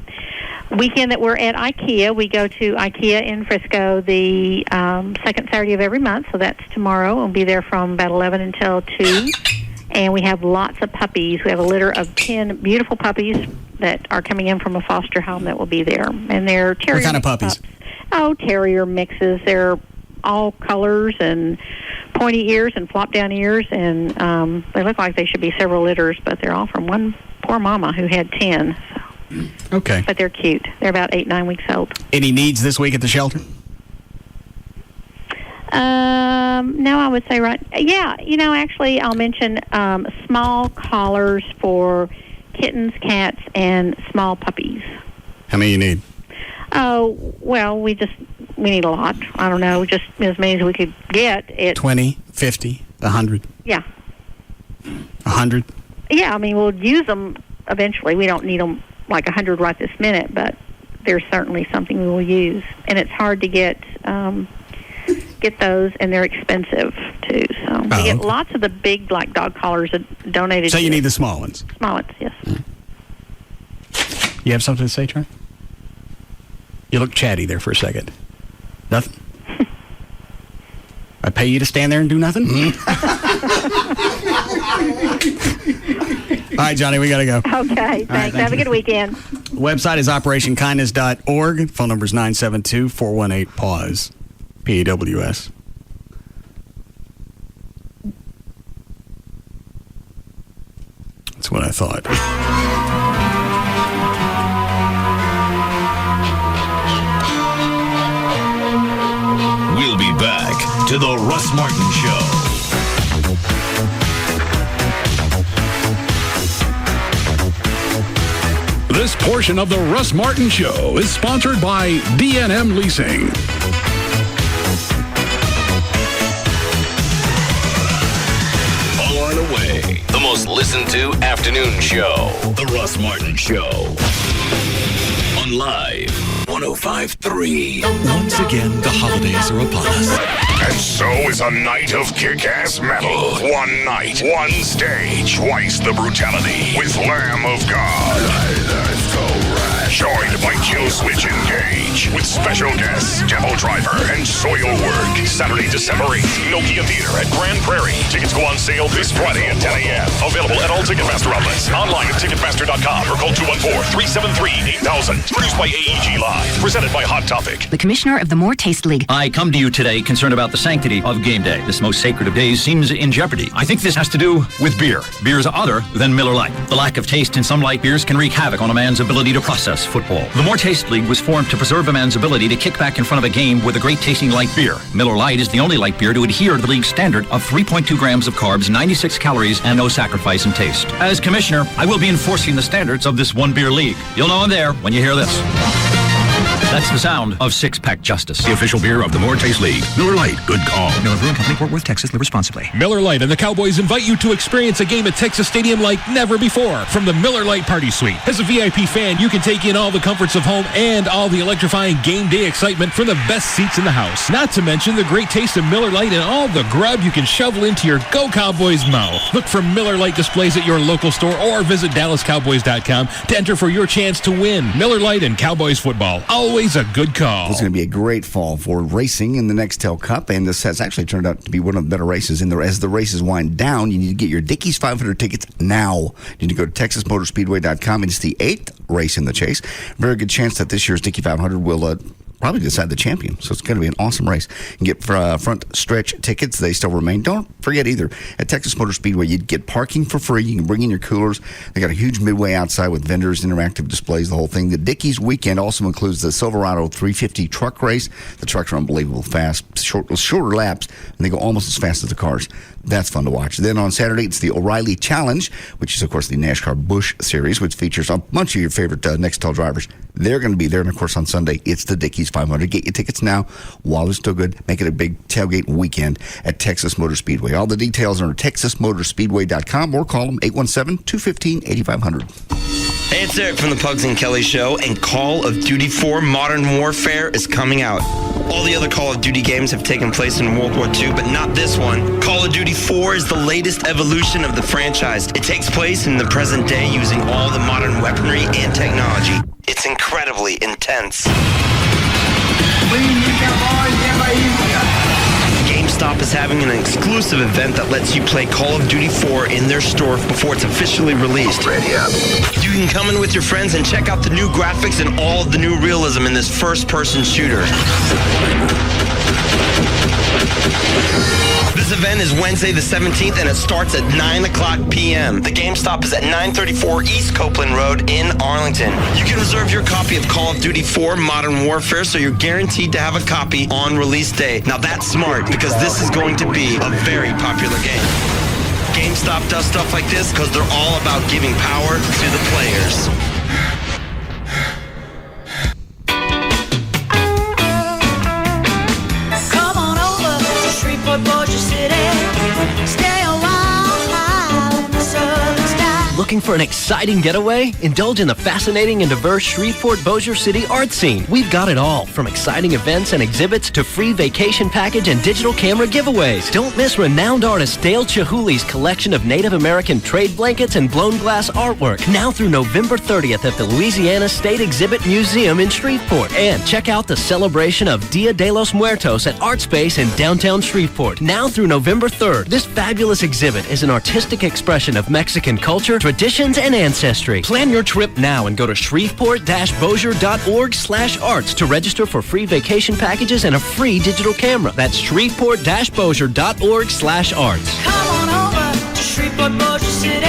weekend that we're at IKEA. We go to IKEA in Frisco the second Saturday of every month, so that's tomorrow. We'll be there from about 11 until 2. And we have lots of puppies. We have a litter of 10 beautiful puppies that are coming in from a foster home that will be there. And they're terrier. What kind of puppies? Oh, terrier mixes. They're all colors and pointy ears and flop-down ears. And they look like they should be several litters, but they're all from one poor mama who had 10. So. Okay. But they're cute. They're about 8-9 weeks old. Any needs this week at the shelter? No, I would say right. Yeah, actually, I'll mention small collars for kittens, cats, and small puppies. How many you need? Oh, well, we need a lot. I don't know, just as many as we could get. 20, 50, 100? Yeah. 100? Yeah, I mean, we'll use them eventually. We don't need them like 100 right this minute, but there's certainly something we will use. And it's hard to get those, and they're expensive too. So we get lots of the big like dog collars donated. So you need the small ones. Small ones, yes. You have something to say, Trent? You look chatty there for a second. Nothing? I pay you to stand there and do nothing? All right, Johnny, we got to go. Okay, thanks. Have a good weekend. Website is operationkindness.org. Phone number is 972-418-PAWS. PAWS. That's what I thought. We'll be back to the Russ Martin Show. This portion of the Russ Martin Show is sponsored by D&M Leasing. On the way, the most listened to afternoon show, the Russ Martin Show. On Live 105.3. Once again, the holidays are upon us. And so is a night of kick-ass metal. One night, one stage, twice the brutality. With Lamb of God. Joined by Kill Switch Engage. With special guests, Devil Driver and Soilwork. Saturday, December 8th, Nokia Theater at Grand Prairie. Tickets go on sale this Friday at 10 a.m. Available at all Ticketmaster outlets. Online at Ticketmaster.com or call 214-373-8000. Produced by AEG Live. Presented by Hot Topic. The commissioner of the More Taste League. I come to you today concerned about the sanctity of game day. This most sacred of days seems in jeopardy. I think this has to do with beer. Beers other than Miller Lite. The lack of taste in some light beers can wreak havoc on a man's ability to process football. The More Taste League was formed to preserve a man's ability to kick back in front of a game with a great tasting light beer. Miller Lite is the only light beer to adhere to the league's standard of 3.2 grams of carbs, 96 calories, and no sacrifice in taste. As commissioner, I will be enforcing the standards of this one beer league. You'll know I'm there when you hear this. That's the sound of six-pack justice. The official beer of the More Taste League. Miller Lite, good call. Miller Brewing Company, Fort Worth, Texas. Live responsibly. Miller Lite and the Cowboys invite you to experience a game at Texas Stadium like never before from the Miller Lite Party Suite. As a VIP fan, you can take in all the comforts of home and all the electrifying game day excitement from the best seats in the house. Not to mention the great taste of Miller Lite and all the grub you can shovel into your Go Cowboys mouth. Look for Miller Lite displays at your local store or visit DallasCowboys.com to enter for your chance to win. Miller Lite and Cowboys football. Always a good call. It's going to be a great fall for racing in the Nextel Cup, and this has actually turned out to be one of the better races. As the races wind down, you need to get your Dickies 500 tickets now. You need to go to TexasMotorspeedway.com. It's the 8th race in the chase. Very good chance that this year's Dickie 500 will probably decide the champion. So it's going to be an awesome race. You can get front stretch tickets. They still remain. Don't forget either, at Texas Motor Speedway, you get parking for free. You can bring in your coolers. They got a huge midway outside with vendors, interactive displays, the whole thing. The Dickies weekend also includes the Silverado 350 truck race. The trucks are unbelievable fast, shorter laps, and they go almost as fast as the cars. That's fun to watch. Then on Saturday, it's the O'Reilly Challenge, which is, of course, the NASCAR Busch Series, which features a bunch of your favorite Nextel drivers. They're going to be there. And, of course, on Sunday, it's the Dickies 500. Get your tickets now while they're still good. Make it a big tailgate weekend at Texas Motor Speedway. All the details are at TexasMotorspeedway.com or call them 817-215-8500. Hey, it's Eric from the Pugs and Kelly Show, and Call of Duty 4 Modern Warfare is coming out. All the other Call of Duty games have taken place in World War II, but not this one. Call of Duty 4 is the latest evolution of the franchise. It takes place in the present day using all the modern weaponry and technology. It's incredibly intense. GameStop is having an exclusive event that lets you play Call of Duty 4 in their store before it's officially released. You can come in with your friends and check out the new graphics and all of the new realism in this first-person shooter. This event is Wednesday the 17th, and it starts at 9 o'clock p.m. The GameStop is at 934 East Copeland Road in Arlington. You can reserve your copy of Call of Duty 4 Modern Warfare, so you're guaranteed to have a copy on release day. Now that's smart, because this is going to be a very popular game. GameStop does stuff like this because they're all about giving power to the players. Come on over to Shreveport, Bossier City. Stay a while. Looking for an exciting getaway? Indulge in the fascinating and diverse Shreveport-Bossier City art scene. We've got it all, from exciting events and exhibits to free vacation package and digital camera giveaways. Don't miss renowned artist Dale Chihuli's collection of Native American trade blankets and blown glass artwork, now through November 30th at the Louisiana State Exhibit Museum in Shreveport. And check out the celebration of Dia de los Muertos at Art Space in downtown Shreveport, now through November 3rd. This fabulous exhibit is an artistic expression of Mexican culture, traditions, and ancestry. Plan your trip now and go to shreveport-bossier.org/arts to register for free vacation packages and a free digital camera. That's shreveport-bossier.org/arts. Come on over to Shreveport, Bossier City.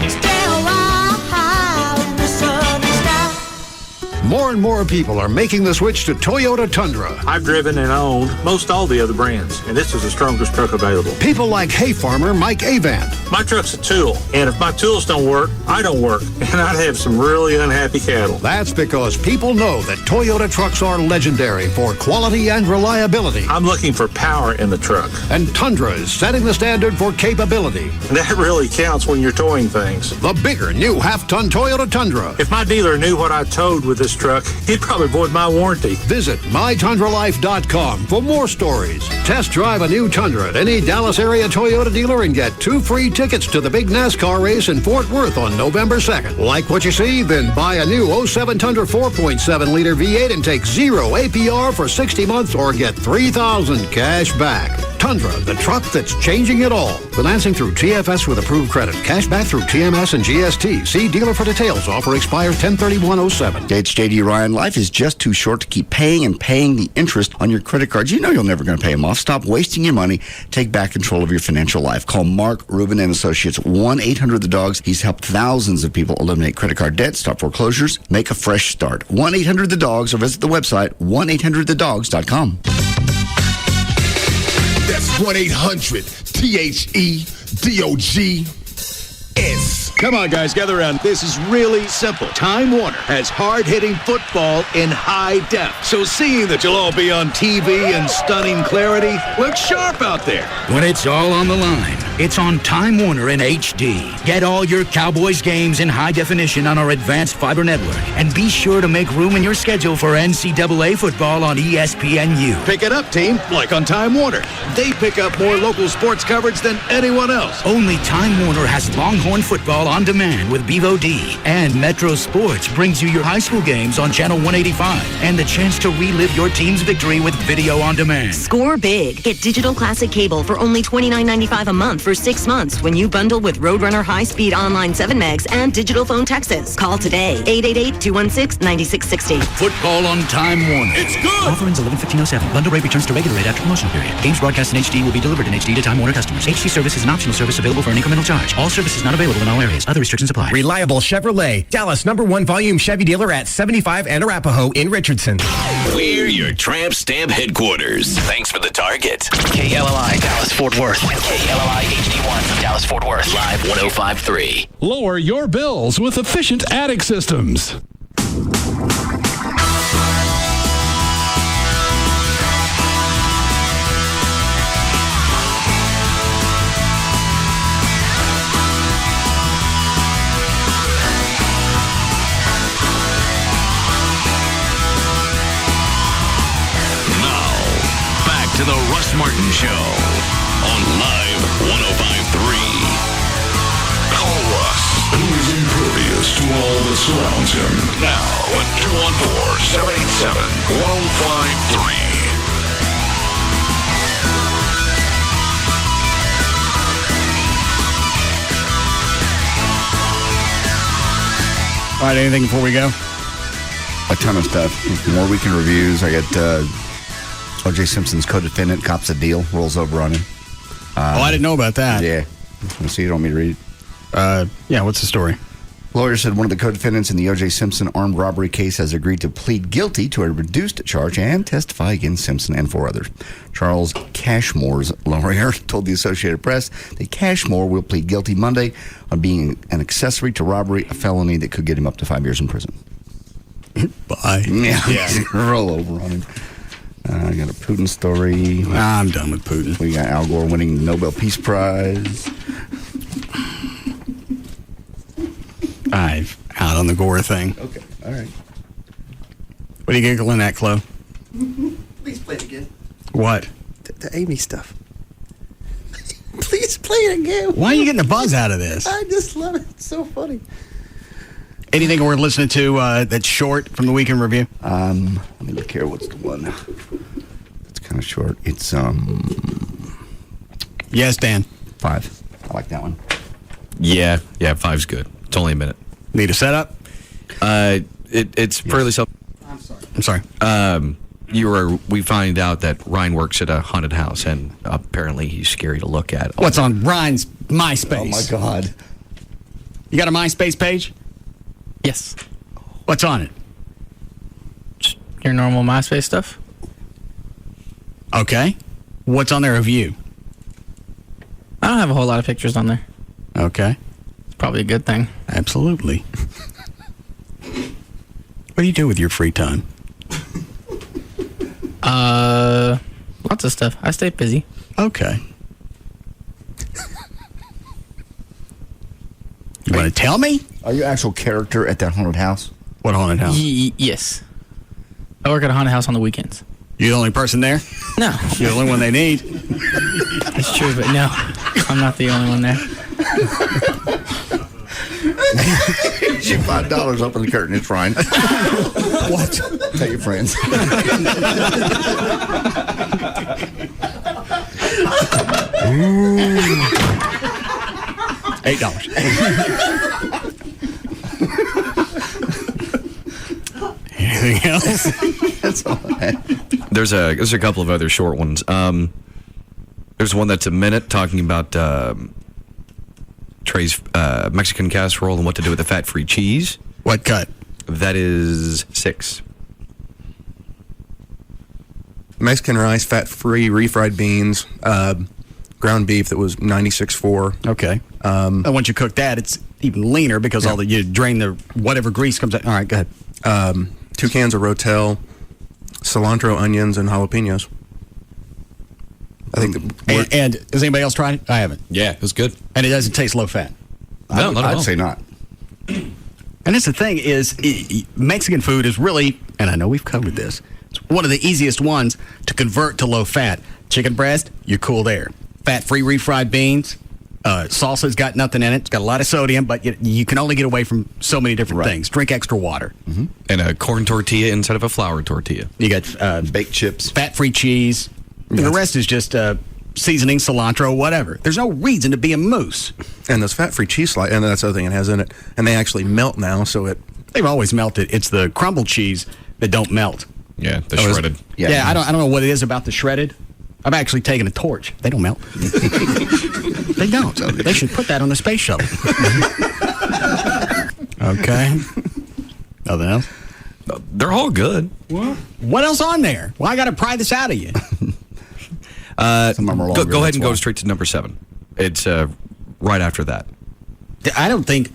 Stay a while in the southern sky. More and more people are making the switch to Toyota Tundra. I've driven and owned most all the other brands, and this is the strongest truck available. People like hay farmer Mike Avant. My truck's a tool, and if my tools don't work, I don't work, and I'd have some really unhappy cattle. That's because people know that Toyota trucks are legendary for quality and reliability. I'm looking for power in the truck. And Tundra is setting the standard for capability. And that really counts when you're towing things. The bigger new half-ton Toyota Tundra. If my dealer knew what I towed with this truck, he'd probably void my warranty. Visit mytundralife.com for more stories. Test drive a new Tundra at any Dallas area Toyota dealer and get 2 free tickets to the big NASCAR race in Fort Worth on November 2nd. Like what you see? Then buy a new 07 Tundra 4.7-liter V8 and take 0 APR for 60 months or get $3,000 cash back. Tundra, the truck that's changing it all. Financing through TFS with approved credit. Cash back through TMS and GST. See dealer for details. Offer expires 10/31/07. It's JD Ryan. Life is just too short to keep paying and paying the interest on your credit cards. You know you're never going to pay them off. Stop wasting your money. Take back control of your financial life. Call Mark Rubin and Associates, 1-800-THE-DOGS. He's helped thousands of people eliminate credit card debt, stop foreclosures, make a fresh start. 1-800-THE-DOGS or visit the website 1-800-THEDOGS.com. That's 1-800-THEDOGS. Come on, guys, gather around. This is really simple. Time Warner has hard-hitting football in high def. So seeing that you'll all be on TV in stunning clarity looks sharp out there. When it's all on the line, it's on Time Warner in HD. Get all your Cowboys games in high definition on our advanced fiber network. And be sure to make room in your schedule for NCAA football on ESPNU. Pick it up, team, like on Time Warner. They pick up more local sports coverage than anyone else. Only Time Warner has Longhorn football on demand with Bevo D. And Metro Sports brings you your high school games on Channel 185 and the chance to relive your team's victory with video on demand. Score big. Get digital classic cable for only $29.95 a month for 6 months when you bundle with Roadrunner high-speed online 7 megs and digital phone Texas. Call today, 888-216-9660. Football on Time Warner. It's good! Offer ends 11/15/07. Bundle rate returns to regular rate after promotional period. Games broadcast in HD will be delivered in HD to Time Warner customers. HD service is an optional service available for an incremental charge. All services not available in all areas. Other restrictions apply. Reliable Chevrolet. Dallas #1 volume Chevy dealer at 75 and Arapahoe in Richardson. We're your tramp stamp headquarters. Thanks for the target. KLLI Dallas Fort Worth. KLLI HD1 Dallas Fort Worth. Live 105.3. Lower your bills with efficient attic systems. To the Russ Martin Show on Live 105.3. Call Russ, who is impervious to all that surrounds him. Now at 214-787-1053. All right, anything before we go? A ton of stuff. More weekend reviews. I got O.J. Simpson's co-defendant cops a deal, rolls over on him. I didn't know about that. Yeah. You see, you don't want me to read it? Yeah, what's the story? Lawyer said one of the co-defendants in the O.J. Simpson armed robbery case has agreed to plead guilty to a reduced charge and testify against Simpson and 4 others. Charles Cashmore's lawyer told the Associated Press that Cashmore will plead guilty Monday on being an accessory to robbery, a felony that could get him up to 5 years in prison. Bye. Yeah. Roll over on him. I got a Putin story. I'm done with Putin. We got Al Gore winning the Nobel Peace Prize. I'm out on the Gore thing. Okay, all right. What are you giggling at, Chloe? Please play it again. What? The Amy stuff. Please play it again. Why are you getting a buzz out of this? I just love it. It's so funny. Anything worth listening to that's short from the weekend review? Let me look here. What's the one? It's kind of short. It's Yes, Dan. 5. I like that one. Yeah, 5's good. It's only a minute. Need a setup? It's fairly self. I'm sorry. We find out that Ryan works at a haunted house, and apparently he's scary to look at. What's on Ryan's MySpace? Oh my God! You got a MySpace page? Yes. What's on it? Your normal MySpace stuff. Okay. What's on there of you? I don't have a whole lot of pictures on there. Okay. It's probably a good thing. Absolutely. What do you do with your free time? Lots of stuff. I stay busy. Okay. You want to tell me? Are you an actual character at that haunted house? What haunted house? Yes. I work at a haunted house on the weekends. You the only person there? No. You're the only one they need. That's true, but no. I'm not the only one there. You $5 open the curtain. It's fine. What? Tell your friends. $8. Anything else? That's all I had. There's a couple of other short ones. There's one that's a minute talking about Trey's Mexican casserole and what to do with the fat-free cheese. What cut? That is 6. Mexican rice, fat-free, refried beans, ground beef that was 96.4. Okay. And once you cook that, it's even leaner because you drain the whatever grease comes out. All right, go ahead. 2 cans of Rotel, cilantro, onions, and jalapenos. I think. And has anybody else tried it? I haven't. Yeah, it was good. And it doesn't taste low fat. No, not at all. I'd say not. And that's the thing is, Mexican food is really, and I know we've covered this, it's one of the easiest ones to convert to low fat. Chicken breast, you're cool there. Fat-free refried beans, salsa's got nothing in it. It's got a lot of sodium, but you can only get away from so many different things. Drink extra water. Mm-hmm. And a corn tortilla instead of a flour tortilla. You got baked chips, fat-free cheese. And the rest is just seasoning, cilantro, whatever. There's no reason to be a moose. And those fat-free cheese slices, and that's the other thing it has in it. And they actually melt now, so it... They've always melted. It's the crumbled cheese that don't melt. Yeah, the shredded. Yeah, I don't know what it is about the shredded. I've actually taken a torch. They don't melt. They don't. They should put that on the space shuttle. Okay. Nothing else? They're all good. What else on there? Well, I got to pry this out of you. Go ahead and go straight to number 7. It's right after that. I don't think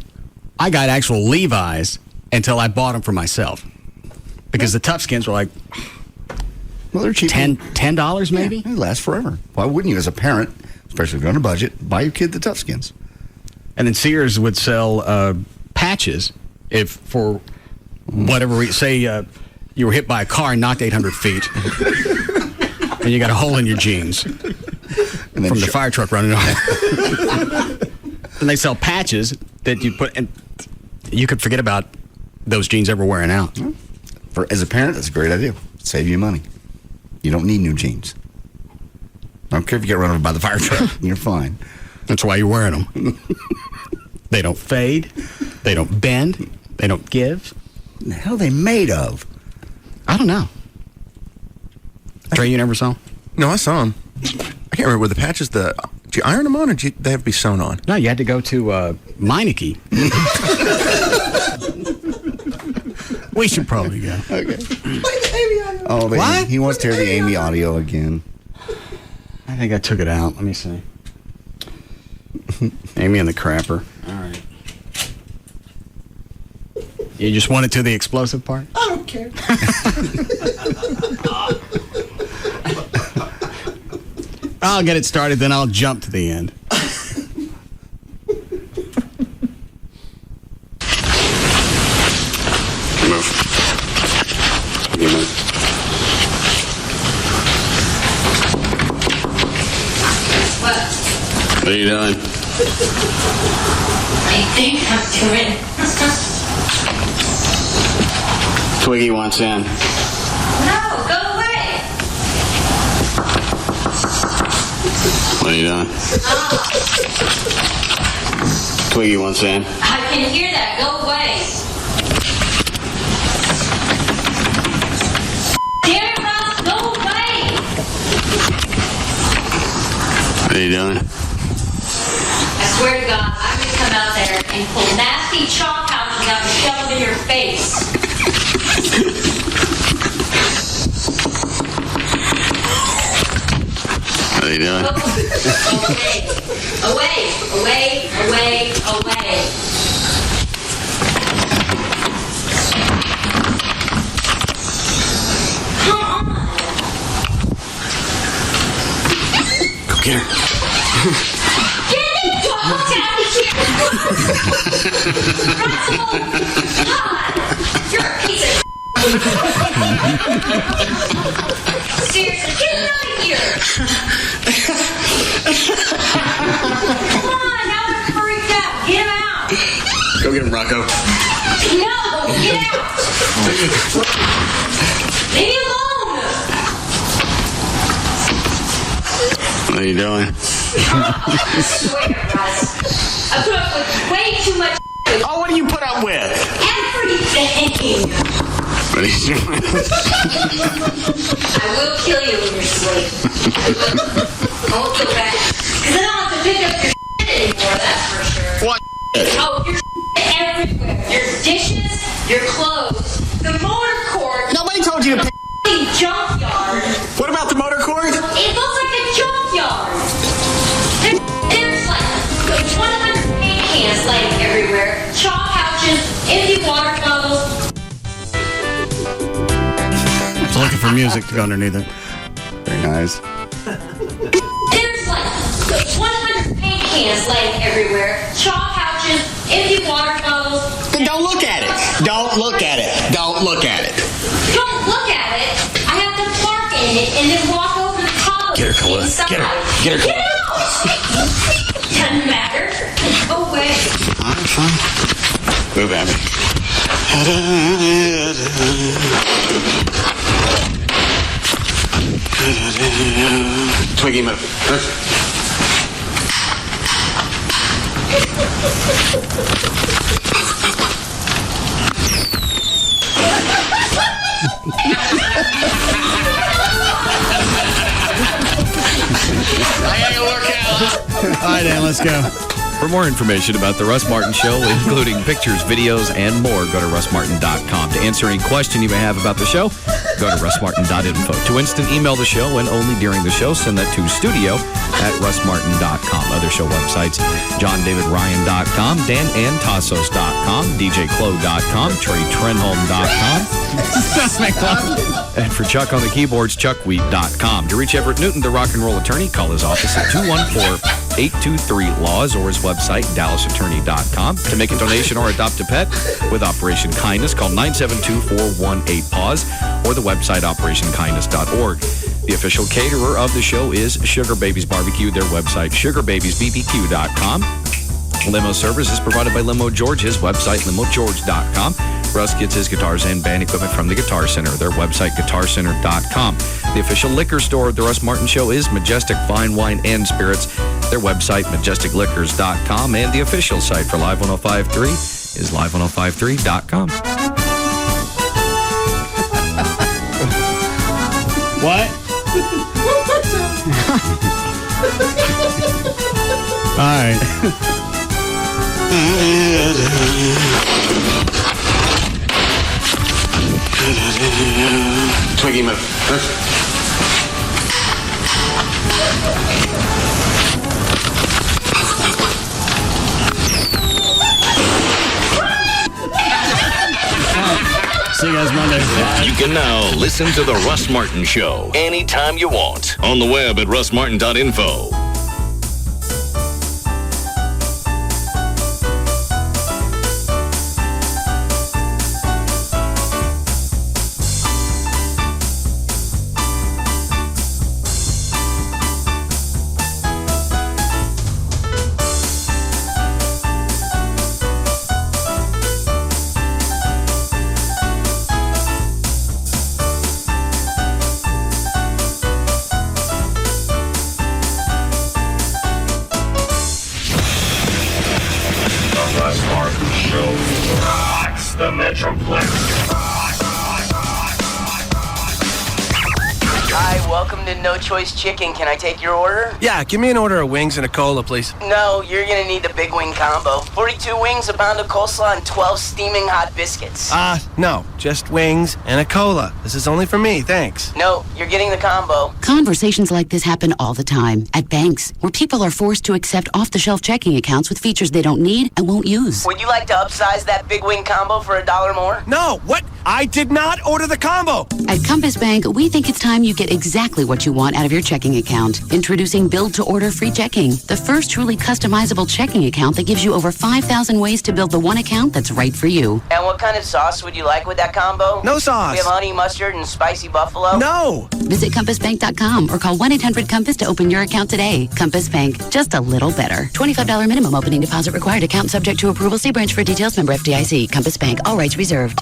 I got actual Levi's until I bought them for myself. Because the Toughskins were like, well, they're cheap. $10 maybe? Yeah, they last forever. Why wouldn't you, as a parent, especially if you're on a budget, buy your kid the Toughskins? And then Sears would sell patches if for whatever reason, say you were hit by a car and knocked 800 feet. And you got a hole in your jeans and then from the fire truck running off. And they sell patches that you put, and you could forget about those jeans ever wearing out. As a parent, that's a great idea. Save you money. You don't need new jeans. I don't care if you get run over by the fire truck. You're fine. That's why you're wearing them. They don't fade. They don't bend. They don't give. What the hell are they made of? I don't know. Trey, you never saw them? No, I saw them. I can't remember were the patches. Did you iron them on, or did they have to be sewn on? No, you had to go to Meineke. We should probably go. Okay. Oh, what? He wants to hear the Amy audio again. I think I took it out. Let me see. Amy and the Crapper. All right. You just want it to the explosive part? I don't care. I'll get it started, then I'll jump to the end. Twiggy, man. What are you doing? I think I'm doing. Twiggy wants in. No, go away. What are you doing? Twiggy wants in. I can hear that. Go away. Damn it, Ross, go away. What are you doing? I swear to God, I'm going to come out there and pull nasty chalk pouches out and shove them in your face. What are you doing? Away, away, away, away. Come on. Go get her. Get the dog out of here! Russell! God! You're a piece of seriously, get him out of here! Come on, now we're freaked out. Get him out! Go get him, Rocco. No, get out! Leave me alone! What are you doing? I swear, Russ. I put up with way too much. Oh, what do you put up with? Everything. What are you doing? I will kill you when you're asleep. I won't go back. Because I don't have to pick up your anymore, that's for sure. What? Oh, your everywhere. Your dishes, your clothes, the motor cord. Nobody told you to pick. Junkyard. What about the motor cord? It looks like a junkyard. There's like 100 paint cans laying everywhere, chalk pouches, empty water bottles. I was looking for music to go underneath it. Very nice. There's like 100 paint cans laying everywhere, chalk pouches, empty water bottles. Then don't look at it. Don't look at it. Don't look at it. Don't look at it. I have to park in it and then walk over the top of Get her, it Cole. inside. Get her. Get her, Get out! Doesn't matter. Go away. All right, fine. Move, Abby. Twiggy, move. All right, Dan, let's go. For more information about The Russ Martin Show, including pictures, videos, and more, go to russmartin.com. To answer any question you may have about the show, go to russmartin.info. To instant email the show and only during the show, send that to studio@russmartin.com. Other show websites, johndavidryan.com, danantassos.com, djclo.com, treytrenholm.com. And for Chuck on the keyboards, chuckwheat.com. To reach Everett Newton, the rock and roll attorney, call his office at 214-823-LAWS or his website, dallasattorney.com. To make a donation or adopt a pet with Operation Kindness, call 972-418-PAWS or the website operationkindness.org. The official caterer of the show is Sugar Babies Barbecue, their website, sugarbabiesbbq.com. Limo service is provided by Limo George, his website, limogeorge.com. Russ gets his guitars and band equipment from the Guitar Center, their website, guitarcenter.com. The official liquor store of The Russ Martin Show is Majestic Fine Wine and Spirits, their website, majesticliquors.com. And the official site for Live 1053 is live1053.com. What? All right. Twiggy, move. See you guys Monday. You can now listen to The Russ Martin Show anytime you want on the web at russmartin.info. welcome to No Choice Chicken. Can I take your order? Yeah, give me an order of wings and a cola, please. No, you're gonna need the big wing combo. 42 wings, a pound of coleslaw, and 12 steaming hot biscuits. No, just wings and a cola. This is only for me, thanks. No, you're getting the combo. Conversations like this happen all the time at banks, where people are forced to accept off-the-shelf checking accounts with features they don't need and won't use. Would you like to upsize that big wing combo for $1 more? No, what? I did not order the combo. At Compass Bank, we think it's time you get exactly what you want out of your checking account. Introducing Build-to-Order Free Checking, the first truly customizable checking account that gives you over 5,000 ways to build the one account that's right for you. And what kind of sauce would you like with that combo? No sauce. We have honey mustard and spicy buffalo. No. Visit CompassBank.com or call 1-800-COMPASS to open your account today. Compass Bank, just a little better. $25 minimum opening deposit required. Account subject to approval. See branch for details. Member FDIC. Compass Bank. All rights reserved.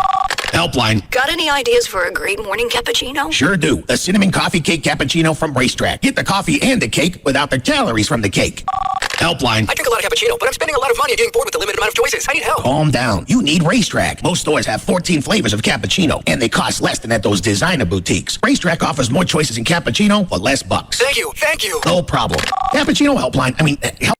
Helpline. Got any ideas for a great morning cappuccino? Sure do. The cinnamon coffee cake cappuccino from Racetrack. Get the coffee and the cake without the calories from the cake. Helpline. I drink a lot of cappuccino, but I'm spending a lot of money getting bored with the limited amount of choices. I need help. Calm down. You need Racetrack. Most stores have 14 flavors of cappuccino, and they cost less than at those designer boutiques. Racetrack offers more choices in cappuccino for less bucks. Thank you. No problem. Cappuccino Helpline.